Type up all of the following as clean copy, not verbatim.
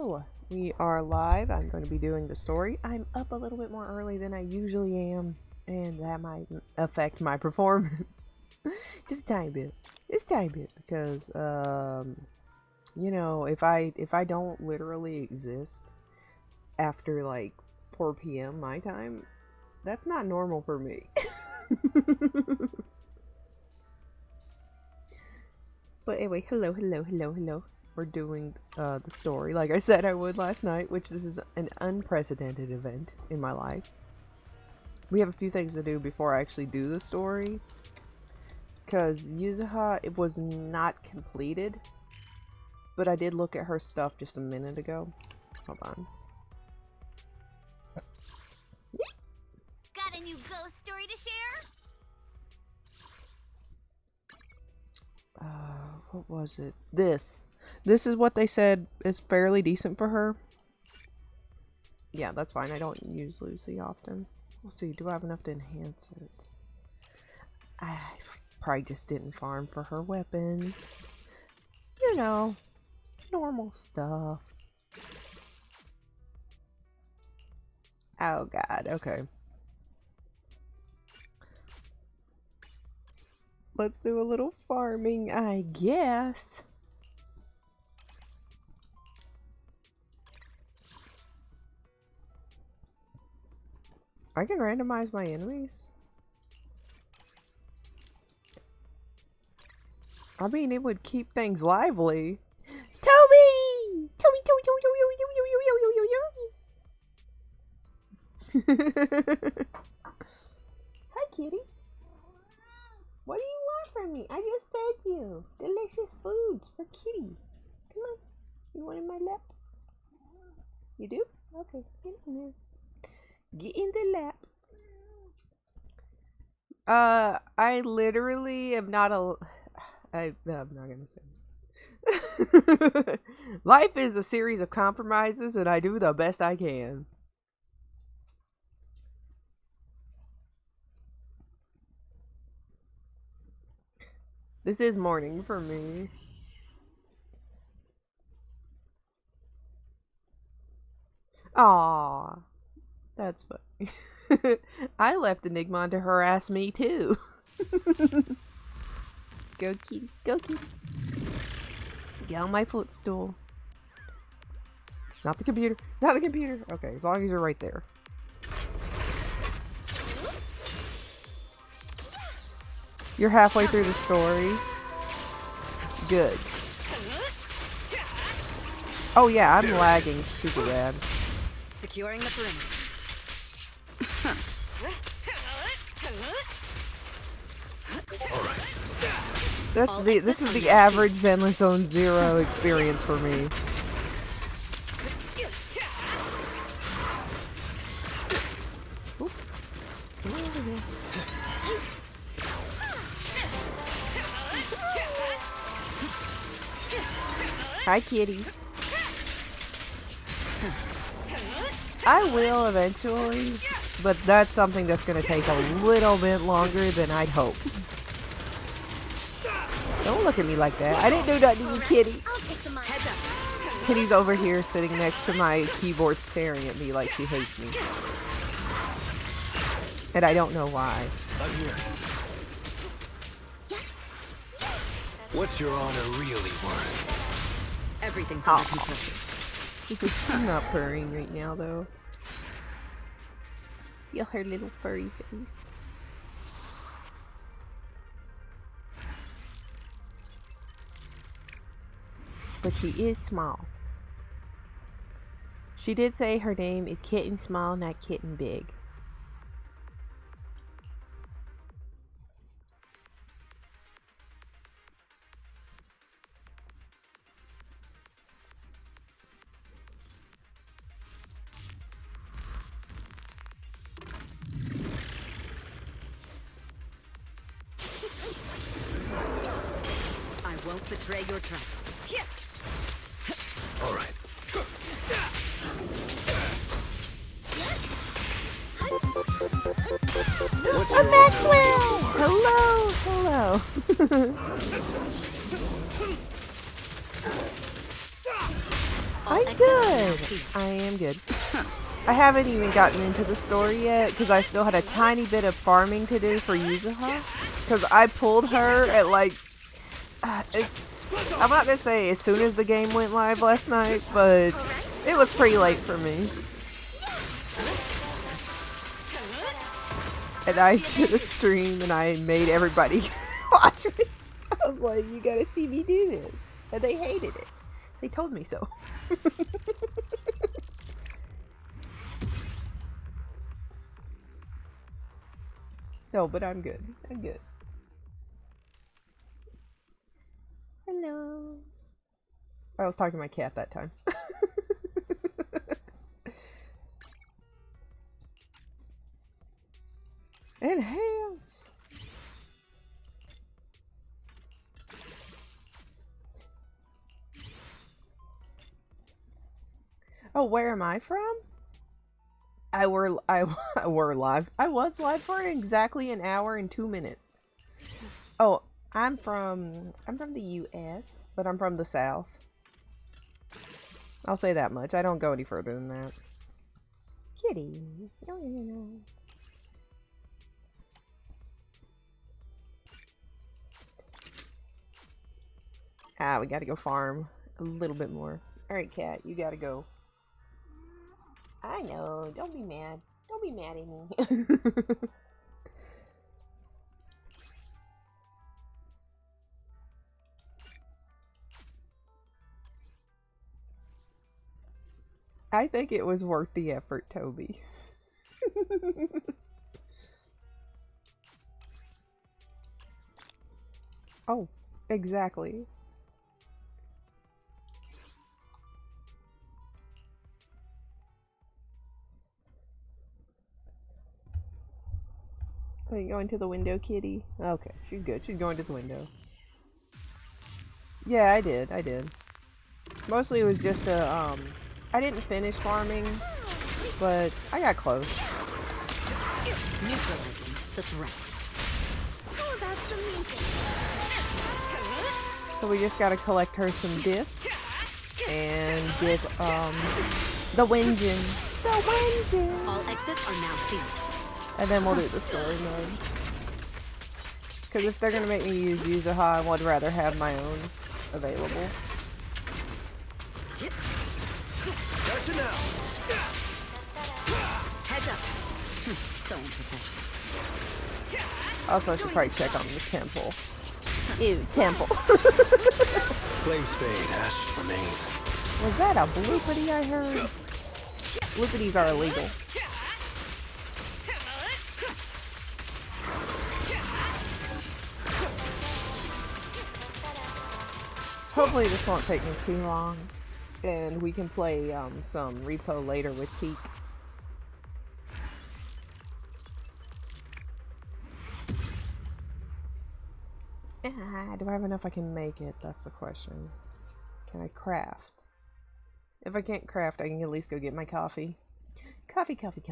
Hello, we are live. I'm going to be doing the story. I'm up a little bit more early than I usually am, and that might affect my performance. Just a tiny bit. Just a tiny bit, because, you know, if I don't literally exist after, like, 4 p.m. my time, that's not normal for me. But anyway, hello. We're doing the story like I said I would last night, which this is an unprecedented event in my life. We have a few things to do before I actually do the story, because Yuzuha, it was not completed, but I did look at her stuff just a minute ago. Hold on. Got a new ghost story to share? What was it? This is what they said is fairly decent for her. Yeah, that's fine. I don't use Lucy often. Let's see, do I have enough to enhance it? I probably just didn't farm for her weapon. You know, normal stuff. Oh god, okay. Let's do a little farming, I guess. I can randomize my enemies. I mean, it would keep things lively. Toby! Toby! Hi, kitty. What do you want from me? I just fed you. Delicious foods for kitty. Come on. You want in my lap? You do? Okay, get in there. Get in the lap. I literally am not a... I'm not gonna say. Life is a series of compromises, and I do the best I can. This is morning for me. Aww. That's funny. I left Enigma to harass me too. Go kitty, go kitty. Get on my footstool. Not the computer, not the computer. Okay, as long as you're right there. You're halfway through the story. Good. Oh yeah, I'm lagging super bad. Securing the perimeter. This is the average Zenless Zone 0 experience for me. Oop. Come on over here. Hi, kitty. I will eventually, but that's something that's going to take a little bit longer than I'd hope. Don't look at me like that. I didn't do nothing to you, kitty. Kitty's over here sitting next to my keyboard staring at me like she hates me. And I don't know why. What's your honor really worth? Everything's under control. She's not purring right now, though. Feel her little furry face. But she is small. She did say her name is Kitten Small, not Kitten Big. I won't betray your trust. All right. What's your Maxwell! Hello, hello. Hi, good. I am good. I haven't even gotten into the story yet because I still had a tiny bit of farming to do for Yuzuha. Because I pulled her at like, I'm not gonna say as soon as the game went live last night, but it was pretty late for me. And I did a stream and I made everybody watch me. I was like, you gotta see me do this. And they hated it. They told me so. No, but I'm good. I'm good. Hello. I was talking to my cat that time. Enhance! Oh, where am I from? I were live. I was live for exactly an hour and 2 minutes. Oh, I'm from the US, but I'm from the South. I'll say that much. I don't go any further than that. Kitty. No. Ah, we gotta go farm a little bit more. Alright, cat, you gotta go. I know. Don't be mad. Don't be mad at me. I think it was worth the effort, Toby. Oh, exactly. Are you going to the window, kitty? Okay, she's good. She's going to the window. Yeah, I did. Mostly it was just a, I didn't finish farming, but I got close. Neutralizing the threat. So we just gotta collect her some discs and get, the Wenjin. The Wenjin! All exits are now sealed. And then we'll do the story mode. Because if they're gonna make me use Yuzuha, I would rather have my own available. Gotcha now. Heads up. So unprofessional. Also, I should probably check on the temple. Ew, temple. Flames fade, ashes remain. Was that a bloopity I heard? Bloopities are illegal. Hopefully this won't take me too long, and we can play some repo later with Teak. Do I have enough I can make it? That's the question. Can I craft? If I can't craft, I can at least go get my coffee. Coffee. Coffee!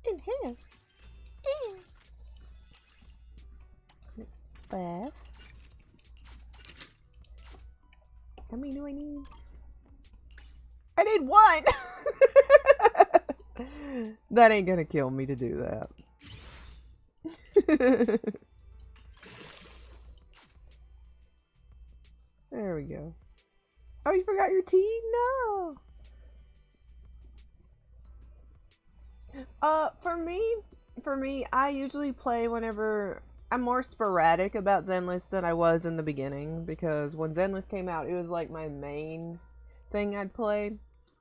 In here! Beth? How many do I need? I need one! That ain't gonna kill me to do that. There we go. Oh, you forgot your tea? No! For me, I usually play whenever I'm more sporadic about Zenless than I was in the beginning, because when Zenless came out, it was like my main thing I'd play.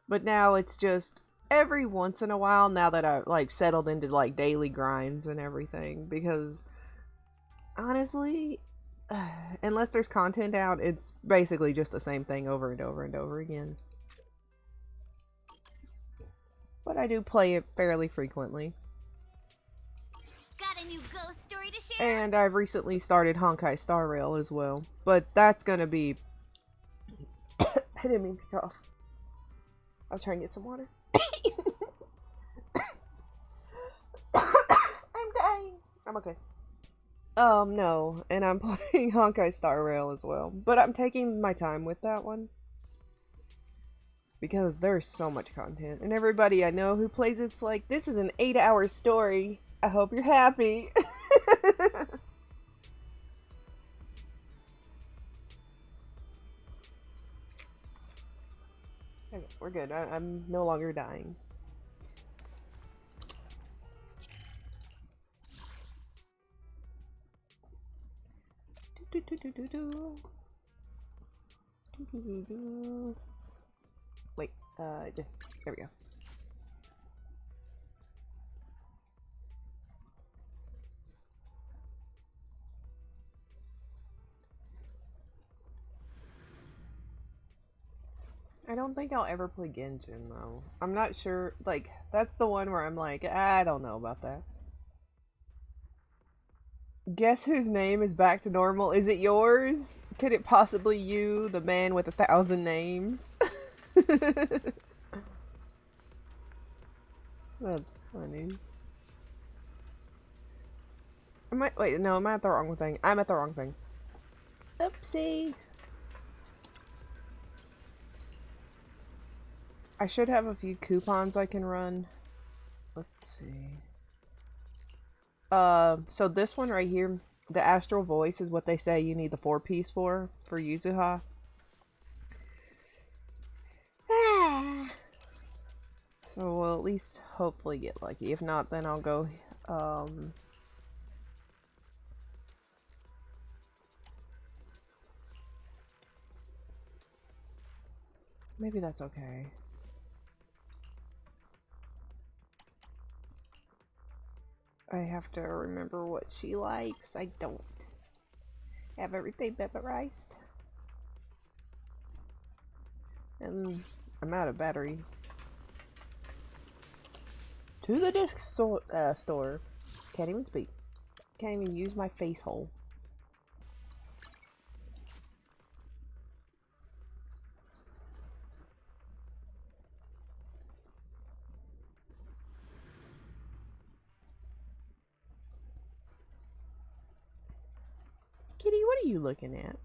But now it's just every once in a while, now that I've like settled into like daily grinds and everything, because honestly, unless there's content out, it's basically just the same thing over and over and over again. But I do play it fairly frequently. Got a new ghost story to share? And I've recently started Honkai Star Rail as well. But that's gonna be... I didn't mean to cough. I was trying to get some water. I'm dying. I'm okay. No, and I'm playing Honkai Star Rail as well, but I'm taking my time with that one because there's so much content, and everybody I know who plays it's like, this is an 8-hour story. I hope you're happy. Okay, we're good. I'm no longer dying. Wait, there we go. I don't think I'll ever play Genshin though. I'm not sure, like, that's the one where I'm like, I don't know about that. Guess whose name is back to normal? Is it yours? Could it possibly you, the man with 1,000 names? That's funny. Wait, no, am I at the wrong thing? I'm at the wrong thing. Oopsie. I should have a few coupons I can run. Let's see. So this one right here, the Astral Voice is what they say you need the 4-piece for Yuzuha. So we'll at least hopefully get lucky. If not, then I'll go, maybe that's okay. I have to remember what she likes. I don't have everything memorized. And I'm out of battery. To the disc store. Can't even speak. Can't even use my face hole. Kitty, what are you looking at?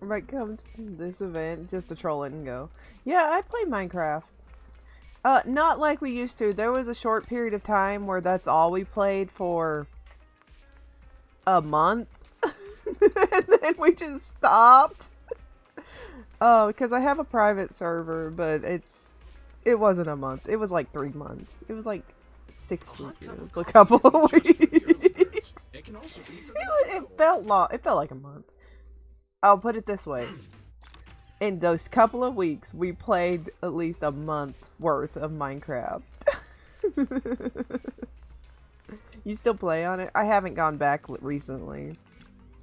I might come to this event just to troll it and go. Yeah, I play Minecraft. Not like we used to. There was a short period of time where that's all we played for a month. And then we just stopped. Oh, because I have a private server, but it wasn't a month. It was like 3 months. It was like 6 weeks. A couple of weeks. It felt long. It felt like a month. I'll put it this way. In those couple of weeks, we played at least a month worth of Minecraft. You still play on it? I haven't gone back recently.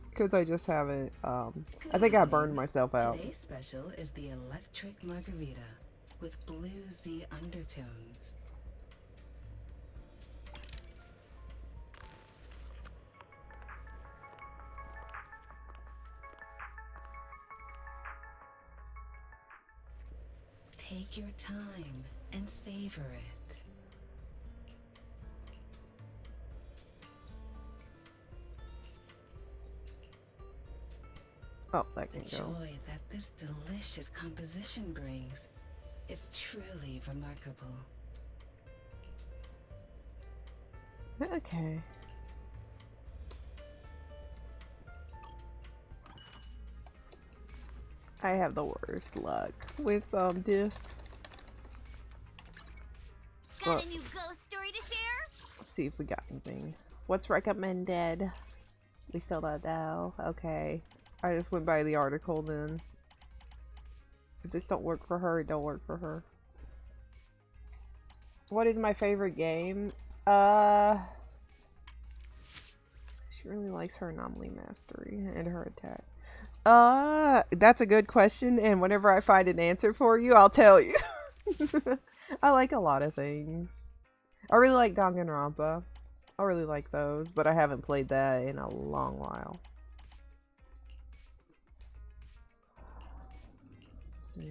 Because I just haven't, I think I burned myself out. Today's special is the electric margarita with bluesy undertones. Take your time and savor it. Oh, that can The go. joy that this delicious composition brings is truly remarkable. Okay. I have the worst luck with discs. Got Well, a new ghost story to share? let's see if we got anything. What's recommended? We still don't know. Okay. I just went by the article then. If this don't work for her, it don't work for her. What is my favorite game? She really likes her anomaly mastery and her attack. That's a good question, and whenever I find an answer for you, I'll tell you. I like a lot of things. I really like Danganronpa. I really like those, but I haven't played that in a long while. Let's see.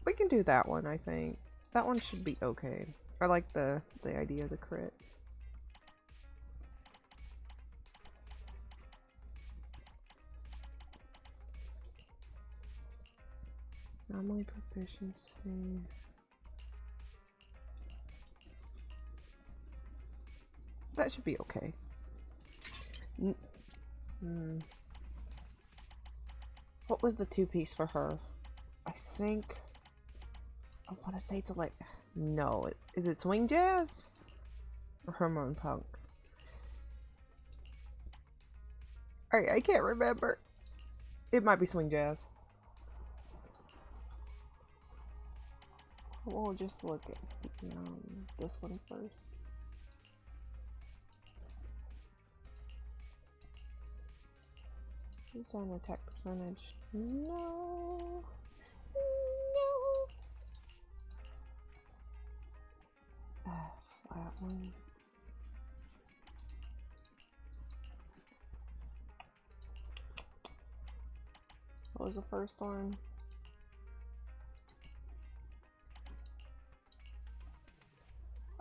We can do that one, I think. That one should be okay. I like the idea of the crit. Anomaly proficiency. That should be okay. What was the 2-piece for her? I think I want to say it's like no. Is it swing jazz or hormone punk? Alright, I can't remember. It might be swing jazz. We'll just look at this one first. This on attack percentage. No. No. Flat one. What was the first one?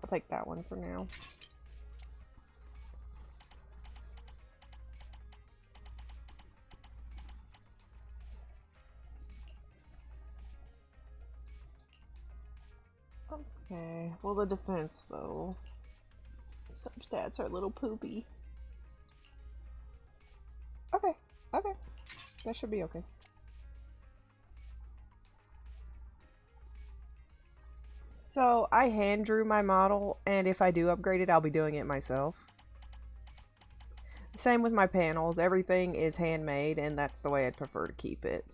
I'll take that one for now. Okay, well the defense though. Some stats are a little poopy. Okay, okay. That should be okay. So I hand drew my model, and if I do upgrade it, I'll be doing it myself. Same with my panels. Everything is handmade, and that's the way I'd prefer to keep it.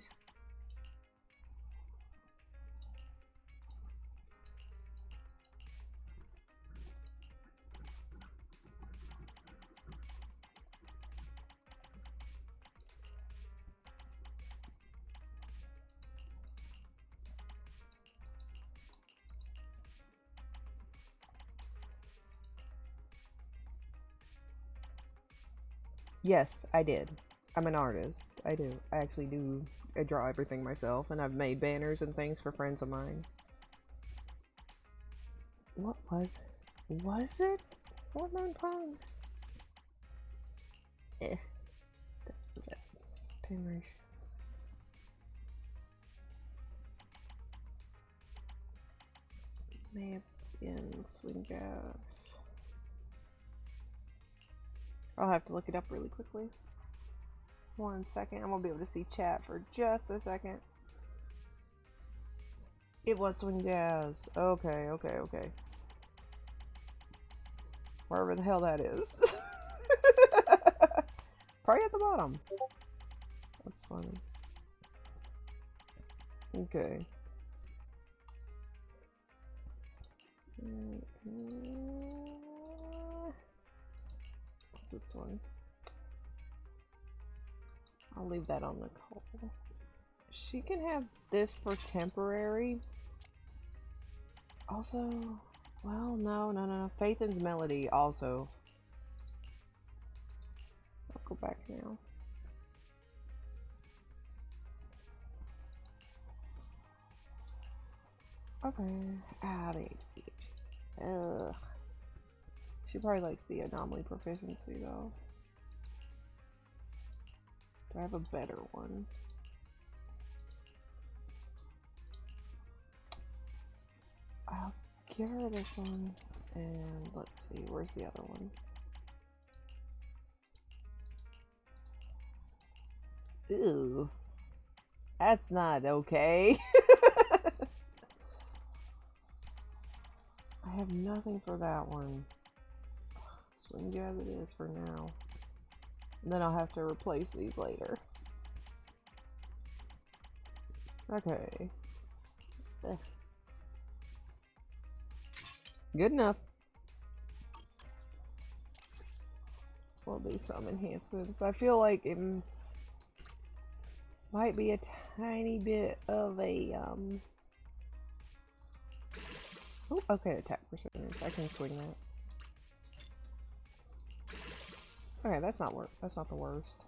Yes, I did. I'm an artist. I do. I actually do. I draw everything myself, and I've made banners and things for friends of mine. What was it? Hormone pong? That's pin ratio. May have been swing jazz. I'll have to look it up really quickly. 1 second. I'm gonna be able to see chat for just a second. It was swing jazz. Okay, okay, okay. Wherever the hell that is. Probably at the bottom. That's funny. Okay. What's this one? I'll leave that on the call. She can have this for temporary. Also, well, no. Faith and Melody also. I'll go back now. Okay. The HPH. Ugh. She probably likes the anomaly proficiency though. Do I have a better one? I'll give her this one, and let's see, where's the other one? Ew. That's not okay. I have nothing for that one. Swing jazz it is for now. And then I'll have to replace these later. Okay. Ugh. Good enough. We'll do some enhancements. I feel like it might be a tiny bit of a oh, okay, attack percentage. I can swing that. Okay, that's not work. That's not the worst.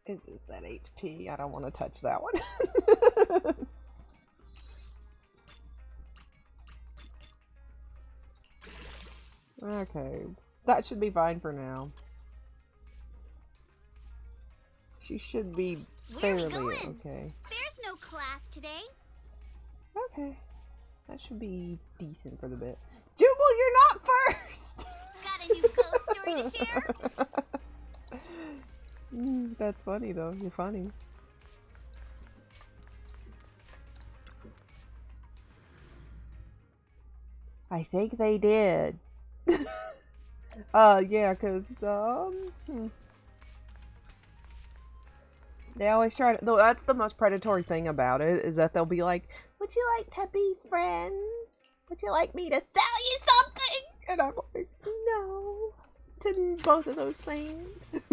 It's just that HP. I don't want to touch that one. Okay. That should be fine for now. She should be Where are we fairly going? okay. There's no class today. Okay. That should be decent for the bit. Jubal, you're not first! Got a new ghost story to share? That's funny though. You're funny. I think they did. Yeah, cause they always try to. Though that's the most predatory thing about it is that they'll be like, "Would you like to be friends? Would you like me to sell you something?" And I'm like, "No," to both of those things.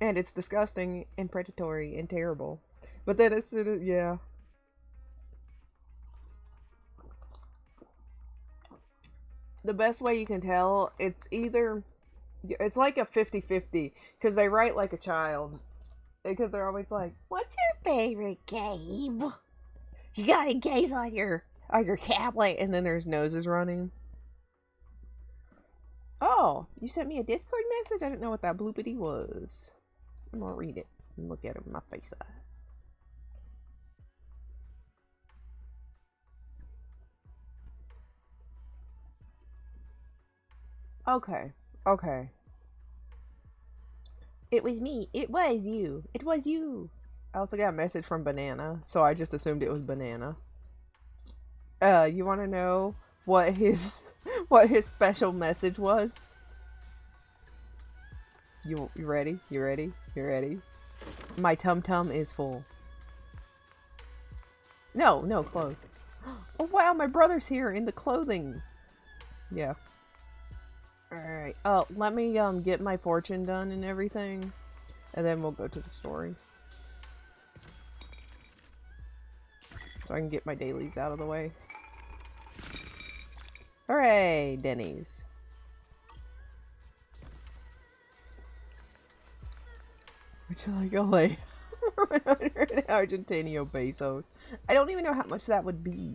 And it's disgusting and predatory and terrible. But then as soon as, yeah. The best way you can tell, it's either, it's like a 50-50, because they write like a child. Because they're always like, "What's your favorite game? You got any games on your tablet?" And then there's noses running. Oh, you sent me a Discord message? I didn't know what that bloopity was. I'm gonna read it and look at it with my face eyes. Okay. Okay. It was me. It was you. It was you. I also got a message from Banana, so I just assumed it was Banana. You want to know what his what his special message was? You ready? You ready? You ready? My tum tum is full. No, no clothes. Oh wow, my brother's here in the clothing. Yeah. Alright. Oh, let me get my fortune done and everything. And then we'll go to the story. So I can get my dailies out of the way. Hooray, Denny's. Would you like a lay? 100 Argentino pesos. I don't even know how much that would be.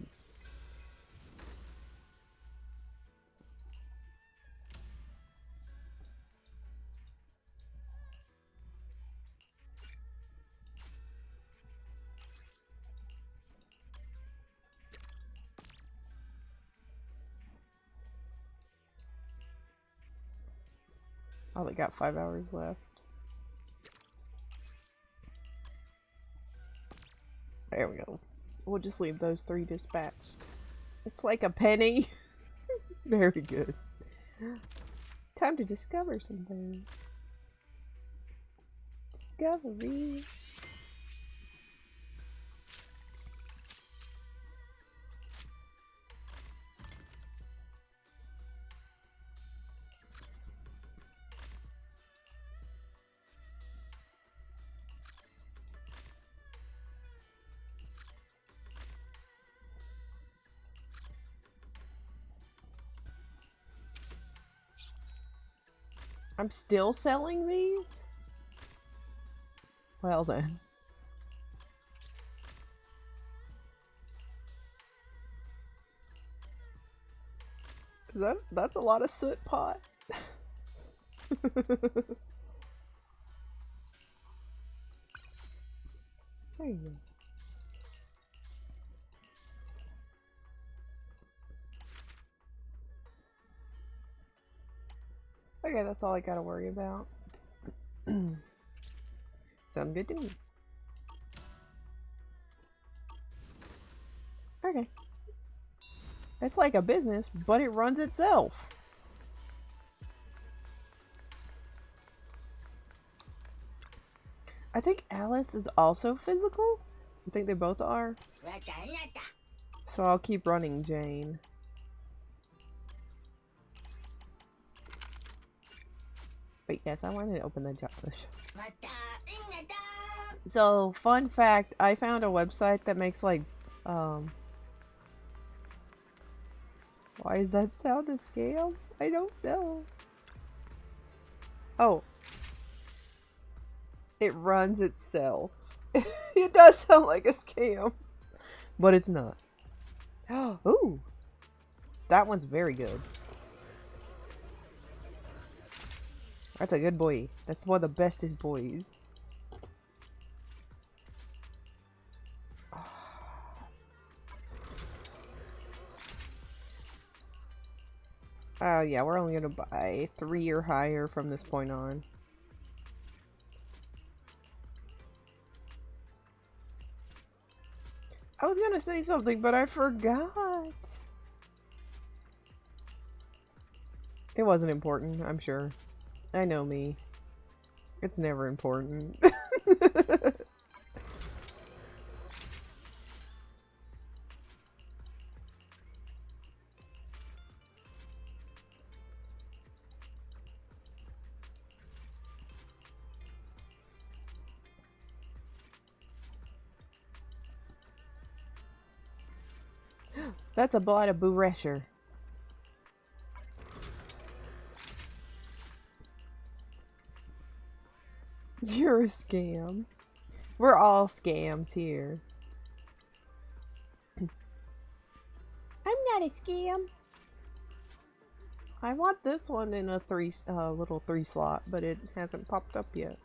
Oh, they got 5 hours left. There we go. We'll just leave those 3 dispatched. It's like a penny. Very good. Time to discover something. Discovery. I'm still selling these? Well then. That's a lot of soot pot. There you go. Okay, that's all I gotta worry about. Sound good to me. Okay. It's like a business, but it runs itself. I think Alice is also physical. I think they both are. So I'll keep running Jane. Wait, yes, I wanted to open the job. So, fun fact, I found a website that makes like, why is that sound a scam? I don't know. Oh. It runs itself. It does sound like a scam, but it's not. Ooh. That one's very good. That's a good boy. That's one of the bestest boys. Yeah, we're only gonna buy 3 or higher from this point on. I was gonna say something, but I forgot. It wasn't important, I'm sure. I know me. It's never important. That's a lot of Buresher. You're a scam. We're all scams here. I'm not a scam. I want this one in a little 3 slot, but it hasn't popped up yet.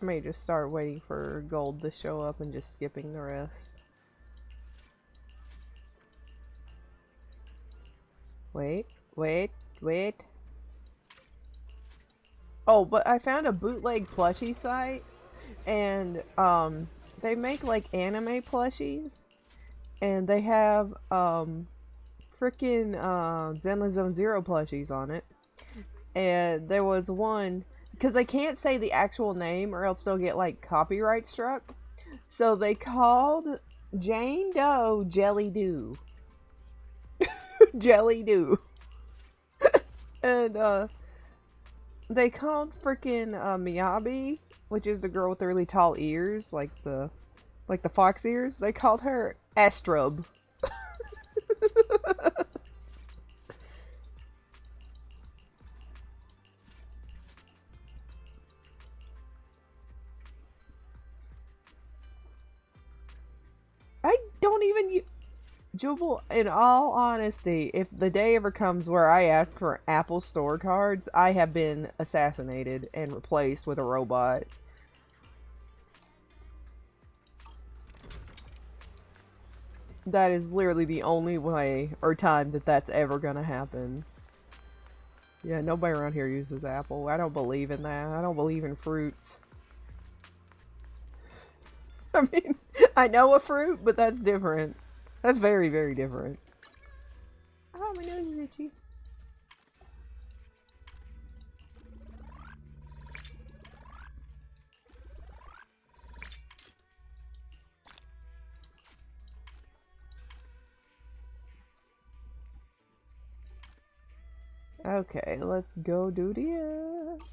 I may just start waiting for gold to show up and just skipping the rest. Wait. Oh, but I found a bootleg plushie site, and they make like anime plushies, and they have freaking Zenless Zone Zero plushies on it. And there was one, because they can't say the actual name or else they'll get like copyright struck. So they called Jane Doe Jelly Doo. Jelly Doo. And they called freaking Miyabi, which is the girl with the really tall ears, like the fox ears. They called her Astrub. I don't even Jubal, in all honesty, if the day ever comes where I ask for Apple Store cards, I have been assassinated and replaced with a robot. That is literally the only way or time that that's ever gonna happen. Yeah, nobody around here uses Apple. I don't believe in that. I don't believe in fruits. I mean, I know a fruit, but that's different. That's very, very different. Oh, my nose is itchy. Okay, let's go do this.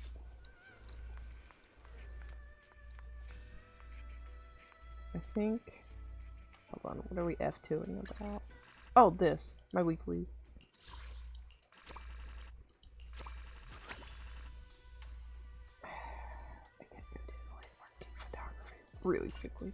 I think... Hold on, what are we F2ing about? Oh, this. My weeklies. I can do digital marketing photography really quickly.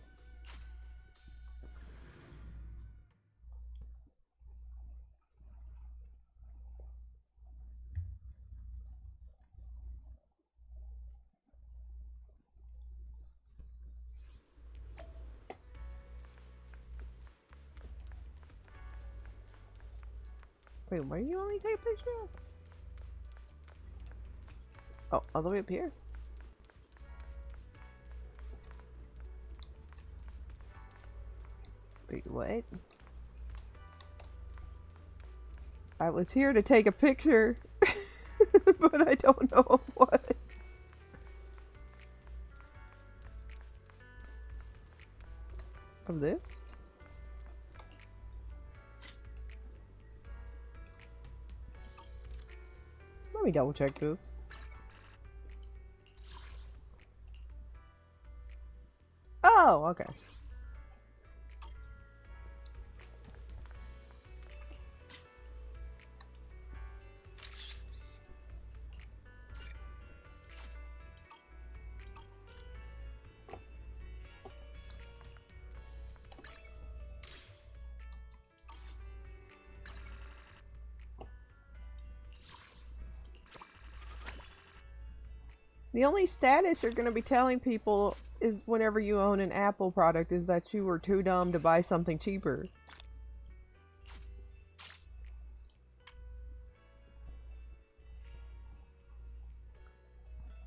Wait, why do you want me to take a picture of? Oh, all the way up here? Wait, what? I was here to take a picture, but I don't know of what. Of this? Let me double check this. Oh, okay. The only status you're going to be telling people is whenever you own an Apple product is that you were too dumb to buy something cheaper.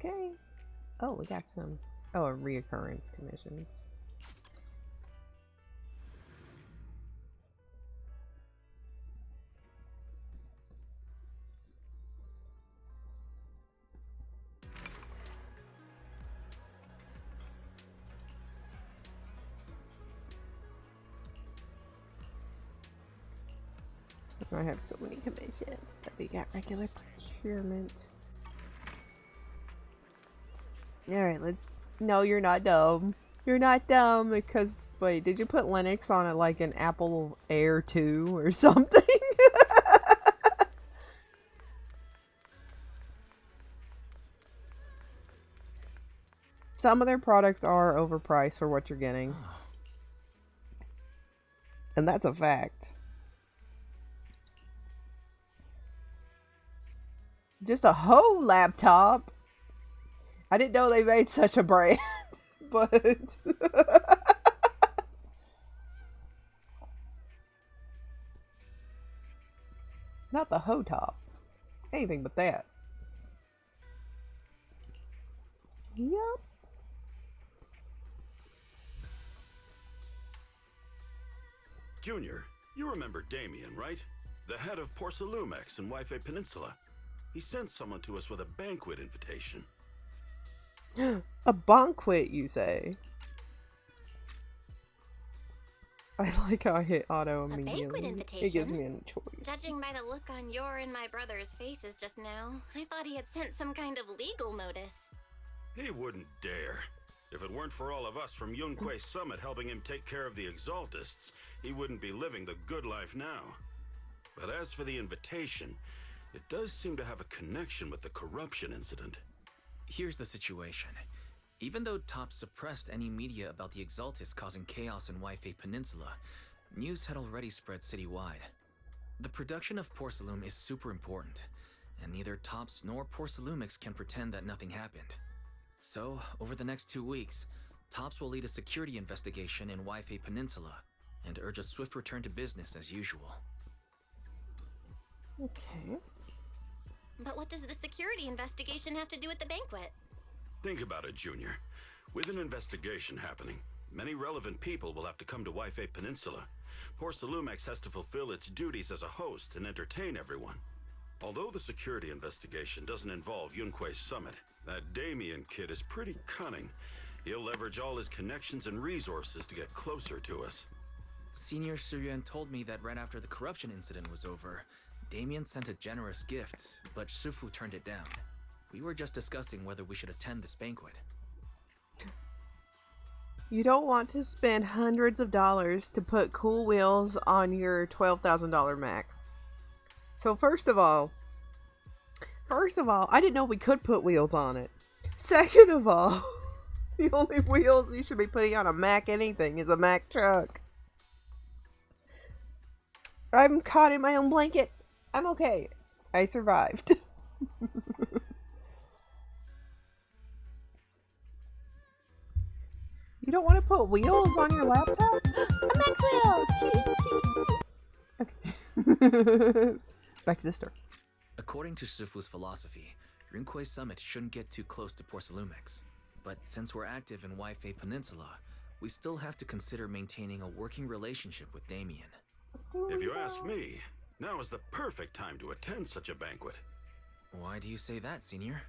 Okay. Oh, we got some. Oh, reoccurrence commissions. I have so many commissions, but we got regular procurement. Alright, let's... No, you're not dumb. You're not dumb because... Wait, did you put Linux on it like an Apple Air 2 or something? Some of their products are overpriced for what you're getting. And that's a fact. Just a whole laptop. I didn't know they made such a brand, but not the hoe top. Anything but that. Yep. Junior, you remember Damien, right? The head of Porcelumex in Wi-Fi Peninsula. He sent someone to us with a banquet invitation. A banquet, you say? I like how I hit auto immediately. banquet invitation? It gives me a choice. Judging by the look on your and my brother's faces just now, I thought he had sent some kind of legal notice. He wouldn't dare. If it weren't for all of us from Yunquei Summit helping him take care of the Exaltists, he wouldn't be living the good life now. But as for the invitation, it does seem to have a connection with the corruption incident. Here's the situation. Even though TOPS suppressed any media about the Exaltists causing chaos in Wi-Fi Peninsula, news had already spread citywide. The production of Porcelume is super important, and neither TOPS nor Porcelumix can pretend that nothing happened. So, over the next 2 weeks, TOPS will lead a security investigation in Wi-Fi Peninsula, and urge a swift return to business as usual. Okay. But what does the security investigation have to do with the banquet? Think about it, Junior. With an investigation happening, many relevant people will have to come to Wi-Fi Peninsula. Porcelumex has to fulfill its duties as a host and entertain everyone. Although the security investigation doesn't involve Yunquei Summit, that Damien kid is pretty cunning. He'll leverage all his connections and resources to get closer to us. Senior Suryuan told me that right after the corruption incident was over, Damien sent a generous gift, but Sufu turned it down. We were just discussing whether we should attend this banquet. You don't want to spend hundreds of dollars to put cool wheels on your $12,000 Mac. So first of all, I didn't know we could put wheels on it. Second of all, the only wheels you should be putting on a Mac anything is a Mac truck. I'm caught in my own blanket. I'm okay. I survived. You don't want to put wheels on your laptop? A Mac wheel! Okay. Back to the story. According to Sufu's philosophy, Yunquei Summit shouldn't get too close to Porcelumix. But since we're active in Wi-Fi Peninsula, we still have to consider maintaining a working relationship with Damien. If you ask me, now is the perfect time to attend such a banquet. Why do you say that, Senior?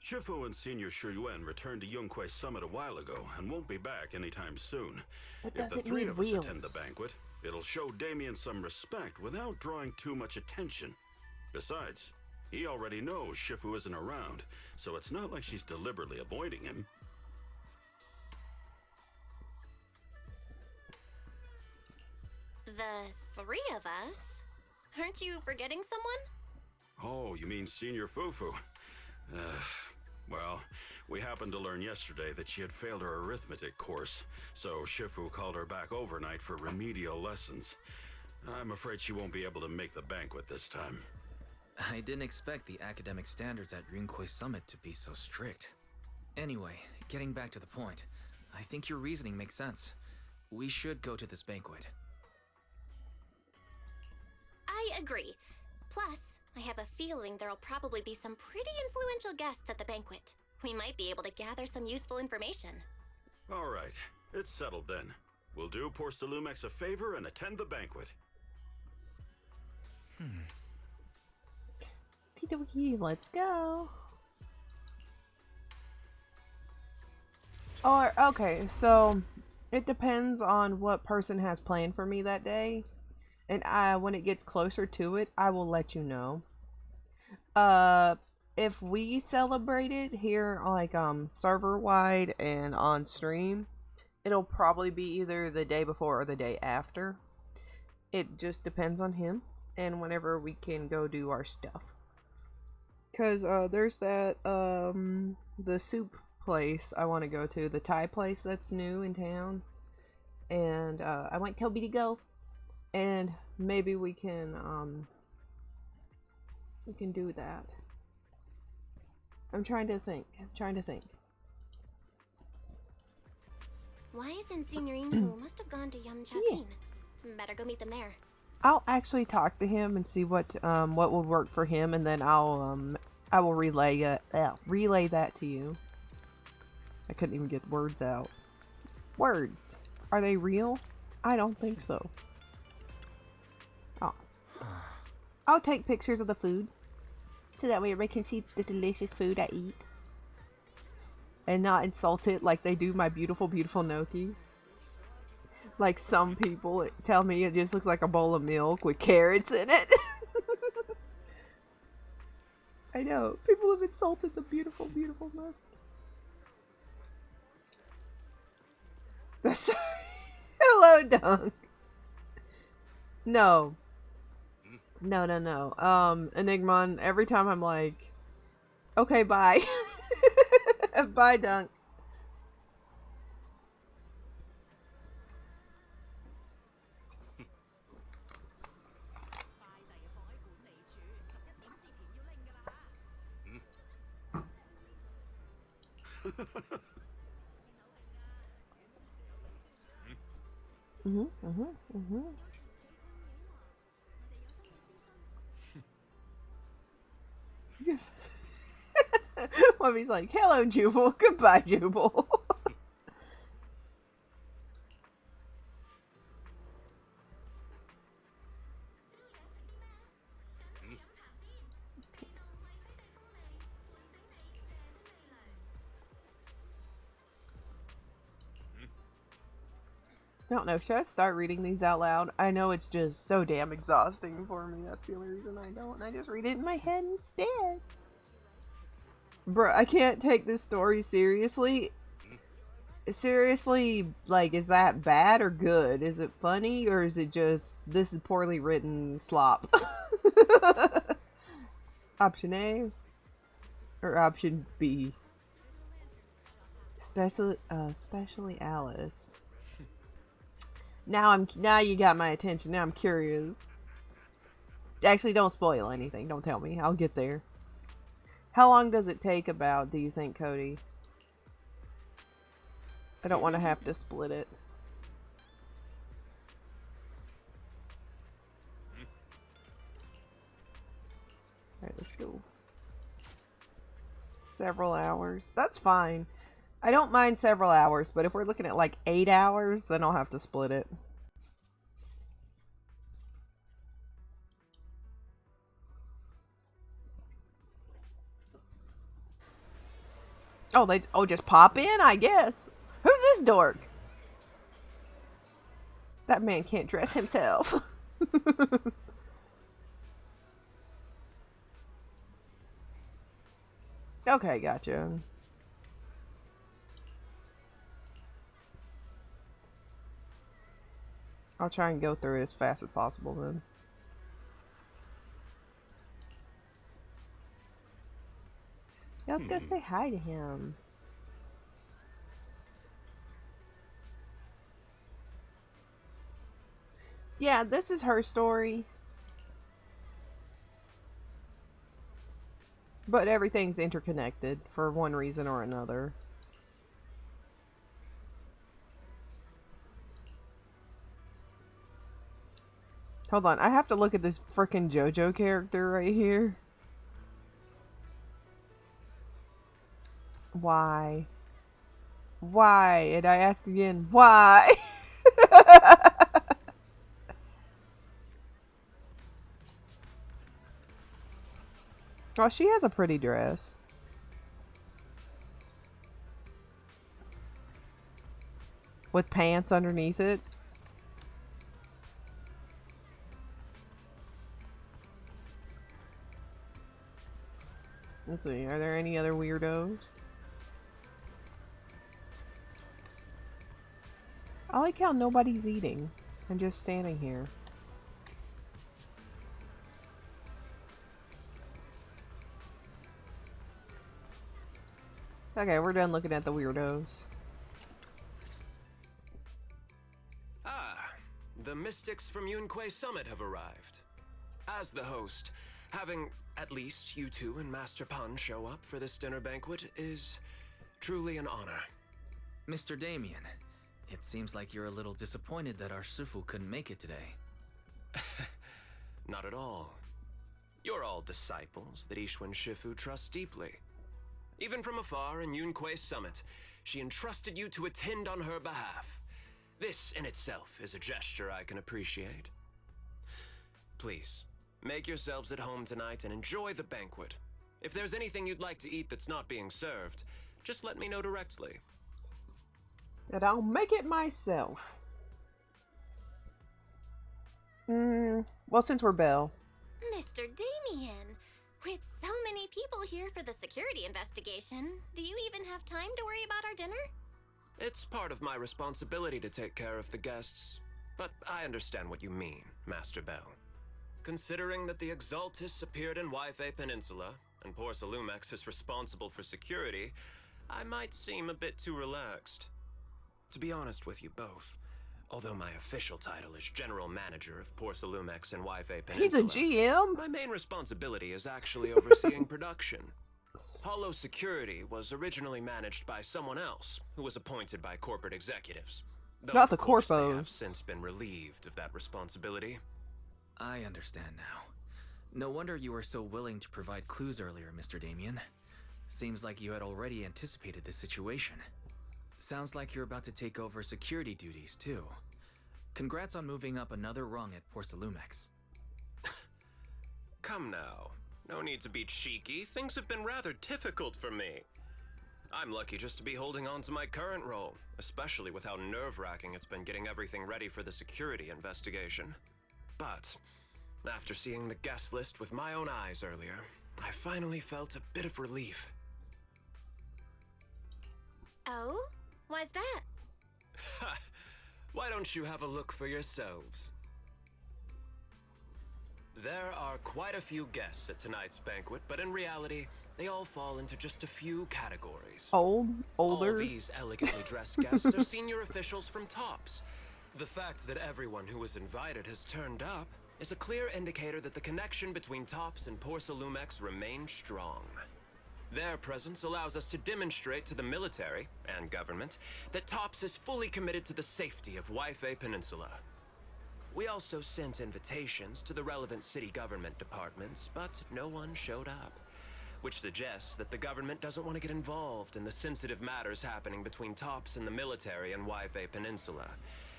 Shifu and Senior Shuyuan returned to Yunquei Summit a while ago and won't be back anytime soon. It If the doesn't three need of us attend the wheels. banquet, it'll show Damien some respect without drawing too much attention. Besides, he already knows Shifu isn't around, so it's not like she's deliberately avoiding him. The three of us? Aren't you forgetting someone? Oh, you mean Senior Fufu? Well, we happened to learn yesterday that she had failed her arithmetic course, so Shifu called her back overnight for remedial lessons. I'm afraid she won't be able to make the banquet this time. I didn't expect the academic standards at Yunquei Summit to be so strict. Anyway, getting back to the point, I think your reasoning makes sense. We should go to this banquet. I agree. Plus, I have a feeling there'll probably be some pretty influential guests at the banquet. We might be able to gather some useful information. All right, it's settled then. We'll do poor Salumex a favor and attend the banquet. Okie dokie, let's go. Or, okay, so it depends on what person has planned for me that day. And when it gets closer to it, I will let you know. If we celebrate it here, like, server-wide and on stream, it'll probably be either the day before or the day after. It just depends on him and whenever we can go do our stuff. Cause, there's that, the soup place I want to go to, the Thai place that's new in town. And, I want Toby to go. And maybe we can do that. I'm trying to think. Why isn't Signorino must have gone to Yum Chasin? Better go meet them there. I'll actually talk to him and see what would work for him, and then I will relay that to you. I couldn't even get words out. Words. Are they real? I don't think so. Oh. I'll take pictures of the food, so that way everybody can see the delicious food I eat. And not insult it like they do my beautiful, beautiful gnocchi. Like some people tell me it just looks like a bowl of milk with carrots in it. I know. People have insulted the beautiful, beautiful gnocchi. That's hello, Dunk. No. Enigmon, every time I'm like, okay, bye. Bye, Dunk. Mommy's like, hello, Jubal. Goodbye, Jubal. I don't know. Should I start reading these out loud? I know it's just so damn exhausting for me. That's the only reason I don't. I just read it in my head instead. Bruh, I can't take this story seriously. Seriously, like, is that bad or good? Is it funny or is it just, this is poorly written slop? Option A or option B? Especially Alice. Now you got my attention. Now I'm curious. Actually, don't spoil anything. Don't tell me. I'll get there. How long does it take about, do you think, Cody? I don't want to have to split it. Alright, let's go. Several hours. That's fine. I don't mind several hours, but if we're looking at like 8 hours, then I'll have to split it. Oh, they just pop in, I guess. Who's this dork? That man can't dress himself. Okay, gotcha. I'll try and go through it as fast as possible then. Yeah, let's go say hi to him. Yeah, this is her story. But everything's interconnected for one reason or another. Hold on, I have to look at this frickin' JoJo character right here. Why? Why? And I ask again, why? Oh, she has a pretty dress. With pants underneath it. Let's see, are there any other weirdos? I like how nobody's eating. I'm just standing here. Okay, we're done looking at the weirdos. Ah, the mystics from Yunquay Summit have arrived. As the host, having at least you two and Master Pan show up for this dinner banquet is truly an honor. Mr. Damien, it seems like you're a little disappointed that our Shifu couldn't make it today. Not at all. You're all disciples that Ishwan Shifu trusts deeply. Even from afar in Yunquay Summit, she entrusted you to attend on her behalf. This in itself is a gesture I can appreciate. Please, make yourselves at home tonight and enjoy the banquet. If there's anything you'd like to eat that's not being served, just let me know directly. And I'll make it myself. Well, since we're Belle. Mr. Damien, with so many people here for the security investigation, do you even have time to worry about our dinner? It's part of my responsibility to take care of the guests, but I understand what you mean, Master Bell. Considering that the Exaltis appeared in Yfe Peninsula, and Porcelumex is responsible for security, I might seem a bit too relaxed. To be honest with you both, although my official title is General Manager of Porcelumex and Yfe Peninsula, He's a GM? my main responsibility is actually overseeing production. Hollow Security was originally managed by someone else, who was appointed by corporate executives. Though, Not the of course, they corpos. have since been relieved of that responsibility. I understand now. No wonder you were so willing to provide clues earlier, Mr. Damien. Seems like you had already anticipated this situation. Sounds like you're about to take over security duties, too. Congrats on moving up another rung at Porcelumex. Come now. No need to be cheeky. Things have been rather difficult for me. I'm lucky just to be holding on to my current role, especially with how nerve-wracking it's been getting everything ready for the security investigation. But after seeing the guest list with my own eyes earlier, I finally felt a bit of relief. Oh? Why's that? Ha! Why don't you have a look for yourselves? There are quite a few guests at tonight's banquet, but in reality, they all fall into just a few categories. Older? All these elegantly dressed guests are senior officials from TOPS. The fact that everyone who was invited has turned up is a clear indicator that the connection between TOPS and Porcelumex remains strong. Their presence allows us to demonstrate to the military and government that TOPS is fully committed to the safety of Yfe Peninsula. We also sent invitations to the relevant city government departments, but no one showed up. which suggests that the government doesn't want to get involved in the sensitive matters happening between Tops and the military on Waifei Peninsula.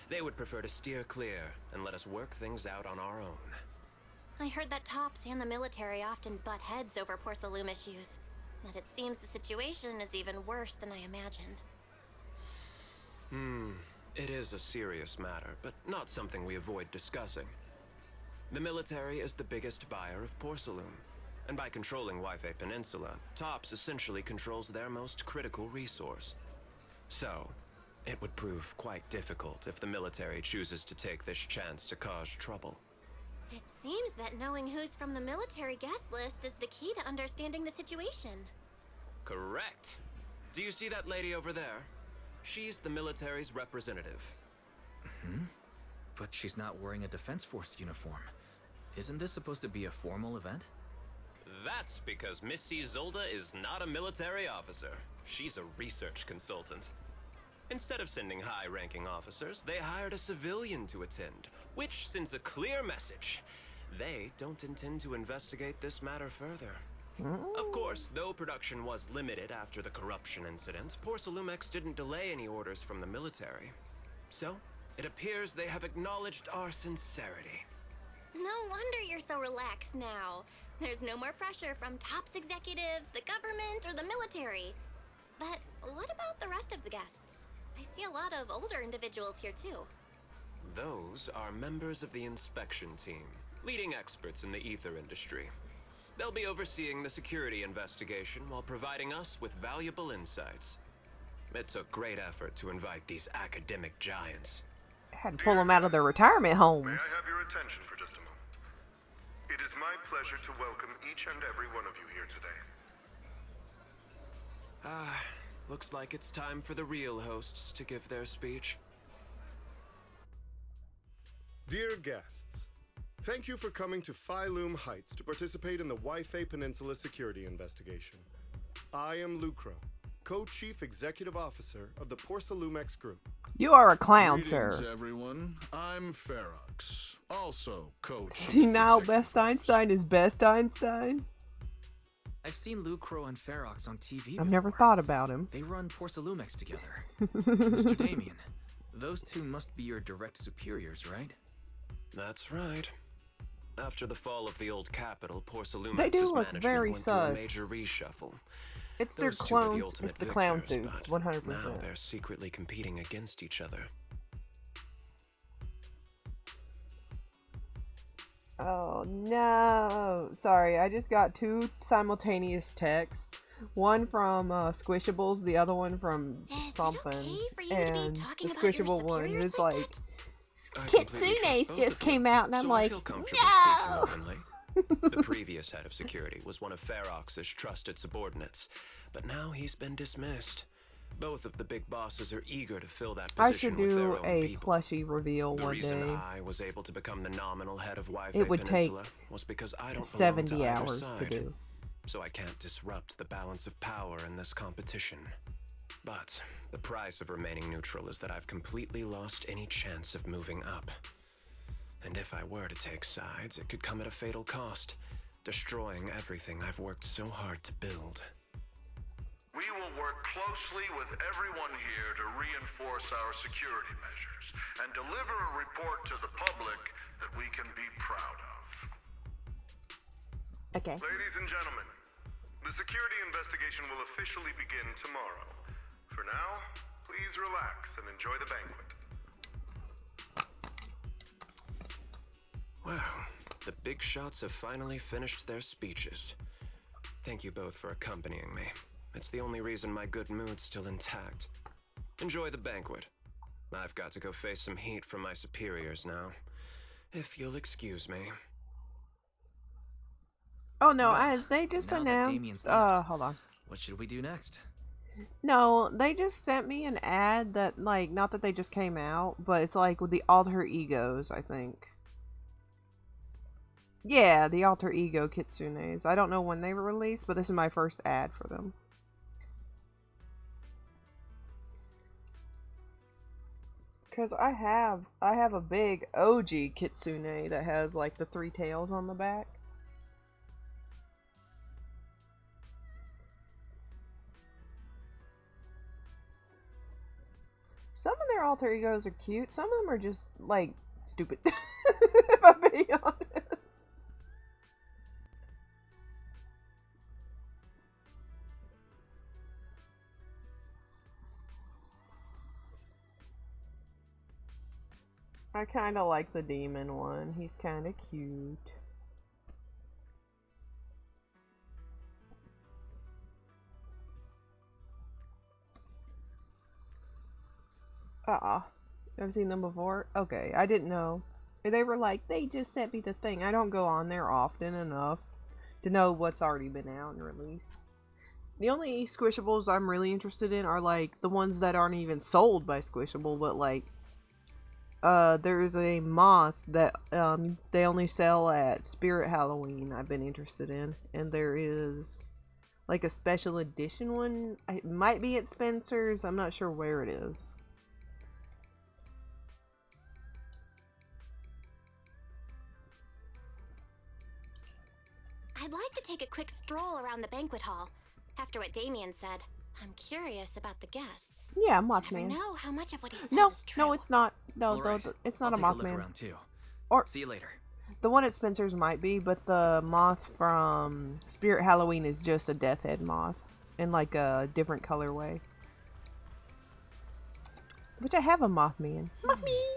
They would prefer to steer clear and let us work things out on our own. I heard that Tops and the military often butt heads over Porcelain issues, but it seems the situation is even worse than I imagined. It is a serious matter, but not something we avoid discussing. The military is the biggest buyer of porcelain, and by controlling Waifei Peninsula, Tops essentially controls their most critical resource. So, it would prove quite difficult if the military chooses to take this chance to cause trouble. It seems that knowing who's from the military guest list is the key to understanding the situation. Correct. Do you see that lady over there? She's the military's representative. But she's not wearing a Defense Force uniform. Isn't this supposed to be a formal event? That's because Missy Zolda is not a military officer. She's a research consultant. Instead of sending high-ranking officers, they hired a civilian to attend, which sends a clear message. They don't intend to investigate this matter further. Of course, though production was limited after the corruption incident, Porcelumex didn't delay any orders from the military. So, it appears they have acknowledged our sincerity. No wonder you're so relaxed now. There's no more pressure from Tops executives, the government, or the military. But what about the rest of the guests? I see a lot of older individuals here too. Those are members of the inspection team, leading experts in the ether industry. They'll be overseeing the security investigation while providing us with valuable insights. It took great effort to invite these academic giants. Had to pull them out of their retirement homes. May I have your attention for just a moment? It is my pleasure to welcome each and every one of you here today. Looks like it's time for the real hosts to give their speech. Dear guests, thank you for coming to Phylum Heights to participate in the Waifei Peninsula security investigation. I am Lucro, Co-Chief Executive Officer of the Porcelumex Group. You are a clown, Greetings, sir. everyone. I'm Ferox, also coach. See, now Best Einstein is Best Einstein. I've seen Lucro and Ferox on TV I've never before. thought about him. They run Porcelumex together. Mr. Damien, those two must be your direct superiors, right? That's right. After the fall of the old capital, They Porcelumex's do look management very went through a sus. major reshuffle. It's their Those two were the clones. ultimate It's the clown victors, suits, but 100%. Now they're secretly competing against each other. Oh no! Sorry, I just got two simultaneous texts. One from Squishables, the other one from Is it something. okay for you to be And talking the about your Squishable one, superiors it's like like, I completely Kitsune's trust both just of you, came out, and I'm so I like, feel comfortable no! speaking openly. The previous head of security was one of Ferox's trusted subordinates, but now he's been dismissed. Both of the big bosses are eager to fill that I position should with their do own a people. plushie reveal The one reason day. I was able to become the nominal head of Waifei It would take Peninsula was because I don't belong 70 to either hours to side, do. so I can't disrupt the balance of power in this competition. But the price of remaining neutral is that I've completely lost any chance of moving up. And if I were to take sides, it could come at a fatal cost, destroying everything I've worked so hard to build. We will work closely with everyone here to reinforce our security measures and deliver a report to the public that we can be proud of. Okay. Ladies and gentlemen, the security investigation will officially begin tomorrow. For now, please relax and enjoy the banquet. Wow, the big shots have finally finished their speeches. Thank you both for accompanying me. It's the only reason my good mood's still intact. Enjoy the banquet. I've got to go face some heat from my superiors now. If you'll excuse me. Oh no, Well, they just now that Damien's announced. left. Hold on. What should we do next? No, they just sent me an ad that, like, not that they just came out, but it's like with the alter egos, I think. Yeah, the alter ego kitsunes. I don't know when they were released, but this is my first ad for them. Cause I have a big OG kitsune that has like the 3 tails on the back. their alter egos are cute. Some of them are just, like, stupid. If I'm being honest. I kind of like the demon one. He's kind of cute. I've seen them before. Okay, I didn't know. They were like, they just sent me the thing. I don't go on there often enough to know what's already been out and released. The only Squishables I'm really interested in are like the ones that aren't even sold by Squishable, but like there's a moth that they only sell at Spirit Halloween I've been interested in, and there is like a special edition one. It might be at Spencer's. I'm not sure where it is. I'd like to take a quick stroll around the banquet hall. After what Damien said, I'm curious about the guests. Yeah, I never Mothman. know how much of what he says No, is true. no, it's not. No, All right, it's not I'll a take a look Mothman. around too. Or See you later. the one at Spencer's might be, but the moth from Spirit Halloween is just a death head moth in like a different colorway. Which I have a Mothman. Mothman!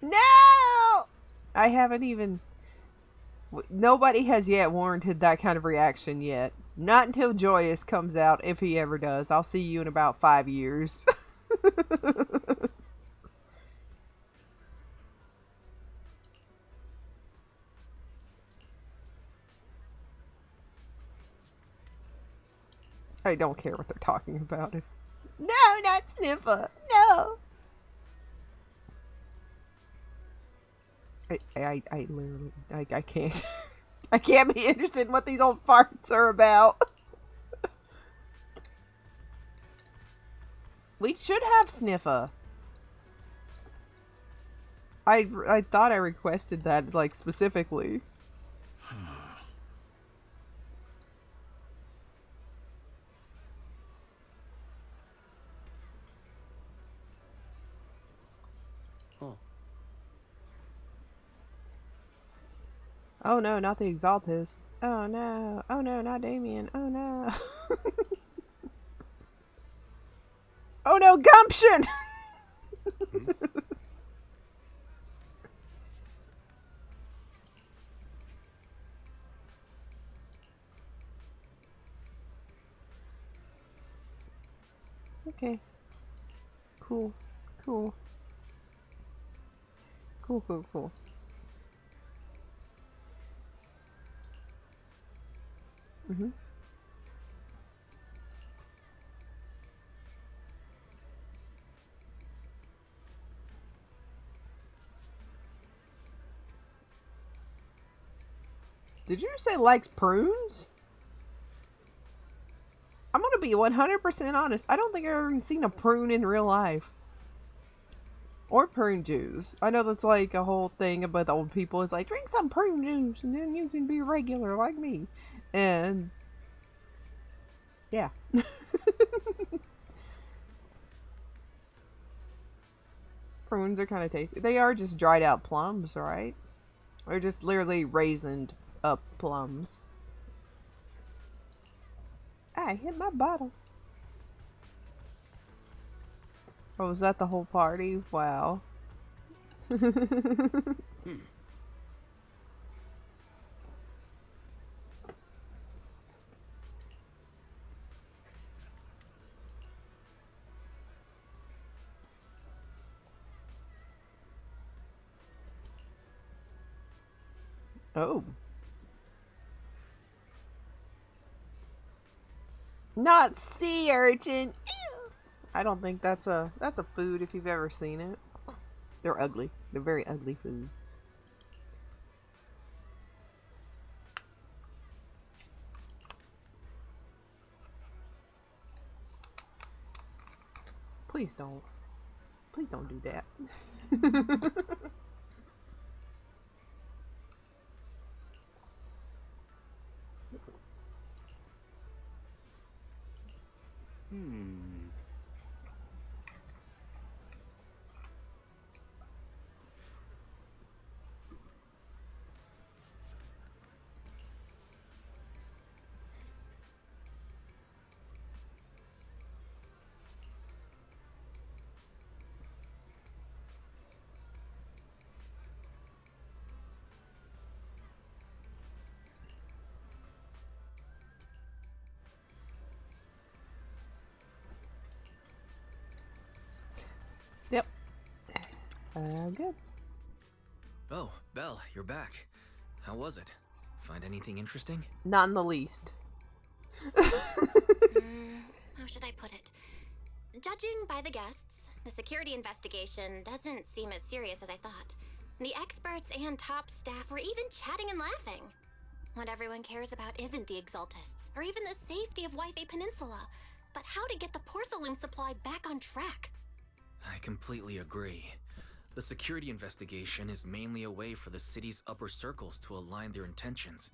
No! I haven't even... Nobody has yet warranted that kind of reaction yet. Not until Joyous comes out, if he ever does. I'll see you in about 5 years. I don't care what they're talking about. No, not Sniffer. No. I literally, I can't. I can't be interested in what these old farts are about. We should have Sniffer. I thought I requested that, like, specifically. Oh no, not the Exaltist. Oh no. Oh no, not Damien. Oh no. Oh no, Gumption! Okay. Cool. Cool. Cool, cool, cool. Mm-hmm. Did you say likes prunes? I'm gonna be 100% honest. I don't think I've ever seen a prune in real life. Or prune juice. I know that's like a whole thing about the old people. It's like, drink some prune juice and then you can be regular like me. And yeah. Prunes are kind of tasty. They are just dried out plums, right? Or just literally raisined up plums. I hit my bottle. Oh, was that the whole party? Wow. Oh. Not sea urchin. Ew. I don't think that's a food if you've ever seen it. They're ugly. They're very ugly foods. Please don't. Please don't do that. Yep. Good. Oh, Belle, you're back. How was it? Find anything interesting? Not in the least. How should I put it? Judging by the guests, the security investigation doesn't seem as serious as I thought. The experts and top staff were even chatting and laughing. What everyone cares about isn't the Exaltists, or even the safety of Wi-Fi Peninsula, but how to get the porcelain supply back on track. I completely agree. The security investigation is mainly a way for the city's upper circles to align their intentions,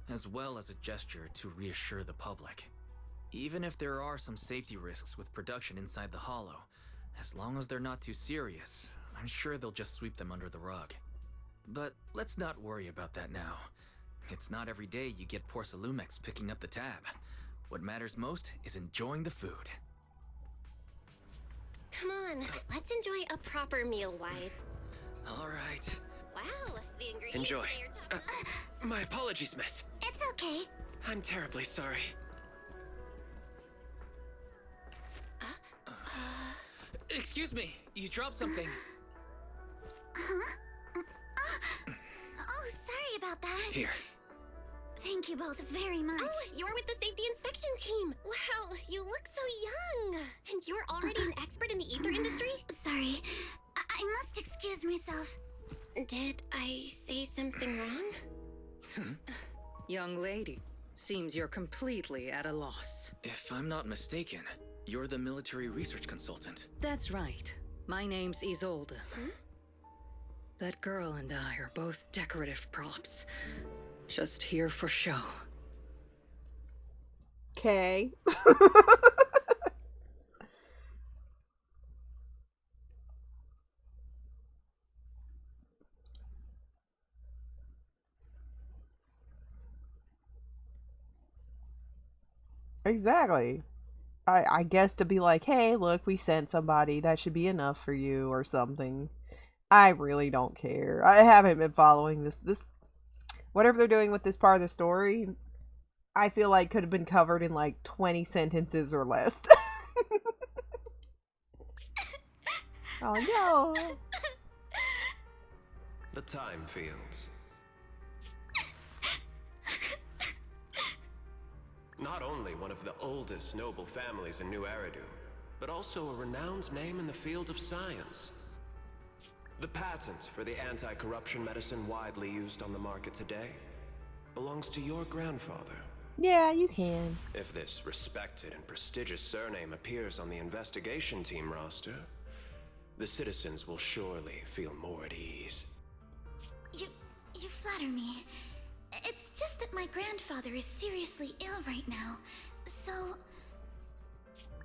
as well as a gesture to reassure the public. Even if there are some safety risks with production inside the Hollow, as long as they're not too serious, I'm sure they'll just sweep them under the rug. But let's not worry about that now. It's not every day you get Porcelumex picking up the tab. What matters most is enjoying the food. Come on, let's enjoy a proper meal, Wise. All right. Wow, the ingredients Enjoy. today are top notch. My apologies, miss. It's okay. I'm terribly sorry. Excuse me, you dropped something. Oh, sorry about that. Here. Thank you both very much. Oh, you're with the safety inspection team. Wow, you look so young. And you're already an expert in the ether industry? Sorry, I must excuse myself. Did I say something wrong? Young lady, seems you're completely at a loss. If I'm not mistaken, you're the military research consultant. That's right. My name's Isolde. That girl and I are both decorative props. Just here for show. Okay. Exactly. I guess to be like, hey, look, we sent somebody. That should be enough for you or something. I really don't care. I haven't been following this whatever they're doing with this part of the story. I feel like could have been covered in like 20 sentences or less. Oh no. The time fields. Not only one of the oldest noble families in New Eridu, but also a renowned name in the field of science. The patent for the anti-corruption medicine widely used on the market today belongs to your grandfather. Yeah, you can. If this respected and prestigious surname appears on the investigation team roster, the citizens will surely feel more at ease. You flatter me. It's just that my grandfather is seriously ill right now, so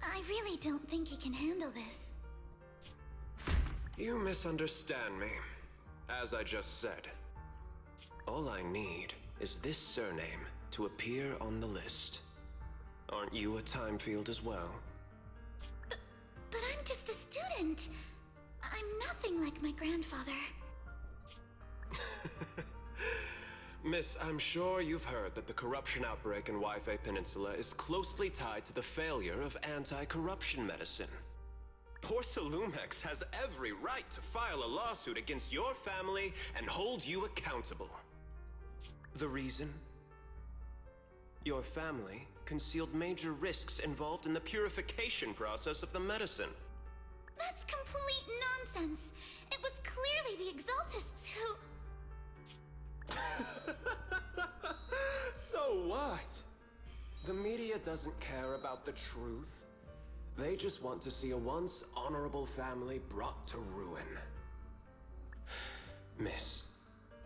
I really don't think he can handle this. You misunderstand me. As I just said, all I need is this surname to appear on the list. Aren't you a time field as well? But I'm just a student. I'm nothing like my grandfather. Miss, I'm sure you've heard that the corruption outbreak in Wi-Fi Peninsula is closely tied to the failure of anti-corruption medicine. Porcelumex has every right to file a lawsuit against your family and hold you accountable. The reason? Your family concealed major risks involved in the purification process of the medicine. That's complete nonsense. It was clearly the Exaltists who... So what? The media doesn't care about the truth. They just want to see a once honorable family brought to ruin. Miss,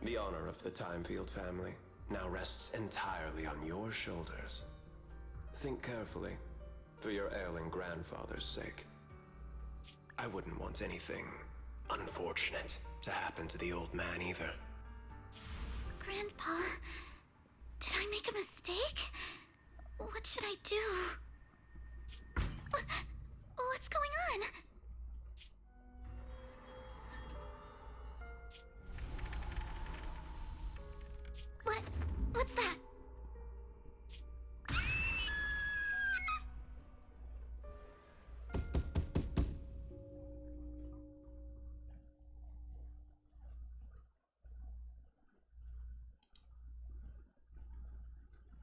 the honor of the Timefield family now rests entirely on your shoulders. Think carefully, for your ailing grandfather's sake. I wouldn't want anything unfortunate to happen to the old man either. Grandpa, did I make a mistake? What should I do? What's going on? What's that?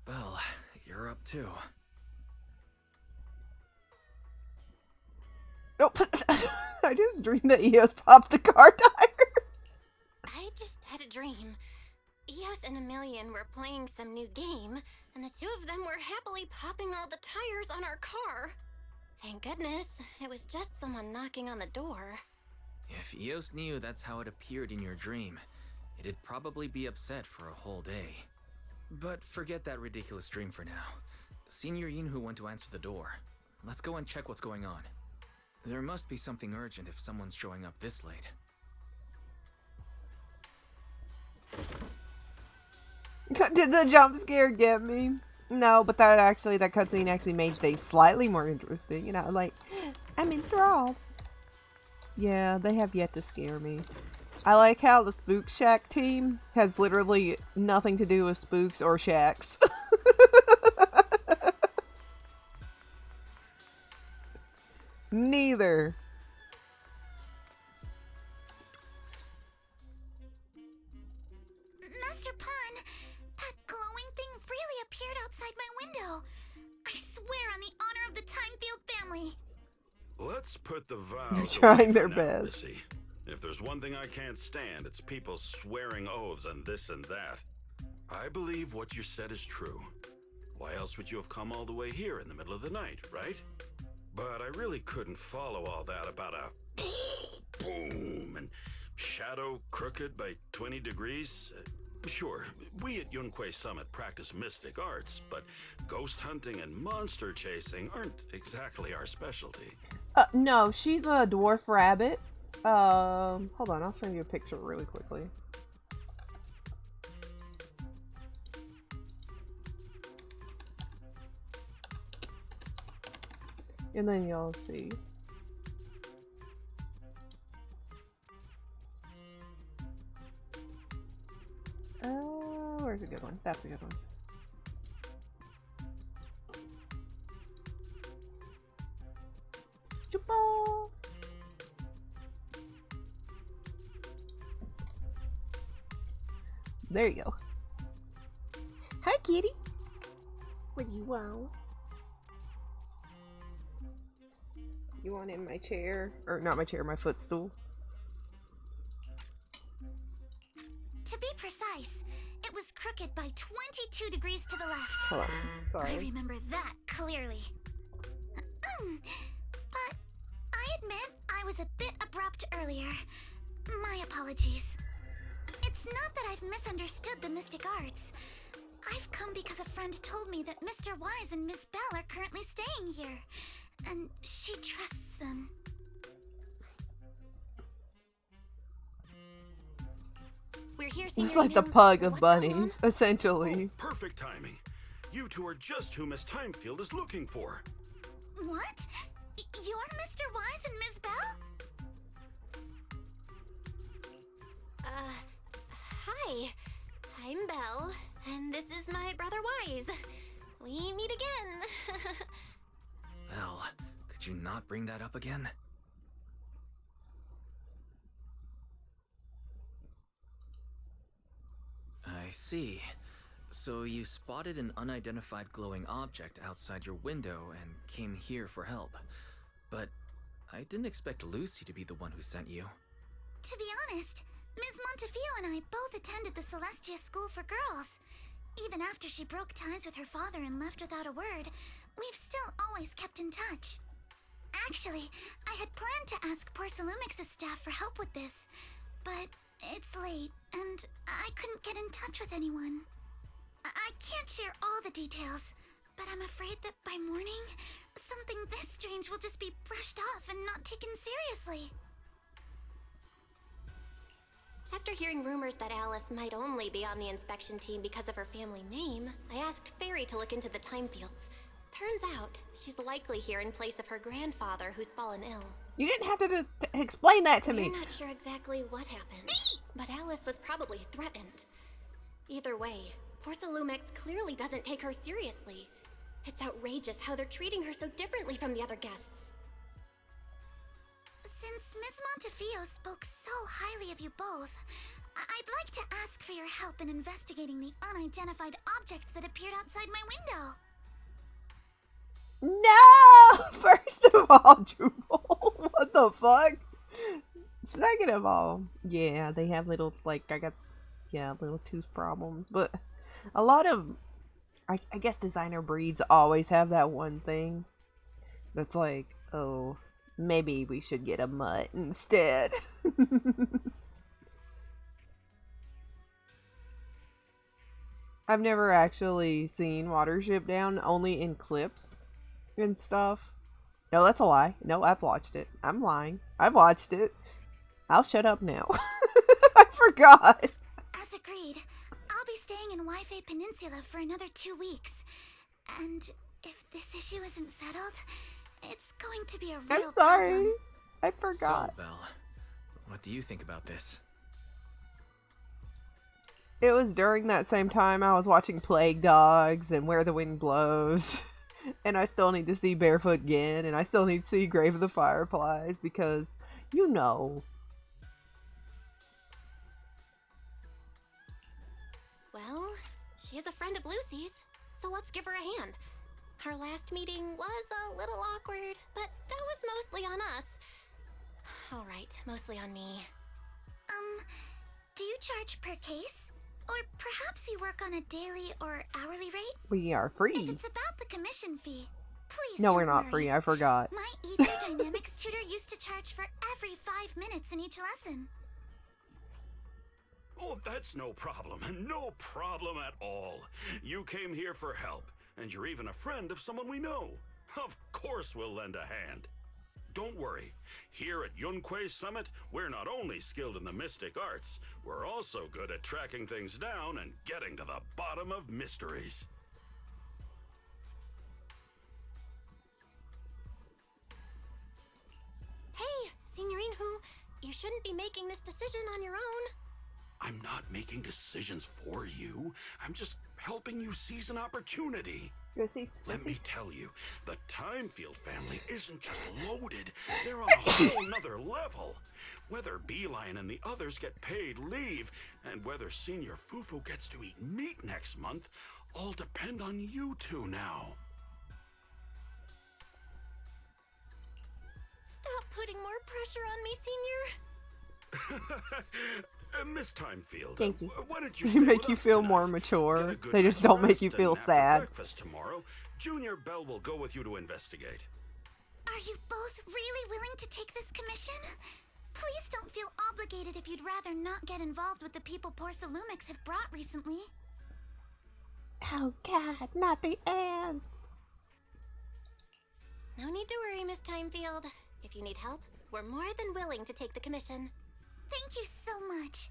Well, you're up too. Nope. I just dreamed that Eos popped the car tires. I just had a dream. Eos and Emilian were playing some new game, and the two of them were happily popping all the tires on our car. Thank goodness, it was just someone knocking on the door. If Eos knew that's how it appeared in your dream, it'd probably be upset for a whole day. But forget that ridiculous dream for now. Senior Yinhu went to answer the door. Let's go and check what's going on. There must be something urgent if someone's showing up this late. Did the jump scare get me? No, but that cutscene actually made things slightly more interesting. You know, like, I'm enthralled. Yeah, they have yet to scare me. I like how the Spook Shack team has literally nothing to do with spooks or shacks. Neither. Master Pun, that glowing thing really appeared outside my window. I swear on the honor of the Timefield family. Let's put the vows They're away trying for their now, best. Missy. If there's one thing I can't stand, it's people swearing oaths and this and that. I believe what you said is true. Why else would you have come all the way here in the middle of the night, right? But I really couldn't follow all that about a boom and shadow crooked by 20 degrees. Sure, we at Yuzuha'S Summit practice mystic arts, but ghost hunting and monster chasing aren't exactly our specialty. No, she's a dwarf rabbit. Hold on, I'll send you a picture really quickly. And then y'all see. Where's a good one? That's a good one. Chupa! There you go. Hi, kitty. What do you want? You want in my chair? Or not my chair, my footstool? To be precise, it was crooked by 22 degrees to the left. Hold on. Sorry. I remember that clearly. But I admit I was a bit abrupt earlier. My apologies. It's not that I've misunderstood the mystic arts. I've come because a friend told me that Mr. Wise and Miss Bell are currently staying here, and she trusts them. We're here. It's like the pug of bunnies, essentially. Oh, perfect timing. You two are just who Miss Timefield is looking for. What? You're Mr. Wise and Miss Bell? Hi. I'm Belle, and this is my brother Wise. We meet again. Well, could you not bring that up again? I see. So you spotted an unidentified glowing object outside your window and came here for help. But I didn't expect Lucy to be the one who sent you. To be honest, Ms. Montefiore and I both attended the Celestia School for Girls. Even after she broke ties with her father and left without a word, we've still always kept in touch. Actually, I had planned to ask Porcelumix's staff for help with this, but it's late, and I couldn't get in touch with anyone. I can't share all the details, but I'm afraid that by morning, something this strange will just be brushed off and not taken seriously. After hearing rumors that Alice might only be on the inspection team because of her family name, I asked Fairy to look into the time fields. Turns out, she's likely here in place of her grandfather who's fallen ill. You didn't have to explain that to me. We're not sure exactly what happened, but Alice was probably threatened. Either way, Porcelumix clearly doesn't take her seriously. It's outrageous how they're treating her so differently from the other guests. Since Ms. Montefiore spoke so highly of you both, I'd like to ask for your help in investigating the unidentified object that appeared outside my window. No! First of all, Jubal, what the fuck? Second of all, yeah, they have little, like, little tooth problems, but a lot of, I guess designer breeds always have that one thing that's like, oh, maybe we should get a mutt instead. I've never actually seen Watership Down, only in clips and stuff. No, that's a lie. No, I've watched it. I'm lying. I've watched it. I'll shut up now. I forgot. As agreed, I'll be staying in Wi-Fi Peninsula for another 2 weeks. And if this issue isn't settled, it's going to be a real I'm sorry. problem. I forgot. So, Belle, what do you think about this? It was during that same time I was watching Plague Dogs and Where the Wind Blows. And I still need to see Barefoot Gen. And I still need to see Grave of the Fireflies. Because, you know. Well, she is a friend of Lucy's, so let's give her a hand. Our last meeting was a little awkward, but that was mostly on us. Alright, mostly on me. Do you charge per case? Or perhaps you work on a daily or hourly rate? We are free. If it's about the commission fee, please No, don't we're not worry. free. I forgot. My Dynamics tutor used to charge for every 5 minutes in each lesson. Oh, that's no problem. No problem at all. You came here for help, and you're even a friend of someone we know. Of course we'll lend a hand. Don't worry. Here at Yuzuha'S Summit, we're not only skilled in the mystic arts, we're also good at tracking things down and getting to the bottom of mysteries. Hey, Signorine Who, you shouldn't be making this decision on your own. I'm not making decisions for you. I'm just helping you seize an opportunity. Let me tell you, the Timefield family isn't just loaded, they're on a whole nother level. Whether Beeline and the others get paid leave, and whether Senior Fufu gets to eat meat next month, all depend on you two now. Stop putting more pressure on me, Senior. Miss Timefield, Thank you. Why don't you They stay make with you us feel tonight? more Get mature. a good They just night's don't make you rest, feel and after sad. breakfast tomorrow, Junior Belle will go with you to investigate. Are you both really willing to take this commission? Please don't feel obligated if you'd rather not get involved with the people Porcelumix have brought recently. Oh god, not the ants. No need to worry, Miss Timefield. If you need help, we're more than willing to take the commission. Thank you so much.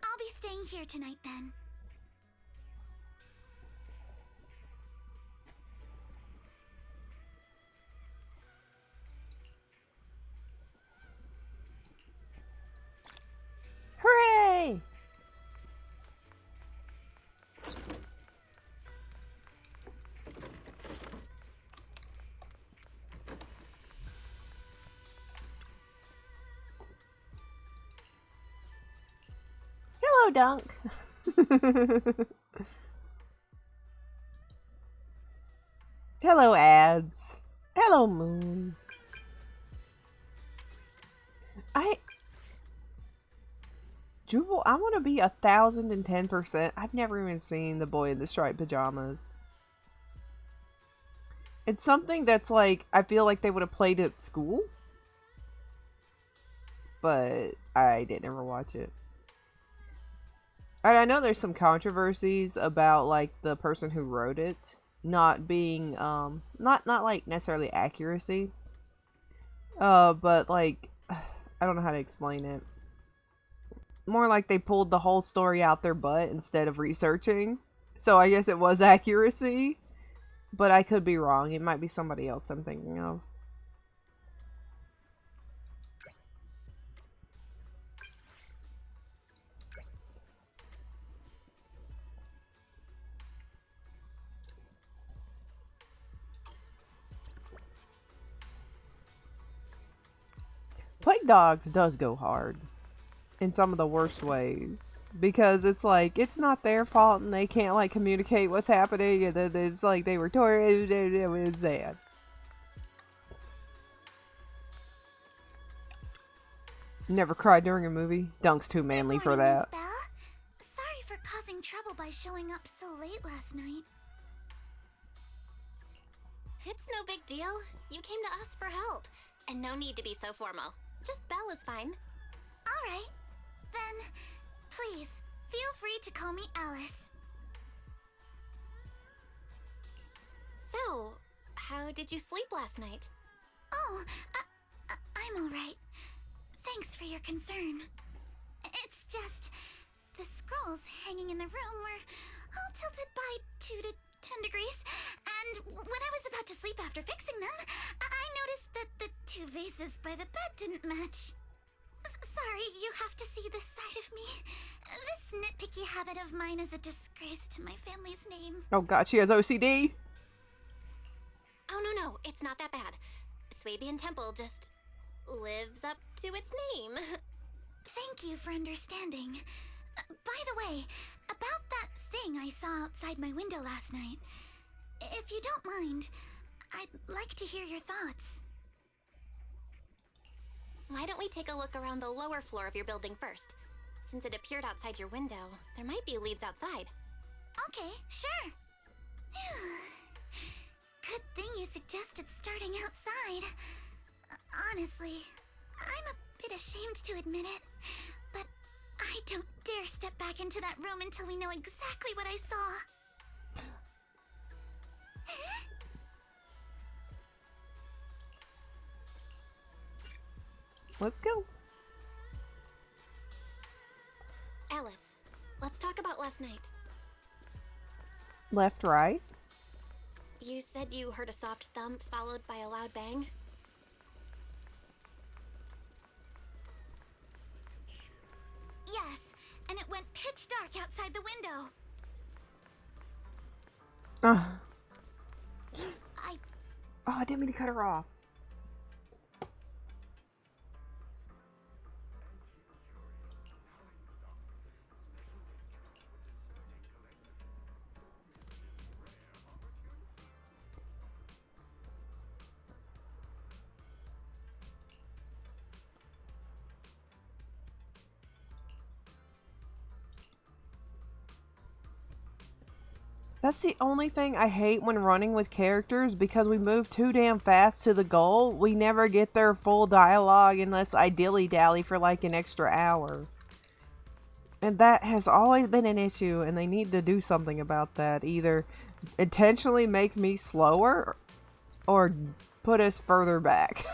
I'll be staying here tonight then. Hooray! Hello, Dunk. Hello, ads. Hello, Moon. Jubal, I want to be 1,010%. I've never even seen the boy in the striped pajamas. It's something that's like, I feel like they would have played at school. But I didn't ever watch it. And I know there's some controversies about like the person who wrote it not being not like necessarily accuracy. But like I don't know how to explain it. More like they pulled the whole story out their butt instead of researching. So I guess it was accuracy, but I could be wrong. It might be somebody else I'm thinking of. Plague Dogs does go hard in some of the worst ways because it's like it's not their fault and they can't like communicate what's happening and then it's like they were tortured. It was sad. Never cried during a movie. Dunk's too manly for that. Miss Belle. Sorry for causing trouble by showing up so late last night. It's no big deal. You came to us for help. And no need to be so formal. Just Belle is fine. Alright. Then, please, feel free to call me Alice. So, how did you sleep last night? Oh, I'm alright. Thanks for your concern. It's just, the scrolls hanging in the room were all tilted by 2 to 10 degrees, and when I was about to sleep after fixing them, I noticed that the 2 vases by the bed didn't match. Sorry, you have to see this side of me. This nitpicky habit of mine is a disgrace to my family's name. Oh god, she has OCD? Oh no, it's not that bad. Swabian Temple just lives up to its name. Thank you for understanding. By the way, about that thing I saw outside my window last night, if you don't mind, I'd like to hear your thoughts. Why don't we take a look around the lower floor of your building first? Since it appeared outside your window, there might be leads outside. Okay, sure. Good thing you suggested starting outside. Honestly, I'm a bit ashamed to admit it, but I don't dare step back into that room until we know exactly what I saw. Let's go. Alice, let's talk about last night. Left, right. You said you heard a soft thump followed by a loud bang? Yes, and it went pitch dark outside the window. Oh, I didn't mean to cut her off. That's the only thing I hate when running with characters, because we move too damn fast to the goal. We never get their full dialogue unless I dilly-dally for like an extra hour. And that has always been an issue, and they need to do something about that. Either intentionally make me slower, or put us further back.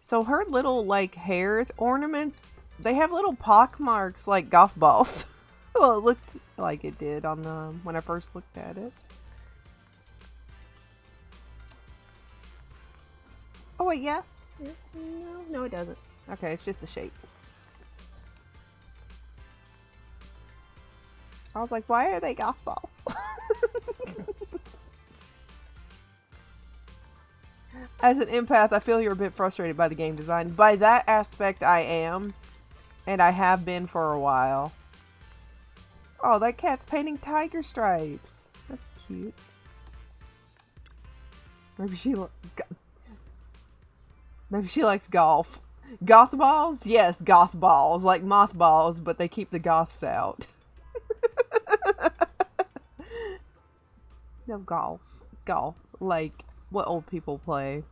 So her little, like, hair ornaments, they have little pock marks like golf balls. Well, it looked like it did on the when I first looked at it. Oh, wait, yeah? No, it doesn't. Okay, it's just the shape. I was like, why are they golf balls? As an empath, I feel you're a bit frustrated by the game design. By that aspect, I am. And I have been for a while. Oh, that cat's painting tiger stripes. That's cute. Maybe she likes golf. Goth balls? Yes, goth balls. Like mothballs, but they keep the goths out. No, golf. Golf. Like what old people play.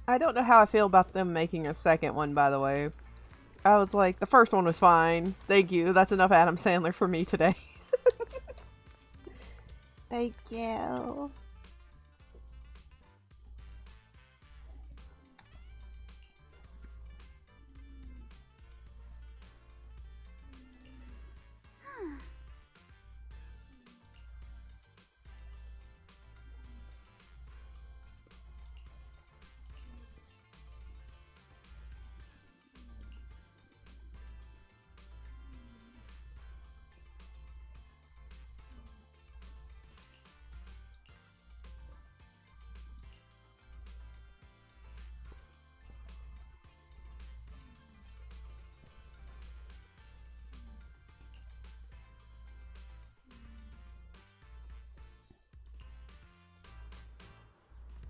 I don't know how I feel about them making a second one, by the way. I was like, the first one was fine. Thank you. That's enough Adam Sandler for me today. Thank you.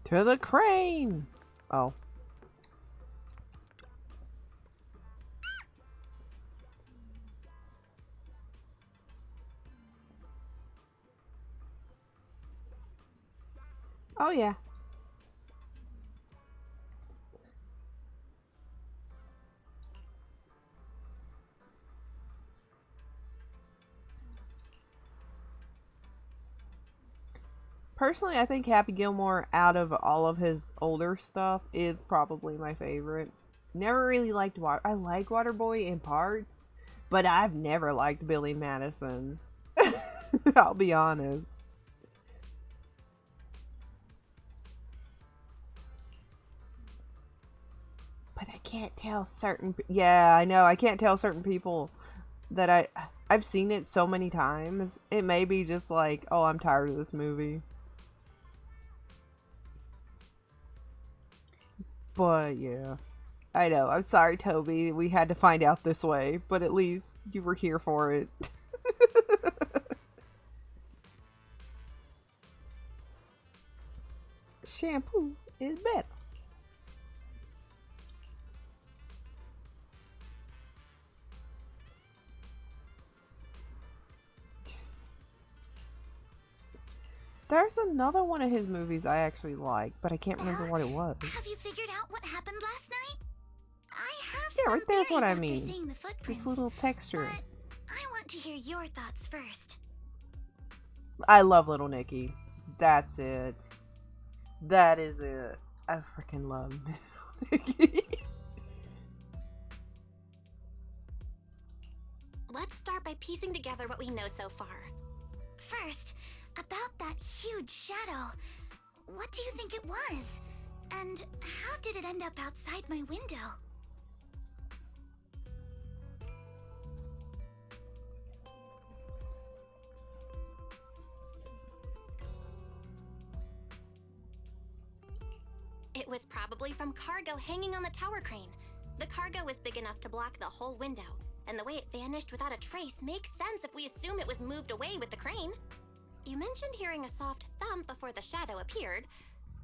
To the crane! Oh. Oh, yeah. Personally, I think Happy Gilmore, out of all of his older stuff, is probably my favorite. Never really liked I like Waterboy in parts, but I've never liked Billy Madison. I'll be honest. But I can't tell certain... Yeah, I know. I can't tell certain people that I've seen it so many times. It may be just like, oh, I'm tired of this movie. But yeah, I know. I'm sorry, Toby. We had to find out this way, but at least you were here for it. Shampoo is better. There's another one of his movies I actually like, but I can't remember what it was. Have you figured out what happened last night? I have Yeah, some right there's what I theories after mean. seeing the footprints, This little texture. but I want to hear your thoughts first. I love Little Nicky. That's it. That is it. I freaking love Little Nicky. Let's start by piecing together what we know so far. First, about that huge shadow. What do you think it was? And how did it end up outside my window? It was probably from cargo hanging on the tower crane. The cargo was big enough to block the whole window, and the way it vanished without a trace makes sense if we assume it was moved away with the crane. You mentioned hearing a soft thump before the shadow appeared.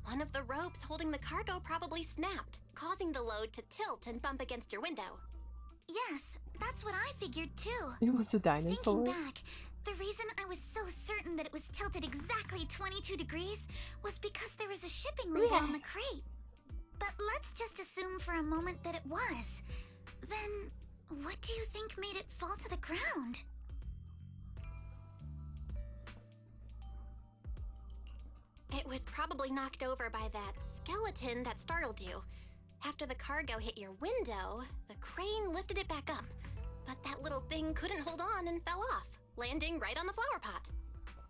One of the ropes holding the cargo probably snapped, causing the load to tilt and bump against your window. Yes, that's what I figured too. It was a dinosaur. Thinking back, the reason I was so certain that it was tilted exactly 22 degrees was because there was a shipping label on the crate. But let's just assume for a moment that it was. Then, what do you think made it fall to the ground? It was probably knocked over by that skeleton that startled you. After the cargo hit your window, the crane lifted it back up. But that little thing couldn't hold on and fell off, landing right on the flower pot.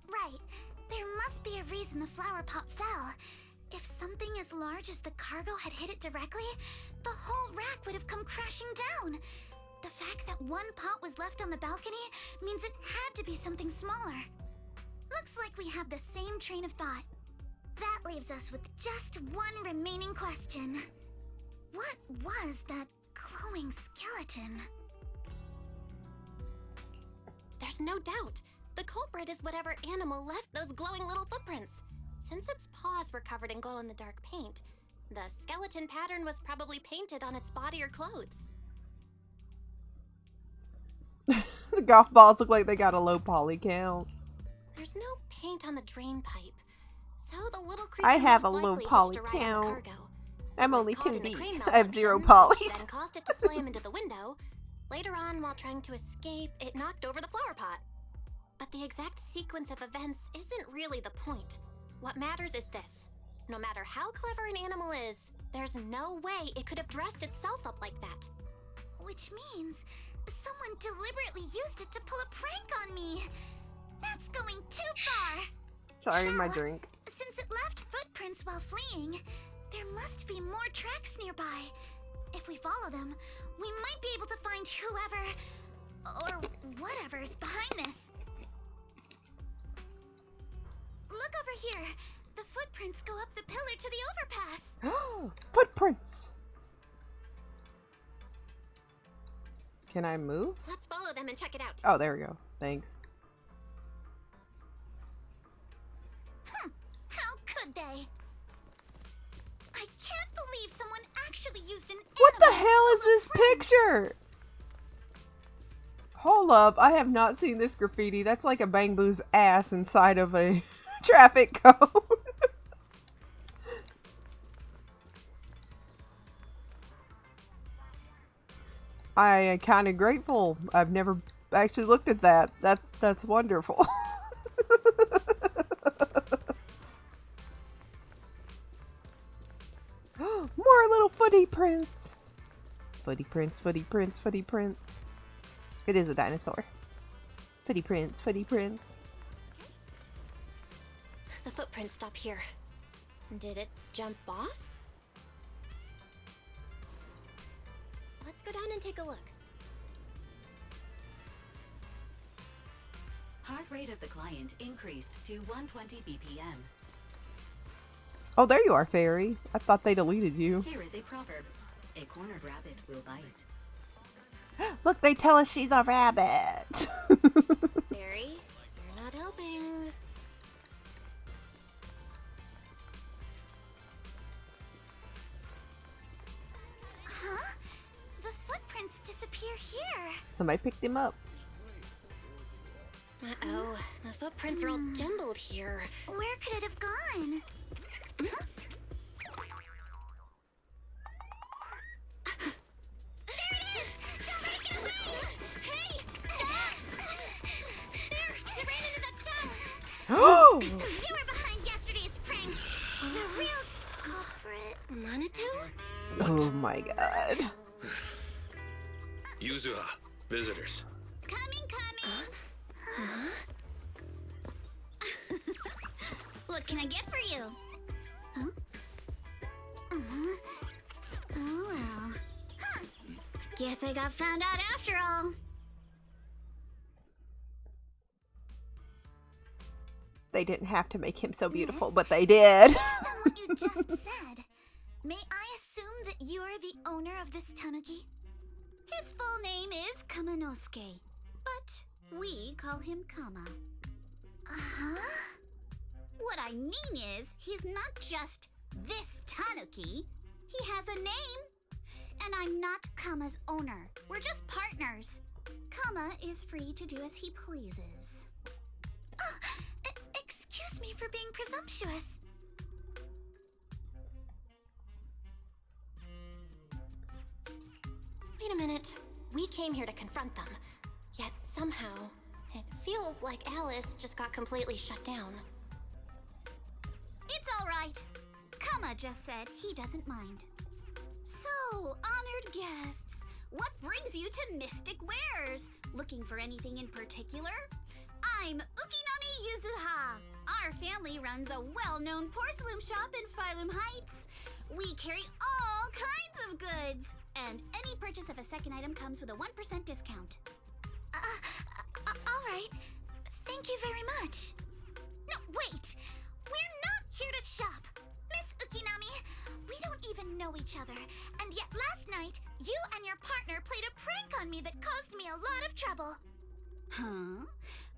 Right. There must be a reason the flower pot fell. If something as large as the cargo had hit it directly, the whole rack would have come crashing down. The fact that one pot was left on the balcony means it had to be something smaller. Looks like we have the same train of thought. That leaves us with just one remaining question. What was that glowing skeleton? There's no doubt. The culprit is whatever animal left those glowing little footprints. Since its paws were covered in glow-in-the-dark paint, the skeleton pattern was probably painted on its body or clothes. The golf balls look like they got a low poly count. There's no paint on the drain pipe, so the little creature I have a most low likely poly hitched a ride on the count. cargo. I'm It was only caught in the 2D. crane I have 0 malfunction, polys. Then caused it to slam into the window. Later on, while trying to escape, it knocked over the flower pot. But the exact sequence of events isn't really the point. What matters is this. No matter how clever an animal is, there's no way it could have dressed itself up like that. Which means someone deliberately used it to pull a prank on me. That's going too far. Sorry, my So, drink. Since it left footprints while fleeing, there must be more tracks nearby. If we follow them, we might be able to find whoever or whatever's behind this. Look over here. The footprints go up the pillar to the overpass. Footprints! Can I move? Let's follow them and check it out. Oh, there we go. Thanks. How could they? I can't believe someone actually used an What the animal to hell is pull a this prank. picture? Hold up, I have not seen this graffiti. That's like a Bang Boo's ass inside of a traffic cone. I am kind of grateful. I've never actually looked at that. That's wonderful. More little footy prints. Footy prints, footy prints, footy prints. It is a dinosaur. Footy prints, footy prints. The footprints stop here. Did it jump off? Let's go down and take a look. Heart rate of the client increased to 120 BPM. Oh, there you are, Fairy. I thought they deleted you. Here is a proverb. A cornered rabbit will bite. Look, they tell us she's a rabbit. Barry, you're not helping. Huh? The footprints disappear here. Somebody picked him up. Uh-oh. The footprints are all jumbled here. Where could it have gone? Huh? There it is! Don't let it get away! Hey! Stop! There! You ran into that town! Oh! So you were behind yesterday's pranks! The real culprit. Manitou? Oh my god. Yuzuha, visitors. Coming! What can I get for you? Huh? Oh well. Huh. Guess I got found out after all. They didn't have to make him so beautiful, Miss, but they did. Based on what you just said, may I assume that you are the owner of this tanuki? His full name is Kamanosuke, but we call him Kama. Uh-huh. What I mean is, he's not just this tanuki. He has a name. And I'm not Kama's owner. We're just partners. Kama is free to do as he pleases. Excuse me for being presumptuous. Wait a minute. We came here to confront them. Yet somehow, it feels like Alice just got completely shut down. It's All right. Kama just said he doesn't mind. So, honored guests, what brings you to Mystic Wares? Looking for anything in particular? I'm Ukinami Yuzuha. Our family runs a well-known porcelain shop in Phylum Heights. We carry all kinds of goods, and any purchase of a second item comes with a 1% discount. All right. Thank you very much. No, wait! We're not here to shop! Miss Ukinami, we don't even know each other, and yet last night, you and your partner played a prank on me that caused me a lot of trouble. Huh?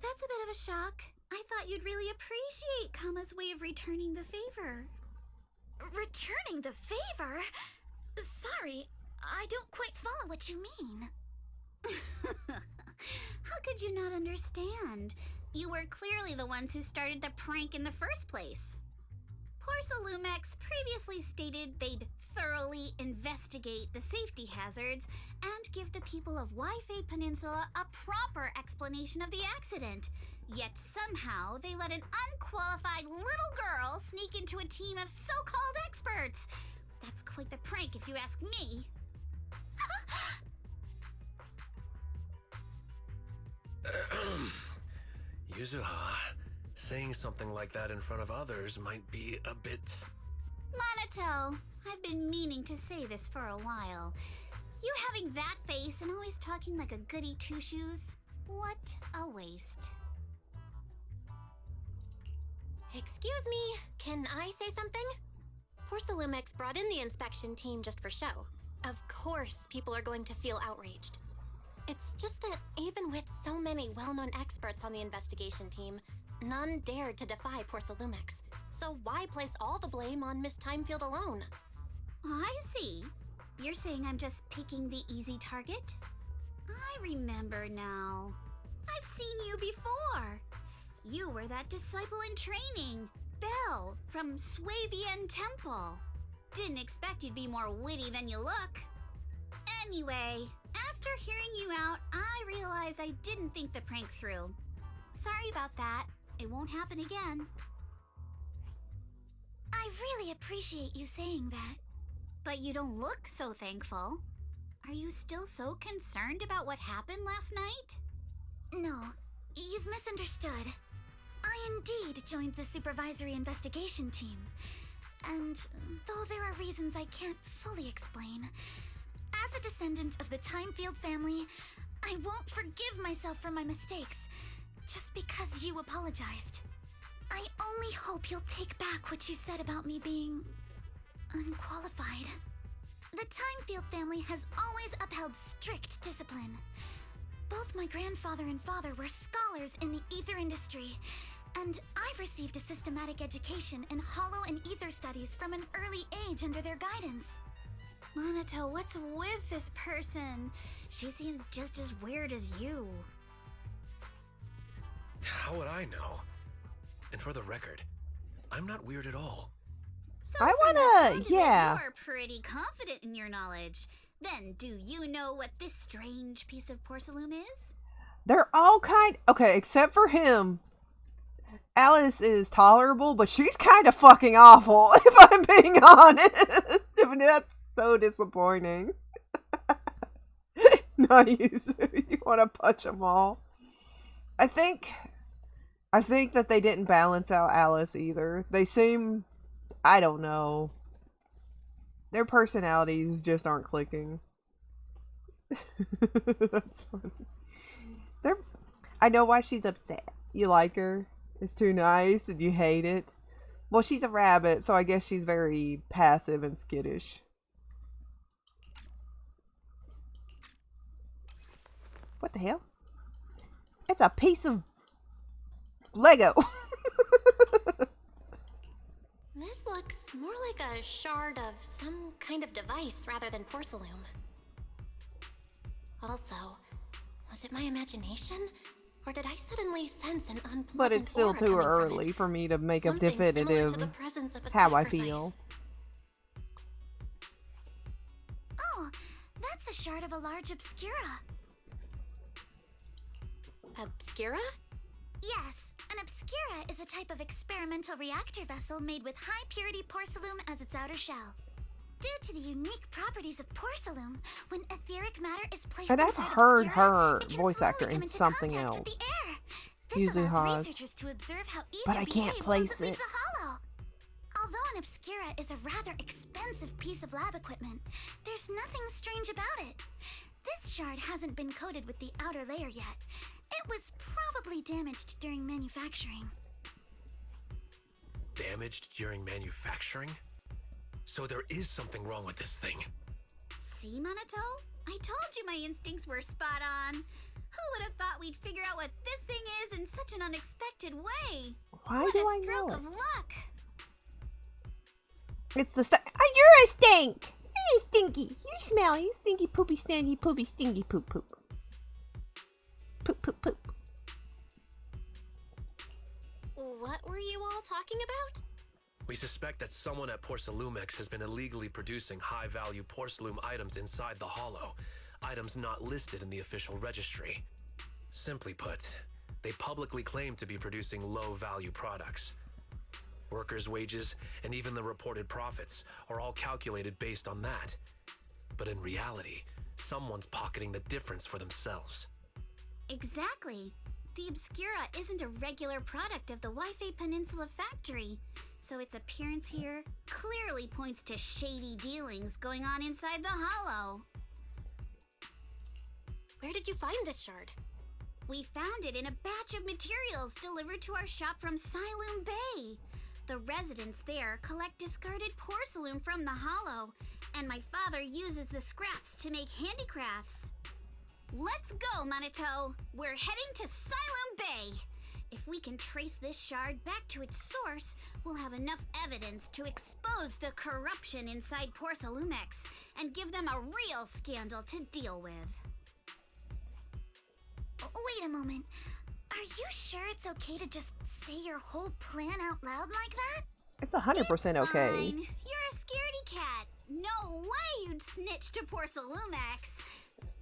That's a bit of a shock. I thought you'd really appreciate Kama's way of returning the favor. Returning the favor? Sorry, I don't quite follow what you mean. How could you not understand? You were clearly the ones who started the prank in the first place. Porcelumex previously stated they'd thoroughly investigate the safety hazards and give the people of Wi-Fi Peninsula a proper explanation of the accident. Yet somehow they let an unqualified little girl sneak into a team of so-called experts. That's quite the prank if you ask me. Yuzuha, saying something like that in front of others might be a bit... Monato, I've been meaning to say this for a while. You having that face and always talking like a goody two-shoes? What a waste. Excuse me, can I say something? Porcelumex brought in the inspection team just for show. Of course, people are going to feel outraged. It's just that even with so many well-known experts on the investigation team, none dared to defy Porcelumex. So why place all the blame on Miss Timefield alone? I see. You're saying I'm just picking the easy target? I remember now. I've seen you before. You were that disciple in training, Belle, from Swabian Temple. Didn't expect you'd be more witty than you look. Anyway, after hearing you out, I realized I didn't think the prank through. Sorry about that. It won't happen again. I really appreciate you saying that. But you don't look so thankful. Are you still so concerned about what happened last night? No, you've misunderstood. I indeed joined the supervisory investigation team. And though there are reasons I can't fully explain, as a descendant of the Timefield family, I won't forgive myself for my mistakes just because you apologized. I only hope you'll take back what you said about me being unqualified. The Timefield family has always upheld strict discipline. Both my grandfather and father were scholars in the ether industry, and I've received a systematic education in hollow and ether studies from an early age under their guidance. Monato, what's with this person? She seems just as weird as you. How would I know? And for the record, I'm not weird at all. So I from the wanna, sound of it, yeah. You're pretty confident in your knowledge. Then, do you know what this strange piece of porcelain is? They're all kind. Okay, except for him. Alice is tolerable, but she's kind of fucking awful, if I'm being honest. I mean, that's so disappointing. Nice. You want to punch them all. I think that they didn't balance out Alice either. They seem, I don't know. Their personalities just aren't clicking. That's funny. I know why she's upset. You like her. It's too nice and you hate it. Well, she's a rabbit, so I guess she's very passive and skittish. What the hell? It's a piece of Lego. This looks more like a shard of some kind of device rather than porcelain. Also, was it my imagination? Or did I suddenly sense an unpleasant But it's still aura too coming from early it? for me to make a Something similar definitive to the presence of a how I sacrifice. feel. Oh, that's a shard of a large obscura. Obscura? Yes, An obscura is a type of experimental reactor vessel made with high-purity porcelain as its outer shell. Due to the unique properties of porcelain, when etheric matter is placed And I've inside heard obscura, her it can voice slowly actor come in into something contact else. with the air. This allows Yuzuha'S. researchers to observe how ether But I can't behaves place once it leaves it. the hollow. Although an obscura is a rather expensive piece of lab equipment, there's nothing strange about it. This shard hasn't been coated with the outer layer yet. It was probably damaged during manufacturing. Damaged during manufacturing? So there is something wrong with this thing. See, Minato? I told you my instincts were spot on. Who would have thought we'd figure out what this thing is in such an unexpected way? Why What do a I stroke know of it? luck. It's the you're a stink! You're stinky! You smell! You stinky poopy stinky poopy stinky poop poop. Poop poop poop. What were you all talking about? We suspect that someone at Porcelumex has been illegally producing high-value porcelain items inside the hollow, items not listed in the official registry. Simply put, they publicly claim to be producing low-value products. Workers' wages and even the reported profits are all calculated based on that. But in reality, someone's pocketing the difference for themselves. Exactly. The Obscura isn't a regular product of the Wi-Fi Peninsula factory, so its appearance here clearly points to shady dealings going on inside the hollow. Where did you find this shard? We found it in a batch of materials delivered to our shop from Siloon Bay. The residents there collect discarded porcelain from the hollow, and my father uses the scraps to make handicrafts. Let's go, Minato! We're heading to Siloon Bay! If we can trace this shard back to its source, we'll have enough evidence to expose the corruption inside Porcelumex and give them a real scandal to deal with. Wait a moment. Are you sure it's okay to just say your whole plan out loud like that? It's 100% okay. Fine. You're a scaredy cat. No way you'd snitch to Porcelumex.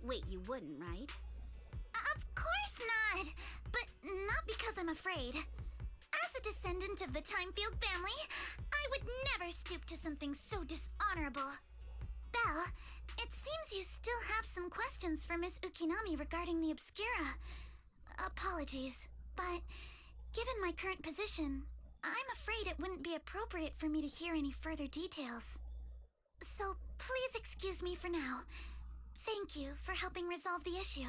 Wait, you wouldn't, right? Of course not! But not because I'm afraid. As a descendant of the Timefield family, I would never stoop to something so dishonorable. Belle, it seems you still have some questions for Miss Ukinami regarding the Obscura. Apologies, but given my current position, I'm afraid it wouldn't be appropriate for me to hear any further details. So please excuse me for now. Thank you for helping resolve the issue.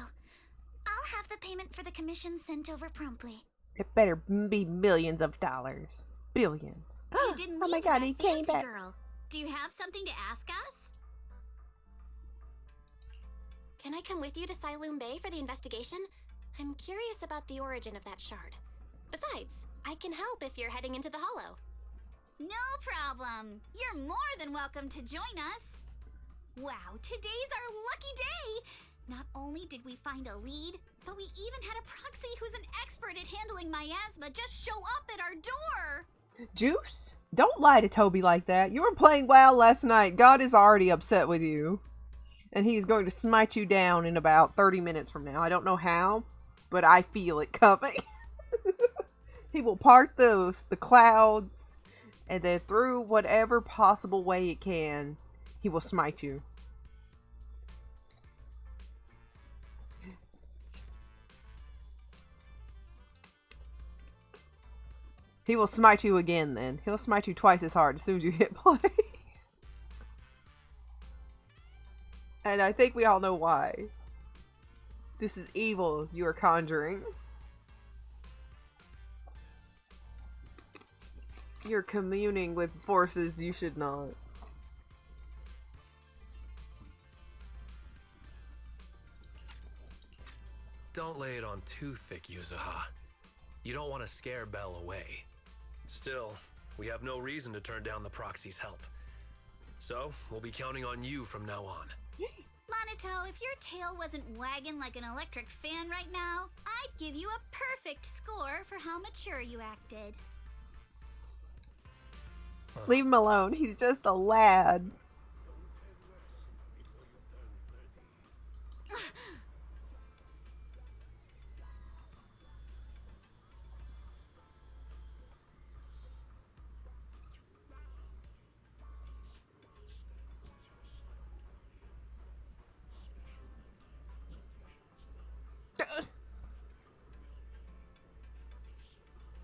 I'll have the payment for the commission sent over promptly. It better be millions of dollars. Billions. You didn't Oh leave my with god, that he came fancy back. girl. Do you have something to ask us? Can I come with you to Siloon Bay for the investigation? I'm curious about the origin of that shard. Besides, I can help if you're heading into the hollow. No problem. You're more than welcome to join us. Wow, today's our lucky day. Not only did we find a lead, but we even had a proxy who's an expert at handling miasma just show up at our door. Juice? Don't lie to Toby like that. You were playing WoW last night. God is already upset with you. And he's going to smite you down in about 30 minutes from now. I don't know how, but I feel it coming. He will part the clouds, and then through whatever possible way it can, he will smite you. He will smite you again then. He'll smite you twice as hard as soon as you hit play. And I think we all know why. This is evil you are conjuring. You're communing with forces you should not. Don't lay it on too thick, Yuzuha. You don't want to scare Belle away. Still, we have no reason to turn down the proxy's help. So, we'll be counting on you from now on. Minato, if your tail wasn't wagging like an electric fan right now, I'd give you a perfect score for how mature you acted. Leave him alone. He's just a lad.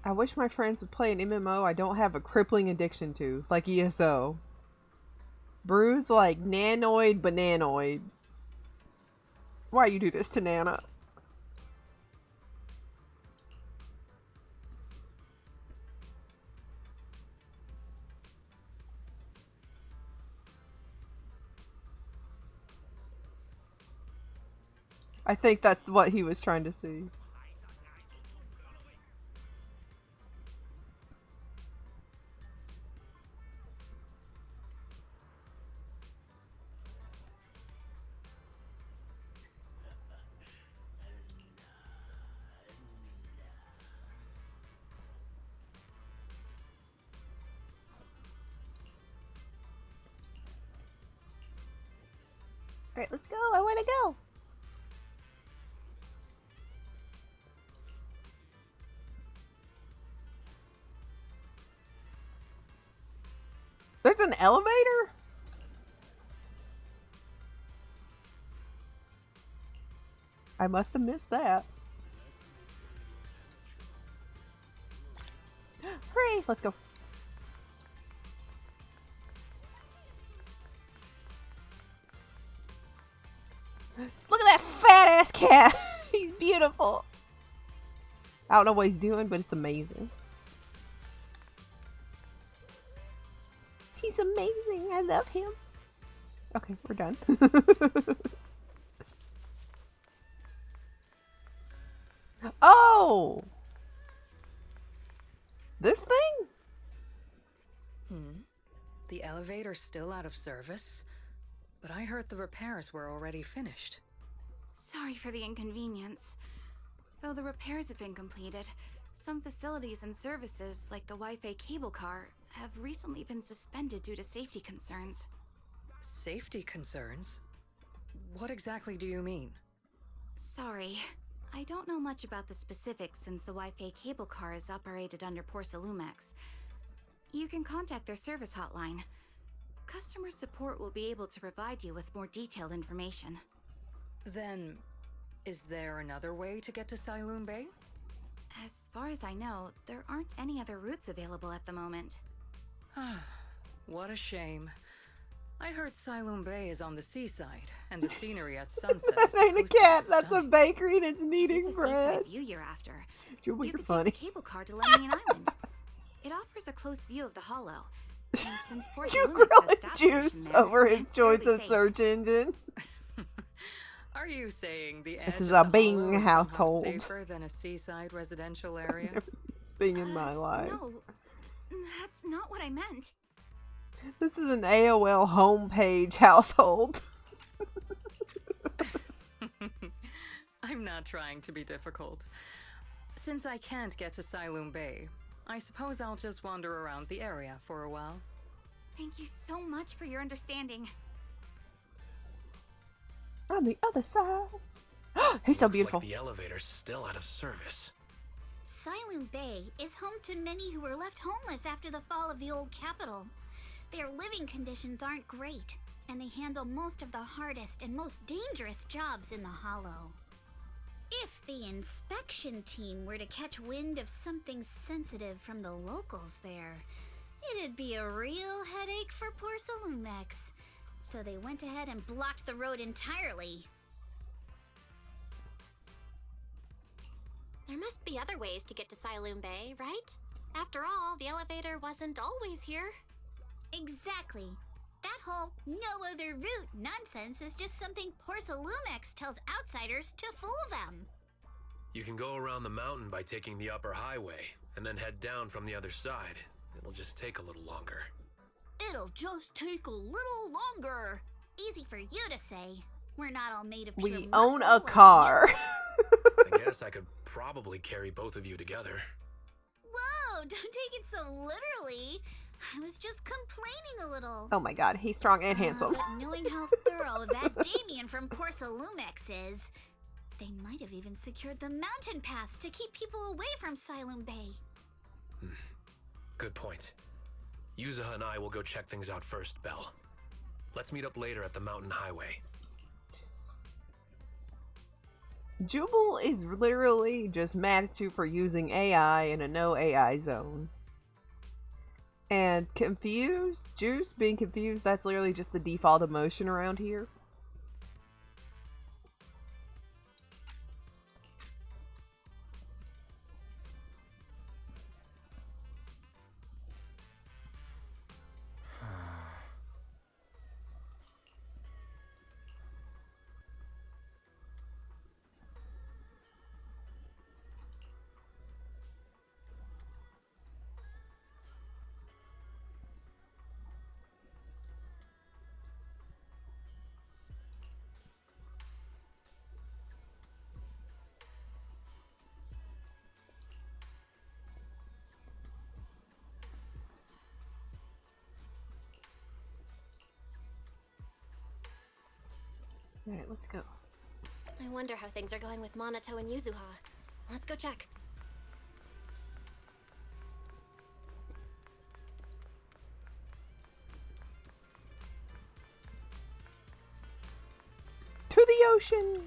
I wish my friends would play an MMO I don't have a crippling addiction to, like ESO. Bruise like nanoid bananoid. Why you do this to Nana? I think that's what he was trying to see. Alright, let's go. I want to go. There's an elevator? I must have missed that. Hooray! Let's go. Look at that fat ass cat! He's beautiful. I don't know what he's doing, but it's amazing. He's amazing. I love him. Okay, we're done. Oh! This thing? The elevator's still out of service? But I heard the repairs were already finished. Sorry for the inconvenience. Though the repairs have been completed, some facilities and services, like the Wi-Fi cable car, have recently been suspended due to safety concerns. Safety concerns? What exactly do you mean? Sorry. I don't know much about the specifics since the Wi-Fi cable car is operated under Porcelumex. You can contact their service hotline. Customer support will be able to provide you with more detailed information. Then, is there another way to get to Sailoon Bay? As far as I know, there aren't any other routes available at the moment. What a shame. I heard Sailoon Bay is on the seaside, and the scenery at sunset is That ain't a supposed to be cat, that's a stunning. bakery and it's If kneading it's a bread. seaside view you're after, Jewel, you you're could funny. take the cable car to Lemnian Island. It offers a close view of the hollow. And since You Porcelumex grilling has staff station juice there, over his it's choice fairly of safe. search engine. Are you saying the edge This is of a the Bing hollow is household. somehow safer than a seaside residential area? It's being in my life. No, that's not what I meant. This is an AOL homepage household. I'm not trying to be difficult. Since I can't get to Sailoon Bay, I suppose I'll just wander around the area for a while. Thank you so much for your understanding. On the other side. He's so Looks beautiful. like the elevator's still out of service. Sailoon Bay is home to many who were left homeless after the fall of the old capital. Their living conditions aren't great, and they handle most of the hardest and most dangerous jobs in the Hollow. If the inspection team were to catch wind of something sensitive from the locals there, it'd be a real headache for Porcelumex. So they went ahead and blocked the road entirely. There must be other ways to get to Sailoon Bay, right? After all, the elevator wasn't always here. Exactly. That whole no other route nonsense is just something Porcelumex tells outsiders to fool them. You can go around the mountain by taking the upper highway, and then head down from the other side. It'll just take a little longer. It'll just take a little longer. Easy for you to say. We're not all made of pure We own muscle a like car. I guess I could probably carry both of you together. Whoa, don't take it so literally. I was just complaining a little. Oh my god, he's strong and handsome. But knowing how thorough that Damien from Porcelumex is, they might have even secured the mountain paths to keep people away from Sailoon Bay. Good point. Yuzuha and I will go check things out first, Belle. Let's meet up later at the mountain highway. Jubal is literally just mad at you for using AI in a no AI zone. And confused, Juice being confused, that's literally just the default emotion around here. Alright, let's go. I wonder how things are going with Monato and Yuzuha. Let's go check. To the ocean!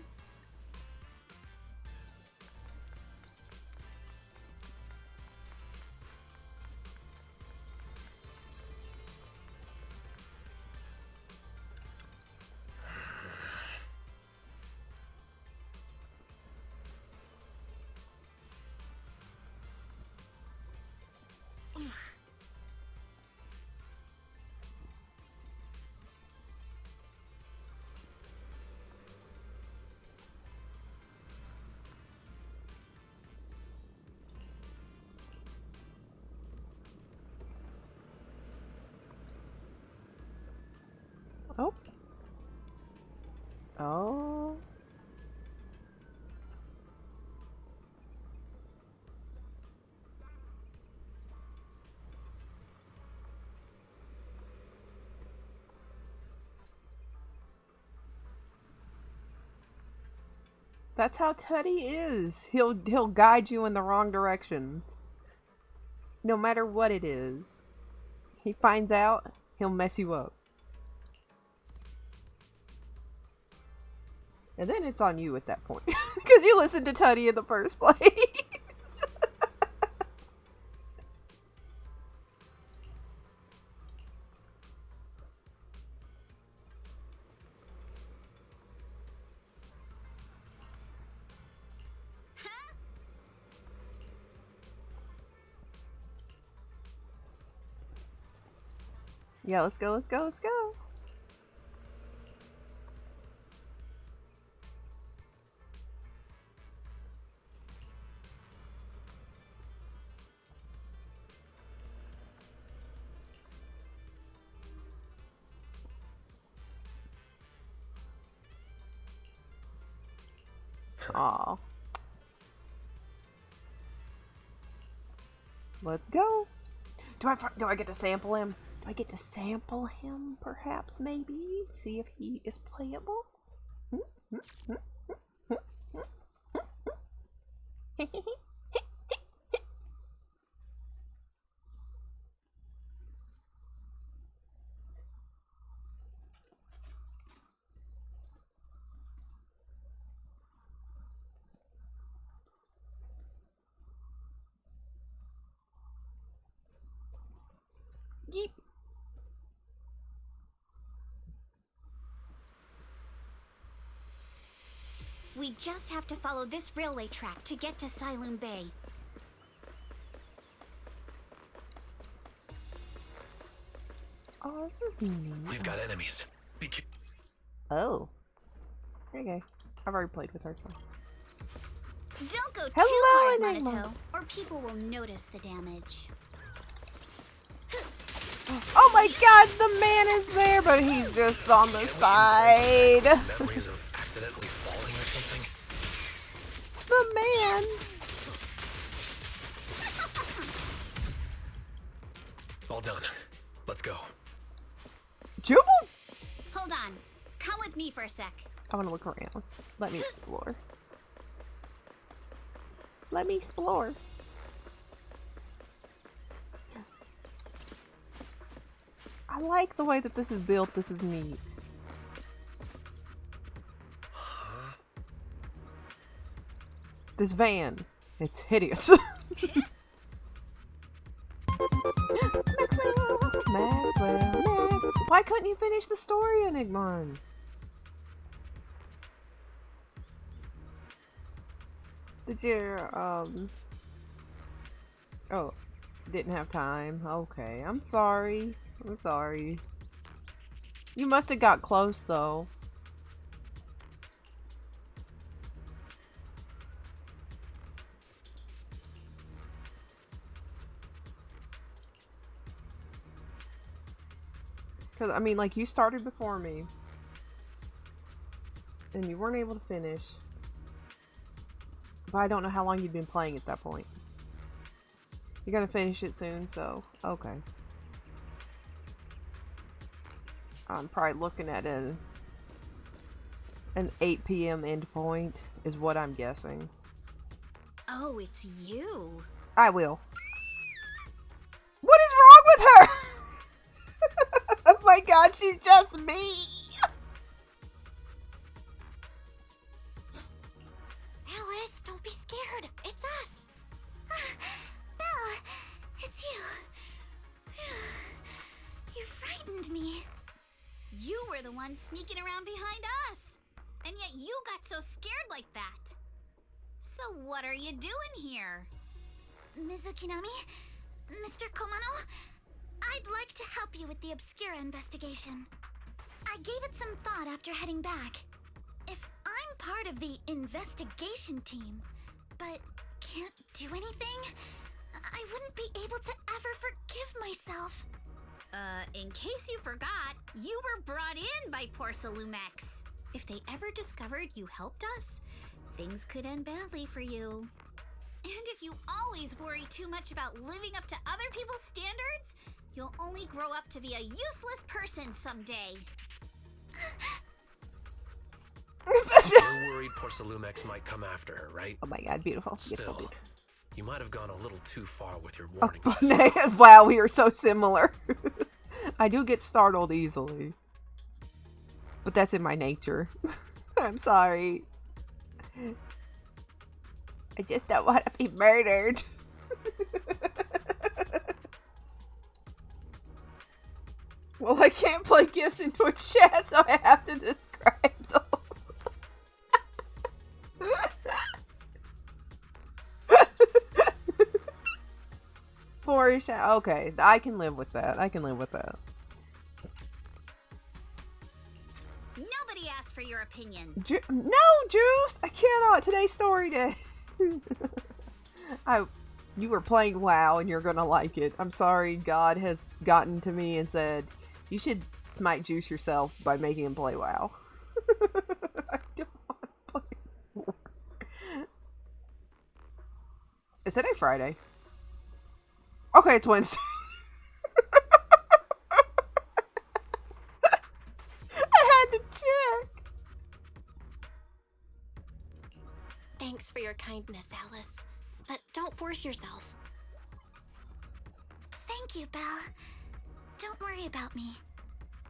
Oh. Oh. That's how Teddy is. He'll guide you in the wrong direction. No matter what it is. He finds out, he'll mess you up. And then it's on you at that point. Because you listened to Teddy in the first place. Yeah, let's go, let's go, let's go. Aw. Let's go. Do I get to sample him? Do I get to sample him, perhaps, maybe? See if he is playable? Yeep. We just have to follow this railway track to get to Sailoon Bay. Oh, this is neat. We've got enemies. Oh. Okay. I've already played with her. So. Don't go Hello, too hard, Enigma. Monato, or people will notice the damage. Oh my god, the man is there, but he's just on the side. Memories of accidentally falling or something? The man. All done. Let's go. Jubal? Hold on. Come with me for a sec. I want to look around. Let me explore. Let me explore. I like the way that this is built. This is neat. This van. It's hideous. Maxwell. Why couldn't you finish the story, Enigmon? Did you, oh, didn't have time. Okay, I'm sorry. I'm sorry. You must have got close, though. Because, I mean, like, you started before me. And you weren't able to finish. But I don't know how long you've been playing at that point. You're gonna finish it soon, so, okay. I'm probably looking at an 8 p.m. endpoint, is what I'm guessing. Oh, it's you. I will. What is wrong with her? Oh my god, she's just me. Alice, don't be scared. It's us. Belle, it's you. You frightened me. You were the one sneaking around behind us. And yet you got so scared like that. So what are you doing here? Ms. Ukinami, Mr. Komano, I'd like to help you with the Obscura investigation. I gave it some thought after heading back. If I'm part of the investigation team, but can't do anything, I wouldn't be able to ever forgive myself. In case you forgot, you were brought in by Porcelumex. If they ever discovered you helped us, things could end badly for you. And if you always worry too much about living up to other people's standards, you'll only grow up to be a useless person someday. You're worried Porcelumex might come after her, right? Oh my god, beautiful. Beautiful, Still, beautiful. you might have gone a little too far with your Oh, warning. wow, we are so similar. I do get startled easily. But that's in my nature. I'm sorry. I just don't want to be murdered. Well, I can't play gifts into a chat, so I have to describe them. Okay, I can live with that. I can live with that. Nobody asked for your opinion. No, Juice! I cannot. Today's story day. You were playing WoW and you're gonna like it. I'm sorry, God has gotten to me and said, you should smite Juice yourself by making him play WoW. I don't want to play this more. Is today Friday? Okay, it's Wednesday. I had to check. Thanks for your kindness, Alice. But don't force yourself. Thank you, Belle. Don't worry about me.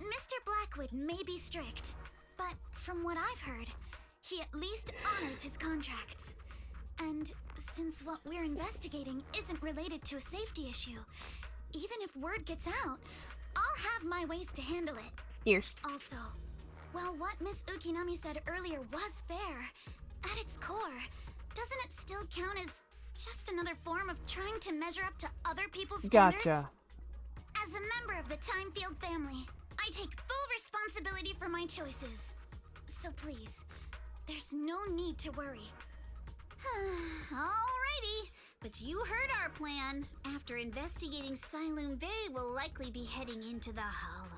Mr. Blackwood may be strict, but from what I've heard, he at least honors his contracts. And since what we're investigating isn't related to a safety issue, even if word gets out, I'll have my ways to handle it. Ears. Also, while what Miss Ukinami said earlier was fair, at its core, doesn't it still count as just another form of trying to measure up to other people's standards? Gotcha. As a member of the Timefield family, I take full responsibility for my choices. So please, there's no need to worry. Alrighty, but you heard our plan. After investigating Siloon Bay, we'll likely be heading into the Hollow.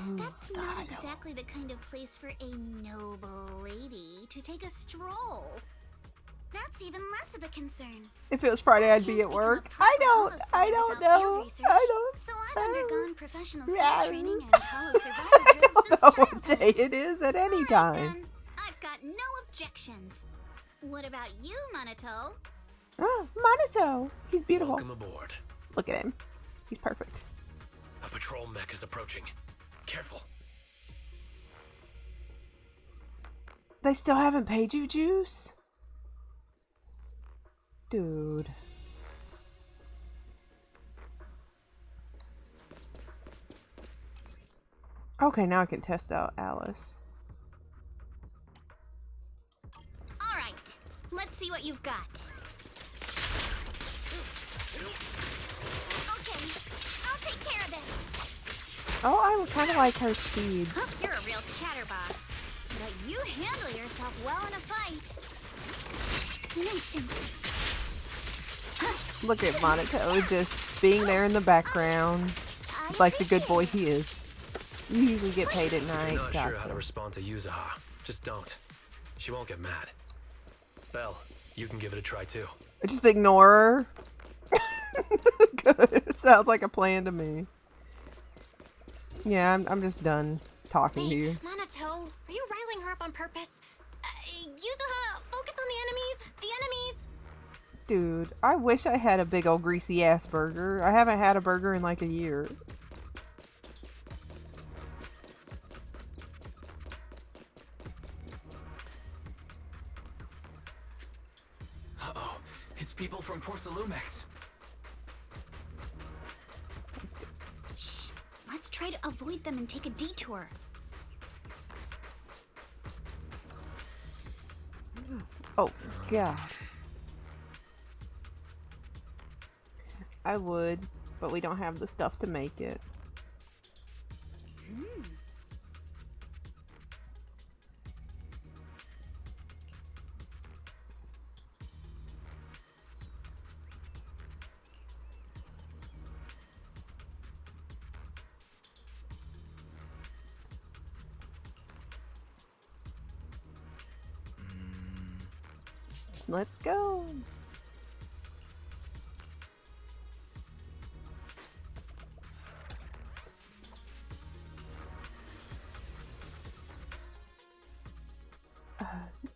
Ooh, That's not exactly the kind of place for a noble lady to take a stroll. That's even less of a concern. If it was Friday, I'd be at work. I don't know. I don't. So I've undergone professional Yeah. SEAL training and hollow survivor drills since What childhood. day it is at any time. Then I've got no objections. What about you, Minato? Ah, Minato. He's beautiful. Welcome aboard. Look at him. He's perfect. A patrol mech is approaching. Careful. They still haven't paid you, Juice? Dude. Okay, now I can test out Alice. All right, let's see what you've got. Okay, I'll take care of this. Oh, I kind of like her speed. You're a real chatterbox, but you handle yourself well in a fight. An instant. Look at Monaco just being there in the background, like the good boy he is. You usually get paid at night. I'm not Gotcha. sure how to respond to Yuzuha. Just don't. She won't get mad. Belle, you can give it a try too. Just ignore her. Good. Sounds like a plan to me. Yeah, I'm just done talking to you. Monato, are you riling her up on purpose? Yuzuha, focus on the enemies! The enemies! Dude, I wish I had a big old greasy ass burger. I haven't had a burger in like a year. Uh-oh. It's people from Porcelumex. Shh. Let's try to avoid them and take a detour. Oh, God. I would, but we don't have the stuff to make it. Let's go.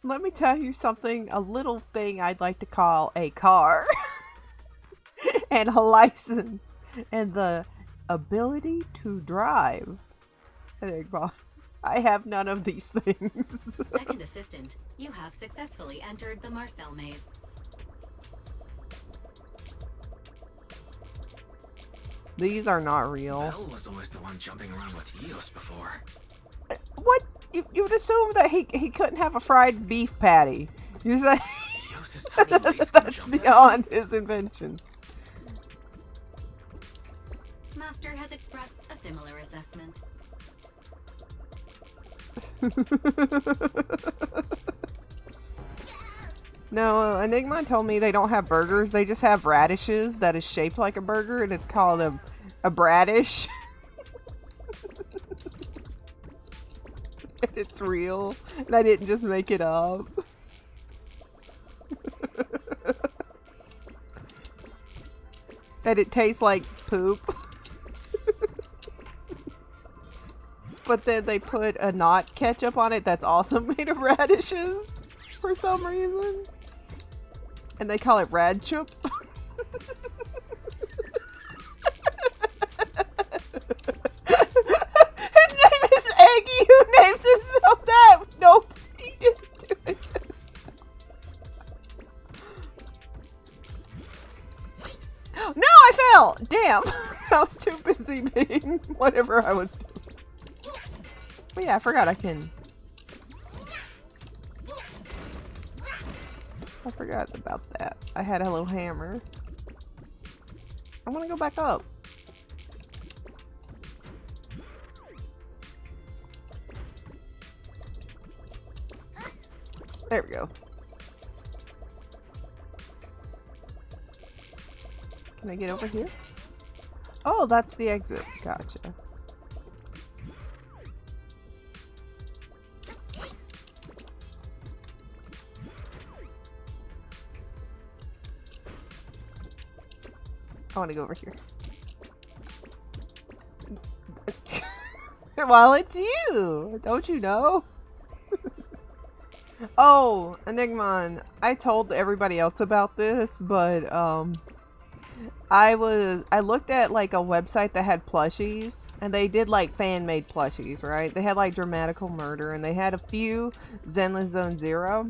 Let me tell you something, a little thing I'd like to call a car and a license and the ability to drive. I have none of these things. Second assistant, you have successfully entered the Marcel maze. These are not real. Belle was always the one jumping around with Eos before. What? You would assume that he couldn't have a fried beef patty. You're saying Eos's tiny legs can that's jump that beyond his inventions. Master has expressed a similar assessment. No, Enigma told me they don't have burgers. They just have radishes that is shaped like a burger, and it's called a bradish. And it's real, and I didn't just make it up. And it tastes like poop. But then they put a not ketchup on it that's also made of radishes for some reason. And they call it radchup. His name is Eggy. Who names himself that? Nope, he didn't do it to himself. No, I fell! Damn. I was too busy being whatever I was doing. But yeah, I forgot I can... I forgot about that. I had a little hammer. I want to go back up. There we go. Can I get over here? Oh, that's the exit. Gotcha. I want to go over here. Well, it's you! Don't you know? Oh, Enigmon, I told everybody else about this, but I looked at like a website that had plushies, and they did like fan-made plushies, right? They had like Dramatical Murder, and they had a few Zenless Zone Zero.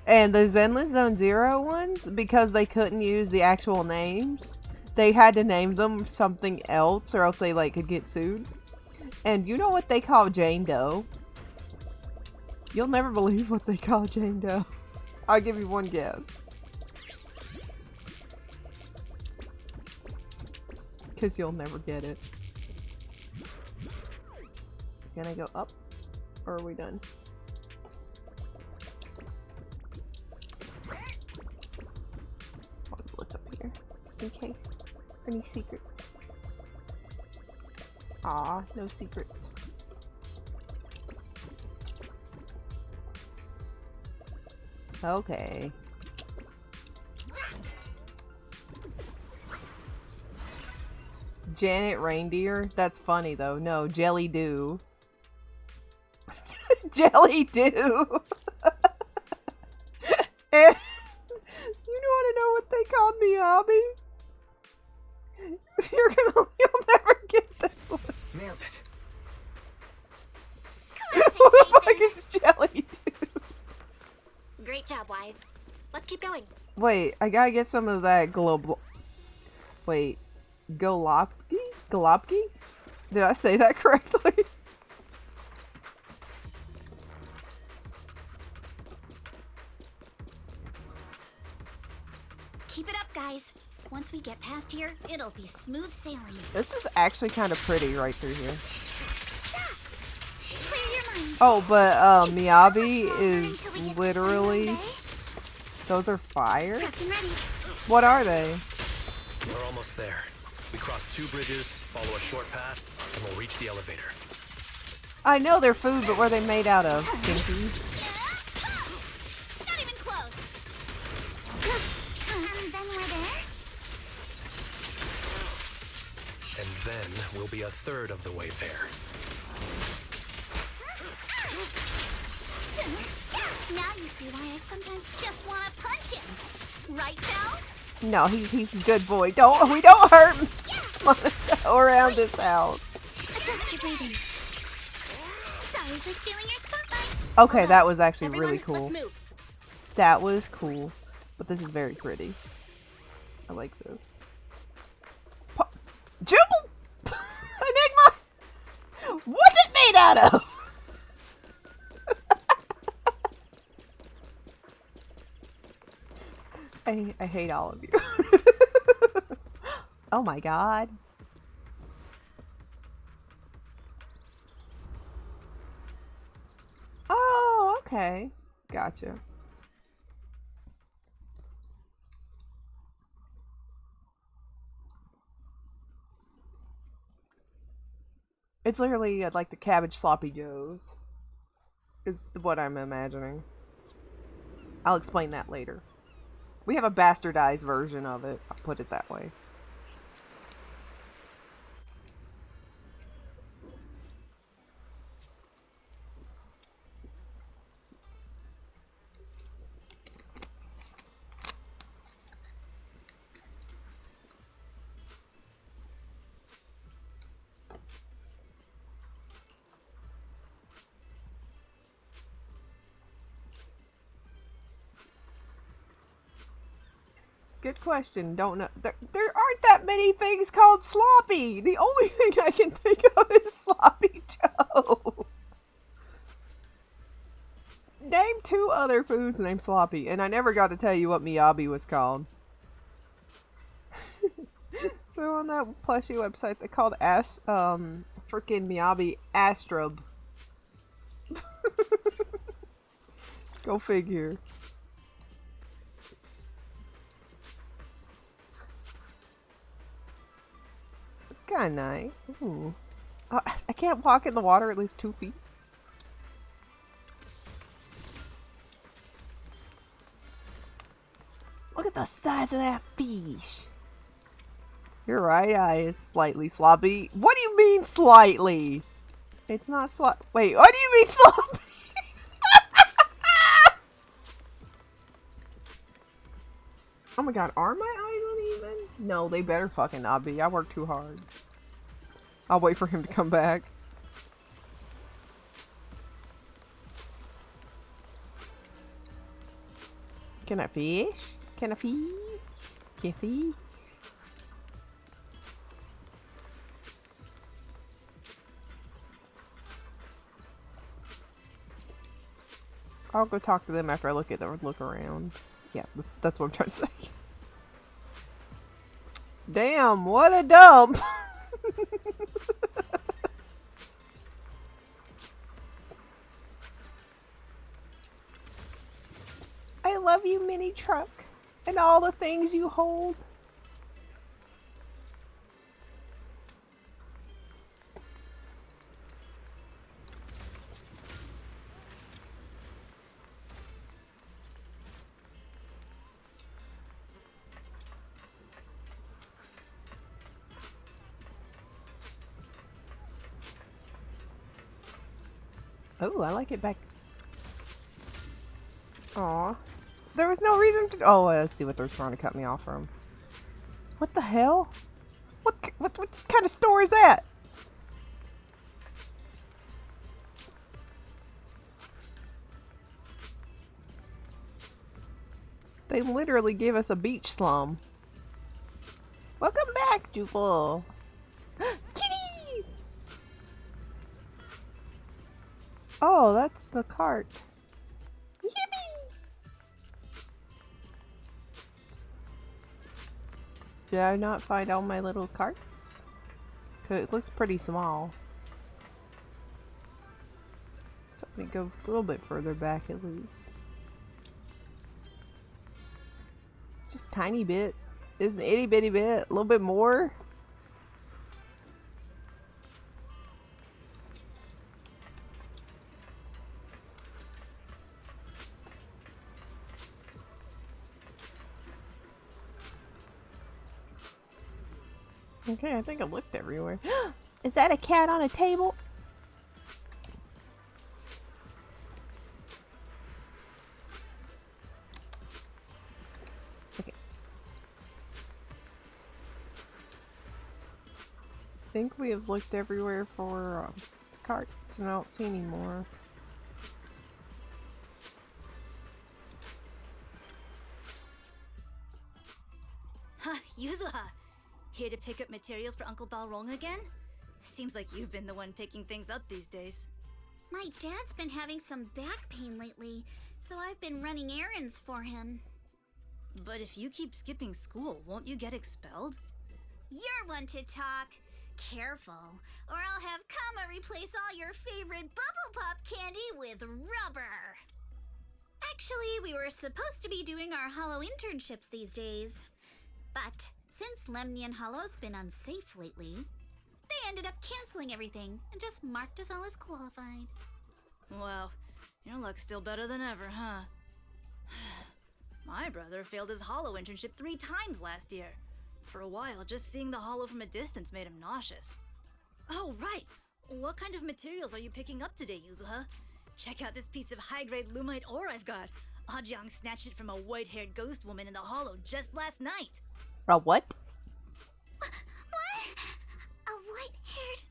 And the Zenless Zone Zero ones, because they couldn't use the actual names, they had to name them something else or else they like could get sued. And you know what they call Jane Doe? You'll never believe what they call Jane Doe. I'll give you one guess. Because you'll never get it. Can I go up? Or are we done? I'll look up here. Just in case. Any secrets? Aw, no secrets. Okay. Janet Reindeer? That's funny though. No, Jelly Dew. Jelly Dew! And you want to know what they called Miyabi? You'll never get this one. Nailed it. Who the fuck is Jelly Dew? Great job, Wise. Let's keep going. Wait, I gotta get some of that Wait, Golopki? Golopki? Did I say that correctly? Keep it up, guys. Once we get past here, it'll be smooth sailing. This is actually kind of pretty right through here. Clear your mind. Oh, but Miyabi is literally... Those are fire? Captain ready. What are they? We're almost there. We cross 2 bridges, follow a short path, and we'll reach the elevator. I know they're food, but what are they made out of? Stinky? Not even close. And then we're there. And then we'll be a third of the way there. Now you see why I sometimes just want to punch him. Right, Belle? No, he's a good boy. We don't hurt him around this house. Adjust your breathing. Sorry for stealing your spotlight. Okay, that was actually Everyone, really cool. let's move. That was cool. But this is very pretty. I like this. Jubal! Enigma! What's it made out of? I hate all of you. Oh my god. Oh, okay. Gotcha. It's literally like the cabbage sloppy joes. Is what I'm imagining. I'll explain that later. We have a bastardized version of it. I'll put it that way. Good question. Don't know. There aren't that many things called sloppy. The only thing I can think of is Sloppy Joe. Name 2 other foods named sloppy, and I never got to tell you what Miyabi was called. So on that plushie website, they called freaking Miyabi Astrub. Go figure. Kind of nice. Ooh. I can't walk in the water at least 2 feet. Look at the size of that fish. Your right eye is slightly sloppy. What do you mean slightly? It's not Wait, what do you mean sloppy? Oh my god, are my eyes uneven? No, they better fucking not be. I worked too hard. I'll wait for him to come back. Can I fish? Can I fish? Can I fish? I'll go talk to them after I look at them or look around. Yeah, that's what I'm trying to say. Damn, what a dump! I love you, mini truck, and all the things you hold. Oh, I like it back. Aw. There was no reason to. Oh, let's see what they're trying to cut me off from. What the hell? What kind of store is that? They literally gave us a beach slum. Welcome back, Jupil. Kitties! Oh, that's the cart. Yippee! Did I not find all my little carts? 'Cause it looks pretty small. So let me go a little bit further back at least. Just a tiny bit. Just an itty bitty bit. A little bit more. Okay, I think I looked everywhere. Is that a cat on a table? Okay. I think we have looked everywhere for carts and I don't see any more. Huh, Yuzuha! Here to pick up materials for Uncle Balrog again? Seems like you've been the one picking things up these days. My dad's been having some back pain lately, so I've been running errands for him. But if you keep skipping school, won't you get expelled? You're one to talk. Careful, or I'll have Kama replace all your favorite Bubble Pop candy with rubber. Actually, we were supposed to be doing our Hollow internships these days. But since Lemnian Hollow's been unsafe lately, they ended up canceling everything and just marked us all as qualified. Wow, your luck's still better than ever, huh? My brother failed his Hollow internship 3 times last year. For a while, just seeing the Hollow from a distance made him nauseous. Oh, right! What kind of materials are you picking up today, Yuzuha? Check out this piece of high-grade lumite ore I've got. Ajang snatched it from a white-haired ghost woman in the Hollow just last night. A what? What? A white-haired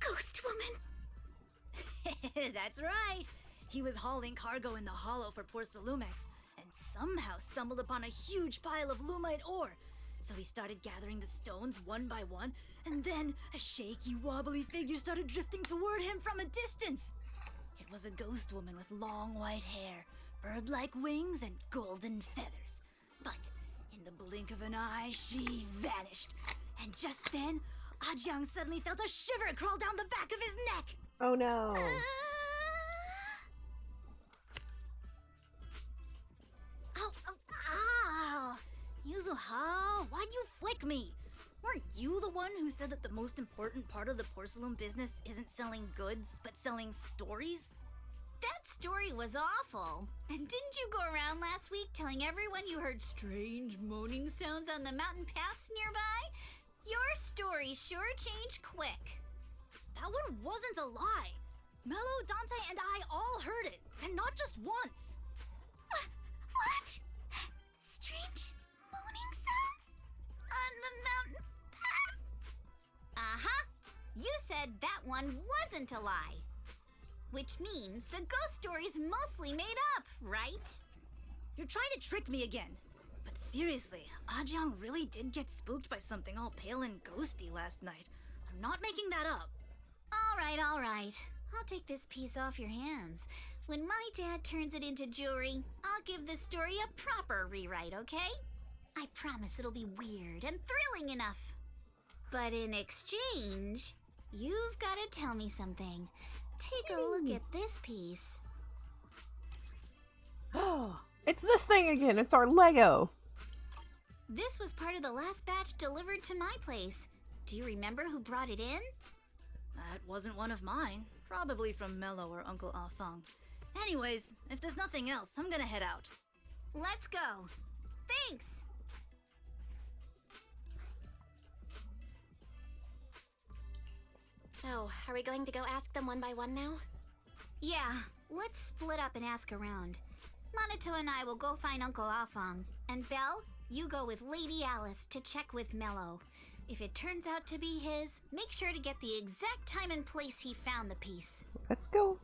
ghost woman? That's right! He was hauling cargo in the Hollow for poor Salumex, and somehow stumbled upon a huge pile of lumite ore. So he started gathering the stones one by one, and then a shaky, wobbly figure started drifting toward him from a distance. It was a ghost woman with long white hair, bird-like wings, and golden feathers. But in the blink of an eye, she vanished. And just then, Ajang suddenly felt a shiver crawl down the back of his neck. Oh no. Ow! Yuzuha, why'd you flick me? Weren't you the one who said that the most important part of the porcelain business isn't selling goods, but selling stories? That story was awful. And didn't you go around last week telling everyone you heard strange moaning sounds on the mountain paths nearby? Your story sure changed quick. That one wasn't a lie. Mello, Dante, and I all heard it, and not just once. What? Strange moaning sounds? On the mountain path? Uh-huh. You said that one wasn't a lie. Which means the ghost story's mostly made up, right? You're trying to trick me again. But seriously, Ajang really did get spooked by something all pale and ghosty last night. I'm not making that up. All right. I'll take this piece off your hands. When my dad turns it into jewelry, I'll give this story a proper rewrite, okay? I promise it'll be weird and thrilling enough. But in exchange, you've got to tell me something. Take a look at this piece. It's this thing again. It's our Lego. This was part of the last batch delivered to my place. Do you remember who brought it in? That wasn't one of mine. Probably from Mello or Uncle Afang. Anyways, if there's nothing else, I'm gonna head out. Let's go. Thanks. So, are we going to go ask them one by one now? Yeah, let's split up and ask around. Monato and I will go find Uncle Afang. And Belle, you go with Lady Alice to check with Mello. If it turns out to be his, make sure to get the exact time and place he found the piece. Let's go.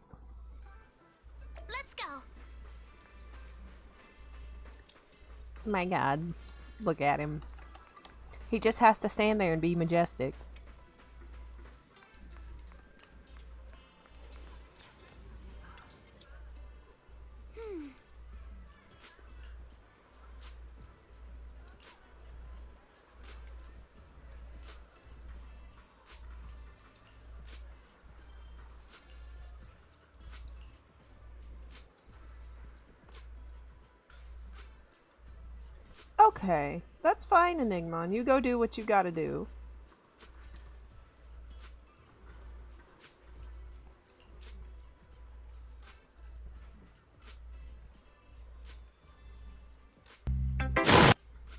Let's go. My God. Look at him. He just has to stand there and be majestic. Okay, that's fine, Enigmon. You go do what you gotta do.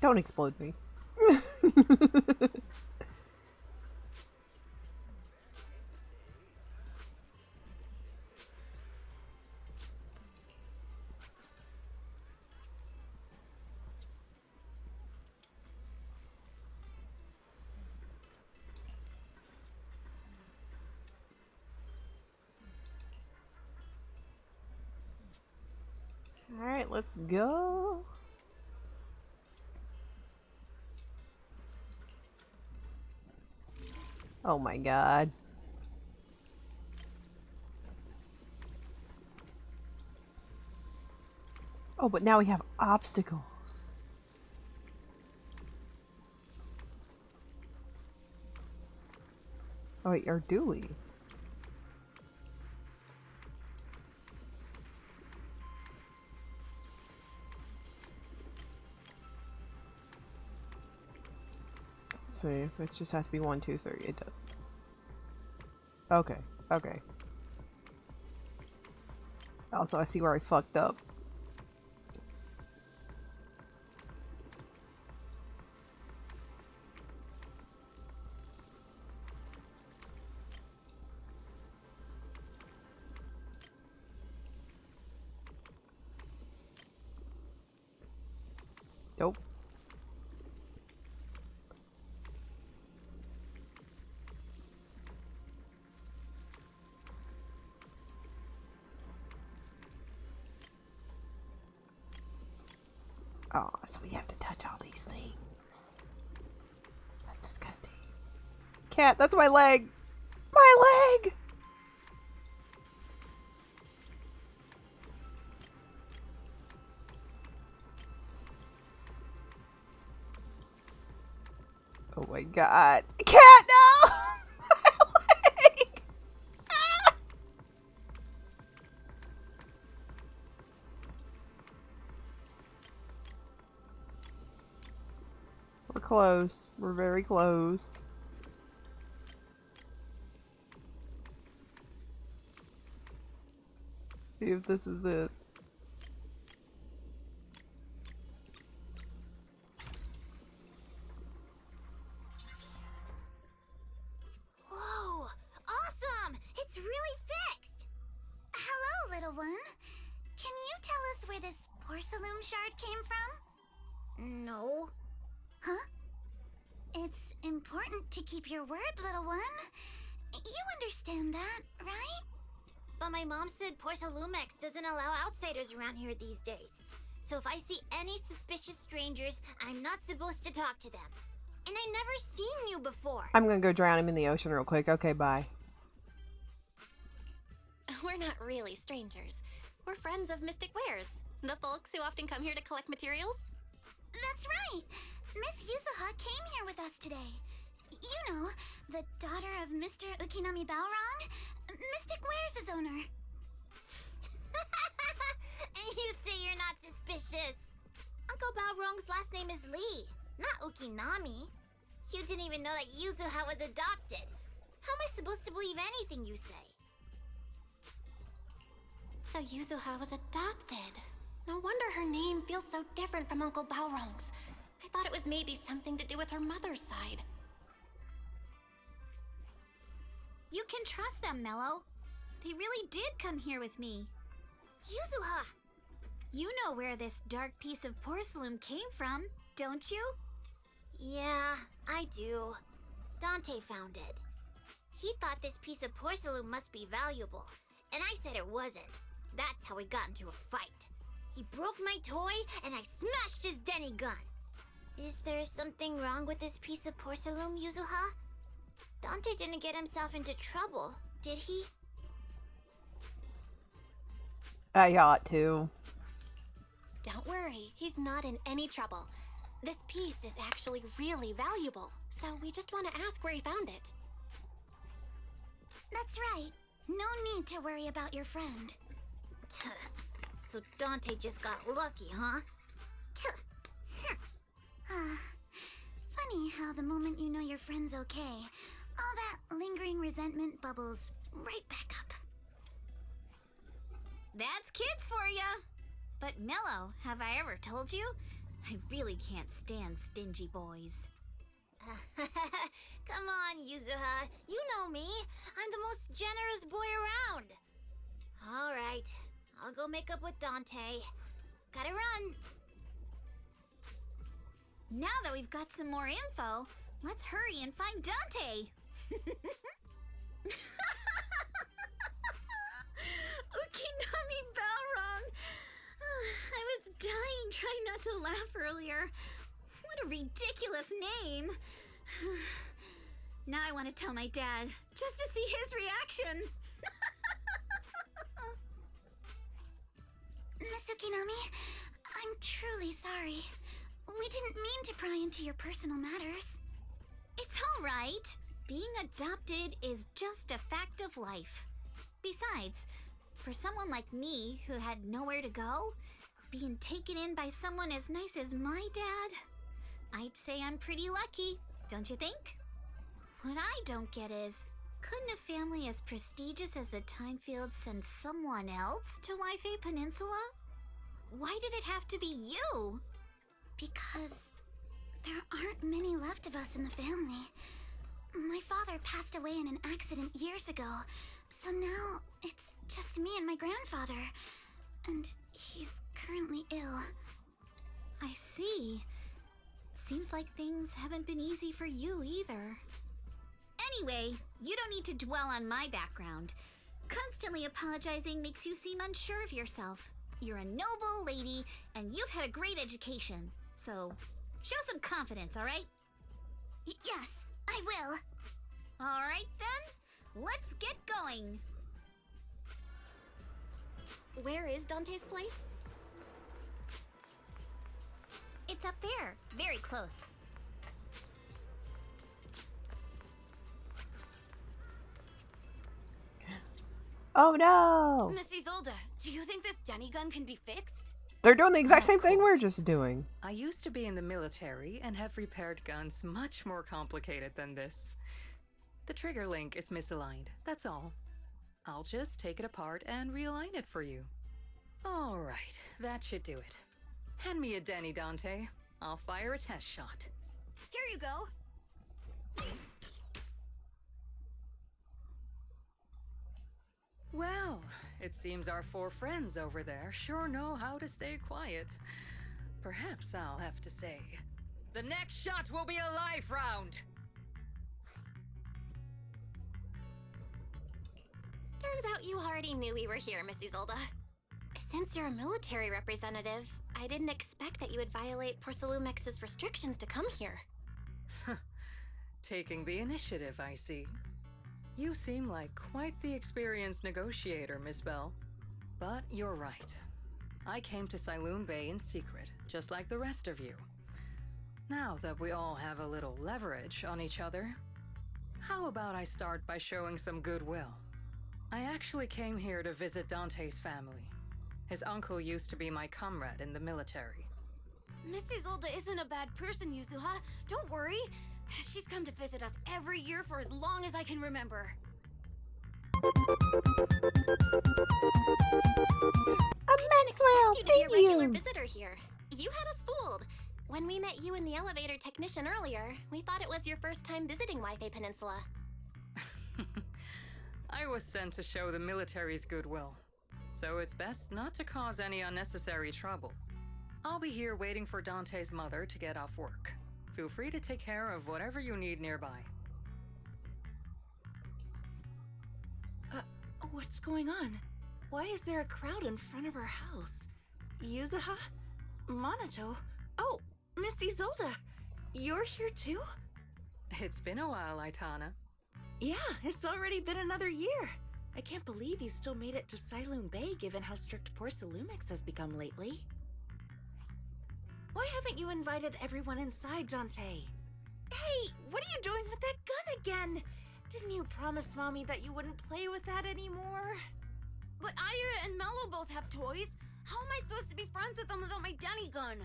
Don't explode me. Alright, let's go. Oh my God. Oh, but now we have obstacles. Oh wait, or do we? Let's see. It just has to be 1, 2, 3. It does. Okay. Okay. Also, I see where I fucked up. Nope. Oh, so we have to touch all these things. That's disgusting. Cat, that's my leg! My leg! Oh my God. Cat, no! My leg! Ah! We're close. We're very close. See if this is it. Whoa! Awesome! It's really fixed! Hello, little one. Can you tell us where this porcelain shard came from? No. Huh? It's important to keep your word, little one. You understand that, right? But my mom said Porcelumex doesn't allow outsiders around here these days. So if I see any suspicious strangers, I'm not supposed to talk to them. And I never seen you before. I'm gonna go drown him in the ocean real quick. Okay, bye. We're not really strangers. We're friends of Mystic Wares, the folks who often come here to collect materials. That's right. Miss Yuzuha came here with us today. You know, the daughter of Mr. Ukinami Balrog, Mystic Wares' owner. And you say you're not suspicious. Uncle Balrog's last name is Lee, not Ukinami. You didn't even know that Yuzuha was adopted. How am I supposed to believe anything you say? So Yuzuha was adopted. No wonder her name feels so different from Uncle Balrog's. I thought it was maybe something to do with her mother's side. You can trust them, Mello. They really did come here with me. Yuzuha! You know where this dark piece of porcelain came from, don't you? Yeah, I do. Dante found it. He thought this piece of porcelain must be valuable, and I said it wasn't. That's how we got into a fight. He broke my toy, and I smashed his Denny gun. Is there something wrong with this piece of porcelain, Yuzuha? Dante didn't get himself into trouble, did he? I ought to. Don't worry, he's not in any trouble. This piece is actually really valuable, so we just want to ask where he found it. That's right. No need to worry about your friend. So Dante just got lucky, huh? Funny how the moment you know your friend's okay, all that lingering resentment bubbles right back up. That's kids for ya! But Mello, have I ever told you? I really can't stand stingy boys. Come on, Yuzuha. You know me. I'm the most generous boy around. All right. I'll go make up with Dante. Gotta run. Now that we've got some more info, let's hurry and find Dante. Ukinami Balrog. I was dying trying not to laugh earlier. What a ridiculous name. Now I want to tell my dad, just to see his reaction. Miss Ukinami, I'm truly sorry. We didn't mean to pry into your personal matters. It's all right. Being adopted is just a fact of life. Besides, for someone like me who had nowhere to go, being taken in by someone as nice as my dad, I'd say I'm pretty lucky, don't you think? What I don't get is, couldn't a family as prestigious as the Timefields send someone else to Waifei Peninsula? Why did it have to be you? Because there aren't many left of us in the family. My father passed away in an accident years ago, so now it's just me and my grandfather. And he's currently ill. I see. Seems like things haven't been easy for you either. Anyway, you don't need to dwell on my background. Constantly apologizing makes you seem unsure of yourself. You're a noble lady, and you've had a great education. So, show some confidence, alright? Yes, I will. Alright then, let's get going. Where is Dante's place? It's up there, very close. Oh no! Miss Isolde, do you think this Denny gun can be fixed? They're doing the exact Of same thing we're course. just doing. I used to be in the military and have repaired guns much more complicated than this. The trigger link is misaligned, that's all. I'll just take it apart and realign it for you. Alright, that should do it. Hand me a Denny, Dante. I'll fire a test shot. Here you go. Well, it seems our four friends over there sure know how to stay quiet. Perhaps I'll have to say, the next shot will be a life round! Turns out you already knew we were here, Miss Isolde. Since you're a military representative, I didn't expect that you would violate Porcelumex's restrictions to come here. Taking the initiative, I see. You seem like quite the experienced negotiator, Miss Bell. But you're right. I came to Siloon Bay in secret, just like the rest of you. Now that we all have a little leverage on each other, how about I start by showing some goodwill? I actually came here to visit Dante's family. His uncle used to be my comrade in the military. Mrs. Zolda isn't a bad person, Yuzuha. Don't worry. She's come to visit us every year for as long as I can remember. Maxwell, You to be a thank regular you. visitor here. You had us fooled. When we met you and the elevator technician earlier, we thought it was your first time visiting Wi-Fi Peninsula. I was sent to show the military's goodwill, so it's best not to cause any unnecessary trouble. I'll be here waiting for Dante's mother to get off work. Feel free to take care of whatever you need nearby. What's going on? Why is there a crowd in front of our house? Yuzuha? Monato? Oh, Missy Zolda! You're here too? It's been a while, Aitana. Yeah, it's already been another year. I can't believe you still made it to Siloon Bay given how strict Porcelumix has become lately. Why haven't you invited everyone inside, Dante? Hey, what are you doing with that gun again? Didn't you promise Mommy that you wouldn't play with that anymore? But Aya and Mello both have toys. How am I supposed to be friends with them without my Denny gun?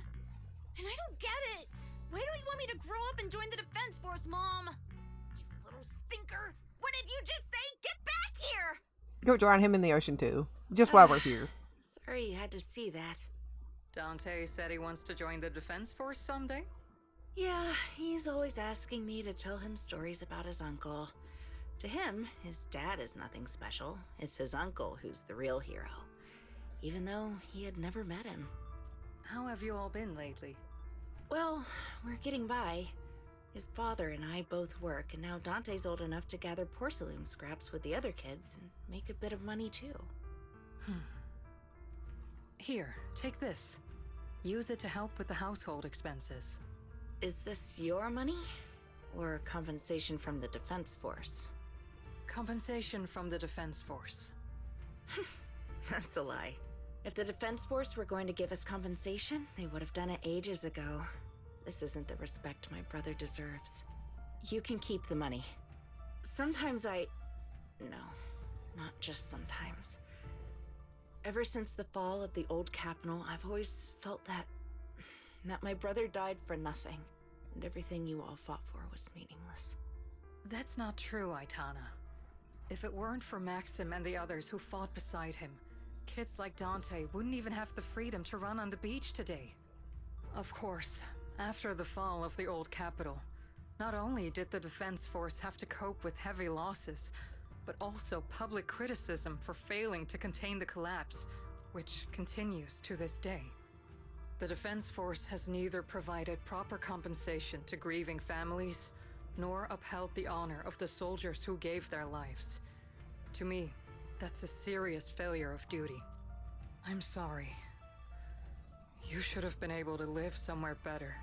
And I don't get it. Why do you want me to grow up and join the Defense Force, Mom? You little stinker! What did you just say? Get back here! Go drown him in the ocean too. Just while we're here. Sorry you had to see that. Dante said he wants to join the Defense Force someday? Yeah, he's always asking me to tell him stories about his uncle. To him, his dad is nothing special. It's his uncle who's the real hero. Even though he had never met him. How have you all been lately? Well, we're getting by. His father and I both work, and now Dante's old enough to gather porcelain scraps with the other kids and make a bit of money too. Here, take this. Use it to help with the household expenses. Is this your money? Or compensation from the Defense Force? Compensation from the Defense Force. That's a lie. If the Defense Force were going to give us compensation, they would have done it ages ago. This isn't the respect my brother deserves. You can keep the money. Sometimes No, not just sometimes. Ever since the fall of the old capital, I've always felt that my brother died for nothing, and everything you all fought for was meaningless. That's not true, Aitana. If it weren't for Maxim and the others who fought beside him, kids like Dante wouldn't even have the freedom to run on the beach today. Of course, after the fall of the old capital, not only did the Defense Force have to cope with heavy losses, but also public criticism for failing to contain the collapse, which continues to this day. The Defense Force has neither provided proper compensation to grieving families, nor upheld the honor of the soldiers who gave their lives. To me, that's a serious failure of duty. I'm sorry. You should have been able to live somewhere better,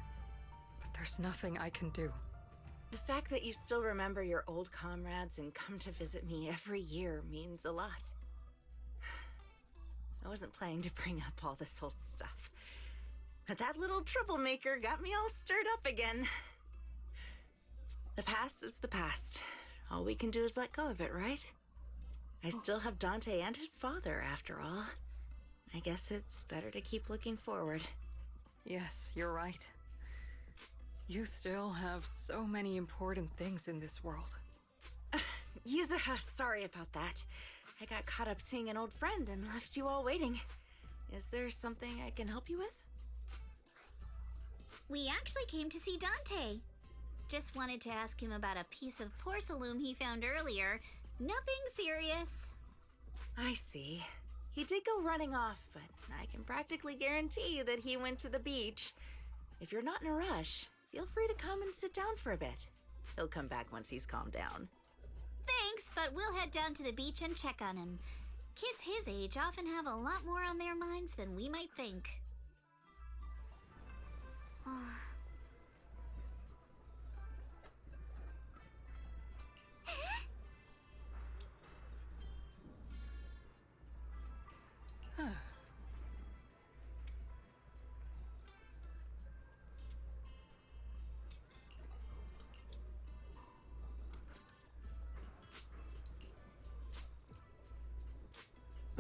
but there's nothing I can do. The fact that you still remember your old comrades and come to visit me every year means a lot. I wasn't planning to bring up all this old stuff, but that little troublemaker got me all stirred up again. The past is the past. All we can do is let go of it, right? I still have Dante and his father, after all. I guess it's better to keep looking forward. Yes, you're right. You still have so many important things in this world. Yuzuha, sorry about that. I got caught up seeing an old friend and left you all waiting. Is there something I can help you with? We actually came to see Dante. Just wanted to ask him about a piece of porcelain he found earlier. Nothing serious. I see. He did go running off, but I can practically guarantee that he went to the beach. If you're not in a rush, feel free to come and sit down for a bit. He'll come back once he's calmed down. Thanks, but we'll head down to the beach and check on him. Kids his age often have a lot more on their minds than we might think.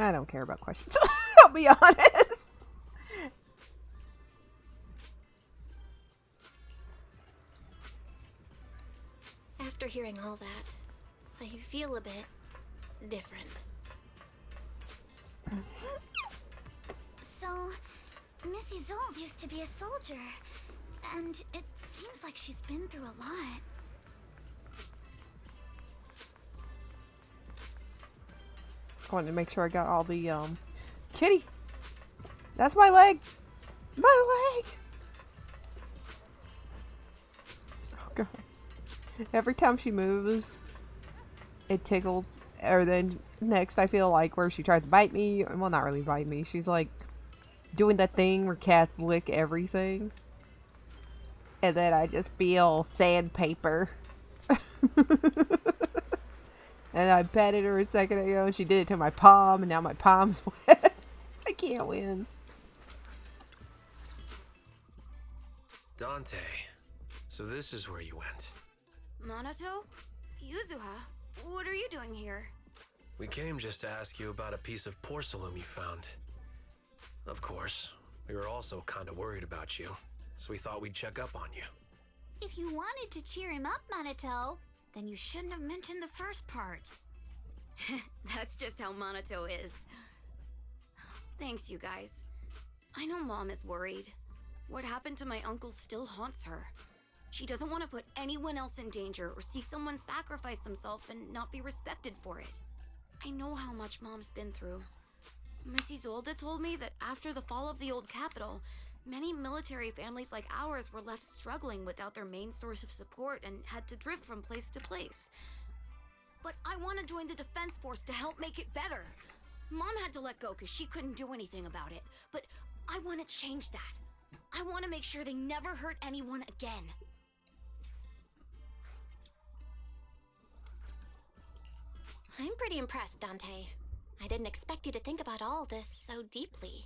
I don't care about questions. I'll be honest. After hearing all that, I feel a bit different. So, Missy Zold used to be a soldier, and it seems like she's been through a lot. I wanted to make sure I got all the, kitty! That's my leg! My leg! Oh, God. Every time she moves, it tickles. Or then next, I feel like where she tries to bite me. Well, not really bite me. She's like doing that thing where cats lick everything. And then I just feel sandpaper. And I petted her a second ago, and she did it to my palm, and now my palm's wet. I can't win. Dante, so this is where you went. Minato? Yuzuha? What are you doing here? We came just to ask you about a piece of porcelain you found. Of course, we were also kind of worried about you, so we thought we'd check up on you. If you wanted to cheer him up, Minato, then you shouldn't have mentioned the first part. That's just how Minato is. Thanks, you guys. I know Mom is worried. What happened to my uncle still haunts her. She doesn't want to put anyone else in danger or see someone sacrifice themselves and not be respected for it. I know how much Mom's been through. Mrs. Zolda told me that after the fall of the old capital, many military families like ours were left struggling without their main source of support and had to drift from place to place. But I want to join the defense force to help make it better. Mom had to let go because she couldn't do anything about it. But I want to change that. I want to make sure they never hurt anyone again. I'm pretty impressed, Dante. I didn't expect you to think about all this so deeply.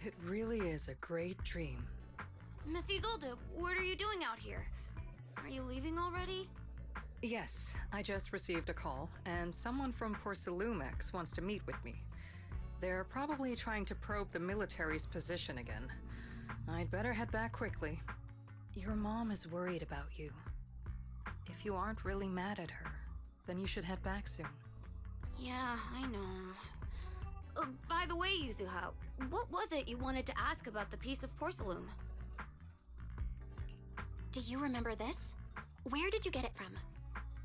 It really is a great dream. Mrs. Zolda, what are you doing out here? Are you leaving already? Yes, I just received a call, and someone from Porcelumex wants to meet with me. They're probably trying to probe the military's position again. I'd better head back quickly. Your mom is worried about you. If you aren't really mad at her, then you should head back soon. Yeah, I know. By the way, Yuzuha, what was it you wanted to ask about the piece of porcelain? Do you remember this? Where did you get it from?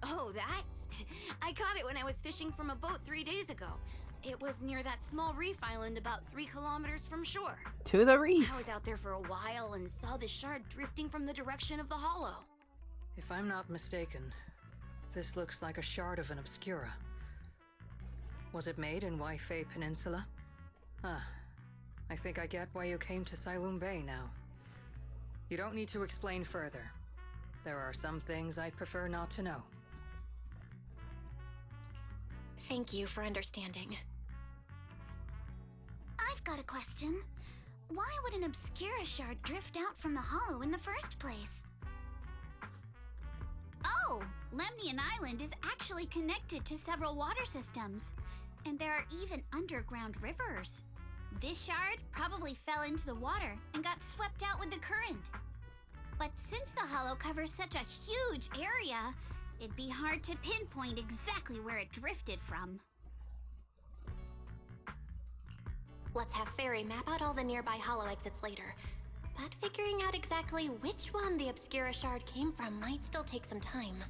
Oh, that? I caught it when I was fishing from a boat 3 days ago. It was near that small reef island about 3 kilometers from shore. To the reef. I was out there for a while and saw the shard drifting from the direction of the hollow. If I'm not mistaken, this looks like a shard of an obscura. Was it made in Waifei Peninsula? Ah, I think I get why you came to Silum Bay now. You don't need to explain further. There are some things I'd prefer not to know. Thank you for understanding. I've got a question. Why would an obscura shard drift out from the hollow in the first place? Oh, Lemnian Island is actually connected to several water systems. And there are even underground rivers. This shard probably fell into the water and got swept out with the current. But since the hollow covers such a huge area, it'd be hard to pinpoint exactly where it drifted from. Let's have Fairy map out all the nearby hollow exits later. But figuring out exactly which one the Obscura shard came from might still take some time.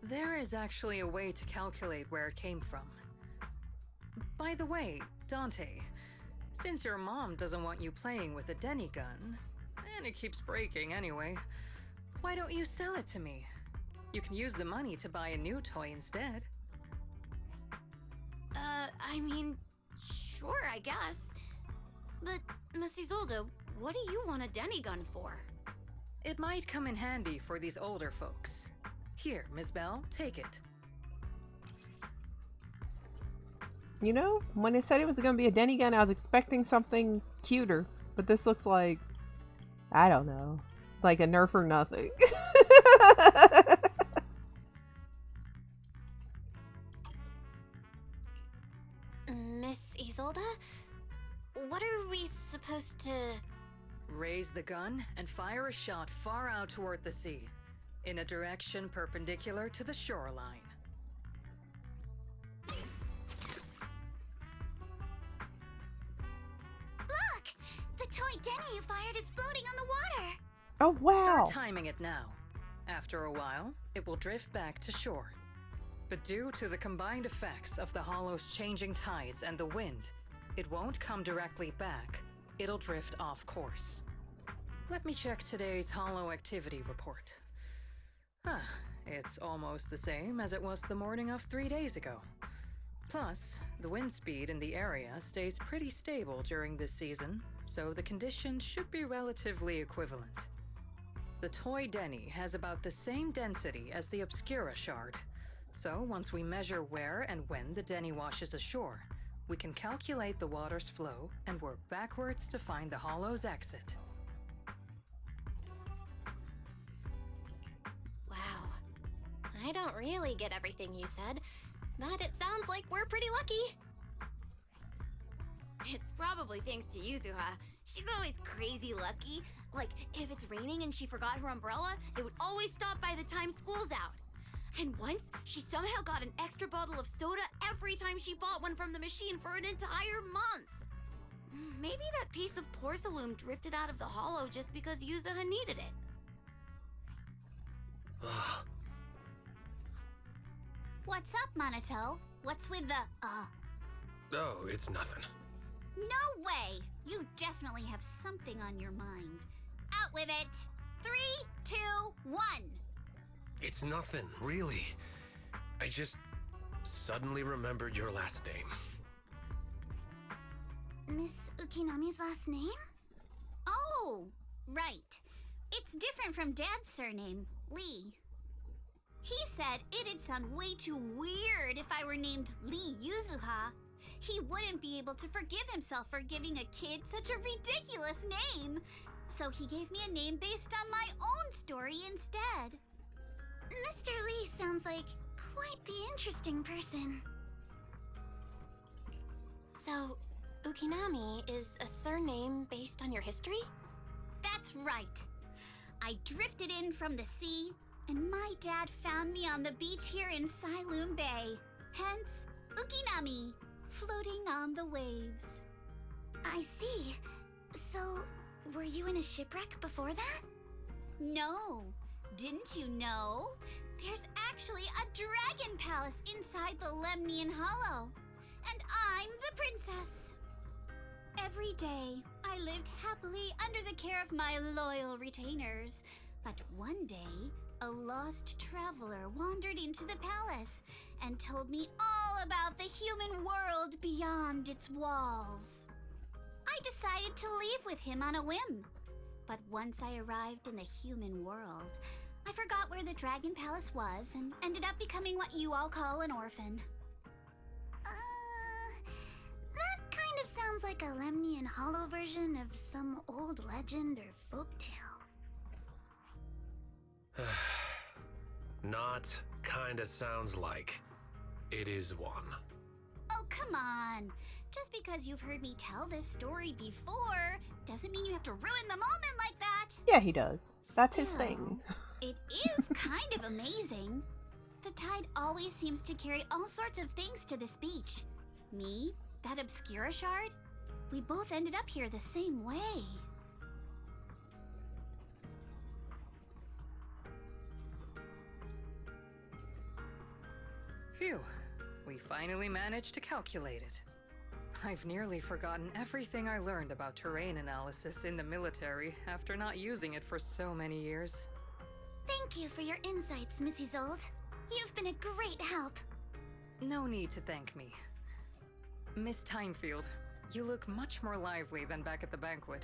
There is actually a way to calculate where it came from. By the way, Dante, since your mom doesn't want you playing with a Denny gun, and it keeps breaking anyway, why don't you sell it to me? You can use the money to buy a new toy instead. I mean, sure, I guess. But, Miss Isolde, what do you want a Denny gun for? It might come in handy for these older folks. Here, Miss Bell, take it. You know, when it said it was going to be a Denny gun, I was expecting something cuter. But this looks like, I don't know, like a Nerf or nothing. Miss Isolde? What are we supposed to... Raise the gun and fire a shot far out toward the sea, in a direction perpendicular to the shoreline. Look! The toy Denny you fired is floating on the water! Oh, wow! Start timing it now. After a while, it will drift back to shore. But due to the combined effects of the hollow's changing tides and the wind, it won't come directly back. It'll drift off course. Let me check today's hollow activity report. It's almost the same as it was the morning of 3 days ago. Plus, the wind speed in the area stays pretty stable during this season, so the conditions should be relatively equivalent. The toy Denny has about the same density as the Obscura shard, so once we measure where and when the Denny washes ashore, we can calculate the water's flow and work backwards to find the hollow's exit. Wow. I don't really get everything you said, but it sounds like we're pretty lucky. It's probably thanks to Yuzuha. She's always crazy lucky. Like, if it's raining and she forgot her umbrella, it would always stop by the time school's out. And once, she somehow got an extra bottle of soda every time she bought one from the machine for an entire month. Maybe that piece of porcelain drifted out of the hollow just because Yuzuha needed it. What's up, Monato? What's with the, Oh, it's nothing. No way! You definitely have something on your mind. Out with it! 3, 2, 1! It's nothing, really. I just suddenly remembered your last name. Miss Ukinami's last name? Oh, right. It's different from Dad's surname, Lee. He said it'd sound way too weird if I were named Lee Yuzuha. He wouldn't be able to forgive himself for giving a kid such a ridiculous name. So he gave me a name based on my own story instead. Mr. Lee sounds like quite the interesting person. So, Ukinami is a surname based on your history? That's right. I drifted in from the sea, and my dad found me on the beach here in Sailoon Bay. Hence, Ukinami, floating on the waves. I see. So, were you in a shipwreck before that? No. Didn't you know? There's actually a dragon palace inside the Lemnian Hollow. And I'm the princess. Every day, I lived happily under the care of my loyal retainers. But one day, a lost traveler wandered into the palace and told me all about the human world beyond its walls. I decided to leave with him on a whim. But once I arrived in the human world, I forgot where the Dragon Palace was and ended up becoming what you all call an orphan. That kind of sounds like a Lemnian Hollow version of some old legend or folktale. Not kinda sounds like. It is one. Oh, come on. Just because you've heard me tell this story before doesn't mean you have to ruin the moment like that. Yeah, he does. That's his thing. It is kind of amazing. The tide always seems to carry all sorts of things to this beach. Me, that Obscura shard, we both ended up here the same way. Phew, we finally managed to calculate it. I've nearly forgotten everything I learned about terrain analysis in the military after not using it for so many years. Thank you for your insights, Missy Zold. You've been a great help. No need to thank me. Miss Timefield, you look much more lively than back at the banquet.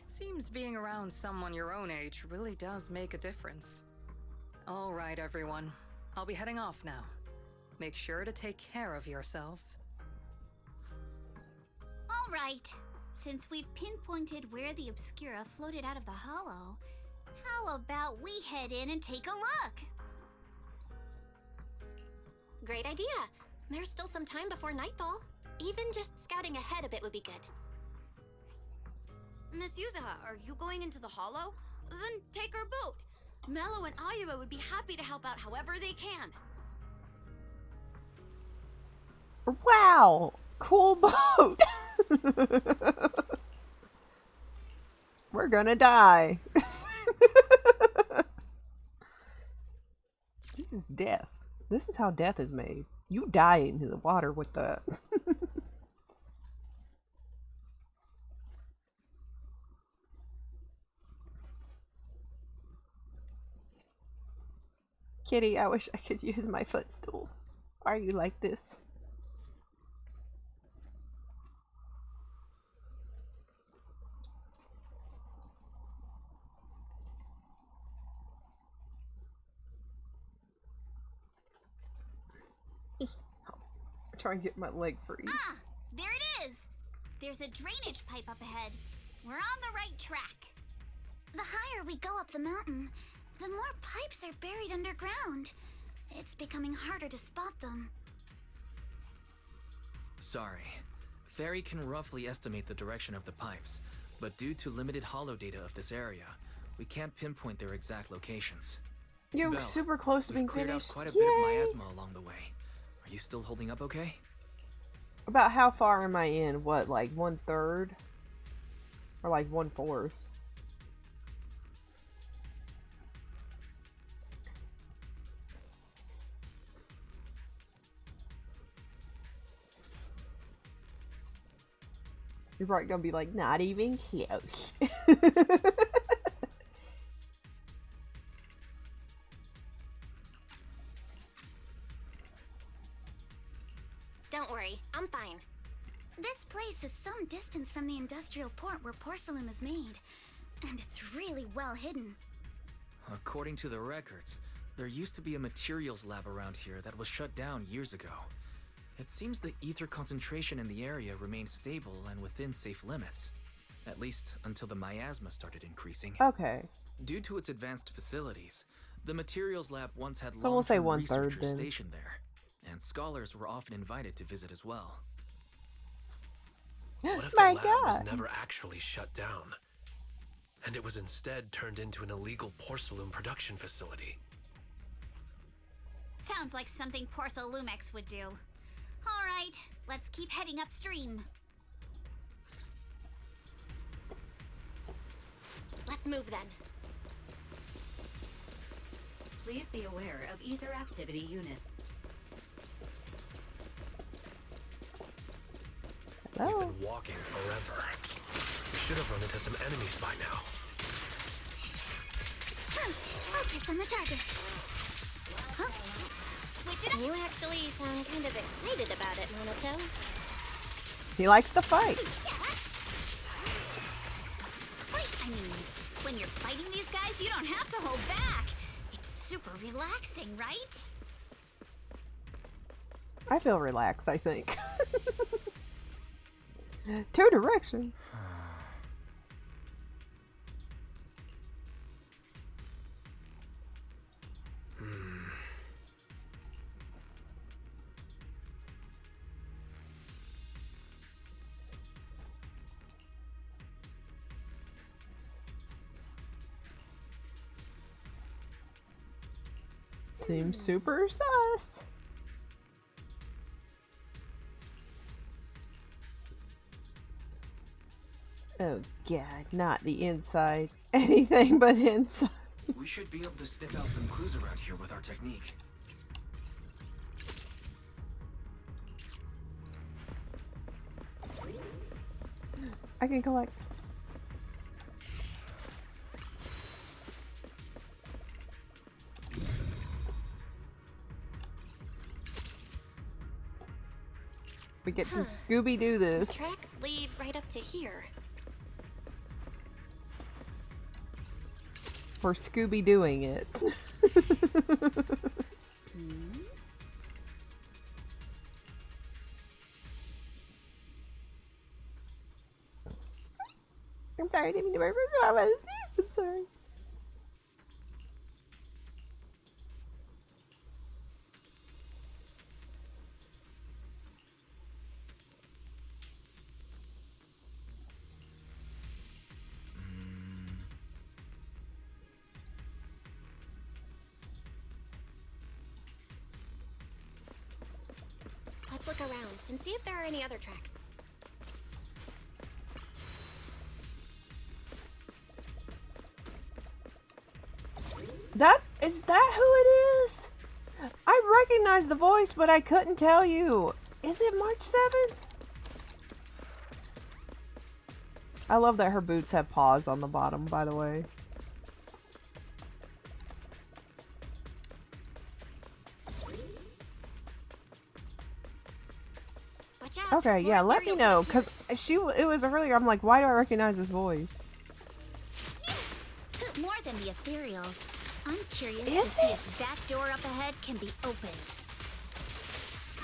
Seems being around someone your own age really does make a difference. All right, everyone. I'll be heading off now. Make sure to take care of yourselves. All right. Since we've pinpointed where the Obscura floated out of the hollow, how about we head in and take a look? Great idea. There's still some time before nightfall. Even just scouting ahead a bit would be good. Miss Yuzuha, are you going into the hollow? Then take our boat. Mello and Ayuba would be happy to help out however they can. Wow! Cool boat! We're gonna die. This is death. This is how death is made. You die into the water with the... Kitty, I wish I could use my footstool. Why are you like this? Try and get my leg free. Ah, there it is. There's a drainage pipe up ahead. We're on the right track. The higher we go up the mountain, the more pipes are buried underground. It's becoming harder to spot them. Sorry. Fairy can roughly estimate the direction of the pipes, but due to limited holo data of this area, we can't pinpoint their exact locations. You're Belle, super close to being we've cleared out finished. quite a Yay! bit of miasma along the way. Are you still holding up okay? About how far am I in? What, like 1/3? Or like 1/4? You're probably gonna be like, not even close. Don't worry, I'm fine. This place is some distance from the industrial port where porcelain is made, and it's really well hidden. According to the records, there used to be a materials lab around here that was shut down years ago. It seems the ether concentration in the area remained stable and within safe limits, at least until the miasma started increasing. Okay. Due to its advanced facilities, the materials lab once had So we'll say long-term 1/3 researchers then. stationed there, and scholars were often invited to visit as well. What if My the lab was God. never actually shut down, and it was instead turned into an illegal porcelain production facility? Sounds like something Porcelumex would do. All right, let's keep heading upstream. Let's move then. Please be aware of ether activity units. We've been walking forever. We should have run into some enemies by now. Focus on the target. Switch it up. You actually sound kind of excited about it, Monato. He likes to fight. Wait, I mean, when you're fighting these guys, you don't have to hold back. It's super relaxing, right? I feel relaxed, I think. Two direction. Seems super sus. Oh god, not the inside. Anything but inside. We should be able to sniff out some clues around here with our technique. I can collect. We get to Scooby-Doo The this. tracks lead right up to here. We're Scooby-Dooing it. I'm sorry, I didn't mean to burp. I'm sorry. Let's look around and see if there are any other tracks. Is that who it is? I recognize the voice, but I couldn't tell you. Is it March 7th? I love that her boots have paws on the bottom, by the way. Watch out. Okay, yeah, let me Imperials know, up because it was earlier, I'm like, why do I recognize this voice? More than the ethereals. I'm curious to Is see it? if that door up ahead can be opened.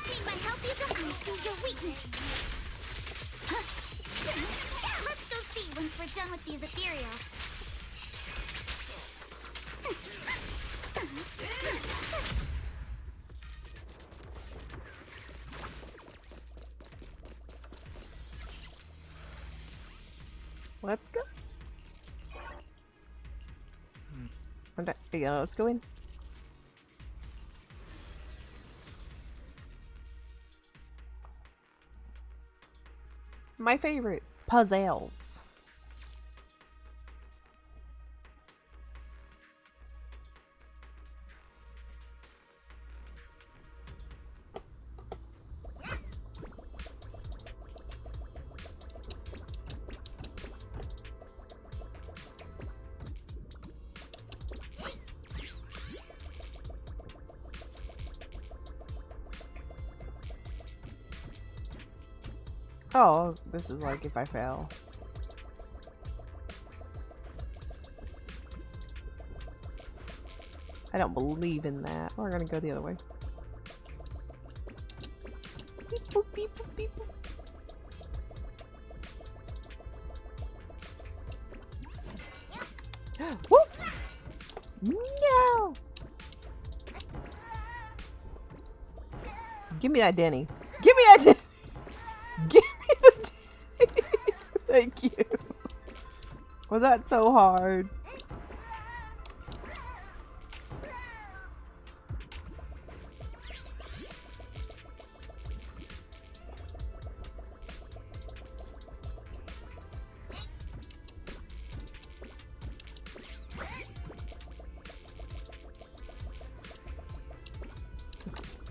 Need my help, Yuzu? I see your weakness. Let's go see once we're done with these ethereals. Let's go. Yeah, let's go in. My favorite, puzzles. Oh, this is like if I fail. I don't believe in that. We're gonna go the other way. Beep, boop, beep, boop, beep, boop. Whoop! No! Give me that Denny. Give me that Denny! Give me the Denny! Thank you. Was that so hard?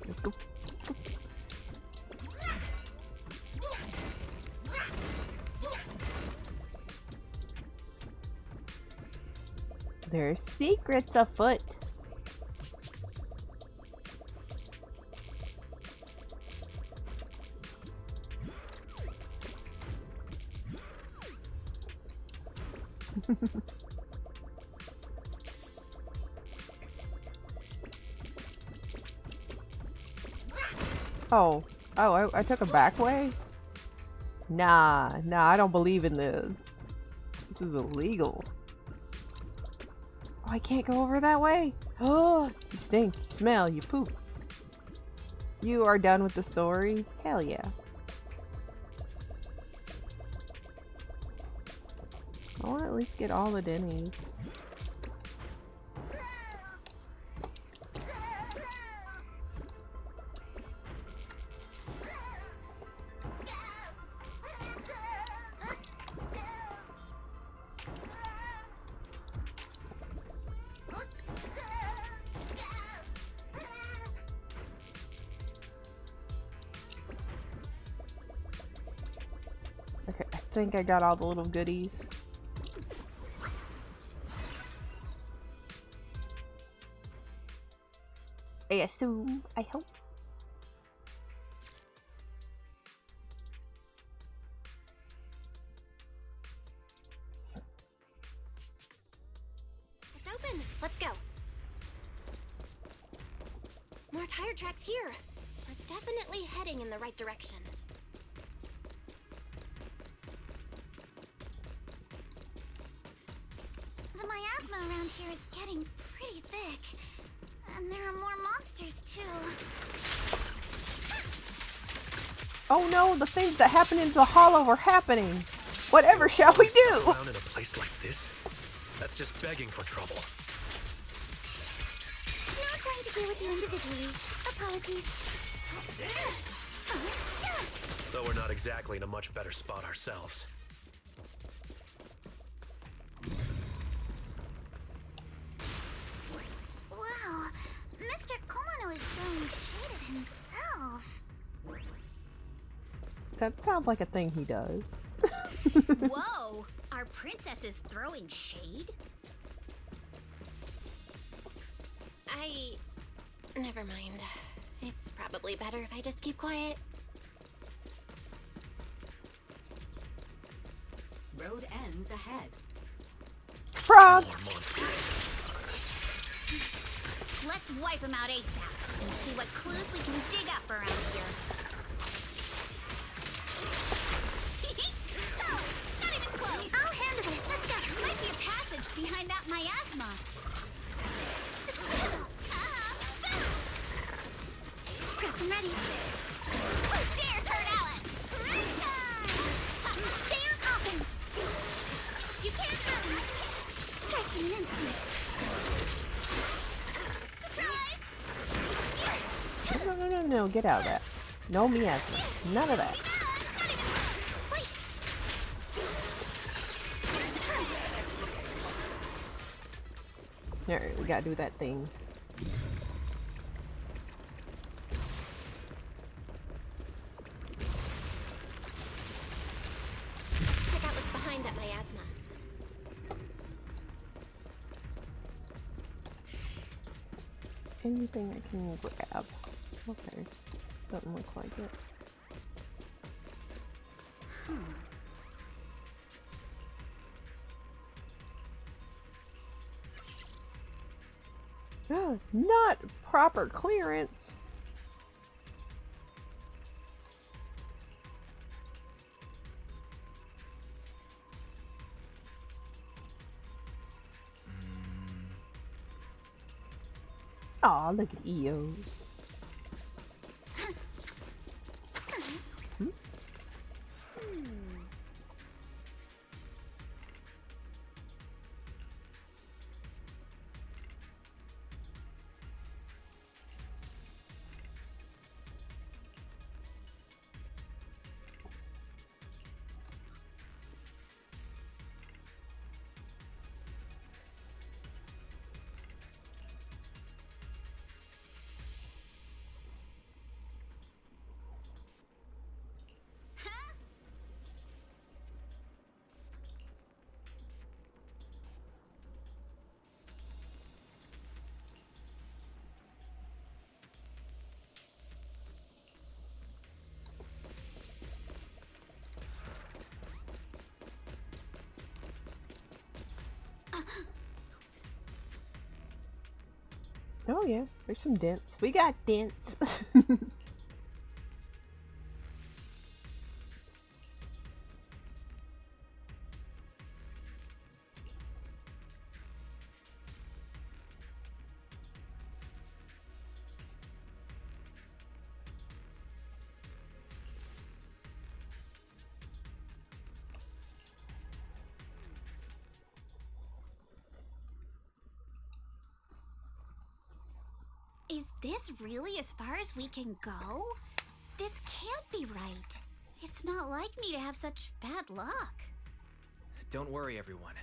Let's go. There's secrets afoot. Oh, I took a back way? Nah, I don't believe in this. This is illegal. Oh, I can't go over that way. Oh, you stink, you smell, you poop. You are done with the story? Hell yeah. I want to at least get all the Denny's. Okay, I think I got all the little goodies. I assume. I hope. open. Let's go. More tire tracks here. We're definitely heading in the right direction. The miasma around here is getting pretty thick. And there are more monsters, too. Oh no, the things that happened in the hollow are happening. Whatever shall we do? Around in a place like this? That's just begging for trouble. No time to deal with you individually. Apologies. Though we're not exactly in a much better spot ourselves. Wow, Mr. Komano is throwing shade at himself. That sounds like a thing he does. Whoa! Our princess is throwing shade? Never mind. It's probably better if I just keep quiet. Road ends ahead. Frog! Let's wipe him out ASAP and see what clues we can dig up around here. Oh, not even close. I'll handle this. Let's go. Might be a passage behind that miasma. Prepped and ready. Who dares hurt Alice? Stay on offense. You can't run. Strike in an instant. Surprise! No, get out of that. No miasma. None of that. Alright, we gotta do that thing. Let's check out what's behind that miasma. Anything I can grab. Okay. Doesn't look like it. Not proper clearance. Aw, look at Eos. Oh yeah, there's some dents. We got dents. Is this really as far as we can go? This can't be right. It's not like me to have such bad luck. Don't worry, everyone.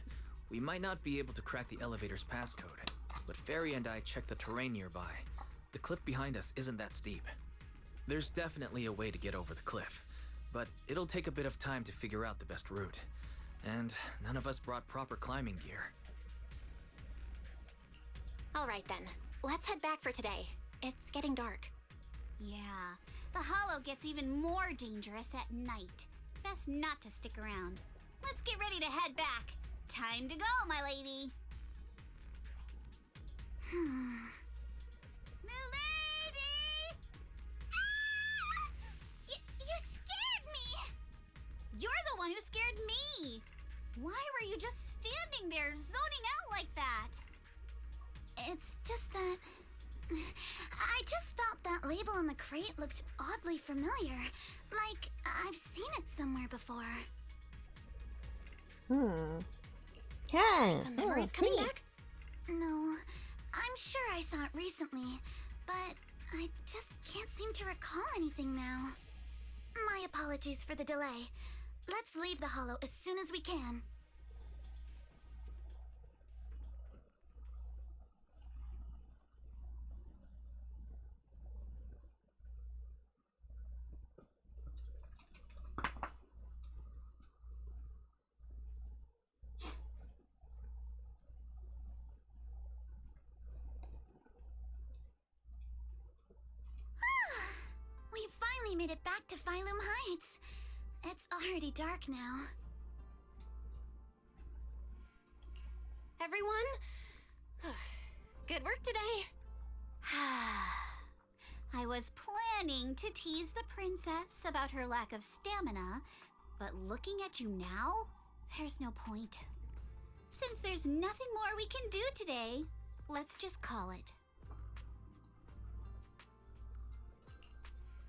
We might not be able to crack the elevator's passcode, but Fairy and I checked the terrain nearby. The cliff behind us isn't that steep. There's definitely a way to get over the cliff, but it'll take a bit of time to figure out the best route. And none of us brought proper climbing gear. All right then. Let's head back for today. It's getting dark. Yeah, the hollow gets even more dangerous at night. Best not to stick around. Let's get ready to head back. Time to go, my lady. zoning out like that? It's just that... I just felt that label on the crate looked oddly familiar. Like, I've seen it somewhere before. Yeah. Some memories coming back? No, I'm sure I saw it recently, but I just can't seem to recall anything now. My apologies for the delay. Let's leave the Hollow as soon as we can. We finally made it back to Phylum Heights. It's already dark now. Everyone? Good work today. I was planning to tease the princess about her lack of stamina, but looking at you now, there's no point. Since there's nothing more we can do today, let's just call it.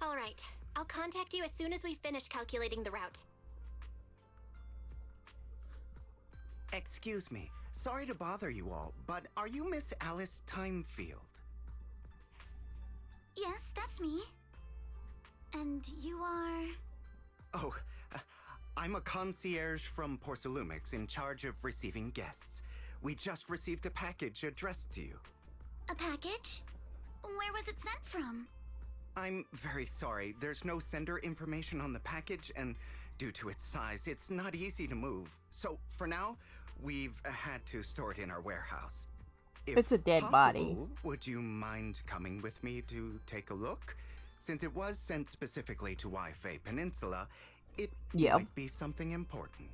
All right, I'll contact you as soon as we finish calculating the route. Excuse me. Sorry to bother you all, but are you Miss Alice Timefield? Yes, that's me. And you are... Oh, I'm a concierge from Porcelumix in charge of receiving guests. We just received a package addressed to you. A package? Where was it sent from? I'm very sorry. There's no sender information on the package, and due to its size, it's not easy to move. So, for now, we've had to store it in our warehouse. If It's a dead body. possible, would you mind coming with me to take a look? Since it was sent specifically to Wi-Fi Peninsula, it might be something important.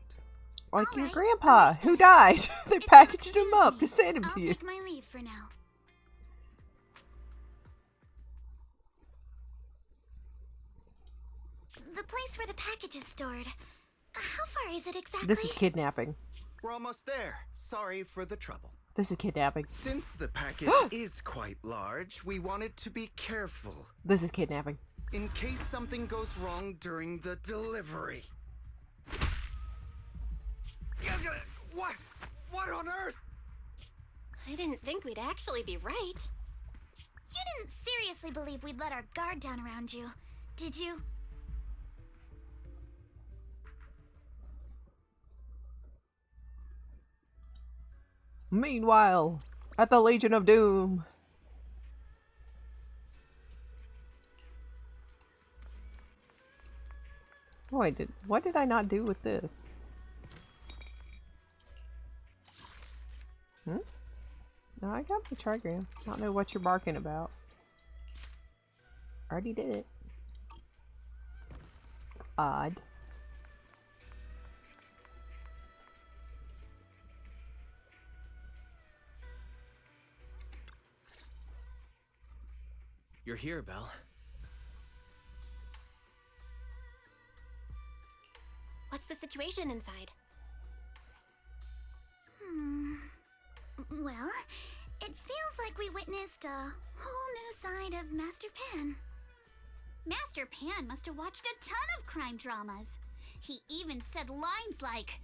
Like your grandpa, who died. They packaged him up to send him I'll to you. take my leave for now. The place where the package is stored. How far is it exactly? This is kidnapping. We're almost there. Sorry for the trouble. This is kidnapping. Since the package is quite large, we wanted to be careful. This is kidnapping. In case something goes wrong during the delivery. What? What on earth? I didn't think we'd actually be right. You didn't seriously believe we'd let our guard down around you, did you? Meanwhile, at the Legion of Doom. Oh, what did I not do with this? No, I got the trigram. I don't know what you're barking about. Already did it. Odd. You're here, Belle. What's the situation inside? Well, it feels like we witnessed a whole new side of Master Pan. Master Pan must have watched a ton of crime dramas. He even said lines like,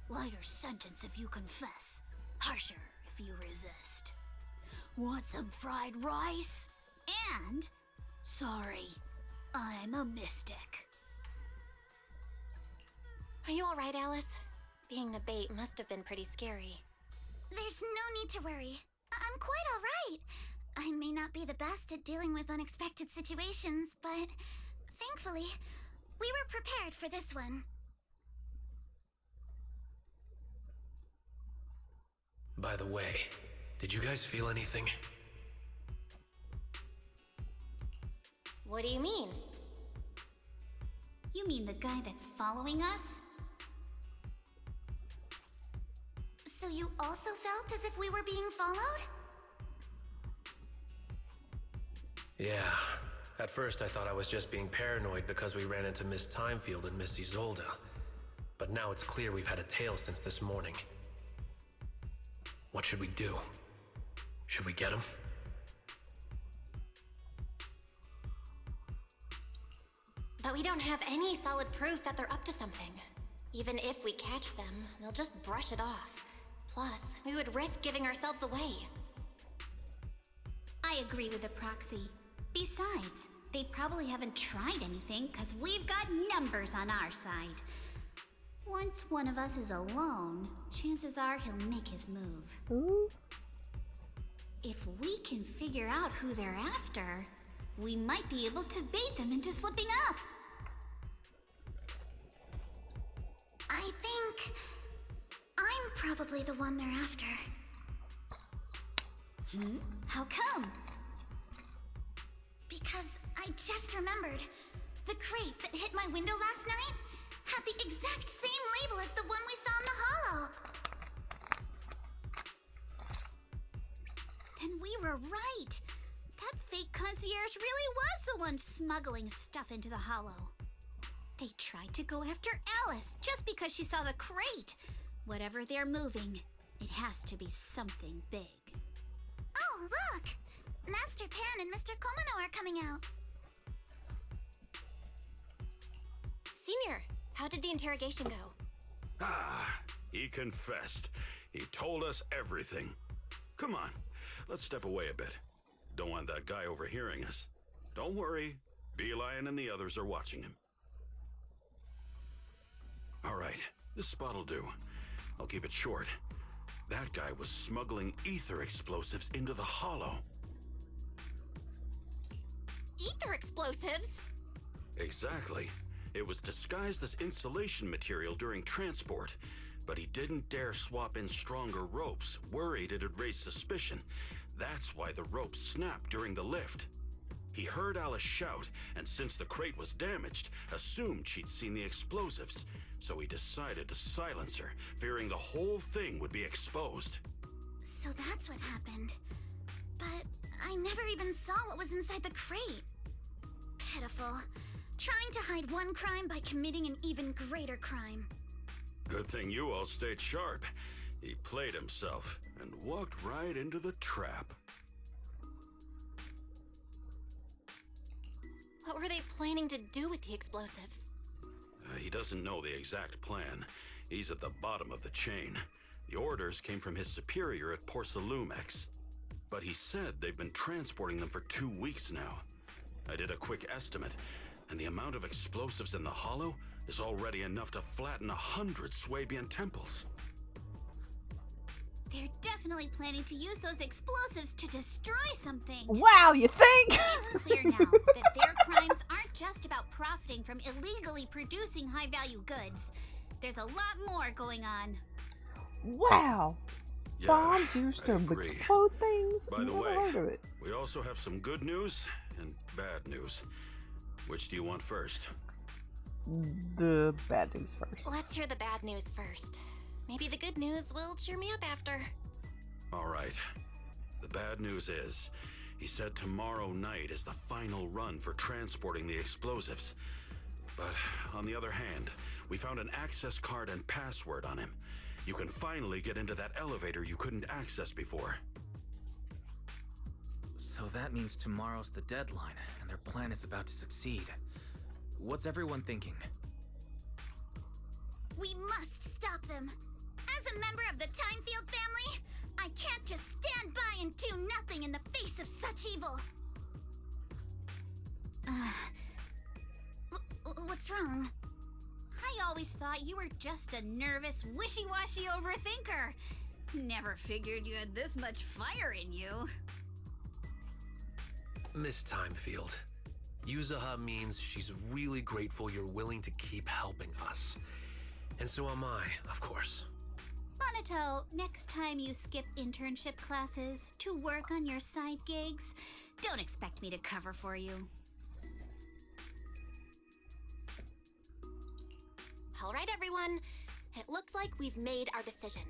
"Lighter sentence if you confess, harsher if you resist. Want some fried rice? And, sorry, I'm a mystic." Are you alright, Alice? Being the bait must have been pretty scary. There's no need to worry. I'm quite alright. I may not be the best at dealing with unexpected situations, but thankfully, we were prepared for this one. By the way, did you guys feel anything? What do you mean? You mean the guy that's following us? So you also felt as if we were being followed? Yeah. At first I thought I was just being paranoid because we ran into Miss Timefield and Miss Isolde. But now it's clear we've had a tail since this morning. What should we do? Should we get him? But we don't have any solid proof that they're up to something. Even if we catch them, they'll just brush it off. Plus, we would risk giving ourselves away. I agree with the proxy. Besides, they probably haven't tried anything because we've got numbers on our side. Once one of us is alone, chances are he'll make his move. Ooh. If we can figure out who they're after, we might be able to bait them into slipping up. I think I'm probably the one they're after. How come? Because I just remembered. The crate that hit my window last night had the exact same label as the one we saw in the hollow. Then we were right. That fake concierge really was the one smuggling stuff into the hollow. They tried to go after Alice just because she saw the crate. Whatever they're moving, it has to be something big. Oh, look! Master Pan and Mr. Komano are coming out. Senior, how did the interrogation go? Ah, he confessed. He told us everything. Come on, let's step away a bit. Don't want that guy overhearing us. Don't worry, Beeline and the others are watching him. All right, this spot'll do. I'll keep it short. That guy was smuggling ether explosives into the hollow. Ether explosives? Exactly. It was disguised as insulation material during transport, but he didn't dare swap in stronger ropes, worried it'd raise suspicion. That's why the ropes snapped during the lift. He heard Alice shout, and since the crate was damaged, assumed she'd seen the explosives. So he decided to silence her, fearing the whole thing would be exposed. So that's what happened. But I never even saw what was inside the crate. Pitiful. Trying to hide one crime by committing an even greater crime. Good thing you all stayed sharp. He played himself and walked right into the trap. What were they planning to do with the explosives? He doesn't know the exact plan. He's at the bottom of the chain. The orders came from his superior at Porcelumex. But he said they've been transporting them for 2 weeks now. I did a quick estimate, and the amount of explosives in the hollow is already enough to flatten 100 Swabian temples. They're definitely planning to use those explosives to destroy something. Wow, you think? It's clear now that their crimes aren't just about profiting from illegally producing high-value goods. There's a lot more going on. Wow. Yeah, Bombs used to I agree. explode things? By the Never way, heard of it. we also have some good news and bad news. Which do you want first? The bad news first. Let's hear the bad news first. Maybe the good news will cheer me up after. All right. The bad news is, he said tomorrow night is the final run for transporting the explosives. But on the other hand, we found an access card and password on him. You can finally get into that elevator you couldn't access before. So that means tomorrow's the deadline, and their plan is about to succeed. What's everyone thinking? We must stop them. As a member of the Timefield family, I can't just stand by and do nothing in the face of such evil. What's wrong? I always thought you were just a nervous, wishy-washy overthinker. Never figured you had this much fire in you. Miss Timefield, Yuzuha means she's really grateful you're willing to keep helping us. And so am I, of course. Monato, next time you skip internship classes to work on your side gigs, don't expect me to cover for you. All right, everyone. It looks like we've made our decision.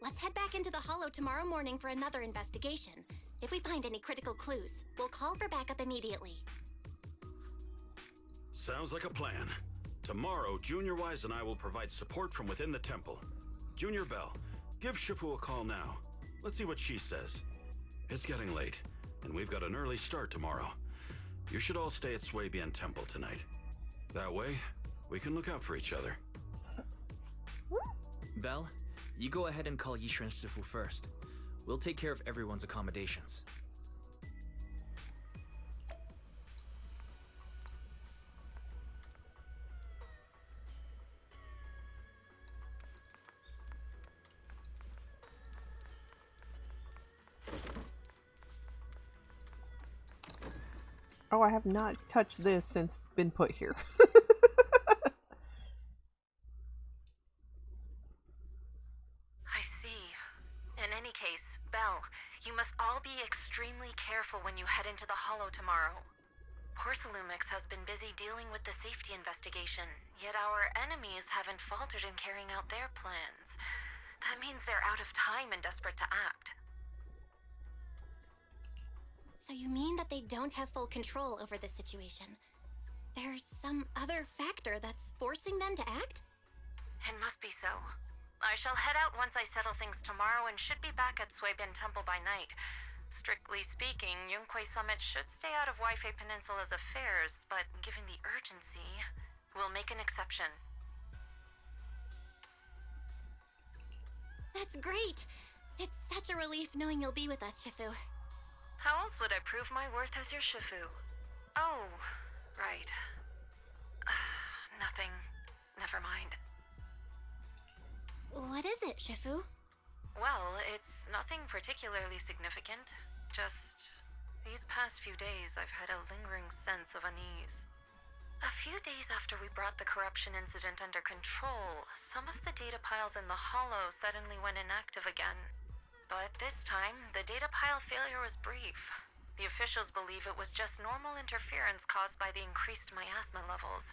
Let's head back into the hollow tomorrow morning for another investigation. If we find any critical clues, we'll call for backup immediately. Sounds like a plan. Tomorrow, Junior and I will provide support from within the temple. Junior Bell, give Shifu a call now. Let's see what she says. It's getting late, and we've got an early start tomorrow. You should all stay at Swabian Temple tonight. That way, we can look out for each other. Belle, you go ahead and call Yishuan Shifu first. We'll take care of everyone's accommodations. Oh, I have not touched this since it's been put here. I see. In any case, Belle, you must all be extremely careful when you head into the Hollow tomorrow. Porcelumex has been busy dealing with the safety investigation, yet our enemies haven't faltered in carrying out their plans. That means they're out of time and desperate to act. So you mean that they don't have full control over this situation? There's some other factor that's forcing them to act? It must be so. I shall head out once I settle things tomorrow and should be back at Swabian Temple by night. Strictly speaking, Yunquay Summit should stay out of Waifei Peninsula's affairs, but given the urgency, we'll make an exception. That's great! It's such a relief knowing you'll be with us, Shifu. How else would I prove my worth as your Shifu? Oh, right. Nothing. Never mind. What is it, Shifu? Well, it's nothing particularly significant. Just these past few days I've had a lingering sense of unease. A few days after we brought the corruption incident under control, some of the data piles in the Hollow suddenly went inactive again. But this time, the data pile failure was brief. The officials believe it was just normal interference caused by the increased miasma levels.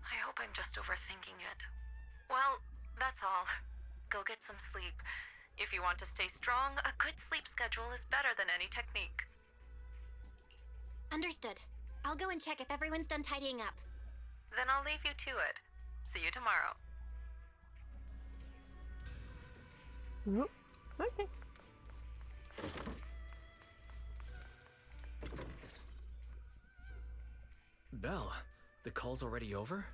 I hope I'm just overthinking it. Well, that's all. Go get some sleep. If you want to stay strong, a good sleep schedule is better than any technique. Understood. I'll go and check if everyone's done tidying up. Then I'll leave you to it. See you tomorrow. Nope. Okay. Belle, the call's already over?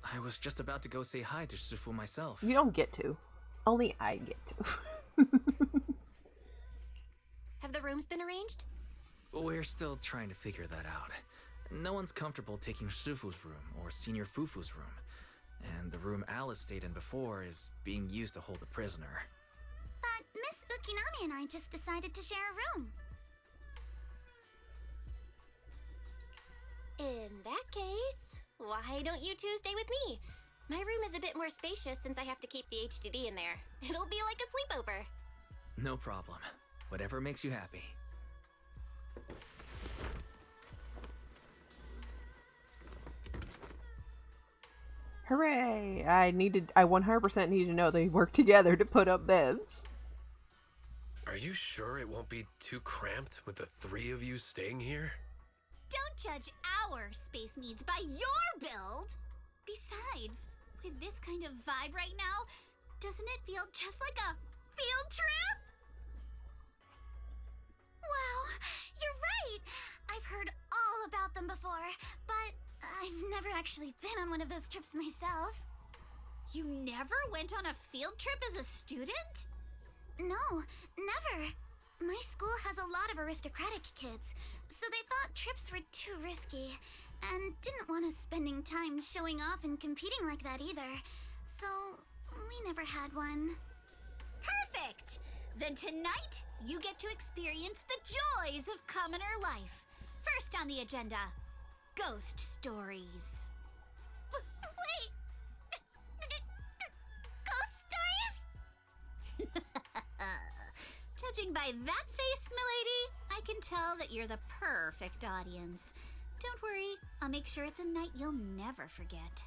I was just about to go say hi to Shifu myself. You don't get to. Only I get to. Have the rooms been arranged? We're still trying to figure that out. No one's comfortable taking Shifu's room or Senior Fufu's room. And the room Alice stayed in before is being used to hold the prisoner. But Miss Ukinami and I just decided to share a room. In that case, why don't you two stay with me? My room is a bit more spacious since I have to keep the HDD in there. It'll be like a sleepover. No problem. Whatever makes you happy. Hooray! I 100% need to know they work together to put up beds. Are you sure it won't be too cramped with the three of you staying here? Don't judge our space needs by your build! Besides, with this kind of vibe right now, doesn't it feel just like a field trip? Wow, you're right! I've heard all about them before, but I've never actually been on one of those trips myself. You never went on a field trip as a student? No, never. My school has a lot of aristocratic kids, so they thought trips were too risky, and didn't want us spending time showing off and competing like that either. So, we never had one. Perfect! Then tonight, you get to experience the joys of commoner life. First on the agenda, ghost stories. Wait! Ghost stories? Judging by that face, milady, I can tell that you're the perfect audience. Don't worry, I'll make sure it's a night you'll never forget.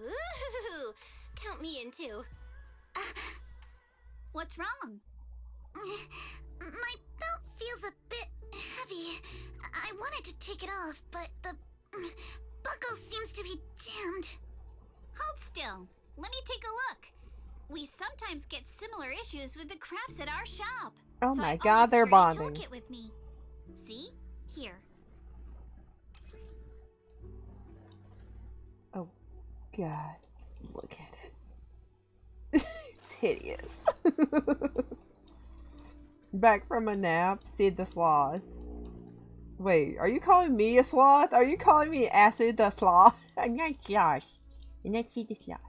Ooh, count me in too. What's wrong? My belt feels a bit heavy. I wanted to take it off, but the buckle seems to be jammed. Hold still. Let me take a look. We sometimes get similar issues with the crafts at our shop. Oh so my I god, always they're carry a bonding. toolkit with me. See? Here. Oh god, look at it. It's hideous. Back from a nap, Sid the Sloth. Wait, are you calling me a sloth? Are you calling me Acid the Sloth? I'm not Josh. I'm not Sid the Sloth.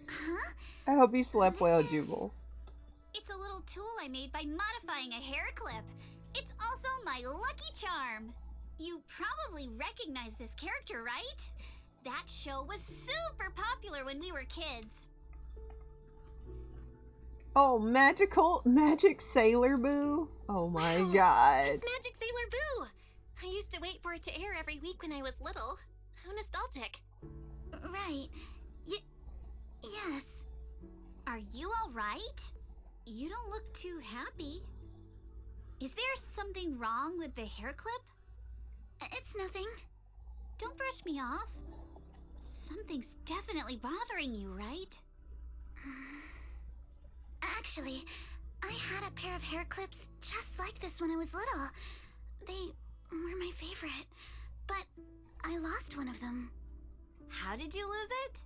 Huh? I hope you slept well, Jubal. It's a little tool I made by modifying a hair clip. It's also my lucky charm. You probably recognize this character, right? That show was super popular when we were kids. Oh, Magic Sailor Boo? Oh my god. It's Magic Sailor Boo! I used to wait for it to air every week when I was little. How nostalgic. Right. Yes. Are you alright? You don't look too happy. Is there something wrong with the hair clip? It's nothing. Don't brush me off. Something's definitely bothering you, right? Actually, I had a pair of hair clips just like this when I was little. They were my favorite, but I lost one of them. How did you lose it?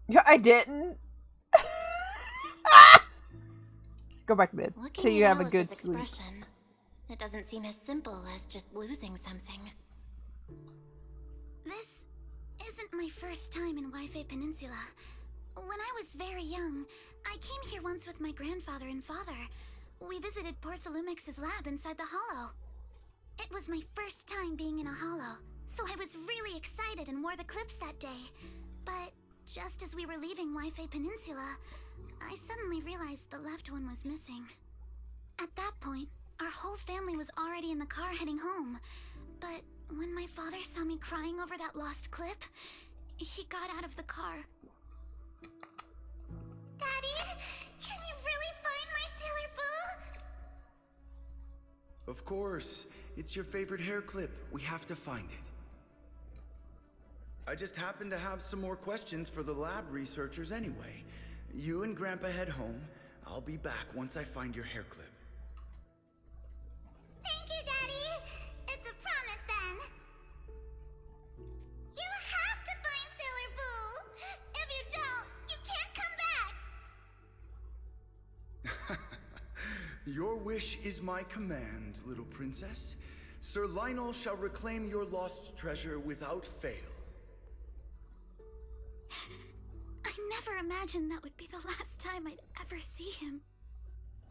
Yeah, I didn't. Go back to bed till you have a good sleep. Expression. It doesn't seem as simple as just losing something. This isn't my first time in Wi-Fi Peninsula. When I was very young, I came here once with my grandfather and father. We visited Porcelumex's lab inside the Hollow. It was my first time being in a Hollow, so I was really excited and wore the clips that day. But just as we were leaving Wi-Fi Peninsula, I suddenly realized the left one was missing. At that point, our whole family was already in the car heading home. But when my father saw me crying over that lost clip, he got out of the car. Daddy, can you really find my Sailor Boo? Of course. It's your favorite hair clip. We have to find it. I just happen to have some more questions for the lab researchers anyway. You and Grandpa head home. I'll be back once I find your hair clip. Thank you, Daddy. It's a promise then. You have to find Sailor Boo. If you don't, you can't come back. Your wish is my command, little princess. Sir Lionel shall reclaim your lost treasure without fail. I never imagined that would be the last time I'd ever see him.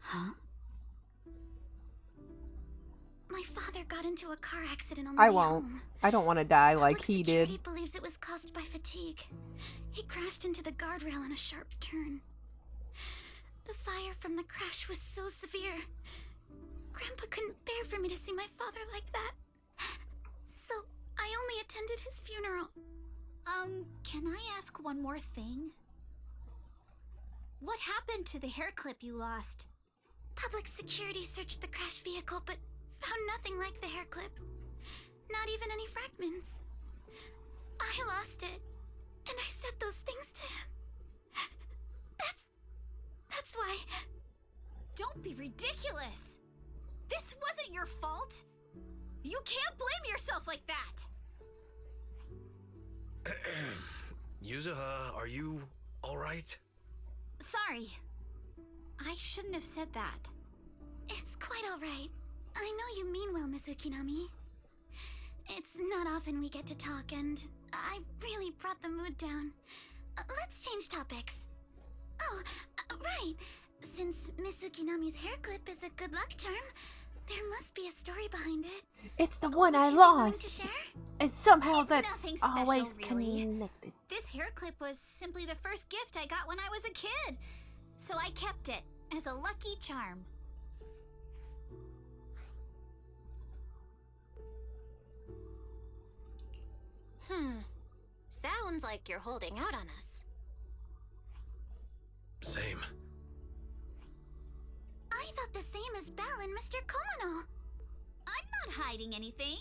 Huh? My father got into a car accident on the I way won't. home. I don't want to die like Public he security did. believes it was caused by fatigue. He crashed into the guardrail on a sharp turn. The fire from the crash was so severe. Grandpa couldn't bear for me to see my father like that. So I only attended his funeral. Can I ask one more thing? What happened to the hair clip you lost? Public security searched the crash vehicle, but found nothing like the hair clip. Not even any fragments. I lost it, and I said those things to him. That's why... Don't be ridiculous! This wasn't your fault! You can't blame yourself like that! Yuzuha, are you alright? Sorry. I shouldn't have said that. It's quite alright. I know you mean well, Miss Ukinami. It's not often we get to talk, and I really brought the mood down. Let's change topics. Oh, right. Since Miss Ukinami's hair clip is a good luck charm, there must be a story behind it. It's the one Would I you be willing lost. to share? And somehow It's that's nothing special, always really. connected. This hair clip was simply the first gift I got when I was a kid. So I kept it as a lucky charm. Sounds like you're holding out on us. Same. I thought the same as Belle and Mr. Komono. I'm not hiding anything.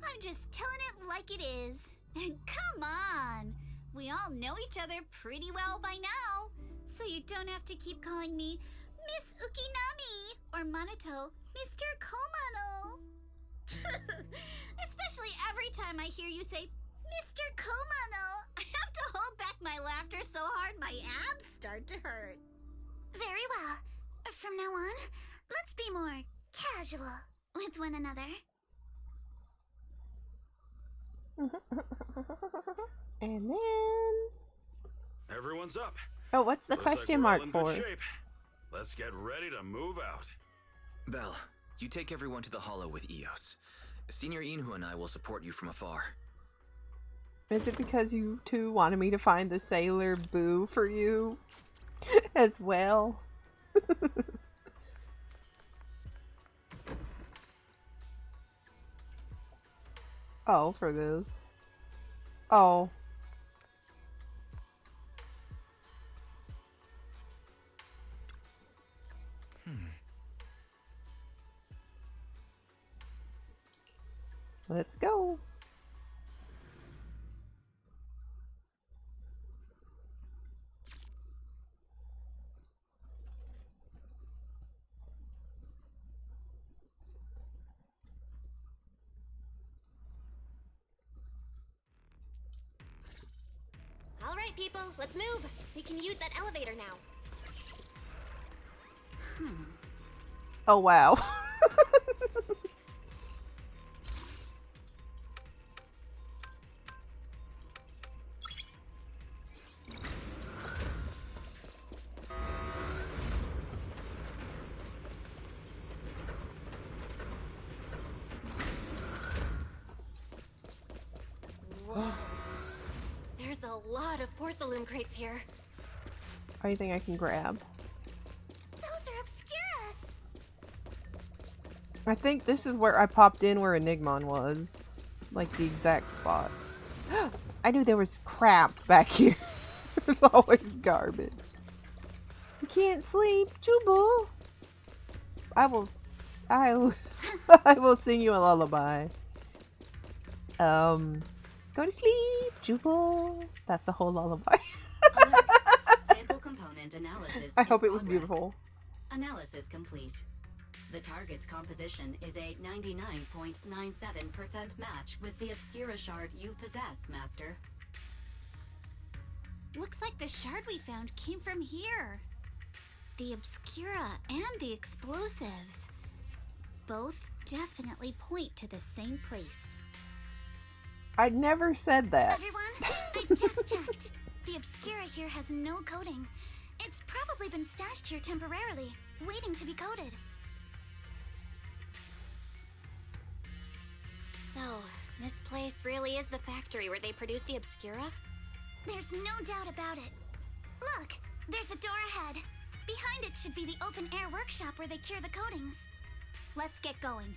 I'm just telling it like it is. Come on! We all know each other pretty well by now, so you don't have to keep calling me Miss Ukinami or Manato Mr. Komano. Especially every time I hear you say Mr. Komano, I have to hold back my laughter so hard my abs start to hurt. Very well. From now on, let's be more casual with one another. And then... Everyone's up. Oh, what's the Looks like question we're all mark in for? good shape. Let's get ready to move out. Belle, you take everyone to the Hollow with Eos. Senior Inhu and I will support you from afar. Is it because you two wanted me to find the Sailor Boo for you as well? Oh, for this. Oh. Let's go. All right, people, let's move. We can use that elevator now. Oh, wow. Whoa. There's a lot of porcelain crates here. Anything I can grab? Those are Obscuras. I think this is where I popped in where Enigmon was. Like the exact spot. I knew there was crap back here. There's always garbage. You can't sleep, Jubal. I will I will sing you a lullaby. Go to sleep, Jubal. That's the whole lullaby. Sample component analysis. I in hope it was progress. beautiful. Analysis complete. The target's composition is a 99.97% match with the Obscura shard you possess, Master. Looks like the shard we found came from here. The Obscura and the explosives. Both definitely point to the same place. I never said that. Everyone, I just checked. The Obscura here has no coating. It's probably been stashed here temporarily, waiting to be coated. So, this place really is the factory where they produce the Obscura? There's no doubt about it. Look, there's a door ahead. Behind it should be the open-air workshop where they cure the coatings. Let's get going.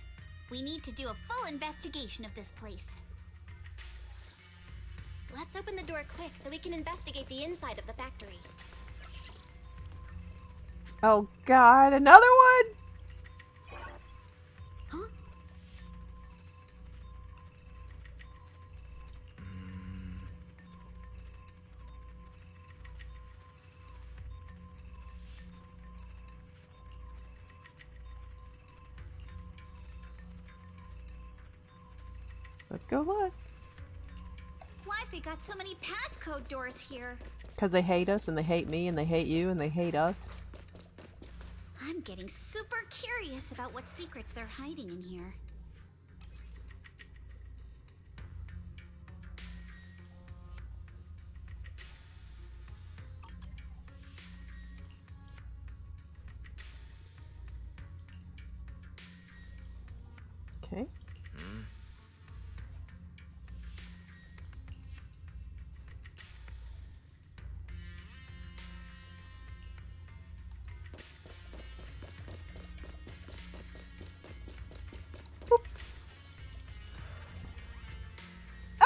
We need to do a full investigation of this place. Let's open the door quick so we can investigate the inside of the factory. Oh god, another one? Huh? Let's go look. Why've they got so many passcode doors here? Because they hate us, and they hate me, and they hate you, and they hate us. I'm getting super curious about what secrets they're hiding in here. Okay.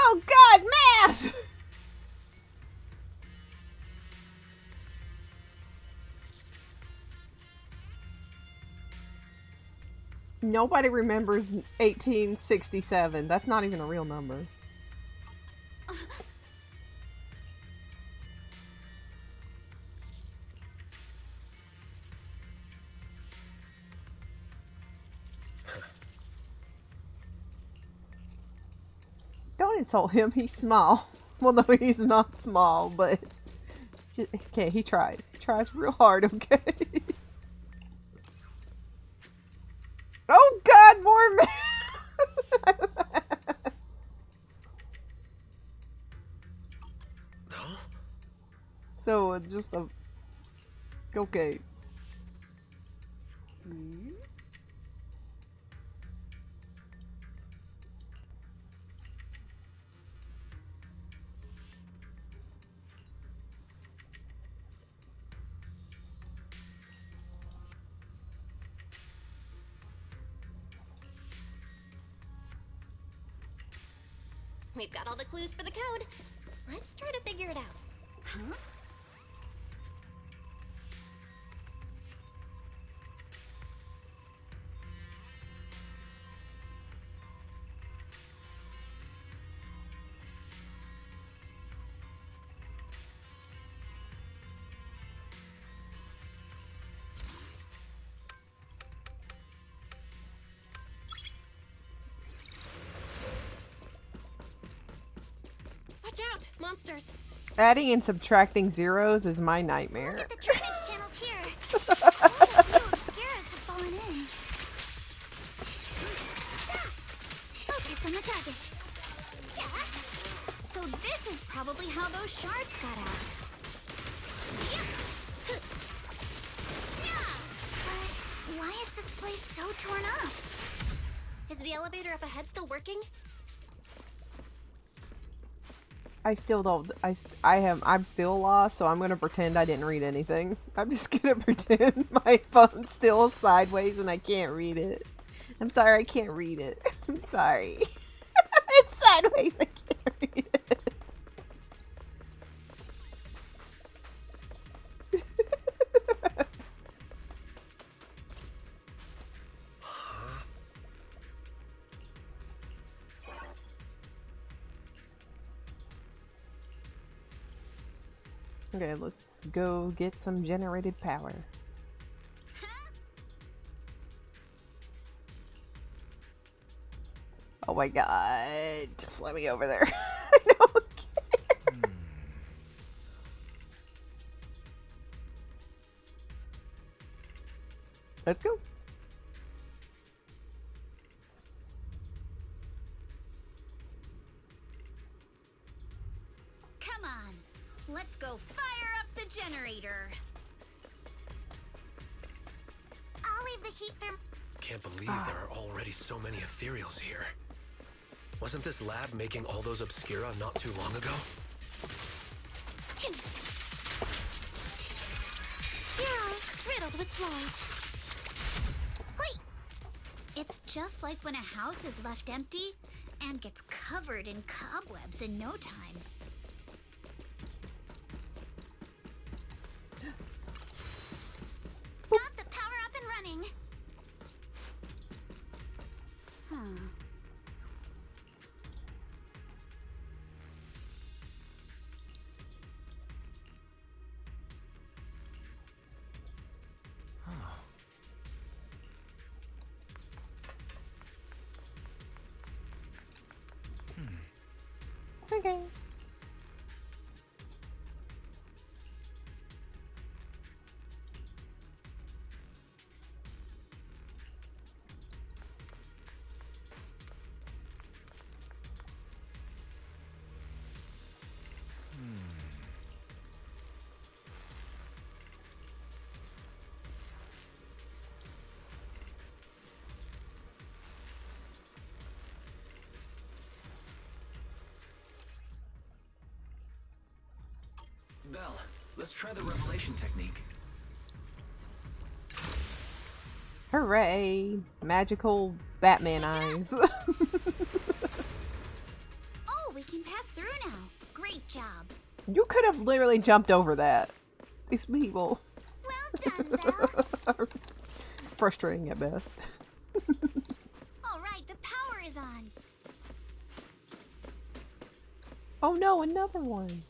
Oh god, math! Nobody remembers 1867. That's not even a real number. insult him. He's small. Well, no, he's not small, but okay, he tries. He tries real hard. Okay. Oh God, more men. So it's just a okay. We've got all the clues for the code. Let's try to figure it out. Huh? Watch out, monsters! Adding and subtracting zeros is my nightmare. Look at the drainage channels here. Quite a few obscuras have fallen in. Focus on the target. Yeah. So this is probably how those shards got out. But why is this place so torn up? Is the elevator up ahead still working? I still don't. I'm still lost, so I'm gonna pretend I didn't read anything. I'm just gonna pretend my phone's still sideways and I can't read it. I'm sorry, I can't read it. I'm sorry. It's sideways. I can't read it. Okay, let's go get some generated power. Oh my god, just let me over there. I don't care. Let's go. Come on, let's go fire up the generator. I'll leave the heat therm. Can't believe there are already so many ethereals here. Wasn't this lab making all those obscura not too long ago? Yeah, riddled with flaws. Wait! It's just like when a house is left empty and gets covered in cobwebs in no time. Got the power up and running. Huh. Okay. Belle, let's try the revelation technique. Hooray! Magical Batman eyes. Oh, we can pass through now. Great job. You could have literally jumped over that. These people. Well done, Belle. Frustrating at best. All right, the power is on. Oh no, another one.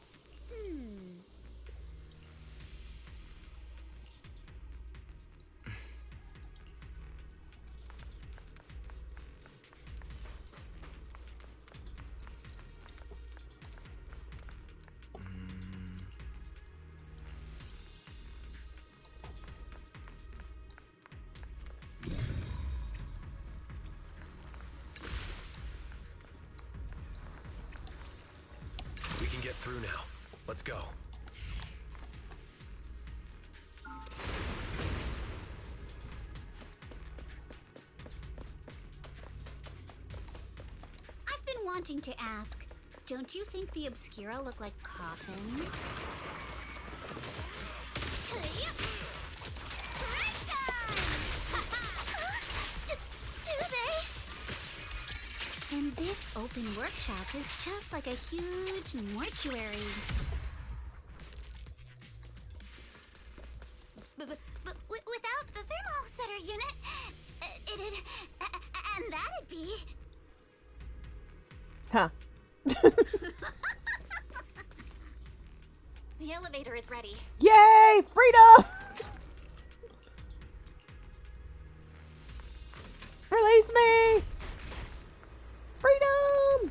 get through now. Let's go. I've been wanting to ask, don't you think the Obscura look like coffins? Do they? And this open workshop is just like a huge mortuary. But without the thermosetter unit, it'd... and that'd be... Huh. The elevator is ready. Yay! Freedom! Release me! Freedom!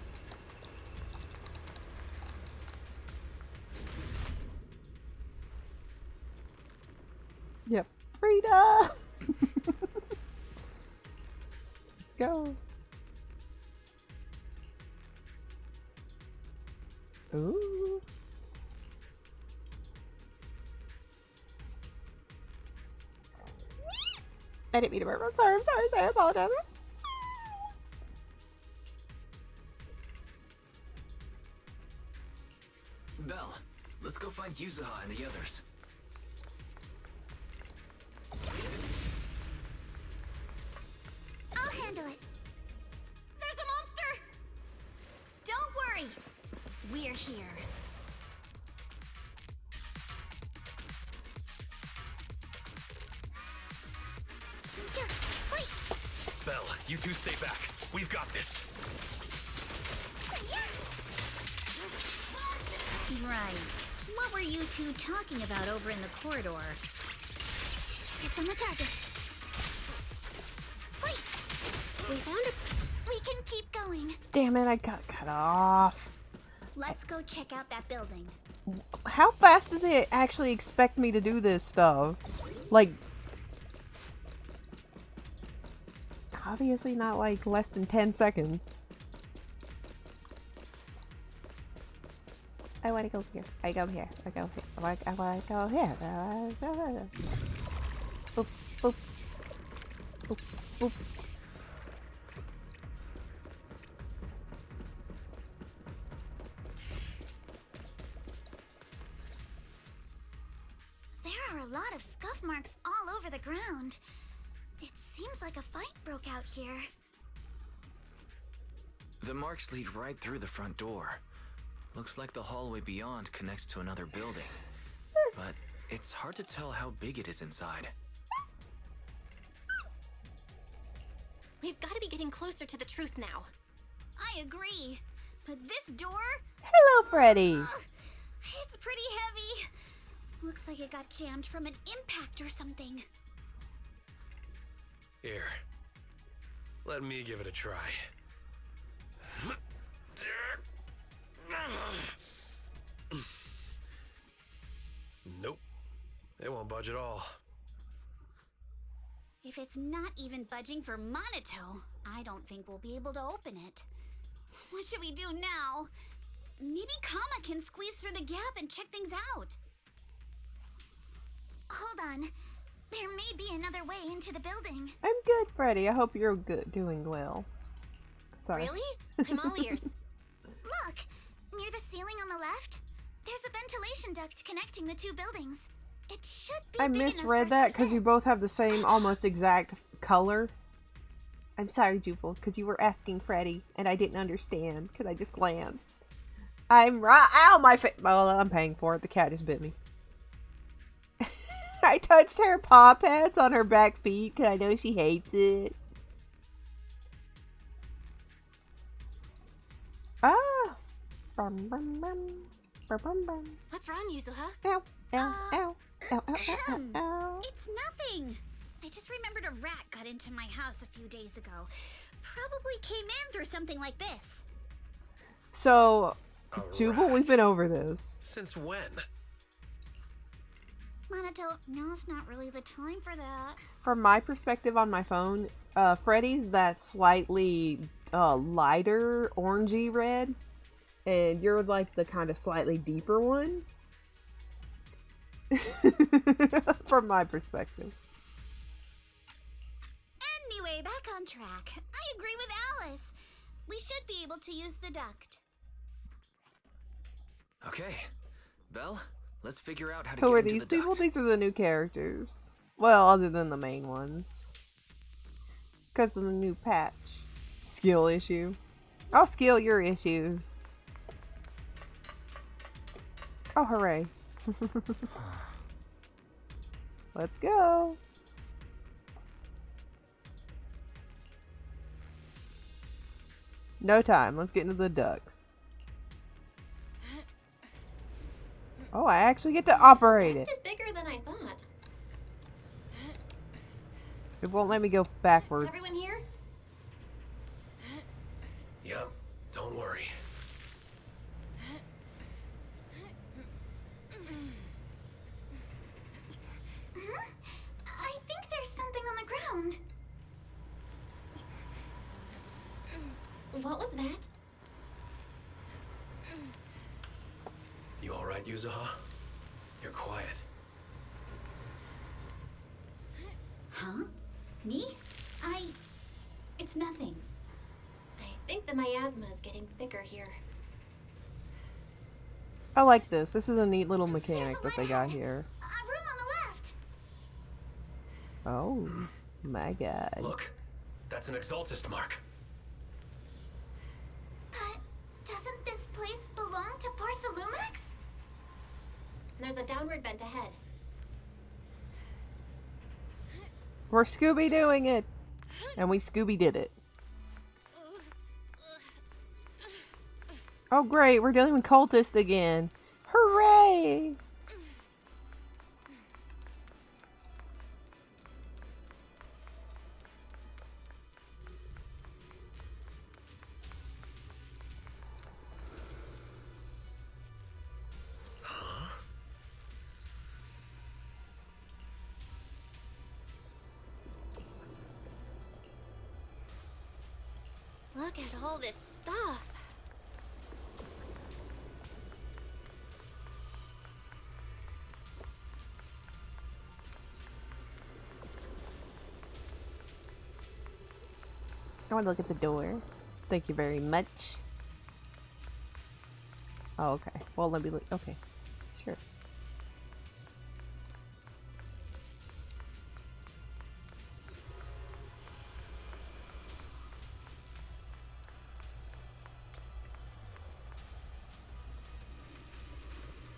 Yep. Freedom! Let's go. Ooh. I didn't mean to burp. I'm sorry, I apologize. Belle, let's go find Yuzuha and the others. I'll handle it. There's a monster! Don't worry. We're here. Wait! Belle, you two stay back. We've got this. Right. What were you two talking about over in the corridor? It's on the target. Wait! We found it. We can keep going. Damn it, I got cut off. Let's go check out that building. How fast did they actually expect me to do this stuff? Like, obviously not like less than 10 seconds. I want to go here. I go here. I go here. I want to go here. Boop, boop. Boop, boop. There are a lot of scuff marks all over the ground. It seems like a fight broke out here. The marks lead right through the front door. Looks like the hallway beyond connects to another building. But it's hard to tell how big it is inside. We've got to be getting closer to the truth now. I agree. But this door? Hello, Freddy. It's pretty heavy. Looks like it got jammed from an impact or something. Here. Let me give it a try. Nope. It won't budge at all. If it's not even budging for Monato, I don't think we'll be able to open it. What should we do now? Maybe Kama can squeeze through the gap and check things out. Hold on. There may be another way into the building. I'm good, Freddy. I hope you're good, doing well. Sorry. Really? I'm all ears. Look! Near the ceiling on the left, there's a ventilation duct connecting the two buildings. It should be I big misread enough that because you both have the same almost exact color. I'm sorry, Jubal, because you were asking Freddy and I didn't understand because I just glanced. I'm right. Ow, my face. Well, I'm paying for it. The cat just bit me. I touched her paw pads on her back feet because I know she hates it. Ah! Bum, bum, bum. Bum, bum, bum. What's wrong, Yuzuha? Ow, ow, ow, ow, ow, ow, ow. It's nothing. I just remembered a rat got into my house a few days ago. Probably came in through something like this. So, Jubal, we've been over this. Since when? Monato, now's not really the time for that. From my perspective on my phone, Freddy's that slightly lighter orangey red, And you're like the kind of slightly deeper one. From my perspective. Anyway, back on track. I agree with Alice. We should be able to use the duct. Okay, Belle, let's figure out how to Who get are into these the people? duct. These are the new characters. Well, other than the main ones. Because of the new patch. Skill issue. I'll skill your issues. Oh, hooray. Let's go. No time. Let's get into the ducks. Oh, I actually get to operate it. It's bigger than I thought. It won't let me go backwards. Everyone here? Yep, don't worry. I think there's something on the ground. What was that? You alright, Yuzuha? You're quiet. Huh? Me? It's nothing. I think the miasma is getting thicker here. I like this. This is a neat little mechanic that they got here. A room on the left. Oh my god. Look, that's an Exaltist mark. But doesn't this place belong to Porcelumex? There's a downward bend ahead. We're Scooby doing it. And we Scooby did it. Oh great, we're dealing with cultists again. Hooray! Look at all this stuff. I want to look at the door. Thank you very much. Oh, okay. Well, let me look. Okay. Sure.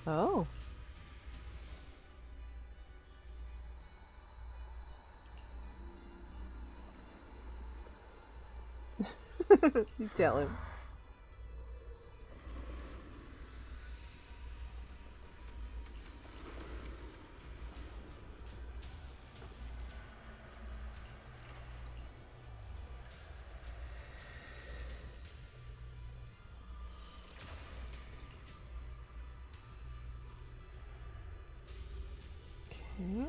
Oh. You tell him. Okay.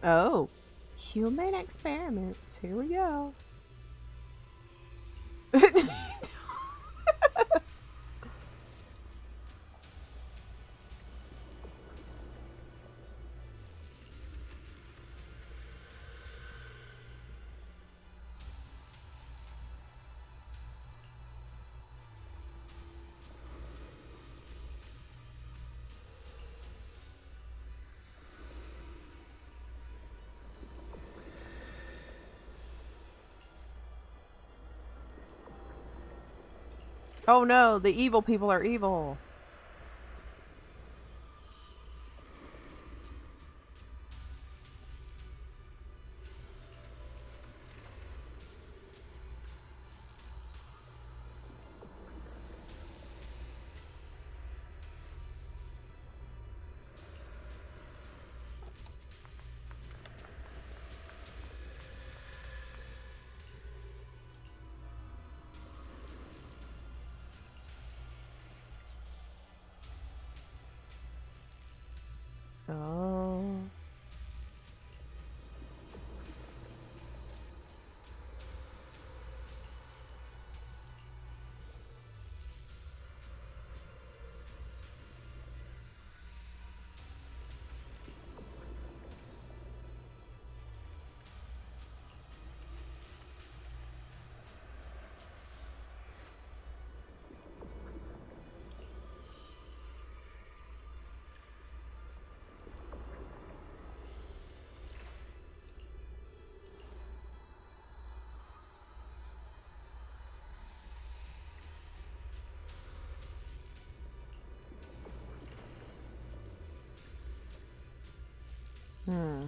Oh, human experiments. Here we go. Oh no, the evil people are evil. Oh. Hmm.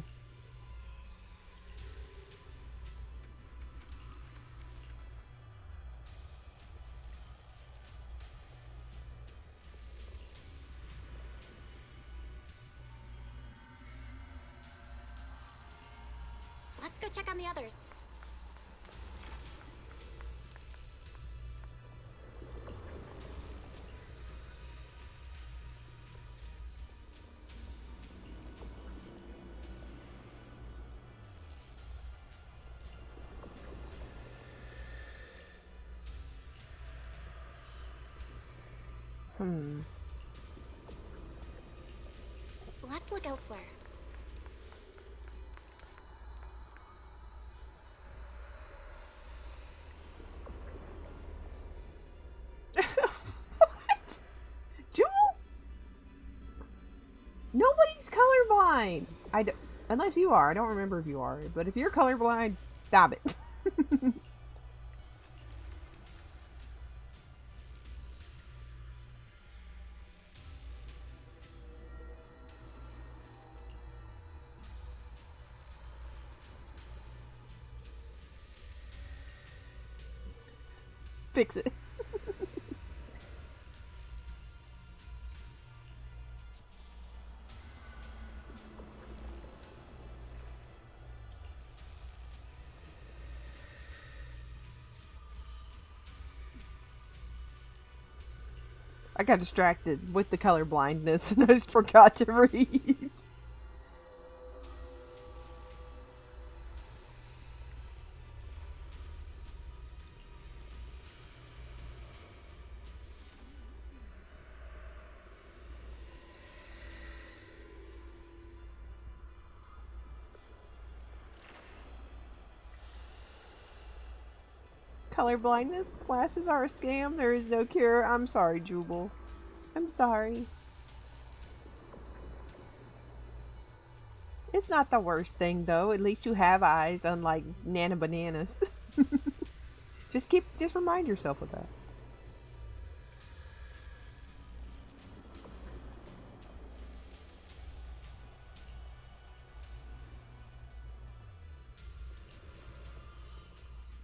Let's go check on the others. Let's look elsewhere. What? Jewel? Nobody's colorblind. Unless you are. I don't remember if you are. But if you're colorblind, stop it. Fix it. I got distracted with the color blindness and I just forgot to read. Color blindness classes are a scam. There is no cure. I'm sorry, Jubal. I'm sorry. It's not the worst thing, though. At least you have eyes, unlike Nana Bananas. Just remind yourself of that.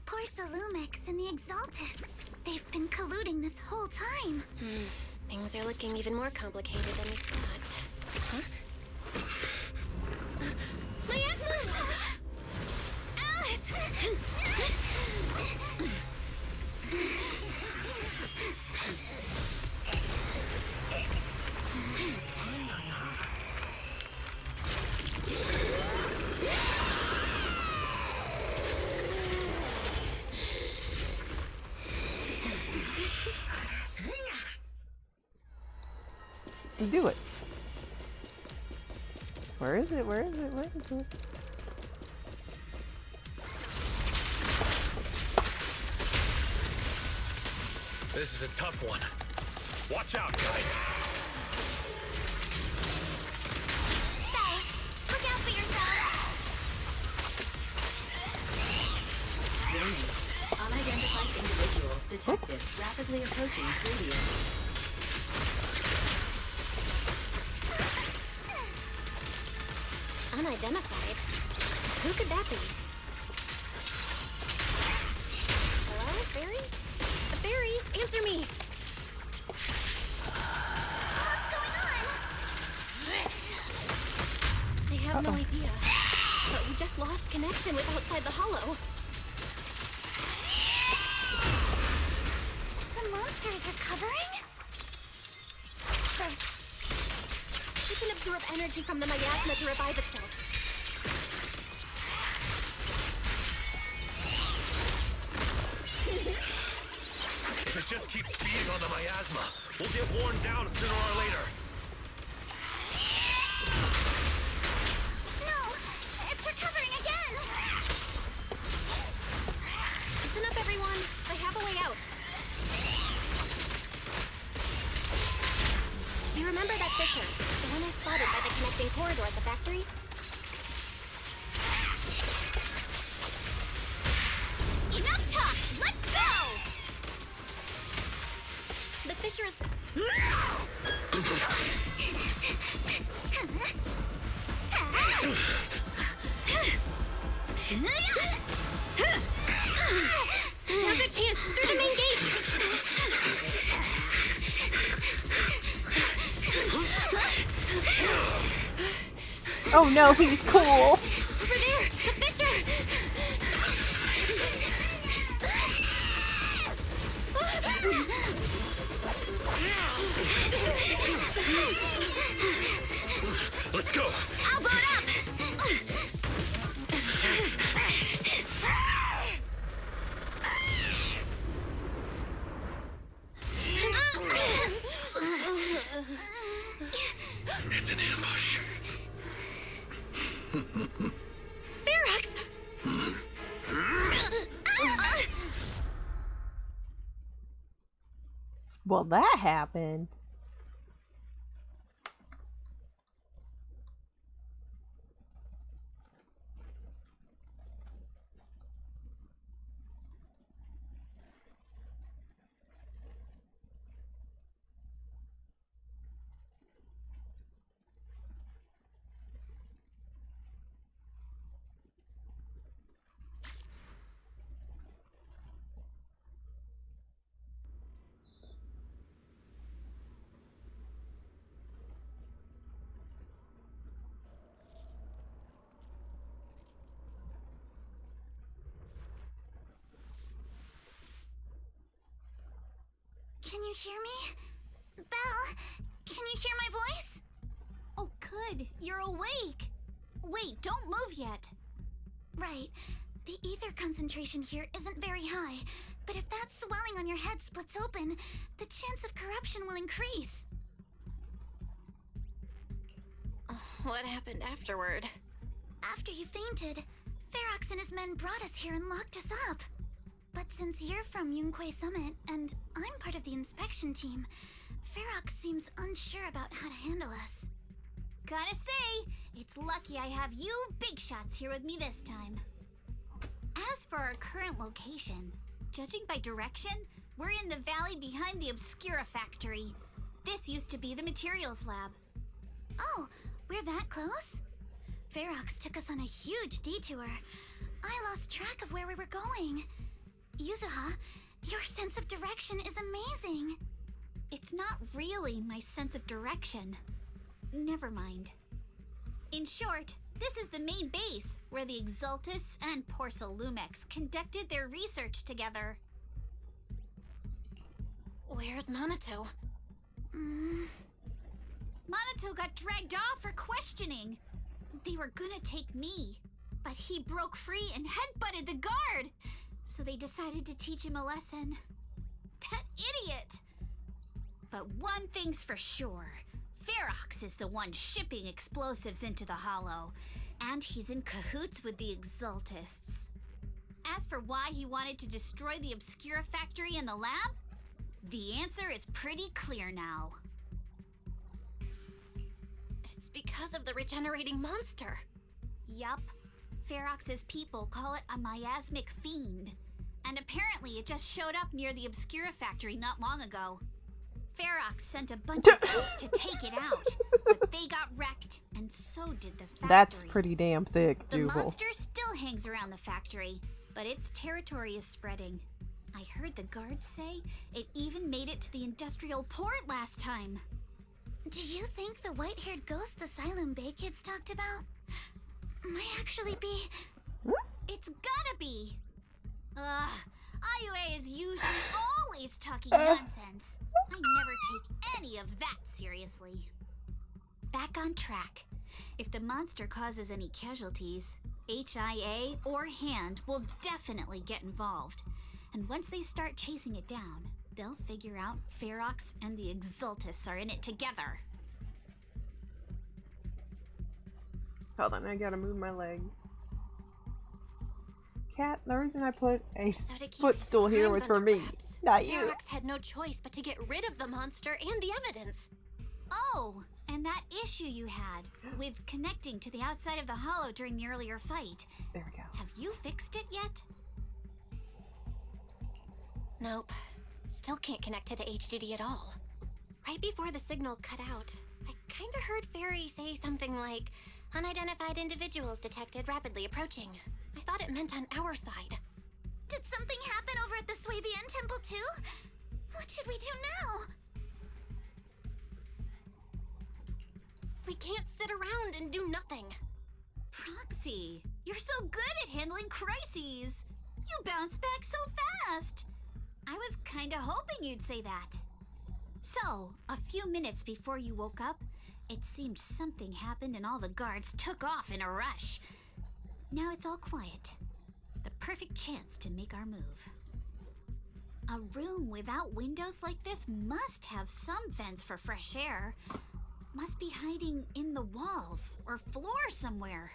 Porsalumix and the Exaltists. They've been colluding this whole time. Things are looking even more complicated than we thought. Huh? Miasma! Alice! Do it. Where is it? Where is it? Where is it? This is a tough one. Watch out, guys. Hey, look out for yourself! Warning. Unidentified individuals detected rapidly approaching Studio. Unidentified? Who could that be? Hello, Fairy? Fairy, answer me! What's going on? I have no idea. But we just lost connection with outside the hollow. The monsters are covering? This. It can absorb energy from the miasma to revive itself. If it just keeps feeding on the miasma, we'll get worn down sooner or later. No! It's recovering again! Listen up, everyone. I have a way out. You remember that fissure? The one I spotted by the connecting corridor at the factory? Enough talk! Let's go! The fissure is... Oh no, he's cool. Over there! The Fisher! Let's go. I'll boot up! It's an ambush. Ferox! Well, that happened. Can you hear me? Belle, can you hear my voice? Oh, good. You're awake. Wait, don't move yet. Right. The ether concentration here isn't very high, but if that swelling on your head splits open, the chance of corruption will increase. What happened afterward? After you fainted, Ferox and his men brought us here and locked us up. But since you're from Yuzuha'S Summit, and I'm part of the inspection team, Ferox seems unsure about how to handle us. Gotta say, it's lucky I have you big shots here with me this time. As for our current location, judging by direction, we're in the valley behind the Obscura factory. This used to be the materials lab. Oh, we're that close? Ferox took us on a huge detour. I lost track of where we were going. Yuzuha, your sense of direction is amazing. It's not really my sense of direction. Never mind. In short, this is the main base, where the Exultus and Porcelumex conducted their research together. Where's Monato? Monato got dragged off for questioning. They were gonna take me, but he broke free and headbutted the guard. So they decided to teach him a lesson. That idiot! But one thing's for sure. Ferox is the one shipping explosives into the Hollow, and he's in cahoots with the Exultists. As for why he wanted to destroy the Obscura factory and the lab, the answer is pretty clear now. It's because of the regenerating monster. Yup. Ferox's people call it a miasmic fiend, and apparently it just showed up near the Obscura factory not long ago. Ferox sent a bunch of troops to take it out, but they got wrecked, and so did the factory. That's pretty damn thick, The Jubal. monster still hangs around the factory, but its territory is spreading. I heard the guards say it even made it to the industrial port last time. Do you think the white-haired ghost the Silum Bay kids talked about might actually be... It's gotta be! IUA is usually always talking nonsense. I never take any of that seriously. Back on track. If the monster causes any casualties, HIA or Hand will definitely get involved. And once they start chasing it down, they'll figure out Ferox and the Exultus are in it together. Hold on, I gotta move my leg. Cat, the reason I put a So to keep footstool his here crimes was for under me, wraps, not you. Ferox had no choice but to get rid of the monster and the evidence. Oh, and that issue you had with connecting to the outside of the Hollow during the earlier fight. There we go. Have you fixed it yet? Nope. Still can't connect to the HDD at all. Right before the signal cut out, I kinda heard Fairy say something like, "Unidentified individuals detected rapidly approaching." I thought it meant on our side. Did something happen over at the Swabian Temple too? What should we do now? We can't sit around and do nothing. Proxy, you're so good at handling crises. You bounce back so fast. I was kinda hoping you'd say that. So, a few minutes before you woke up, it seemed something happened and all the guards took off in a rush. Now it's all quiet. The perfect chance to make our move. A room without windows like this must have some vents for fresh air. Must be hiding in the walls or floor somewhere.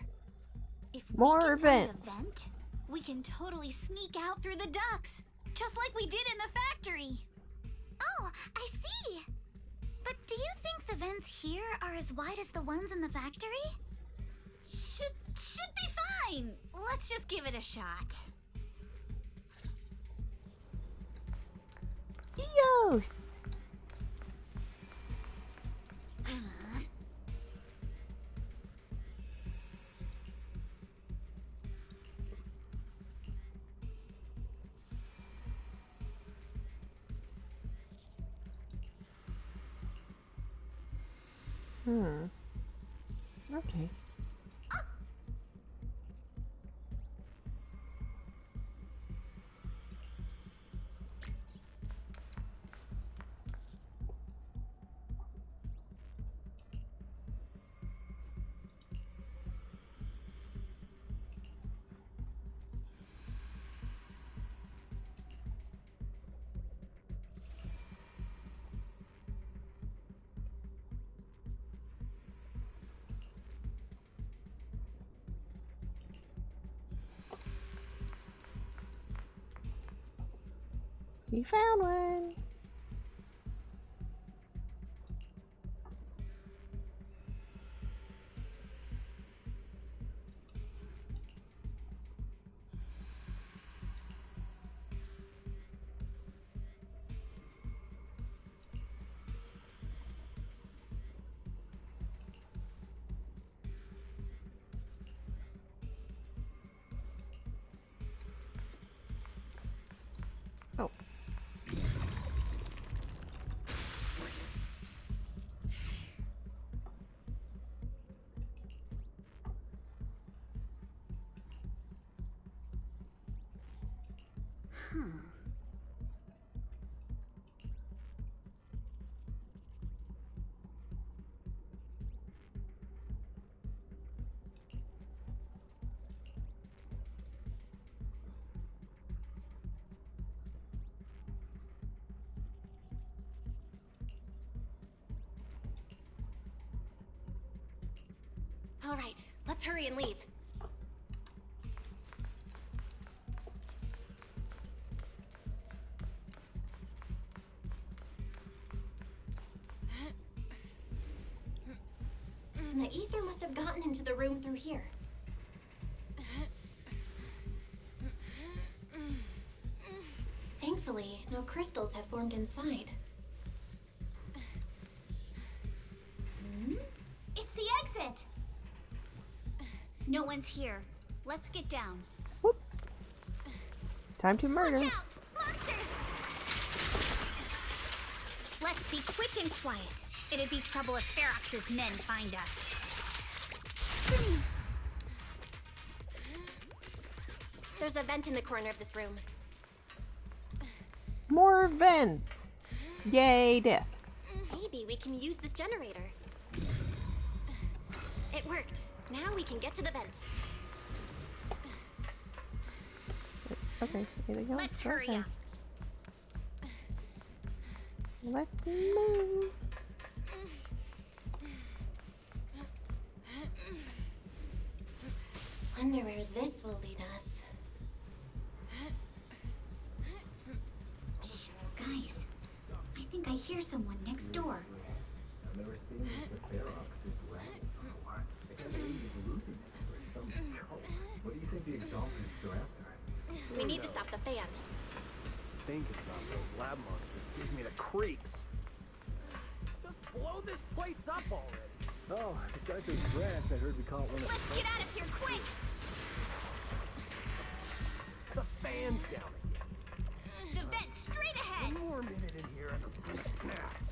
If More we can find vents. a vent, we can totally sneak out through the ducts, just like we did in the factory. Oh, I see. But do you think the vents here are as wide as the ones in the factory? Should be fine. Let's just give it a shot. Yos! Okay. He found one. Oh. All right, let's hurry and leave. The ether must have gotten into the room through here. Thankfully, no crystals have formed inside. It's the exit! No one's here. Let's get down. Whoop. Time to murder. Watch out! Monsters! Let's be quick and quiet. It'd be trouble if Ferox's men find us. There's a vent in the corner of this room. More vents. Yay, death. Maybe we can use this generator. It worked. Now we can get to the vent. Okay, anything else? Let's hurry Okay. up. Let's move. Wonder where this will lead us. Shh, guys. I think I hear someone next door. I've never seen Mr. Ferox this way. I can't believe he's losing it for some joke. What do you think the Exaltants are after? We need to stop the fan. Thinking about those lab monsters gives me the creeps. Just blow this place up already. Oh, this guy says grass. I heard we caught one of Let's get out of here quick! the fan's down again. The vent straight ahead! One more minute in here and I'm gonna snap.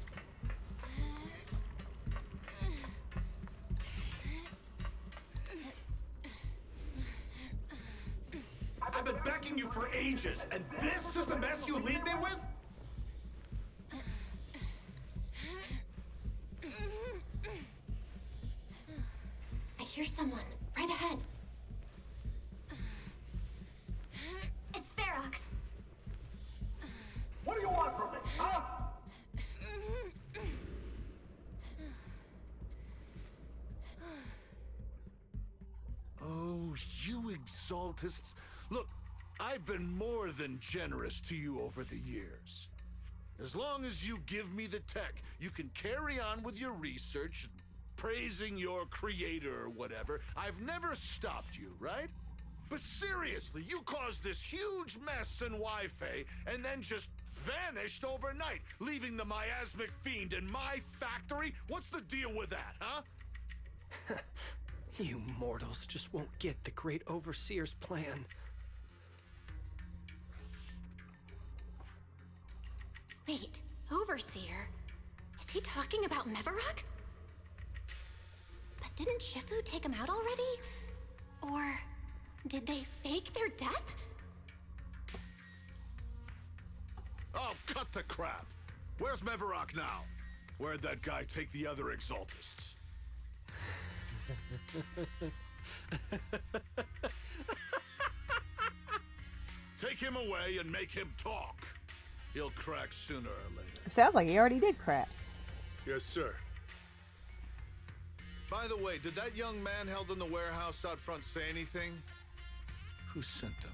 ages, and this is the mess you leave me with? I hear someone right ahead. It's Ferox. What do you want from me, huh? Oh, you exaltists. Look, I've been more than generous to you over the years. As long as you give me the tech, you can carry on with your research, praising your creator or whatever. I've never stopped you, right? But seriously, you caused this huge mess in Wi-Fi and then just vanished overnight, leaving the miasmic fiend in my factory? What's the deal with that, huh? You mortals just won't get the Great Overseer's plan. Wait, Overseer? Is he talking about Mevarok? But didn't Shifu take him out already? Or did they fake their death? Oh, cut the crap. Where's Mevarok now? Where'd that guy take the other exaltists? Take him away and make him talk. He'll crack sooner or later. Sounds like he already did crack. Yes, sir. By the way, did that young man held in the warehouse out front say anything? Who sent them?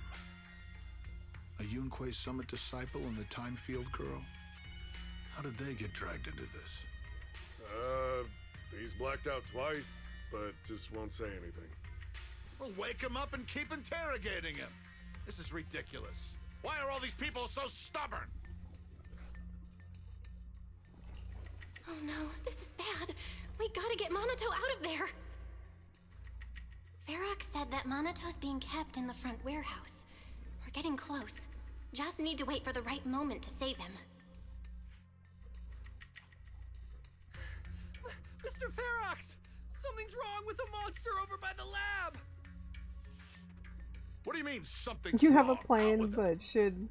A Yunkwe Summit disciple and the Time Field girl? How did they get dragged into this? He's blacked out twice, but just won't say anything. Well, wake him up and keep interrogating him. This is ridiculous. Why are all these people so stubborn? Oh no, this is bad. We gotta get Monato out of there. Ferox said that Monato's being kept in the front warehouse. We're getting close. Just need to wait for the right moment to save him. Mr. Ferox! Something's wrong with the monster over by the lab! What do you mean something's You have a wrong? plan, but should.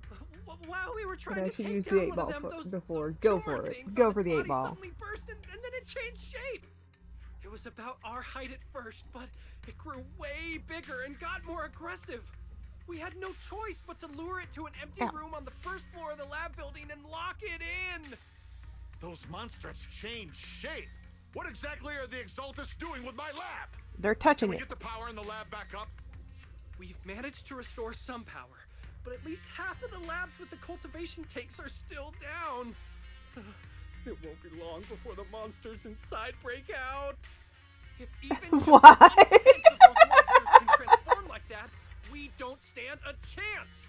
While we were But trying I to should take use down the 8 one of ball them, those before. Go tumor for it. things Go on for its the 8 body ball. suddenly burst and then it changed shape. It was about our height at first, but it grew way bigger and got more aggressive. We had no choice but to lure it to an empty room on the first floor of the lab building and lock it in. Those monsters change shape. What exactly are the Exaltists doing with my lab? They're touching Can we it. get the power in the lab back up? We've managed to restore some power, but at least half of the labs with the cultivation tanks are still down. It won't be long before the monsters inside break out. If even Why? those monsters can transform like that, we don't stand a chance.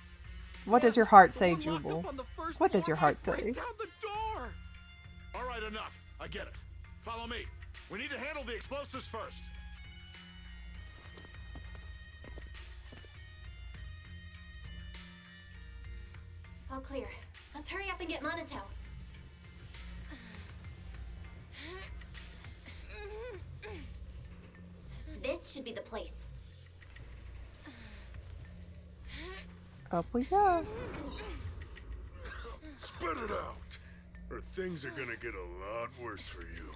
What does your heart say, The one locked Jubal? up on the first What does floor your heart might break say? down the door. All right, enough. I get it. Follow me. We need to handle the explosives first. All clear. Let's hurry up and get Monato. This should be the place. Up we go. Spit it out, or things are gonna get a lot worse for you.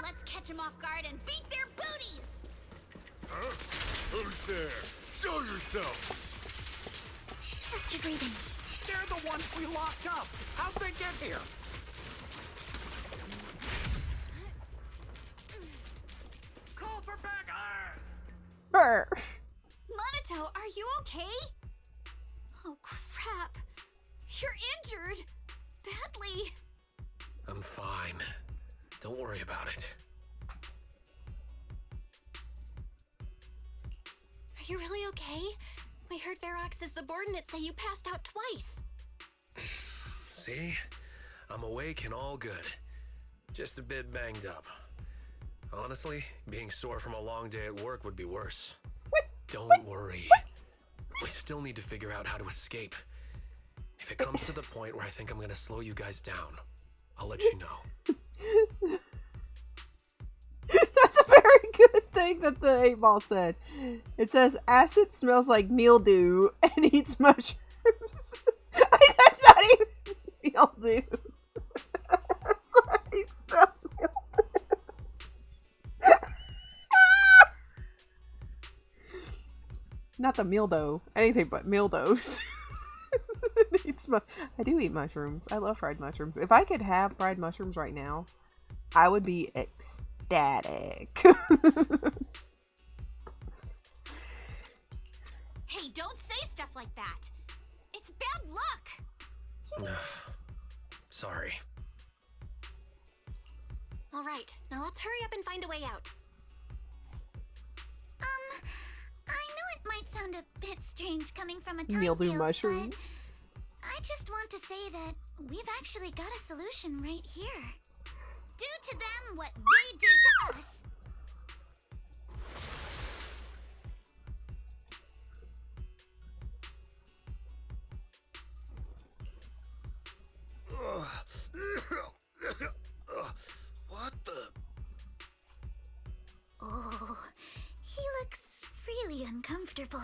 Let's catch them off guard and beat their booties! Huh? Who's there? Show yourself! Trust your breathing. They're the ones we locked up. How'd they get here? Call for backup! Brr. Monato, are you okay? Oh crap. You're injured. Badly. I'm fine. Don't worry about it. Are you really okay? We heard Ferox's subordinates say you passed out twice. See? I'm awake and all good. Just a bit banged up. Honestly, being sore from a long day at work would be worse. Don't worry. We still need to figure out how to escape. If it comes to the point where I think I'm gonna slow you guys down, I'll let you know. That's a very good thing that the 8-ball said. It says acid smells like mildew and eats mushrooms. That's not even mildew. That's what he spelled mildew. Not the mildew. Anything but mildews. I do eat mushrooms. I love fried mushrooms. If I could have fried mushrooms right now, I would be ecstatic. Hey, don't say stuff like that. It's bad luck. Sorry. All right, now let's hurry up and find a way out. I know it might sound a bit strange coming from a time Mildew field, mushrooms. but I just want to say that we've actually got a solution right here. Do to them what they did to us. What the? Oh, he looks really uncomfortable.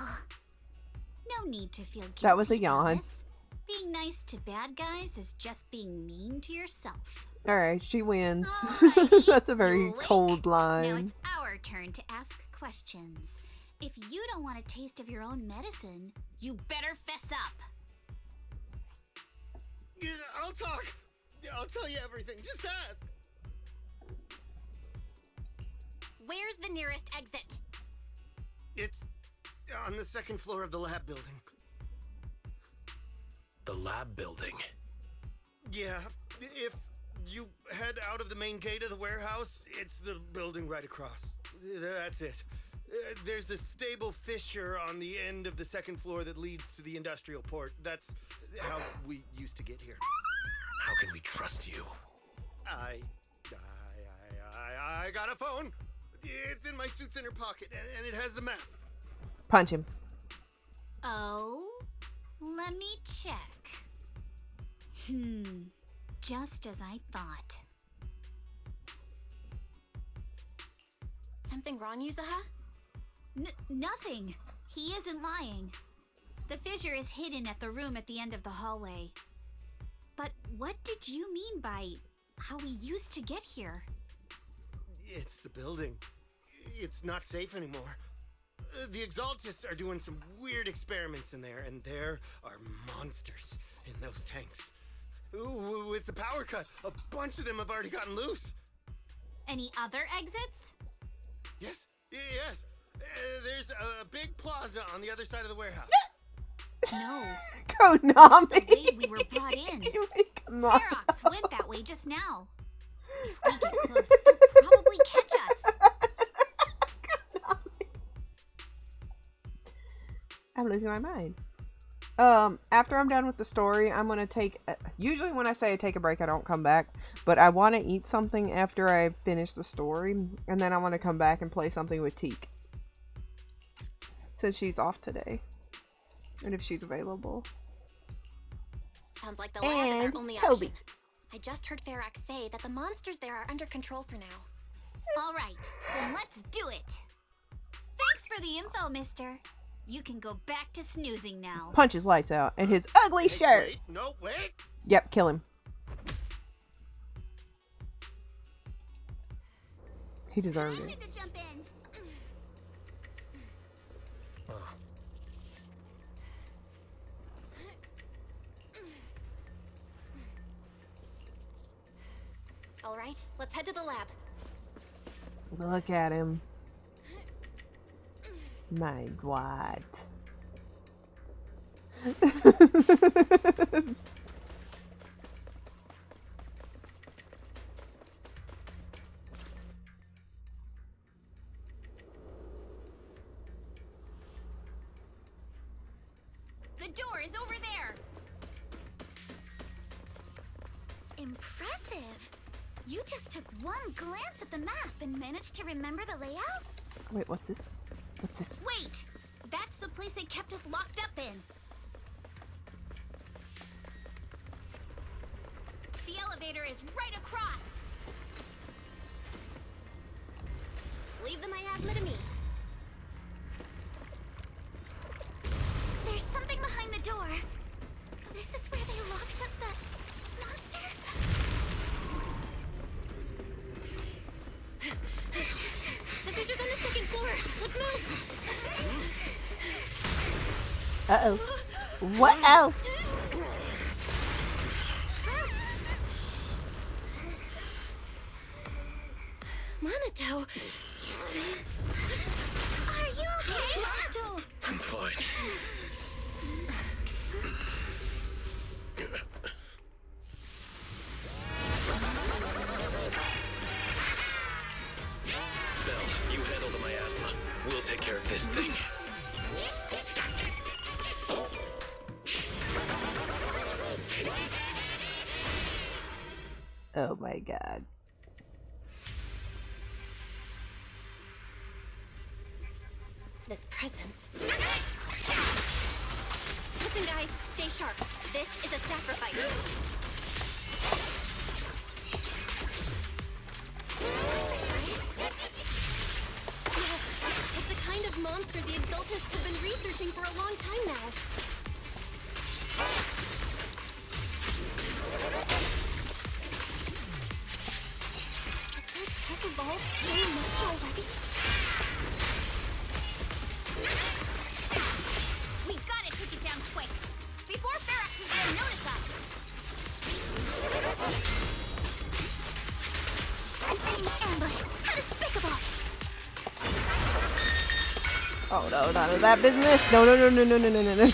No need to feel guilty. That was a yawn. Alice. Being nice to bad guys is just being mean to yourself. Alright, she wins. Alrighty, That's a very you wink. cold Now line. it's our turn to ask questions. If you don't want a taste of your own medicine, you better fess up. Yeah, I'll talk. Yeah, I'll tell you everything. Just ask. Where's the nearest exit? It's on the second floor of the lab building. The lab building. Yeah, if you head out of the main gate of the warehouse, it's the building right across. That's it. There's a stable fissure on the end of the second floor that leads to the industrial port. That's how we used to get here. How can we trust you? I got a phone. It's in my suit's inner pocket, and it has the map. Punch him. Oh, let me check. Just as I thought. Something wrong, Yuzuha? Nothing. He isn't lying. The fissure is hidden at the room at the end of the hallway. But what did you mean by how we used to get here? It's the building. It's not safe anymore. The Exaltists are doing some weird experiments in there, and there are monsters in those tanks. Ooh, with the power cut, a bunch of them have already gotten loose. Any other exits? Yes. There's a big plaza on the other side of the warehouse. No. Konami. That's the way we were brought in. Ferox went that way just now. If we get close, they'll probably catch us. I'm losing my mind. After I'm done with the story, I'm gonna take. Usually, when I say I take a break, I don't come back. But I want to eat something after I finish the story, and then I want to come back and play something with Teak, since she's off today, and if she's available. Sounds like the lab is our only Toby. option. I just heard Ferox say that the monsters there are under control for now. All right, then let's do it. Thanks for the info, mister. You can go back to snoozing now. Punch his lights out and his ugly shirt. Wait, no, wait. Yep, kill him. He deserved it. To jump in. All right, let's head to the lab. Look at him. My God. The door is over there. Impressive. You just took one glance at the map and managed to remember the layout? Wait, what's this? What's this? Wait! That's the place they kept us locked up in. The elevator is right across. Leave the miasma to me. There's something behind the door. This is where they locked up the monster? The fisher's on the second floor. Let's move. Uh-oh. What? Oh. Monato. Are you okay, Monato? I'm fine. Belle, you handle the miasma. We'll take care of this thing. Oh my god. This presence. Listen, guys, stay sharp. This is a sacrifice. Yes, it's the kind of monster the Exaltists have been researching for a long time now. Has their tech evolved so much already? We gotta take it down quick, before Ferox is gonna notice us. An enemy ambush! How despicable! Oh no, none of that business. No, no, no, no, no, no, no, no, no.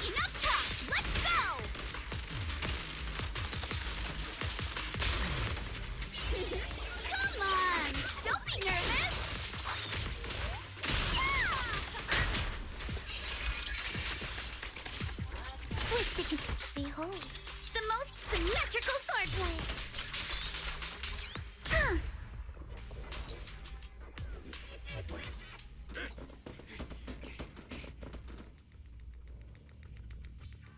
Enough talk, let's go! Come on, don't be nervous. Wish they could behold the most symmetrical swordplay. Huh.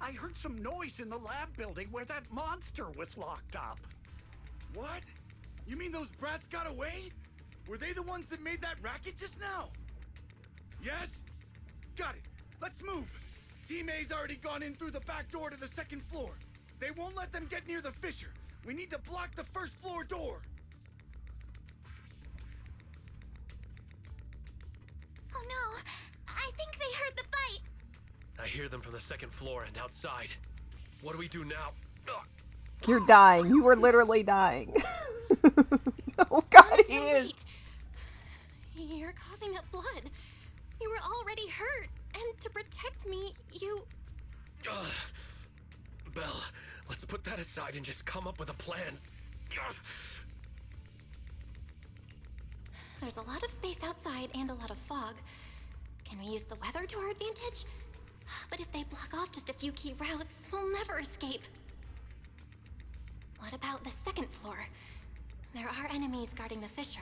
I heard some noise in the lab building where that monster was locked up. What? You mean those brats got away? Were they the ones that made that racket just now? Yes? Got it. Let's move. Team A's already gone in through the back door to the second floor. They won't let them get near the fissure. We need to block the first floor door. Oh no! I think they heard the fight! I hear them from the second floor and outside. What do we do now? Ugh. You're dying. You were literally dying. Oh god, he is. You're coughing up blood. You were already hurt, and to protect me, you... Ugh. Belle, let's put that aside and just come up with a plan. Ugh. There's a lot of space outside and a lot of fog. Can we use the weather to our advantage? But if they block off just a few key routes, we'll never escape. What about the second floor? There are enemies guarding the fissure.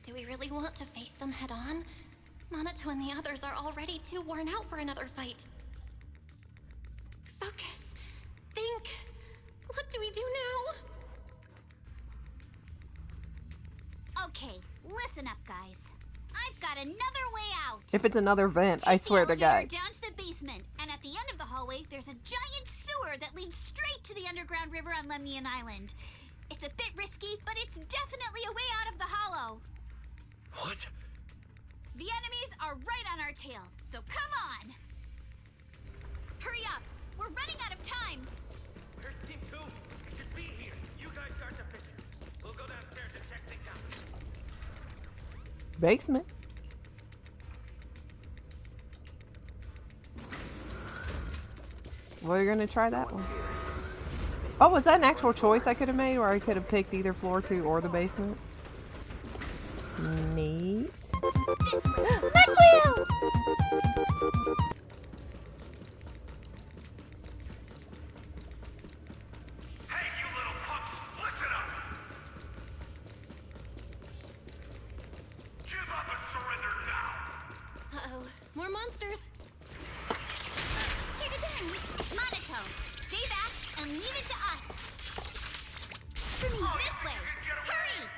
Do we really want to face them head on? Monato and the others are already too worn out for another fight. Focus. Think. What do we do now? Okay, listen up, guys. I've got another way out. If it's another vent, I swear to God. Down to the basement, and at the end of the hallway, there's a giant sewer that leads straight to the underground river on Lemnian Island. It's a bit risky, but it's definitely a way out of the hollow. What? The enemies are right on our tail, so come on! Hurry up! We're running out of time! There's Team 2. It should be here. You guys start the fissure. We'll go downstairs and check things out. Basement. We're gonna try that one. Oh, was that an actual choice I could have made, or I could have picked either floor 2 or the basement? Neat. Maxwell! Uh-oh, more monsters. Here to dance. Monaco, stay back and leave it to us. For me, this way. Hurry!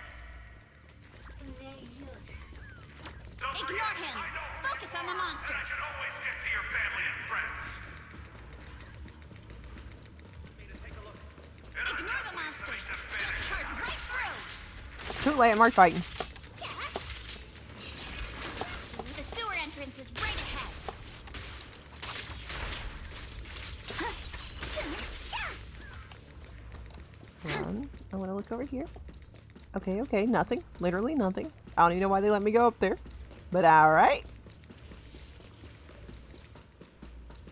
Ignore him. Focus on the monsters. Ignore the monsters. Just charge right through. Too late, I'm already fighting. The sewer entrance is right ahead. Hold on. I want to look over here. Okay, okay, nothing. Literally nothing. I don't even know why they let me go up there. But alright.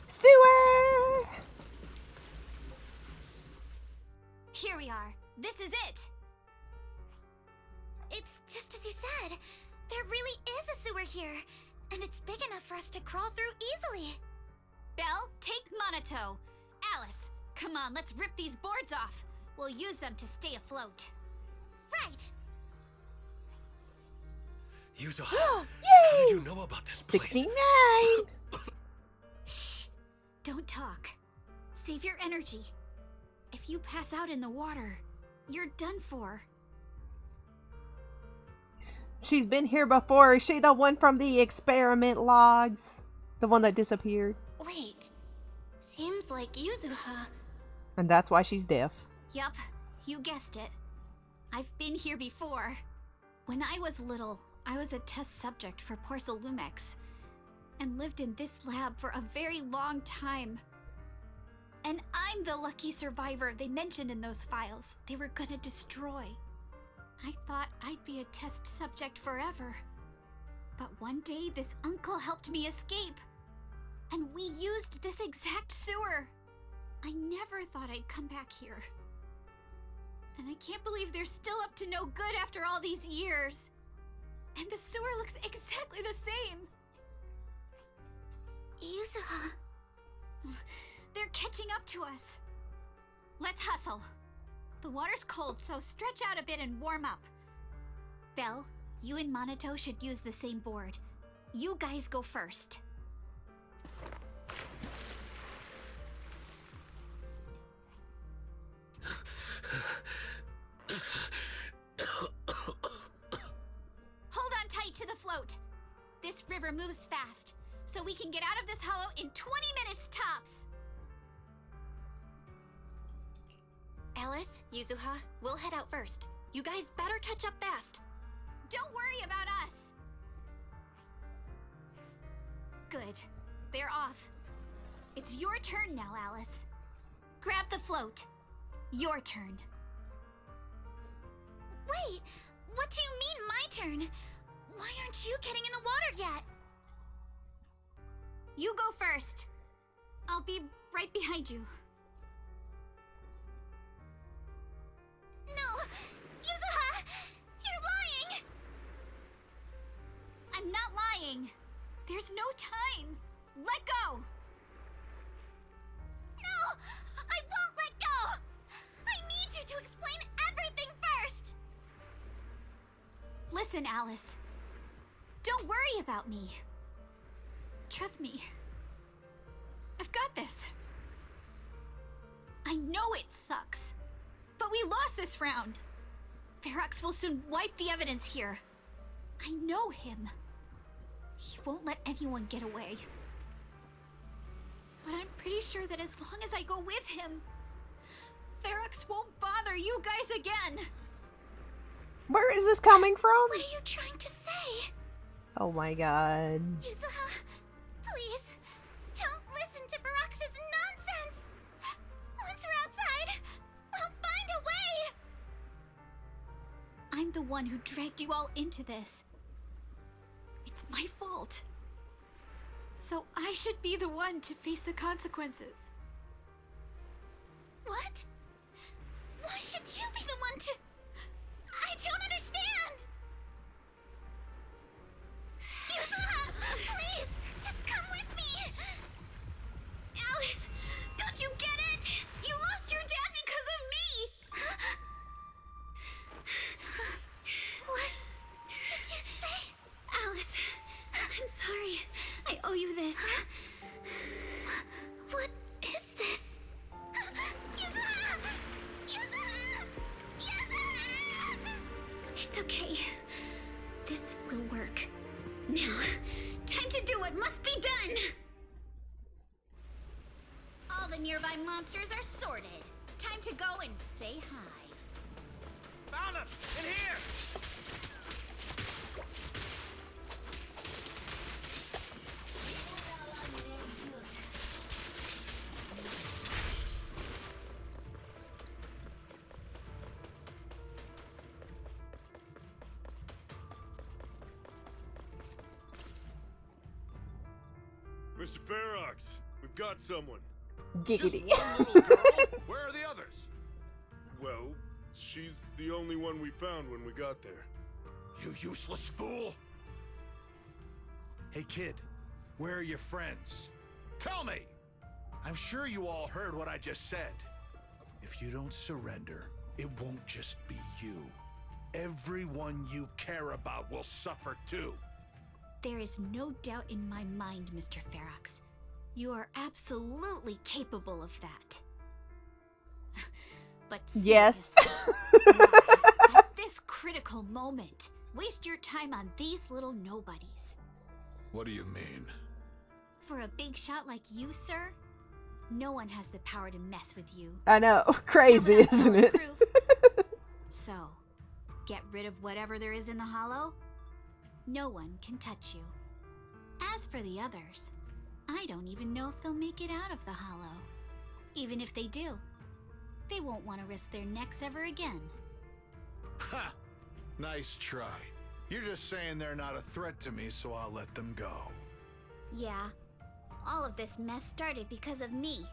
Sewer! Here we are. This is it. It's just as you said. There really is a sewer here. And it's big enough for us to crawl through easily. Belle, take Monato. Alice, come on, let's rip these boards off. We'll use them to stay afloat. Right. Yuzuha, how did you know about this place? 69! Shh. Don't talk. Save your energy. If you pass out in the water, you're done for. She's been here before. Is she the one from the experiment logs? The one that disappeared? Wait. Seems like Yuzuha. And that's why she's deaf. Yup, you guessed it. I've been here before. When I was little, I was a test subject for Porcelumex and lived in this lab for a very long time. And I'm the lucky survivor they mentioned in those files they were gonna destroy. I thought I'd be a test subject forever. But one day this uncle helped me escape. And we used this exact sewer. I never thought I'd come back here. And I can't believe they're still up to no good after all these years. And the sewer looks exactly the same. Yuzuha. They're catching up to us. Let's hustle. The water's cold, so stretch out a bit and warm up. Belle, you and Monato should use the same board. You guys go first. Hold on tight to the float. This river moves fast, so we can get out of this hollow in 20 minutes tops. Alice, Yuzuha, we'll head out first. You guys better catch up fast. Don't worry about us. Good. They're off. It's your turn now, Alice. Grab the float. Your turn. Wait, what do you mean my turn? Why aren't you getting in the water yet? You go first. I'll be right behind you. No! Yuzuha! You're lying! I'm not lying. There's no time. Let go! No! I won't let go! I need you to explain everything first! Listen, Alice. Don't worry about me. Trust me. I've got this. I know it sucks, but we lost this round. Ferox will soon wipe the evidence here. I know him. He won't let anyone get away. But I'm pretty sure that as long as I go with him, Ferox won't bother you guys again. Where is this coming from? What are you trying to say? Oh my god. Yuzuha, please, don't listen to Ferox's nonsense! Once we're outside, we'll find a way! I'm the one who dragged you all into this. It's my fault. So I should be the one to face the consequences. What? Why should you be the one to... I don't understand! Yuzuha, please, just come with me! Alice, don't you get it? You lost your dad because of me! What did you say? Alice, I'm sorry. I owe you this. What is this? Yuzuha! Yuzuha! Yuzuha! It's okay. This will work. Now, time to do what must be done! All the nearby monsters are sorted. Time to go and say hi. Found him! In here! Mr. Ferox, we've got someone. Giggity. Where are the others? Well, she's the only one we found when we got there. You useless fool! Hey kid, where are your friends? Tell me! I'm sure you all heard what I just said. If you don't surrender, it won't just be you. Everyone you care about will suffer too. There is no doubt in my mind, Mr. Ferox. You are absolutely capable of that. But yes. At this critical moment, waste your time on these little nobodies. What do you mean? For a big shot like you, sir, no one has the power to mess with you. I know. Crazy, isn't it? So, get rid of whatever there is in the hollow. No one can touch you. As for the others, I don't even know if they'll make it out of the hollow. Even if they do, they won't want to risk their necks ever again. Ha! Nice try. You're just saying they're not a threat to me, so I'll let them go. Yeah, all of this mess started because of me.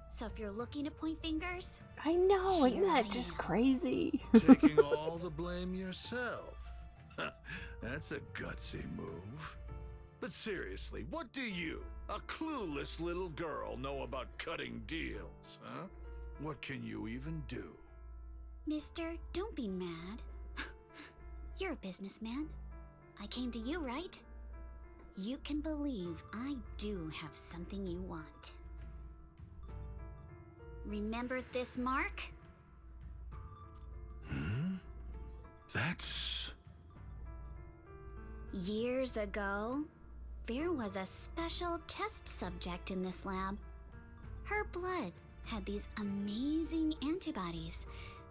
So if you're looking to point fingers... I know, isn't here I that just am. crazy? Taking all the blame yourself. That's a gutsy move. But seriously, what do you, a clueless little girl, know about cutting deals, huh? What can you even do? Mister, don't be mad. You're a businessman. I came to you, right? You can believe I do have something you want. Remember this mark? That's... Years ago, there was a special test subject in this lab. Her blood had these amazing antibodies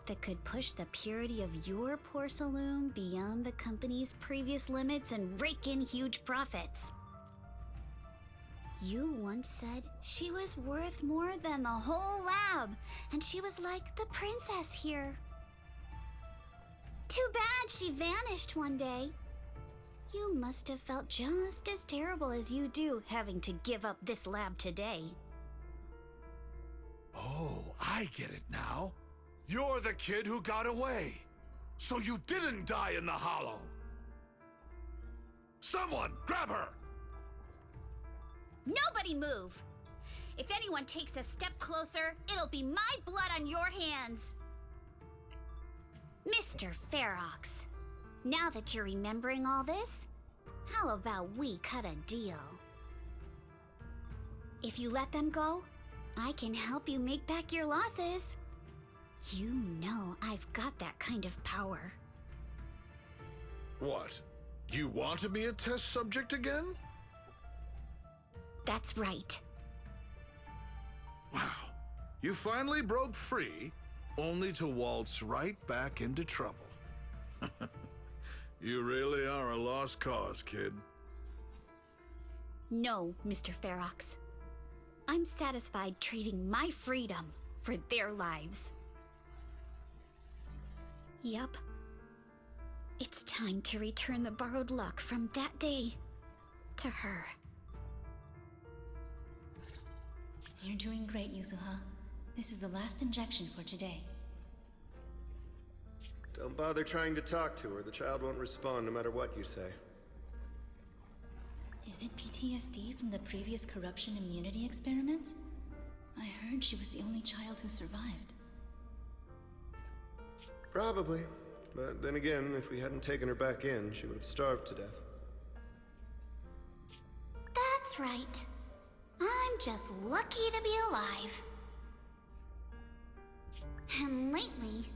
that could push the purity of your porcelain beyond the company's previous limits and rake in huge profits. You once said she was worth more than the whole lab, and she was like the princess here. Too bad she vanished one day. You must have felt just as terrible as you do having to give up this lab today. Oh, I get it now. You're the kid who got away. So you didn't die in the hollow. Someone, grab her! Nobody move! If anyone takes a step closer, it'll be my blood on your hands! Mr. Ferox, now that you're remembering all this, how about we cut a deal? If you let them go, I can help you make back your losses. You know I've got that kind of power. What? You want to be a test subject again? That's right. Wow. You finally broke free, only to waltz right back into trouble. You really are a lost cause, kid. No, Mr. Ferox. I'm satisfied trading my freedom for their lives. Yup. It's time to return the borrowed luck from that day to her. You're doing great, Yuzuha. This is the last injection for today. Don't bother trying to talk to her. The child won't respond no matter what you say. Is it PTSD from the previous corruption immunity experiments? I heard she was the only child who survived. Probably. But then again, if we hadn't taken her back in, she would have starved to death. That's right. I'm just lucky to be alive. And lately,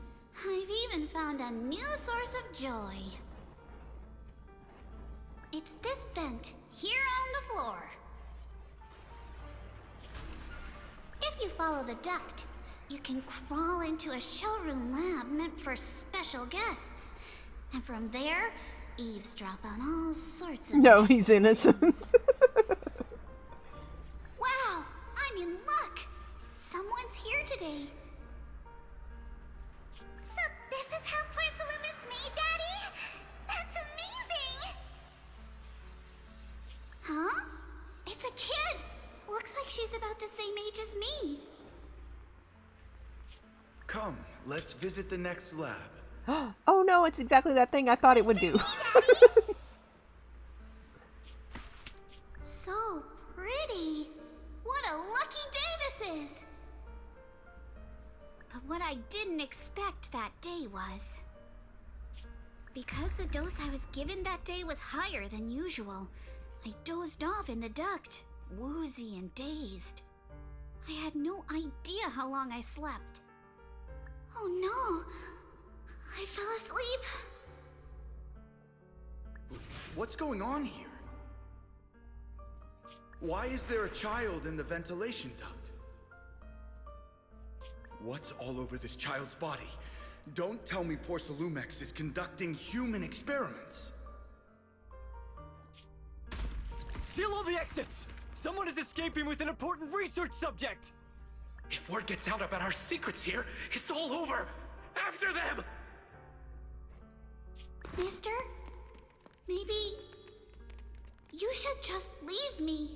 I've even found a new source of joy. It's this vent here on the floor. If you follow the duct, you can crawl into a showroom lab meant for special guests. And from there, eavesdrop on all sorts of... No, he's innocent. Wow, I'm in luck. Someone's here today. So this is how Porcelain is made, Daddy? That's amazing! Huh? It's a kid! Looks like she's about the same age as me. Come, let's visit the next lab. Oh no, it's exactly that thing I thought it would do. So pretty. What a lucky day this is. But what I didn't expect that day was... because the dose I was given that day was higher than usual, I dozed off in the duct, woozy and dazed. I had no idea how long I slept. Oh no! I fell asleep. What's going on here? Why is there a child in the ventilation duct? What's all over this child's body? Don't tell me Porcelumex is conducting human experiments. Seal all the exits! Someone is escaping with an important research subject! If word gets out about our secrets here, it's all over! After them! Mister? Maybe... you should just leave me.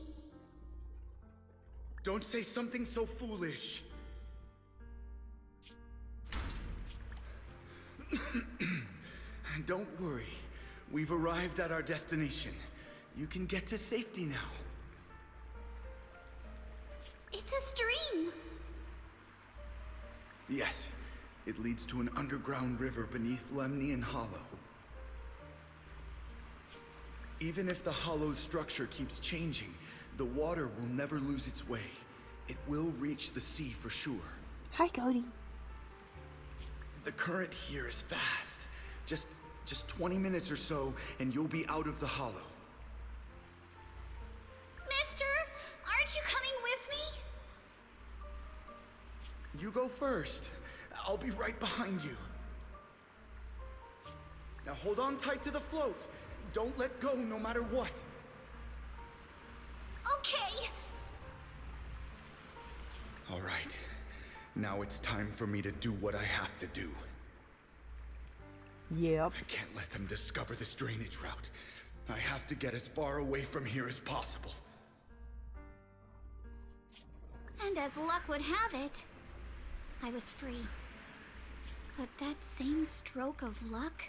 Don't say something so foolish. Don't worry. We've arrived at our destination. You can get to safety now. It's a stream. Yes, it leads to an underground river beneath Lemnian Hollow. Even if the hollow's structure keeps changing, the water will never lose its way. It will reach the sea for sure. Hi, Cody. The current here is fast. Just 20 minutes or so, and you'll be out of the hollow. Mister, aren't you coming with me? You go first. I'll be right behind you. Now hold on tight to the float. Don't let go no matter what. Okay. All right. Now it's time for me to do what I have to do. Yep. I can't let them discover this drainage route. I have to get as far away from here as possible. And as luck would have it, I was free. But that same stroke of luck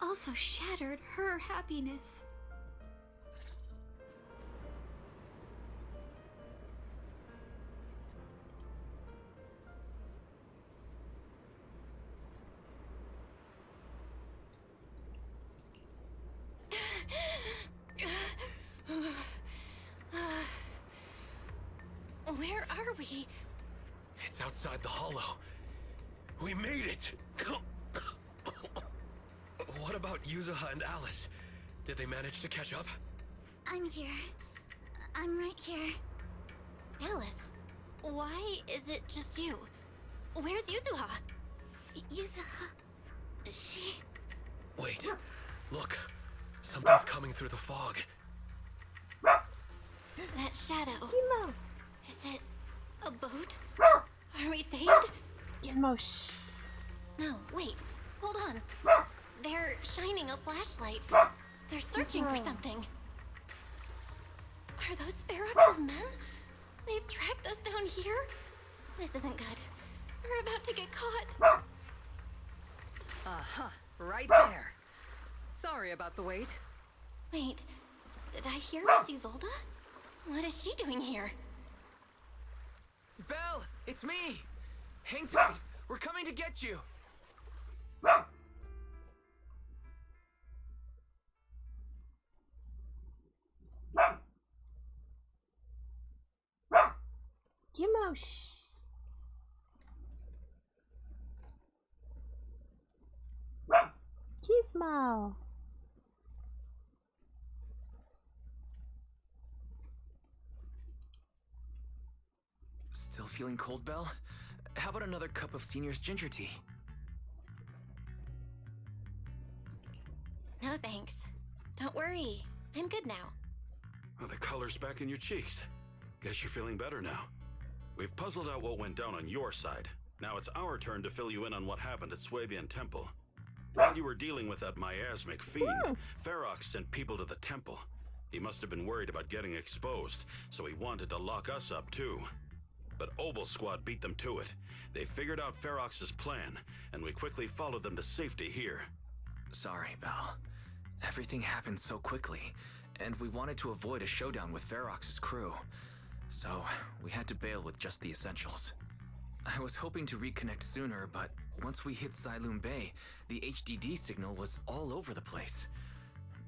also shattered her happiness. Where are we? It's outside the hollow. We made it! What about Yuzuha and Alice? Did they manage to catch up? I'm here. I'm right here. Alice, why is it just you? Where's Yuzuha? Yuzuha... she... Wait, look. Something's coming through the fog. That shadow. Is it a boat? Are we saved? Gizmo, shh. No, wait. Hold on. They're shining a flashlight. They're searching for something. Are those ferox's men? They've tracked us down here? This isn't good. We're about to get caught. Aha, right there. Sorry about the wait. Wait, did I hear Miss Isolde? What is she doing here? Belle, it's me. Hang tight. We're coming to get you. Yumosh. Gizmo. Still feeling cold, Belle? How about another cup of Senior's ginger tea? No thanks. Don't worry. I'm good now. Well, the color's back in your cheeks. Guess you're feeling better now. We've puzzled out what went down on your side. Now it's our turn to fill you in on what happened at Swabian Temple. While you were dealing with that miasmic fiend, Ferox sent people to the temple. He must have been worried about getting exposed, so he wanted to lock us up too. But Obel Squad beat them to it. They figured out Ferox's plan, and we quickly followed them to safety here. Sorry, Belle. Everything happened so quickly, and we wanted to avoid a showdown with Ferox's crew. So, we had to bail with just the essentials. I was hoping to reconnect sooner, but once we hit Siloon Bay, the HDD signal was all over the place.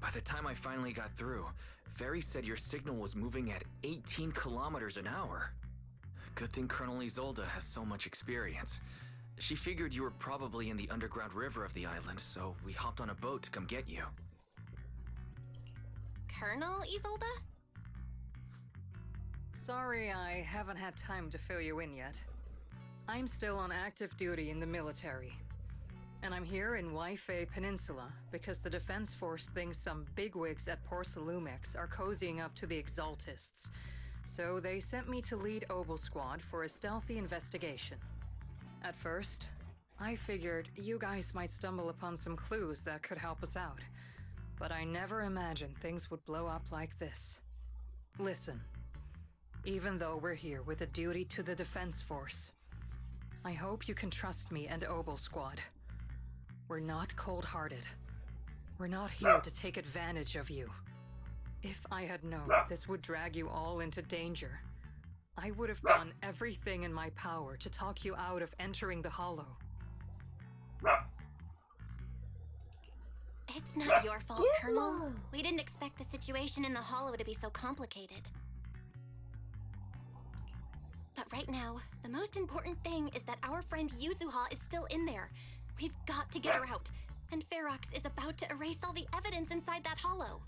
By the time I finally got through, Ferry said your signal was moving at 18 kilometers an hour. Good thing Colonel Isolde has so much experience. She figured you were probably in the underground river of the island, so we hopped on a boat to come get you. Colonel Isolde? Sorry I haven't had time to fill you in yet. I'm still on active duty in the military. And I'm here in Waifei Peninsula because the Defense Force thinks some bigwigs at Porcelumex are cozying up to the Exaltists. So they sent me to lead Obel Squad for a stealthy investigation. At first, I figured you guys might stumble upon some clues that could help us out. But I never imagined things would blow up like this. Listen, even though we're here with a duty to the Defense Force, I hope you can trust me and Obel Squad. We're not cold-hearted. We're not here to take advantage of you. If I had known this would drag you all into danger, I would have done everything in my power to talk you out of entering the Hollow. It's not your fault, Colonel. We didn't expect the situation in the Hollow to be so complicated. But right now, the most important thing is that our friend Yuzuha is still in there. We've got to get her out. And Ferox is about to erase all the evidence inside that Hollow.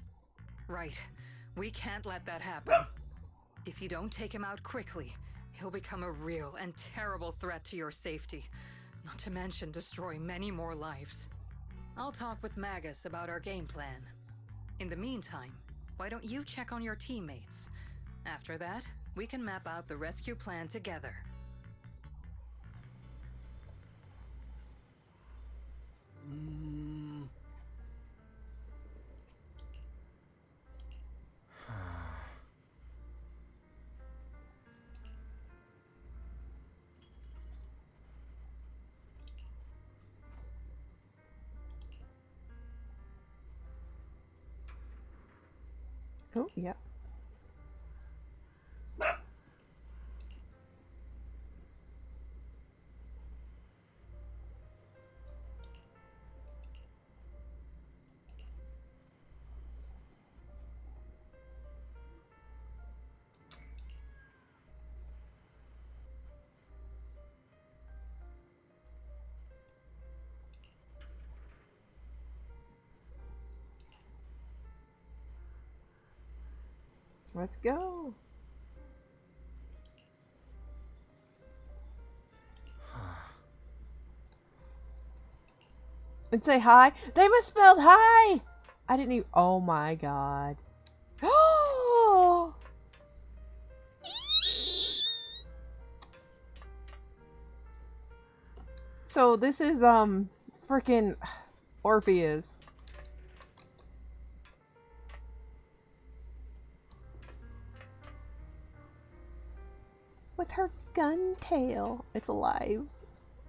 Right. We can't let that happen. If you don't take him out quickly, he'll become a real and terrible threat to your safety. Not to mention destroy many more lives. I'll talk with Magus about our game plan. In the meantime, why don't you check on your teammates? After that, we can map out the rescue plan together. Oh, yeah. Let's go. And say hi. They misspelled hi. I didn't even. Oh my god. Oh. So this is freaking Orpheus. What with her gun tail. It's alive.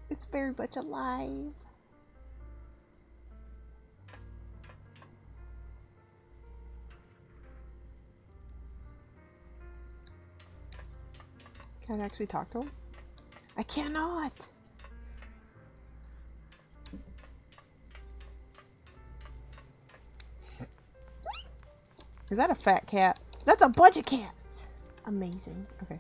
It's very much alive. Can I actually talk to him? I cannot. Is that a fat cat? That's a bunch of cats. Amazing. Okay.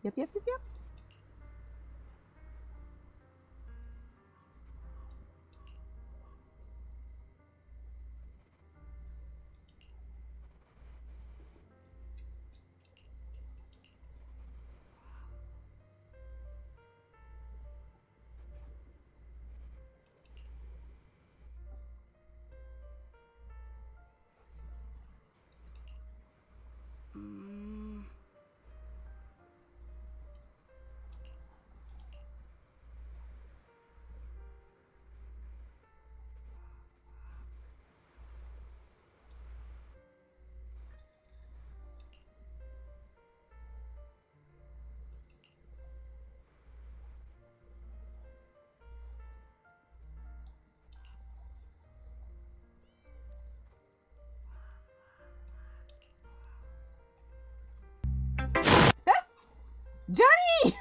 Yep, yep, yep, yep. Johnny!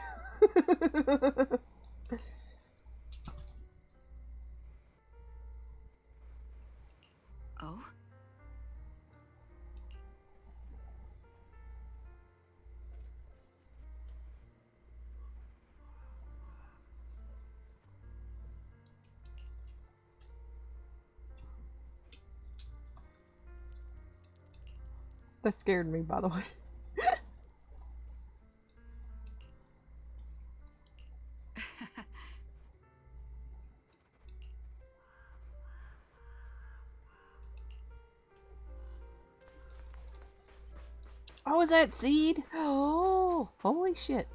Oh? That scared me, by the way. Oh, is that seed? Oh, holy shit.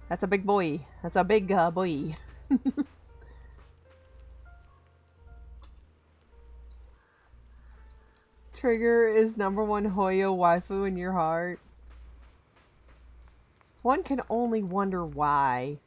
That's a big boy. That's a big boy. Trigger is #1 Hoyo waifu in your heart. One can only wonder why.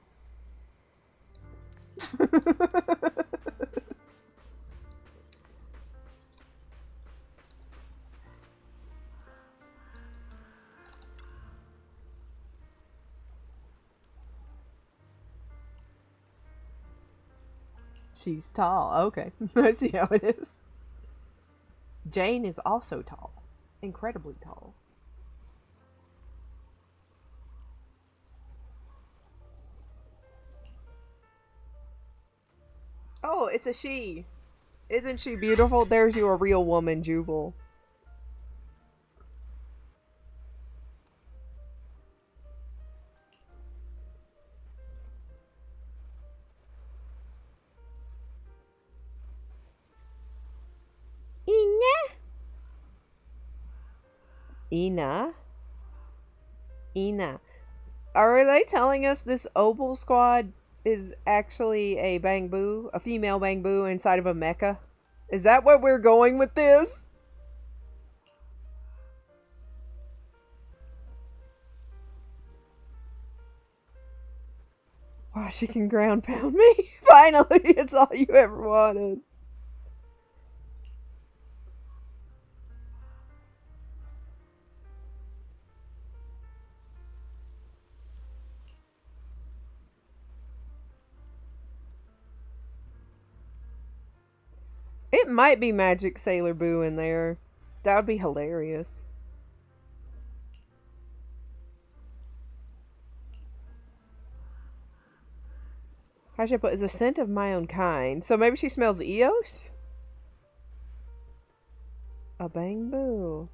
She's tall. Okay. I see how it is. Jane is also tall. Incredibly tall. Oh, it's a she. Isn't she beautiful? There's you, a real woman, Jubal. Ina? Ina. Are they telling us this Opal squad is actually a Bang Boo? A female Bang Boo inside of a mecha? Is that what we're going with this? Wow, she can ground pound me. Finally, it's all you ever wanted. It might be Magic Sailor Boo in there. That would be hilarious. How should I put? Is a scent of my own kind. So maybe she smells Eos? A bang boo.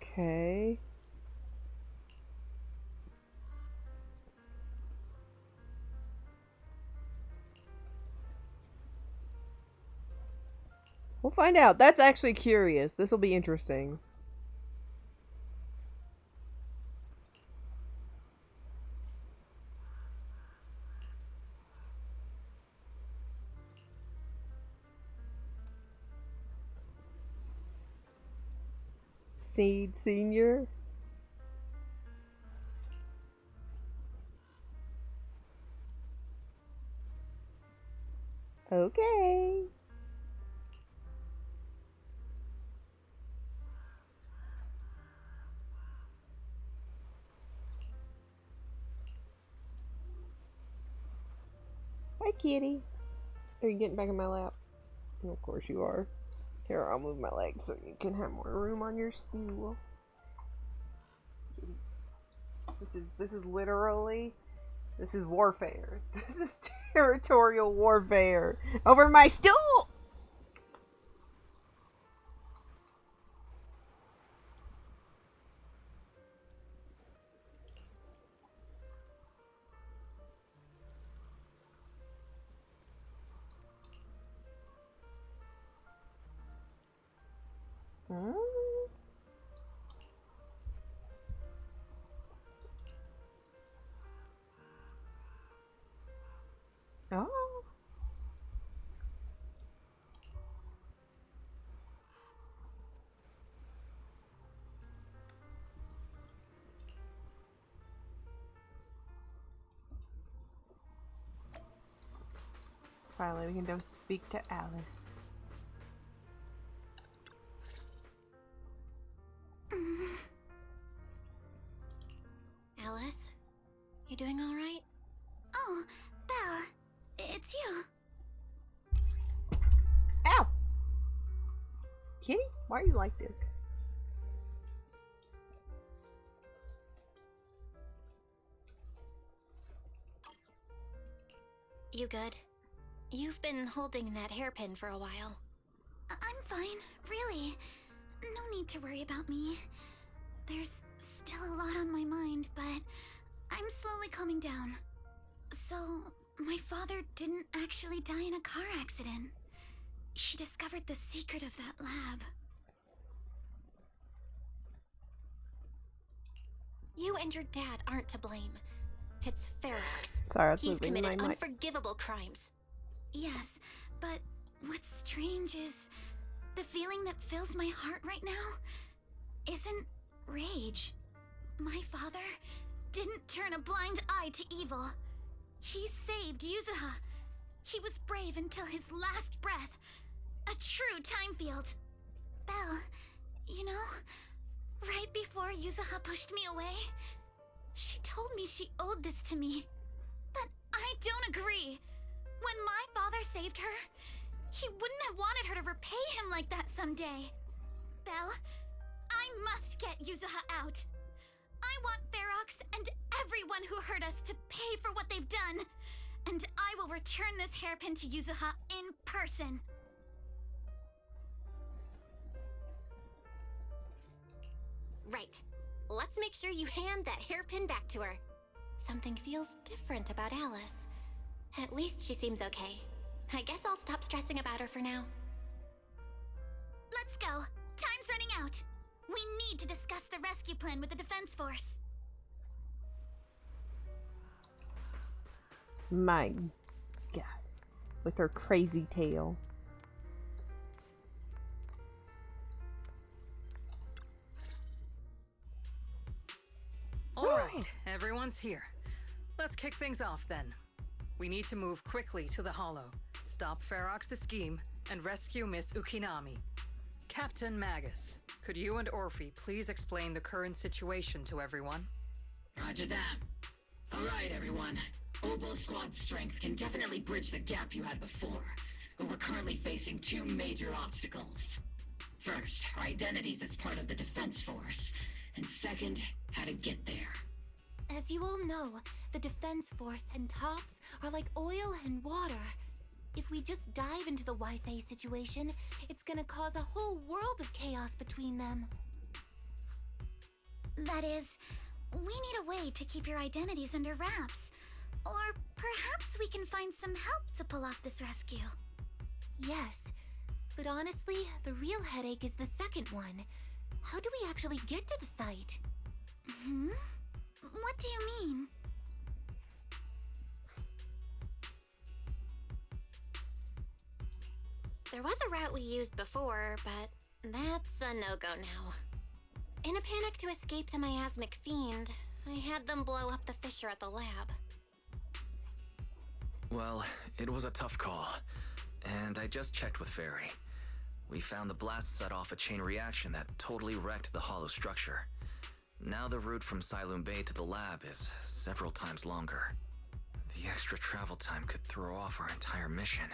Okay. We'll find out. That's actually curious. This will be interesting. Seed Senior. Okay. Hi, kitty. Are you getting back in my lap? Of course you are. Here, I'll move my legs so you can have more room on your stool. This is literally, this is warfare. This is territorial warfare over my stool. Hmm? Oh. Finally, we can go speak to Alice. Alice, you doing all right? Oh, Belle, it's you. Ow! Kitty, why are you like this? You good? You've been holding that hairpin for a while. I'm fine, really. No need to worry about me. There's still a lot on my mind, but I'm slowly calming down. So, my father didn't actually die in a car accident. He discovered the secret of that lab. You and your dad aren't to blame. It's Ferox. Sorry, I was He's moving committed my mic. unforgivable crimes. Yes, but what's strange is the feeling that fills my heart right now isn't rage. My father didn't turn a blind eye to evil. He saved Yuzuha. He was brave until his last breath. A true time field. Belle, you know, right before Yuzuha pushed me away, she told me she owed this to me. But I don't agree. When my father saved her, he wouldn't have wanted her to repay him like that someday. Belle, I must get Yuzuha out. I want Ferox and everyone who hurt us to pay for what they've done. And I will return this hairpin to Yuzuha in person. Right. Let's make sure you hand that hairpin back to her. Something feels different about Alice. At least she seems okay. I guess I'll stop stressing about her for now. Let's go. Time's running out. We need to discuss the rescue plan with the Defense Force. My God. With her crazy tail. Alright, everyone's here. Let's kick things off then. We need to move quickly to the Hollow, stop Ferox's scheme, and rescue Miss Ukinami. Captain Magus, could you and Orphe please explain the current situation to everyone? Roger that. Alright, everyone. Oboe Squad's strength can definitely bridge the gap you had before, but we're currently facing two major obstacles. First, our identities as part of the Defense Force, and second, how to get there. As you all know, the Defense Force and TOPS are like oil and water. If we just dive into the Wi-Fi situation, it's gonna cause a whole world of chaos between them. That is, we need a way to keep your identities under wraps. Or perhaps we can find some help to pull off this rescue. Yes, but honestly, the real headache is the second one. How do we actually get to the site? What do you mean? There was a route we used before, but that's a no-go now. In a panic to escape the miasmic fiend, I had them blow up the fissure at the lab. Well, it was a tough call, and I just checked with Fairy. We found the blast set off a chain reaction that totally wrecked the hollow structure. Now the route from Siloam Bay to the lab is several times longer. The extra travel time could throw off our entire mission.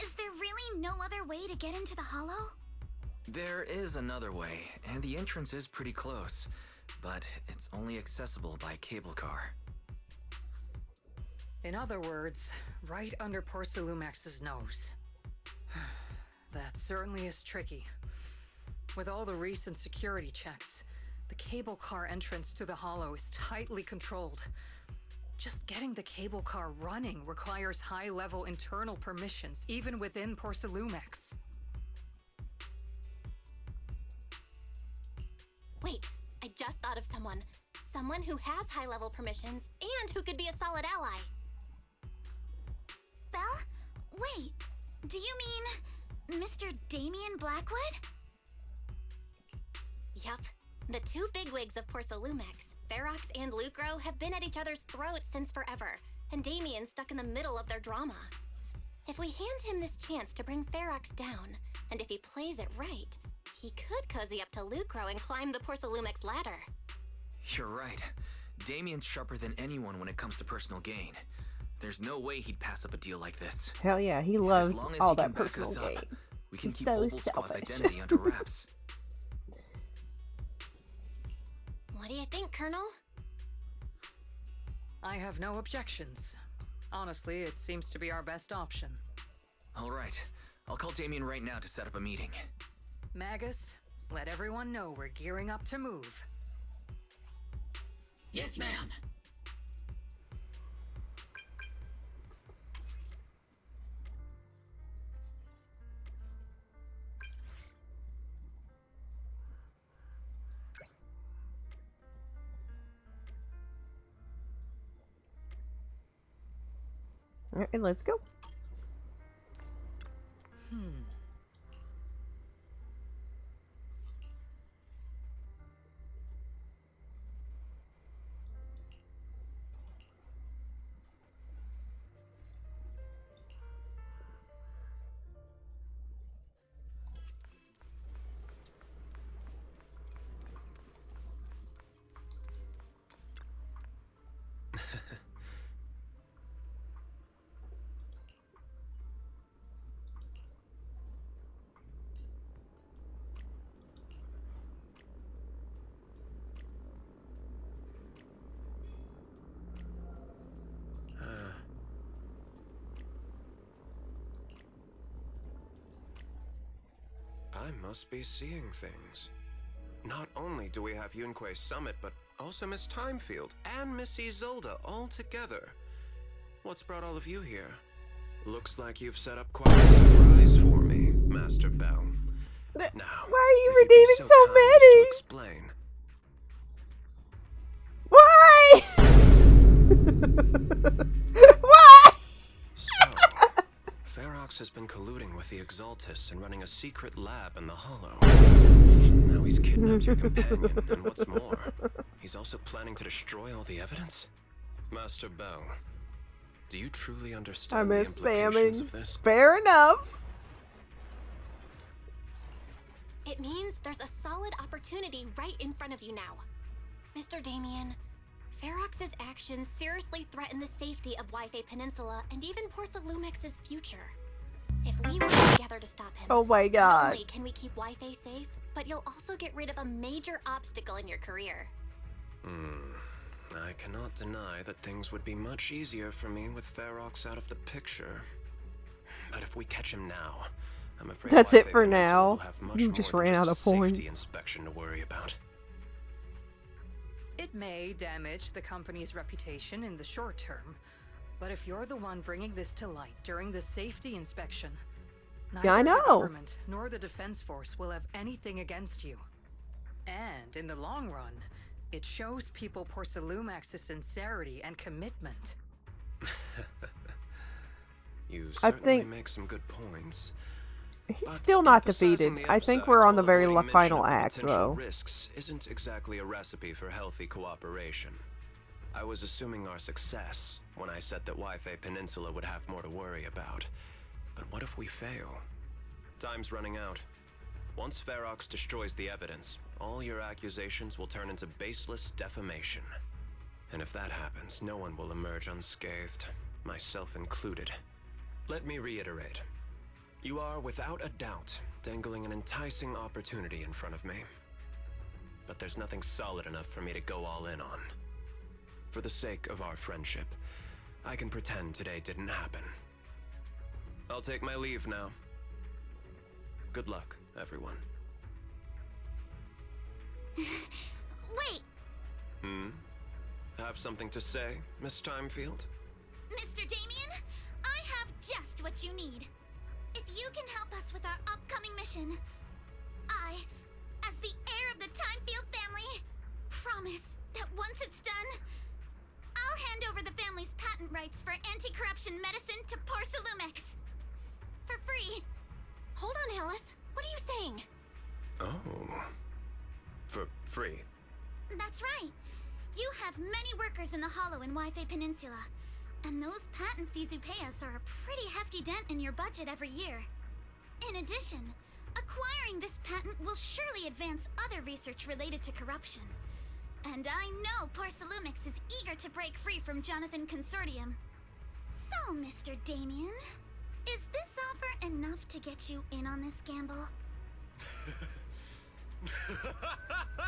Is there really no other way to get into the hollow? There is another way, and the entrance is pretty close, but it's only accessible by cable car. In other words, right under Porcelumex's nose. That certainly is tricky. With all the recent security checks, the cable car entrance to the hollow is tightly controlled. Just getting the cable car running requires high-level internal permissions, even within Porcelumex. Wait, I just thought of someone. Someone who has high-level permissions and who could be a solid ally. Belle? Wait, do you mean Mr. Damien Blackwood? Yup. The two bigwigs of Porcelumex, Ferox and Lucro, have been at each other's throats since forever, and Damien's stuck in the middle of their drama. If we hand him this chance to bring Ferox down, and if he plays it right, he could cozy up to Lucro and climb the Porcelumex ladder. You're right. Damien's sharper than anyone when it comes to personal gain. There's no way he'd pass up a deal like this. Hell yeah, he And loves as long as all he that can back personal us up, gain. we can He's keep so Opal Squad's selfish. identity under wraps. What do you think, Colonel? I have no objections. Honestly, it seems to be our best option. All right. I'll call Damien right now to set up a meeting. Magus, let everyone know we're gearing up to move. Yes, ma'am. Alright, let's go. I must be seeing things. Not only do we have Yuzuha'S Summit, but also Miss Timefield and Miss Isolde all together. What's brought all of you here? Looks like you've set up quite a surprise for me, Master Bell. Now, why are you if you'd be redeeming so kind as many? to explain. Why? Why? So, Ferox has been colluding with the Exaltists and running a secret lab in the Hollow. Now he's kidnapped your companion, and what's more, he's also planning to destroy all the evidence? Master Bell, do you truly understand I the miss implications spamming. of this? Fair enough. It means there's a solid opportunity right in front of you now. Mr. Damien, Ferox's actions seriously threaten the safety of Wi-Fi Peninsula and even Porsalumex's future. If we work together to stop him, Oh my not god. only can we keep Wi-Fi safe, but you'll also get rid of a major obstacle in your career. I cannot deny that things would be much easier for me with Ferox out of the picture. But if we catch him now, I'm afraid That's it Wi-Fi for Peninsula now. will have much You more just than ran out a of points. safety inspection to worry about. It may damage the company's reputation in the short term, but if you're the one bringing this to light during the safety inspection, neither Yeah, I the know. government nor the defense force will have anything against you. And in the long run, it shows people Porsalumex's sincerity and commitment. You I certainly think- make some good points. He's But still not emphasizing defeated. the I think upsides we're on the while very avoiding mention final of the act, potential though. risks isn't exactly a recipe for healthy cooperation. I was assuming our success when I said that Wi-Fi Peninsula would have more to worry about. But what if we fail? Time's running out. Once Ferox destroys the evidence, all your accusations will turn into baseless defamation. And if that happens, no one will emerge unscathed, myself included. Let me reiterate. You are, without a doubt, dangling an enticing opportunity in front of me. But there's nothing solid enough for me to go all in on. For the sake of our friendship, I can pretend today didn't happen. I'll take my leave now. Good luck, everyone. Wait, Have something to say, Miss Timefield? Mr. Damien, I have just what you need. If you can help us with our upcoming mission, I, as the heir of the Timefield family, promise that once it's done, I'll hand over the family's patent rights for anti-corruption medicine to Porsalumex. For free. Hold on, Alice. What are you saying? Oh. For free? That's right. You have many workers in the Hollow and Wi-Fi Peninsula, and those patent fees you pay us are a pretty hefty dent in your budget every year. In addition, acquiring this patent will surely advance other research related to corruption. And I know Porsalumix is eager to break free from Jonathan Consortium. So, Mr. Damien, is this offer enough to get you in on this gamble?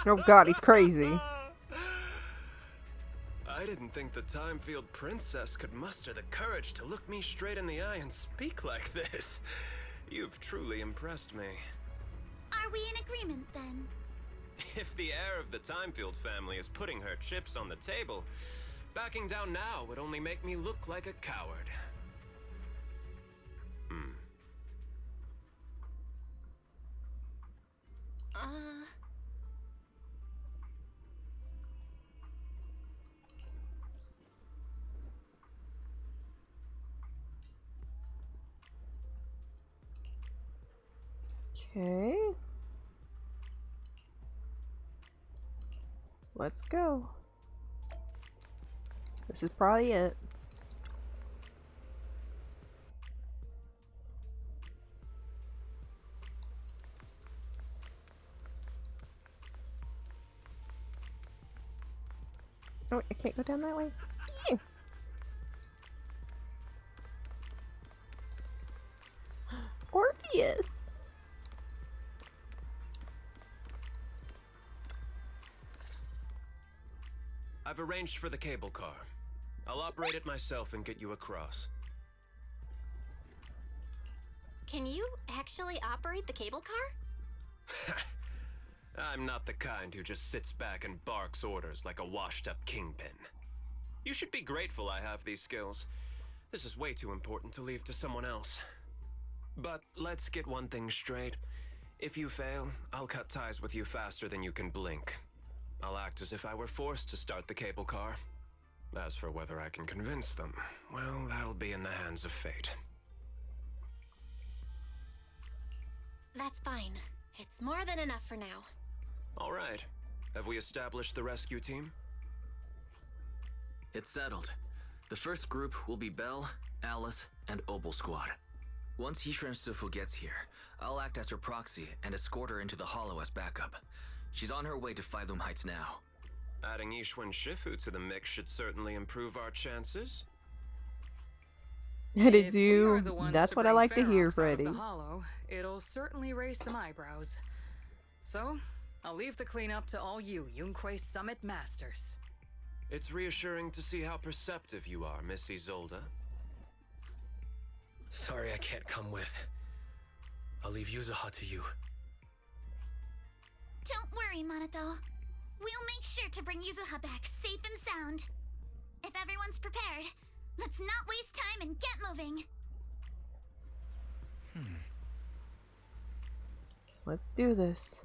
Oh god, he's crazy. I didn't think the Timefield princess could muster the courage to look me straight in the eye and speak like this. You've truly impressed me. Are we in agreement then? If the heir of the Timefield family is putting her chips on the table, backing down now would only make me look like a coward. Okay. Let's go. This is probably it. Oh, I can't go down that way. Yeah. Orpheus. I've arranged for the cable car. I'll operate it myself and get you across. Can you actually operate the cable car? I'm not the kind who just sits back and barks orders like a washed-up kingpin. You should be grateful I have these skills. This is way too important to leave to someone else. But let's get one thing straight. If you fail, I'll cut ties with you faster than you can blink. I'll act as if I were forced to start the cable car. As for whether I can convince them, well, that'll be in the hands of fate. That's fine. It's more than enough for now. All right. Have we established the rescue team? It's settled. The first group will be Belle, Alice, and Opal Squad. Once Yishun Sifu gets here, I'll act as her proxy and escort her into the Hollow as backup. She's on her way to Phylum Heights now. Adding Ishwan Shifu to the mix should certainly improve our chances. And it's If we are you. the ones That's to what I bring like to hear, Ferox out of Freddy. the hollow, it'll certainly raise some eyebrows. So, I'll leave the cleanup to all you Yunquei Summit Masters. It's reassuring to see how perceptive you are, Miss Isolde. Sorry I can't come with. I'll leave Yuzuha to you. Don't worry, Minato. We'll make sure to bring Yuzuha back safe and sound. If everyone's prepared, let's not waste time and get moving. Let's do this.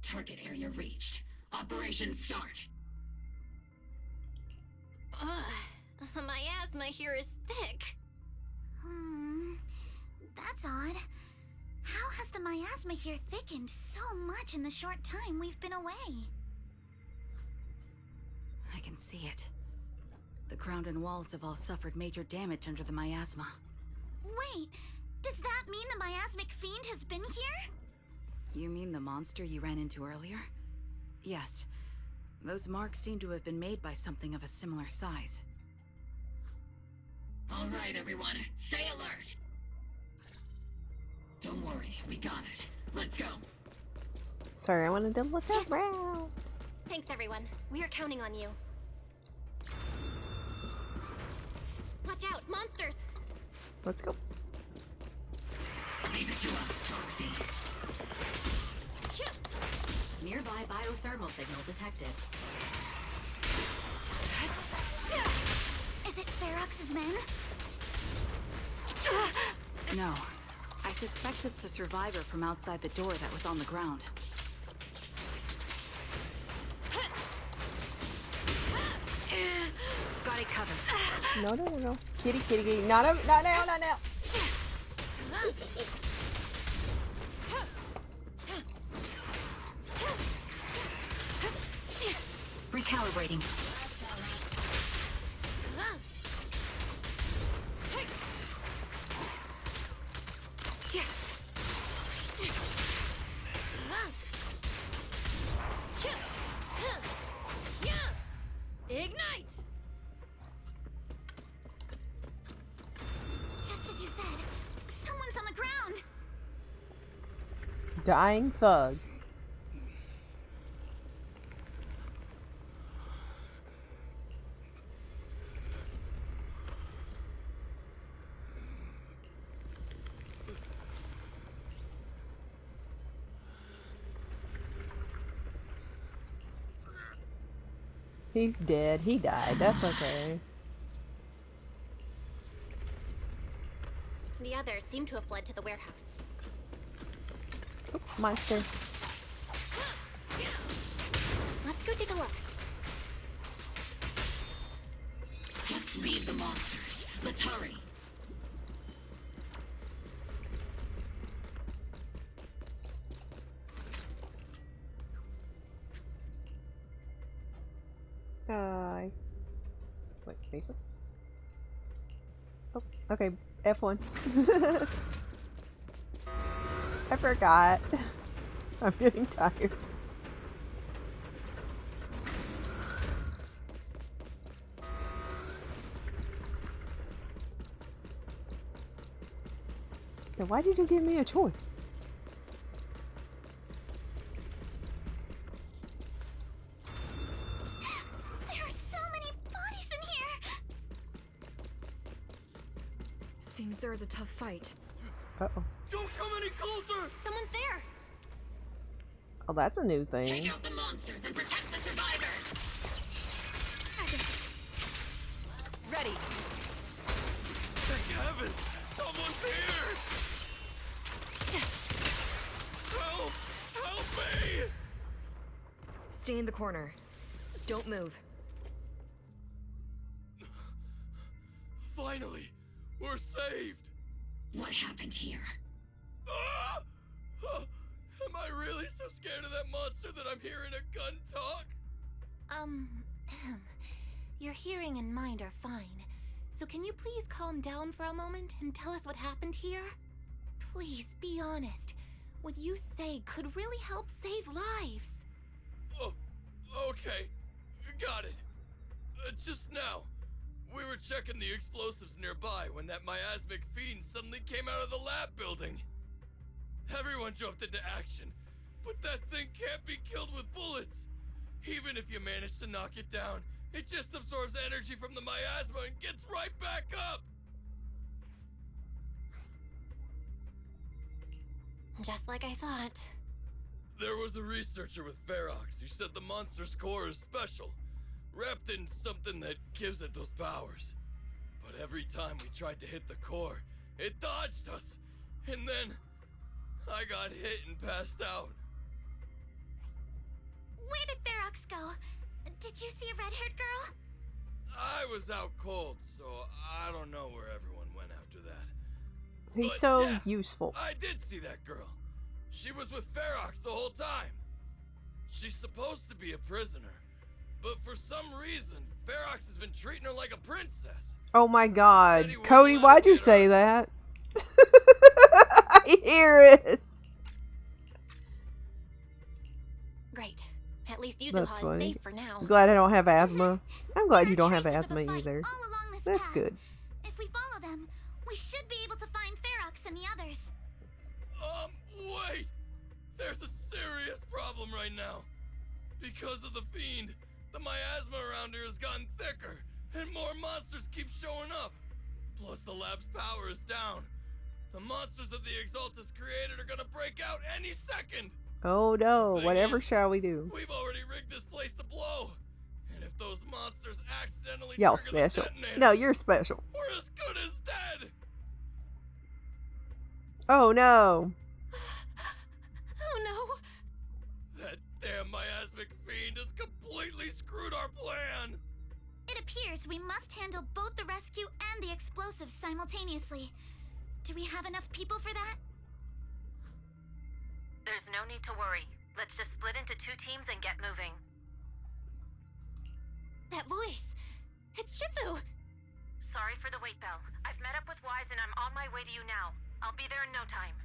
Target area reached. Operation start. Ugh, my asthma here is thick. That's odd. How has the miasma here thickened so much in the short time we've been away? I can see it. The ground and walls have all suffered major damage under the miasma. Wait, does that mean the miasmic fiend has been here? You mean the monster you ran into earlier? Yes. Those marks seem to have been made by something of a similar size. All right, everyone, stay alert. Don't worry, we got it. Let's go. Sorry, I wanted to look around. Thanks, everyone. We are counting on you. Watch out, monsters! Let's go. Leave it to us, Toxie. Nearby biothermal signal detected. Is it Ferox's men? No. I suspect it's the survivor from outside the door that was on the ground. Got it covered. No, no, no, no. Kitty, kitty, kitty. Not now, not now. Recalibrating. Ignite! Just as you said, someone's on the ground. Dying thug. He's dead. He died. That's okay. The others seem to have fled to the warehouse. Oh, monster. Let's go take a look. Just leave the monsters. Let's hurry. Wait, basement? Oh, okay, F1. I forgot. I'm getting tired. Then why did you give me a choice? There are so many bodies in here. Seems there is a tough fight. Uh-oh. Don't come any closer! Someone's there! Oh, that's a new thing. Take out the monsters and protect the survivors! Ready! Thank heavens! Someone's here! Help! Stay in the corner. Don't move. Finally, we're saved. What happened here? Ah! Oh, am I really so scared of that monster that I'm hearing a gun talk? Your hearing and mind are fine. So can you please calm down for a moment and tell us what happened here? Please, be honest. What you say could really help save lives. Oh, okay. Got it. Just now, we were checking the explosives nearby when that miasmic fiend suddenly came out of the lab building. Everyone jumped into action, but that thing can't be killed with bullets. Even if you manage to knock it down, it just absorbs energy from the miasma and gets right back up. Just like I thought. There was a researcher with Ferox who said the monster's core is special, wrapped in something that gives it those powers. But every time we tried to hit the core, it dodged us, and then I got hit and passed out. Where did Ferox go? Did you see a red-haired girl? I was out cold, so I don't know where everyone went after that. He's But so yeah, useful. I did see that girl. She was with Ferox the whole time. She's supposed to be a prisoner, but for some reason, Ferox has been treating her like a princess. Oh my god. Cody, why'd you say that? I hear it. Great. At least That's Yuzuha is funny. safe for now. I'm glad I don't have asthma. I'm glad you don't have asthma either. All along this That's path. good. If we follow them, we should be able to find Ferox and the others. Wait! There's a serious problem right now. Because of the fiend, the miasma around here has gotten thicker, and more monsters keep showing up. Plus the lab's power is down. The monsters that the Exaltus created are gonna break out any second! Oh no, Thing whatever is, shall we do? We've already rigged this place to blow. And if those monsters accidentally Y'all trigger the special. detonator, No, you're special. we're as good as dead! Oh no. Oh no. That damn miasmic fiend has completely screwed our plan! It appears we must handle both the rescue and the explosives simultaneously. Do we have enough people for that? There's no need to worry. Let's just split into 2 teams and get moving. That voice. It's Shifu. Sorry for the wait, Belle. I've met up with Wise and I'm on my way to you now. I'll be there in no time.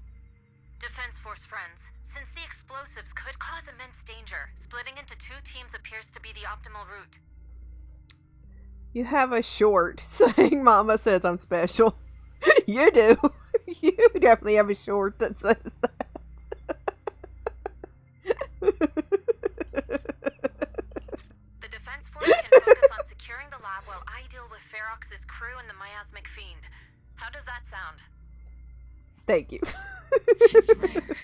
Defense Force friends, since the explosives could cause immense danger, splitting into 2 teams appears to be the optimal route. You have a short saying Mama says I'm special. You do. You definitely have a short that says that. The Defense Force can focus on securing the lab while I deal with Ferox's crew and the miasmic fiend. How does that sound? Thank you. It's rare,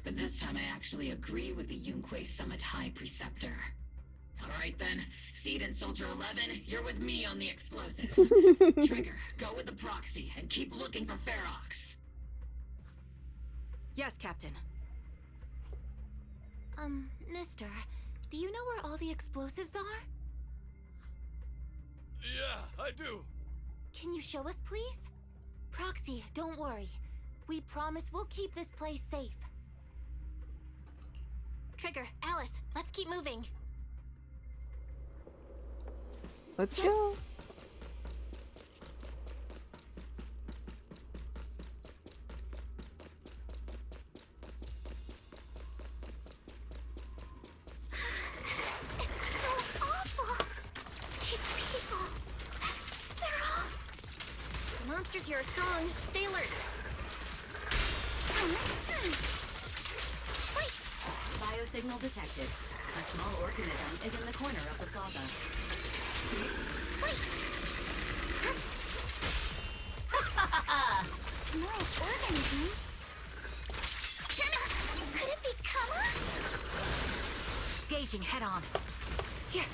but this time I actually agree with the Yunque Summit High Preceptor. Alright then, Seed and Soldier 11, you're with me on the explosives. Trigger, go with the proxy and keep looking for Ferox. Yes, Captain. Mister, do you know where all the explosives are? Yeah, I do. Can you show us, please? Proxy, don't worry. We promise we'll keep this place safe. Trigger, Alice, let's keep moving. Let's go. It's so awful. These people. They're all... The monsters here are strong. Stay alert. Biosignal detected. A small organism is in the corner of the plaza. Small organism? Could it be Kama? Gauging head on. Here.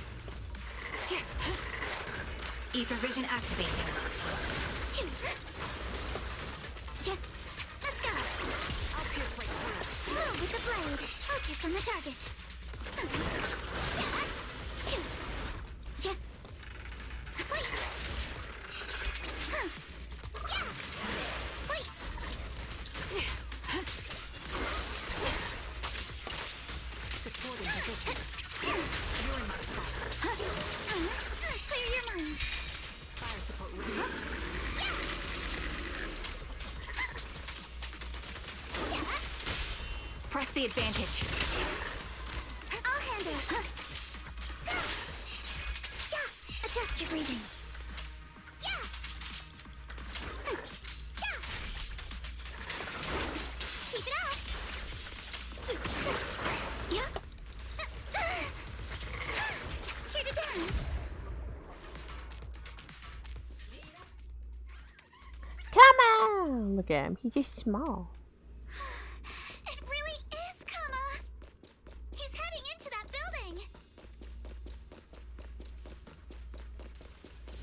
Here. Ether vision activating. Yeah, let's go. I'll pierce right through. Move with the blade. Focus on the target. position. You're in my sight. Clear your mind. Fire support ready. Press the advantage. I'll handle it. Yeah, adjust your breathing. Yeah. Yeah. Keep it up. Yeah. Here to dance. Come on! Look at him. He's just small. It really is Kama. He's heading into that building.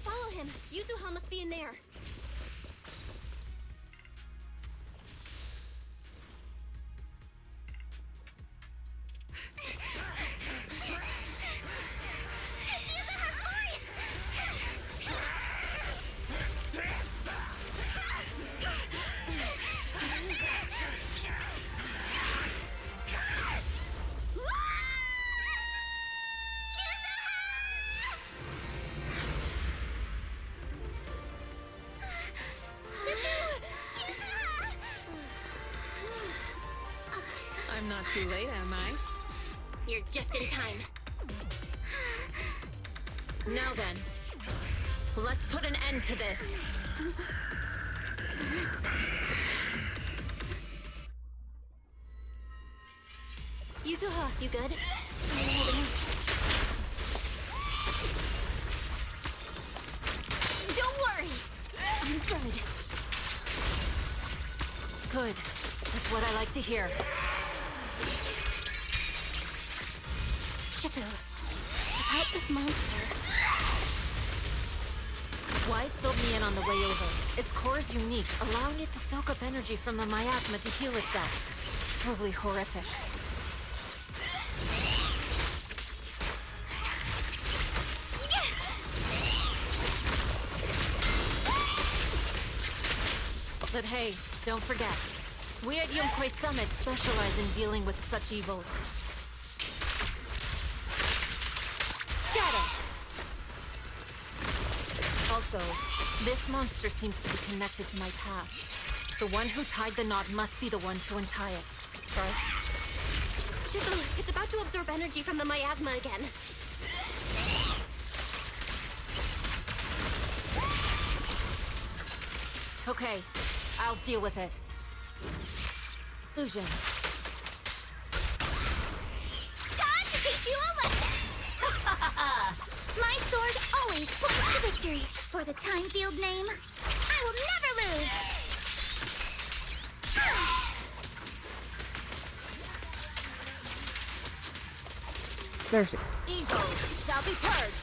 Follow him. Yuzuha must be in there. It's Yuzuha's voice! I'm not too late, am I? You're just in time. Now then, let's put an end to this. Yuzuha, you good? Don't worry! I'm good. Good. That's what I like to hear. Shifu, without this monster... Wise filled me in on the way over. Its core is unique, allowing it to soak up energy from the miasma to heal itself. Totally horrific. But hey, don't forget, we at Yuzuha'S Summit specialize in dealing with such evils. Scatter! Also, this monster seems to be connected to my past. The one who tied the knot must be the one to untie it. First, Shifu, it's about to absorb energy from the miasma again. okay, I'll deal with it. Illusion. Time to teach you a lesson! My sword always points to victory. For the time field name, I will never lose! There's it. Evil shall be purged.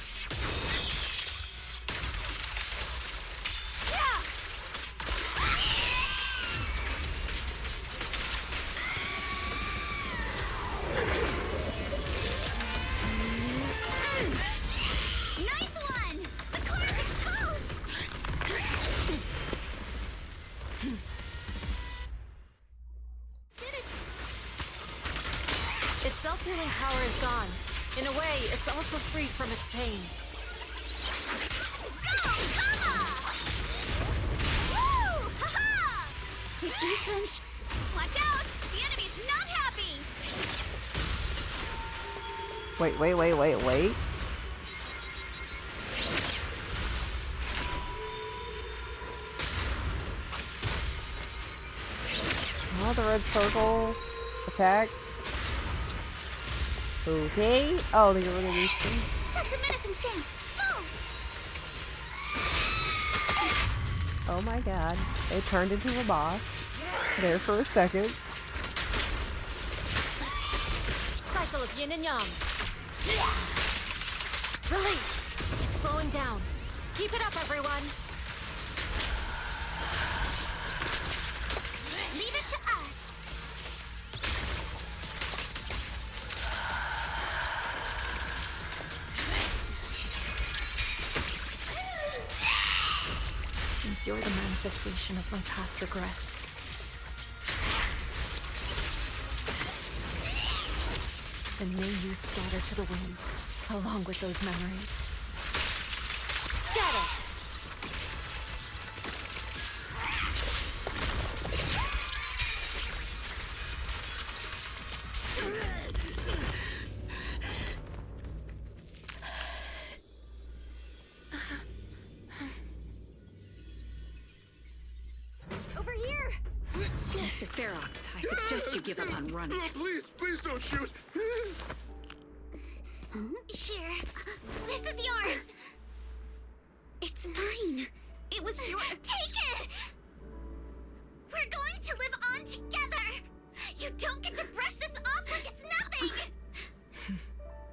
Nice one! The core is exposed! Did it? Its self-healing power is gone. In a way, it's also freed from its pain. Go, Kama! Woo! Ha-ha! Did Ishran Watch out! The enemy's not happy! Wait. Oh, the red circle. Attack. Okay. Oh, they get rid of these things. That's a menacing stance! Move! Oh my god. They turned into a boss. There for a second. Cycle of yin and yang. Release. It's slowing down. Keep it up, everyone. Leave it to us! Since you're the manifestation of my past regrets. and may you scatter to the wind, along with those memories. Scatter! Over here! Mr. Ferox, I suggest you give up on running. Please don't shoot. Here. This is yours! It's mine. It was your. Take it! We're going to live on together! You don't get to brush this off like it's nothing!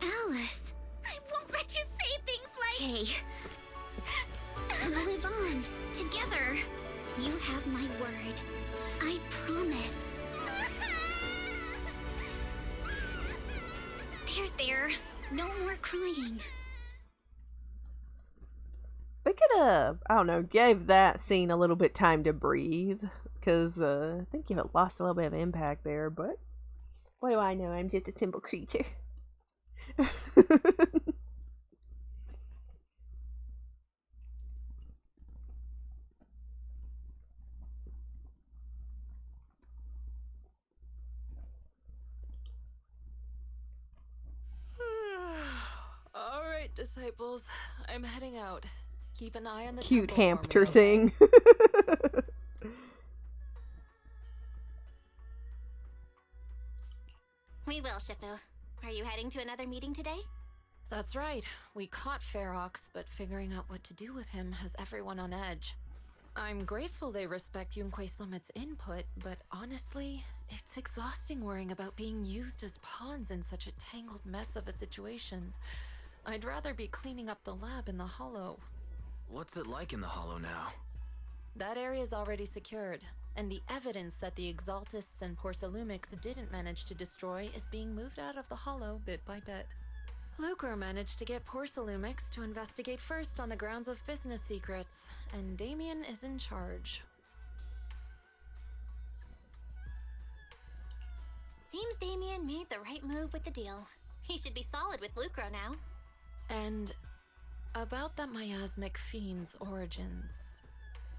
Alice. I won't let you say things like. Hey. We'll live on together. You have my word. I promise. There. No more crying. They could have, I don't know, gave that scene a little bit time to breathe. Because I think you lost a little bit of impact there, but what do I know? I'm just a simple creature. Alright, disciples. I'm heading out. Keep an eye on the Cute temple for hamster me, okay? thing. We will, Shifu. Are you heading to another meeting today? That's right. We caught Ferox, but figuring out what to do with him has everyone on edge. I'm grateful they respect Yunquei Summit's input, but honestly, it's exhausting worrying about being used as pawns in such a tangled mess of a situation. I'd rather be cleaning up the lab in the Hollow. What's it like in the Hollow now? That area's already secured, and the evidence that the Exaltists and Porcelumics didn't manage to destroy is being moved out of the Hollow bit by bit. Lucre managed to get Porcelumix to investigate first on the grounds of business secrets, and Damien is in charge. Seems Damien made the right move with the deal. He should be solid with Lucro now. And about that miasmic fiend's origins.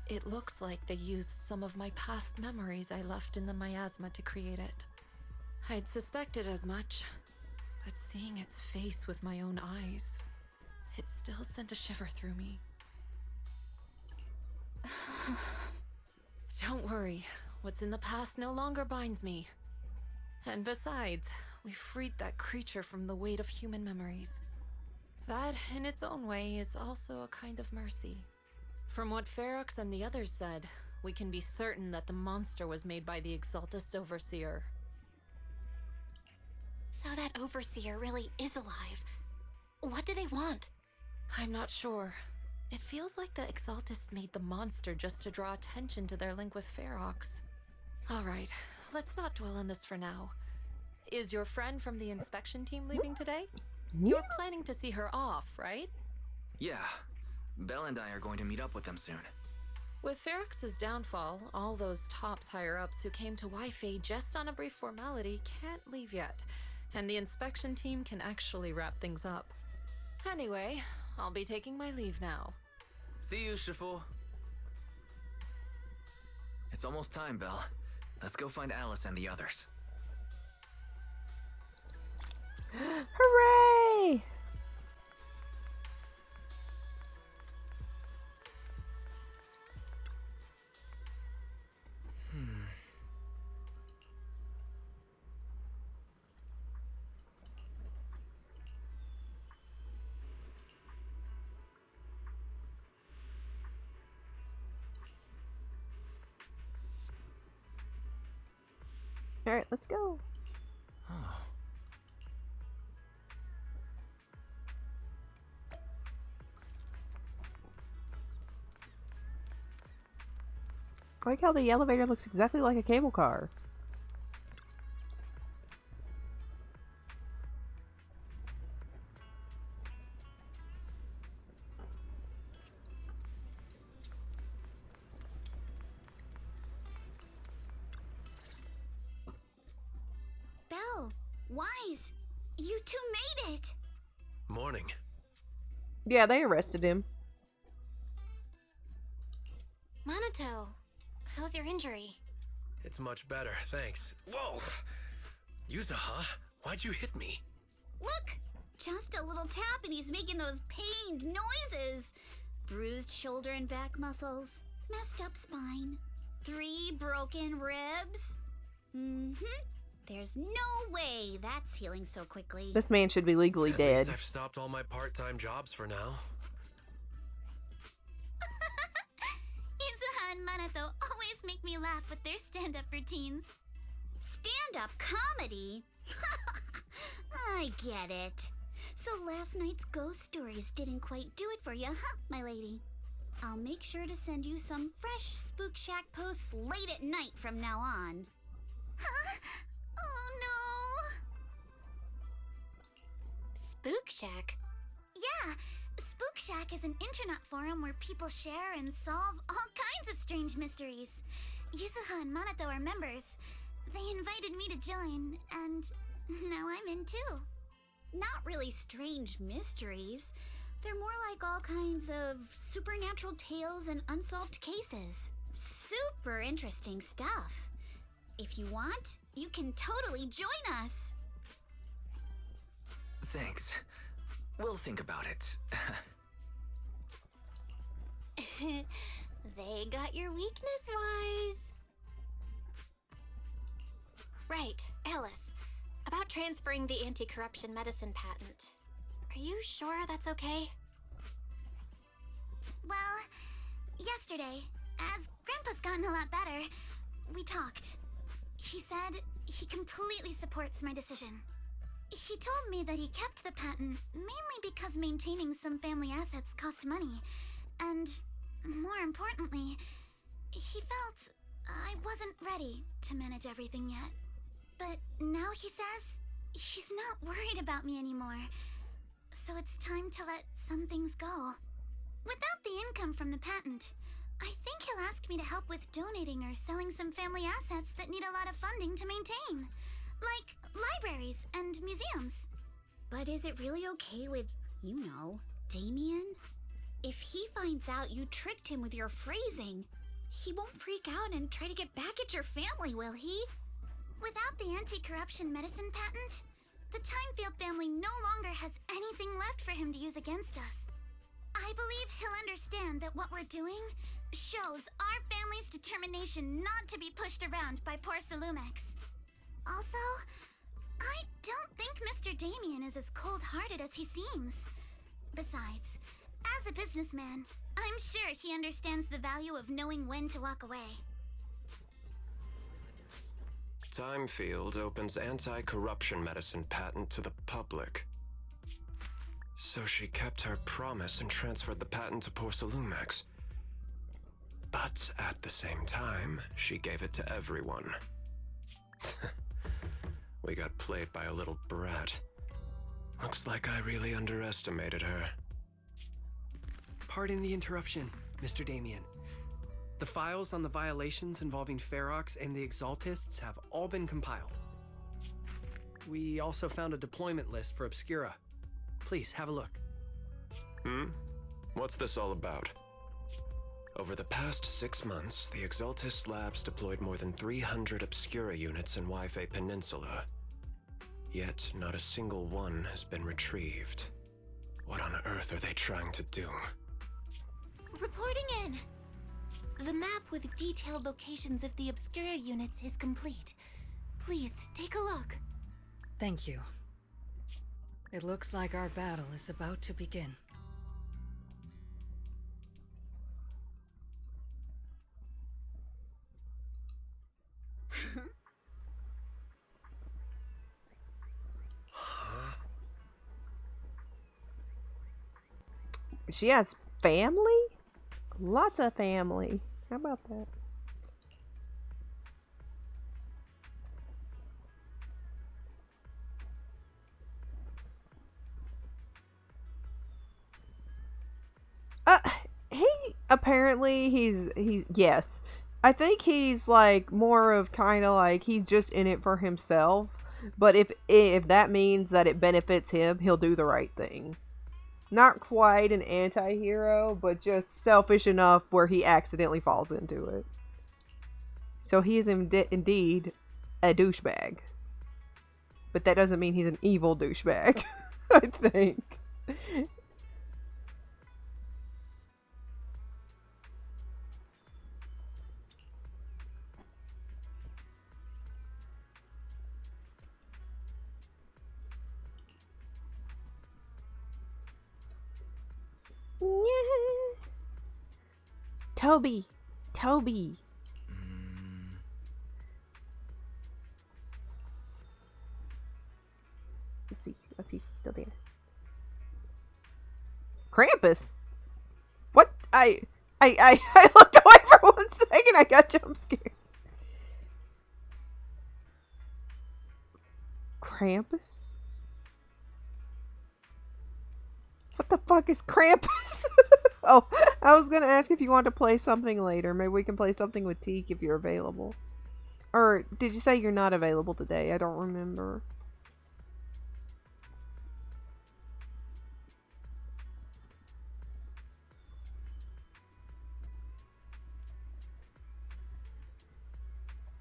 It looks like they used some of my past memories I left in the miasma to create it. I'd suspected as much, but seeing its face with my own eyes, it still sent a shiver through me. Don't worry, what's in the past no longer binds me. And besides, we freed that creature from the weight of human memories. That, in its own way, is also a kind of mercy. From what Ferox and the others said, we can be certain that the monster was made by the Exaltist Overseer. So that Overseer really is alive. What do they want? I'm not sure. It feels like the Exaltists made the monster just to draw attention to their link with Ferox. Alright, let's not dwell on this for now. Is your friend from the inspection team leaving today? You're planning to see her off, right? Yeah. Belle and I are going to meet up with them soon. With Ferox's downfall, all those tops higher-ups who came to Wi-Fi just on a brief formality can't leave yet, and the inspection team can actually wrap things up. Anyway, I'll be taking my leave now. See you, Shifu. It's almost time, Belle. Let's go find Alice and the others. Hooray! Alright, let's go. Oh. I like how the elevator looks exactly like a cable car. Belle, Wise, morning. Yeah, they arrested him. Minato, how's your injury? It's much better, thanks. Whoa! Yuzuha, why'd you hit me? Look! Just a little tap and he's making those pained noises. Bruised shoulder and back muscles. Messed up spine. 3 broken ribs. There's no way that's healing so quickly. This man should be legally At dead. least I've stopped all my part-time jobs for now. Yuzuha and Minato always make me laugh with their stand-up routines. Stand-up comedy? I get it. So last night's ghost stories didn't quite do it for you, huh, my lady? I'll make sure to send you some fresh Spook Shack posts late at night from now on. Huh? Oh no! Spook Shack? Yeah, Spook Shack is an internet forum where people share and solve all kinds of strange mysteries. Yuzuha and Minato are members. They invited me to join, and now I'm in too. Not really strange mysteries. They're more like all kinds of supernatural tales and unsolved cases. Super interesting stuff. If you want, you can totally join us. Thanks. We'll think about it. They got your weakness, Wise. Right, Alice. About transferring the anti-corruption medicine patent. Are you sure that's okay? Well, yesterday, as Grandpa's gotten a lot better, we talked. He said he completely supports my decision. He told me that he kept the patent mainly because maintaining some family assets cost money, and more importantly, he felt I wasn't ready to manage everything yet. But now he says he's not worried about me anymore, so it's time to let some things go. Without the income from the patent, I think he'll ask me to help with donating or selling some family assets that need a lot of funding to maintain. Like libraries and museums. But is it really okay with, you know, Damien? If he finds out you tricked him with your phrasing, he won't freak out and try to get back at your family, will he? Without the anti-corruption medicine patent, the Timefield family no longer has anything left for him to use against us. I believe he'll understand that what we're doing shows our family's determination not to be pushed around by poor Salumex. Also, I don't think Mr. Damien is as cold-hearted as he seems. Besides, as a businessman, I'm sure he understands the value of knowing when to walk away. Timefield opens anti-corruption medicine patent to the public. So she kept her promise and transferred the patent to Porcelumex. But at the same time, she gave it to everyone. We got played by a little brat. Looks like I really underestimated her. Pardon the interruption, Mr. Damien. The files on the violations involving Ferox and the Exaltists have all been compiled. We also found a deployment list for Obscura. Please, have a look. What's this all about? Over the past 6 months, the Exaltist labs deployed more than 300 Obscura units in Wi-Fi Peninsula. Yet, not a single one has been retrieved. What on earth are they trying to do? Reporting in! The map with detailed locations of the Obscura units is complete. Please, take a look. Thank you. It looks like our battle is about to begin. She has family? Lots of family. How about that? He apparently he's yes. I think he's like more of kind of like he's just in it for himself. But if that means that it benefits him, he'll do the right thing. Not quite an anti-hero, but just selfish enough where he accidentally falls into it. So he is indeed a douchebag. But that doesn't mean he's an evil douchebag, I think. Toby! Toby! Let's see if she's still there. Krampus? What? I looked away for 1 second. I got jump scared. Krampus? What the fuck is Krampus? Oh, I was gonna ask if you want to play something later. Maybe we can play something with Teak if you're available. Or did you say you're not available today? I don't remember.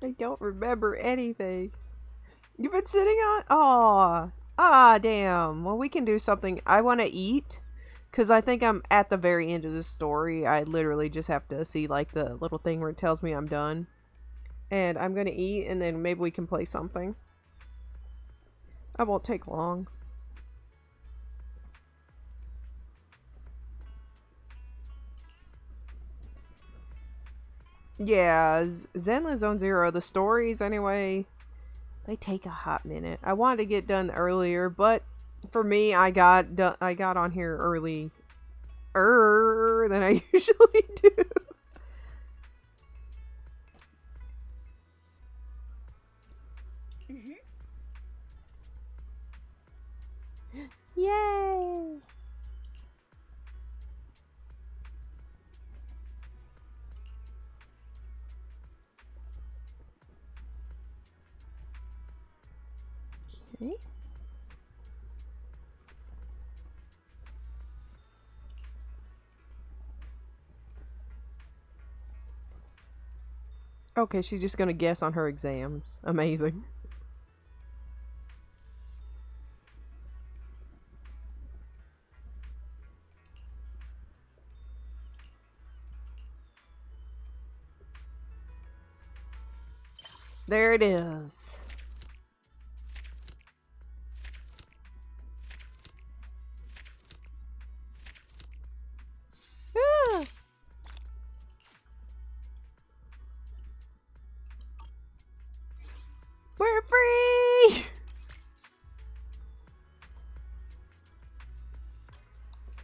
I don't remember anything. You've been sitting on? Aw. Ah, damn. Well, we can do something. I want to eat. Because I think I'm at the very end of the story. I literally just have to see, like, the little thing where it tells me I'm done. And I'm going to eat, and then maybe we can play something. I won't take long. Yeah, Zenless Zone Zero, the stories, anyway, they take a hot minute. I wanted to get done earlier, but for me, I got on here early than I usually do. Yay! Okay. Okay, she's just gonna guess on her exams. Amazing. There it is. Ah. We're free!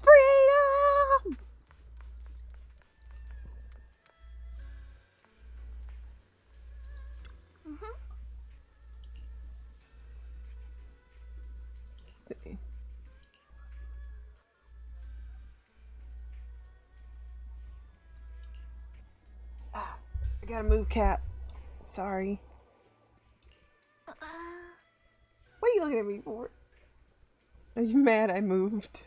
Freedom! Let's see. Ah, I gotta move, cat. Sorry. What are you looking at me for? Are you mad I moved?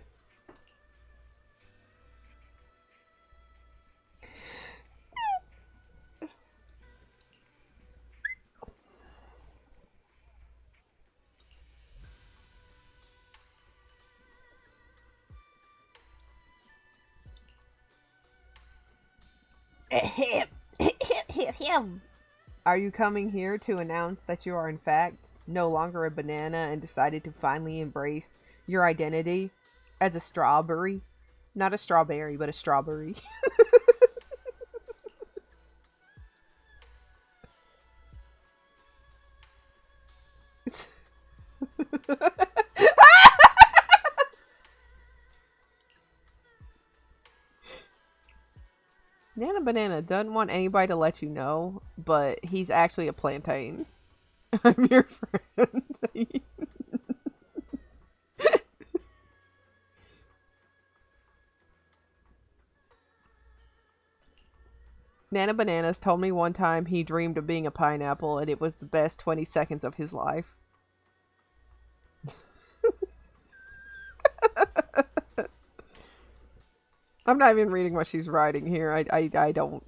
Are you coming here to announce that you are in fact no longer a banana and decided to finally embrace your identity as a strawberry? Not a strawberry, but a strawberry. Nana Banana doesn't want anybody to let you know, but he's actually a plantain. I'm your friend. Nana Bananas told me one time he dreamed of being a pineapple and it was the best 20 seconds of his life. I'm not even reading what she's writing here. I don't.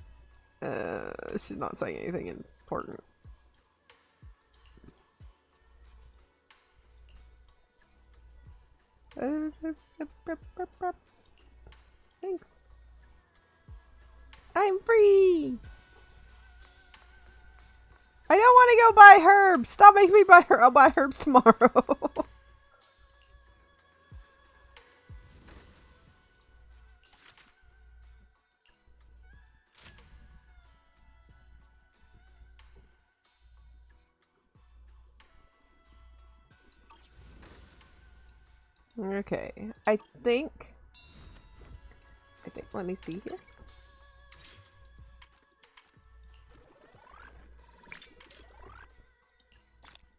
She's not saying anything important. Thanks. I'm free! I don't want to go buy herbs! Stop making me buy herbs! I'll buy herbs tomorrow. Okay, I think, let me see here.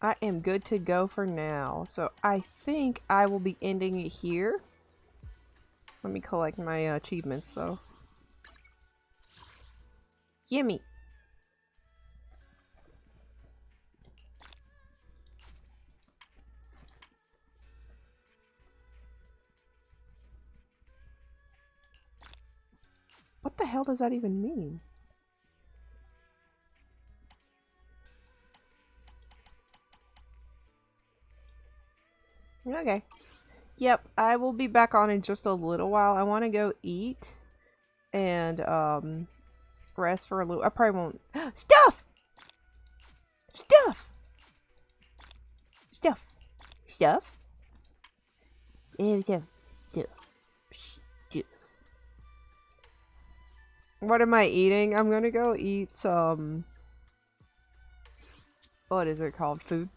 I am good to go for now. So I think I will be ending it here. Let me collect my achievements though. Gimme. What the hell does that even mean? Okay. Yep, I will be back on in just a little while. I want to go eat and rest for a little. I probably won't. Stuff! Stuff! Stuff! Stuff? Stuff. Stuff. What am I eating? I'm gonna go eat some... What is it called? Food?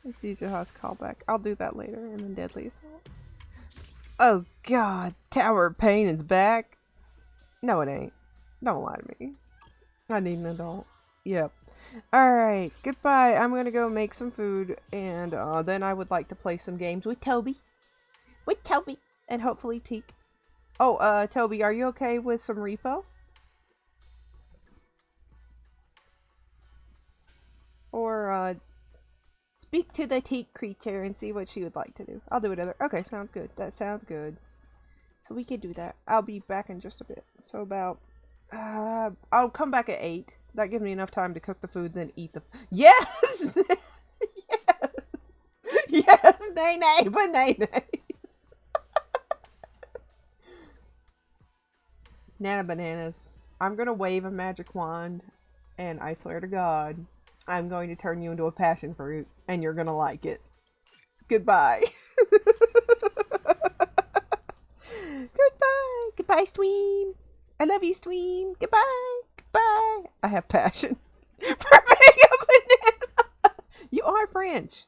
It's Yuzuha'S callback. I'll do that later and then Deadly Assault. Oh god, Tower of Pain is back? No it ain't. Don't lie to me. I need an adult. Yep. Alright, goodbye. I'm gonna go make some food and then I would like to play some games with Toby. With Toby. And hopefully Teak. Oh, Toby, are you okay with some repo? Or, speak to the Teak creature and see what she would like to do. I'll do it. Okay, sounds good. That sounds good. So we can do that. I'll be back in just a bit. So about, I'll come back at 8. That gives me enough time to cook the food, then eat the... Yes! Yes! Yes! Nay, nay, but nay, nay. Nana bananas. I'm gonna wave a magic wand, and I swear to God, I'm going to turn you into a passion fruit, and you're gonna like it. Goodbye. Goodbye. Goodbye, stream. I love you, stream. Goodbye. Goodbye. I have passion for being a banana. You are French.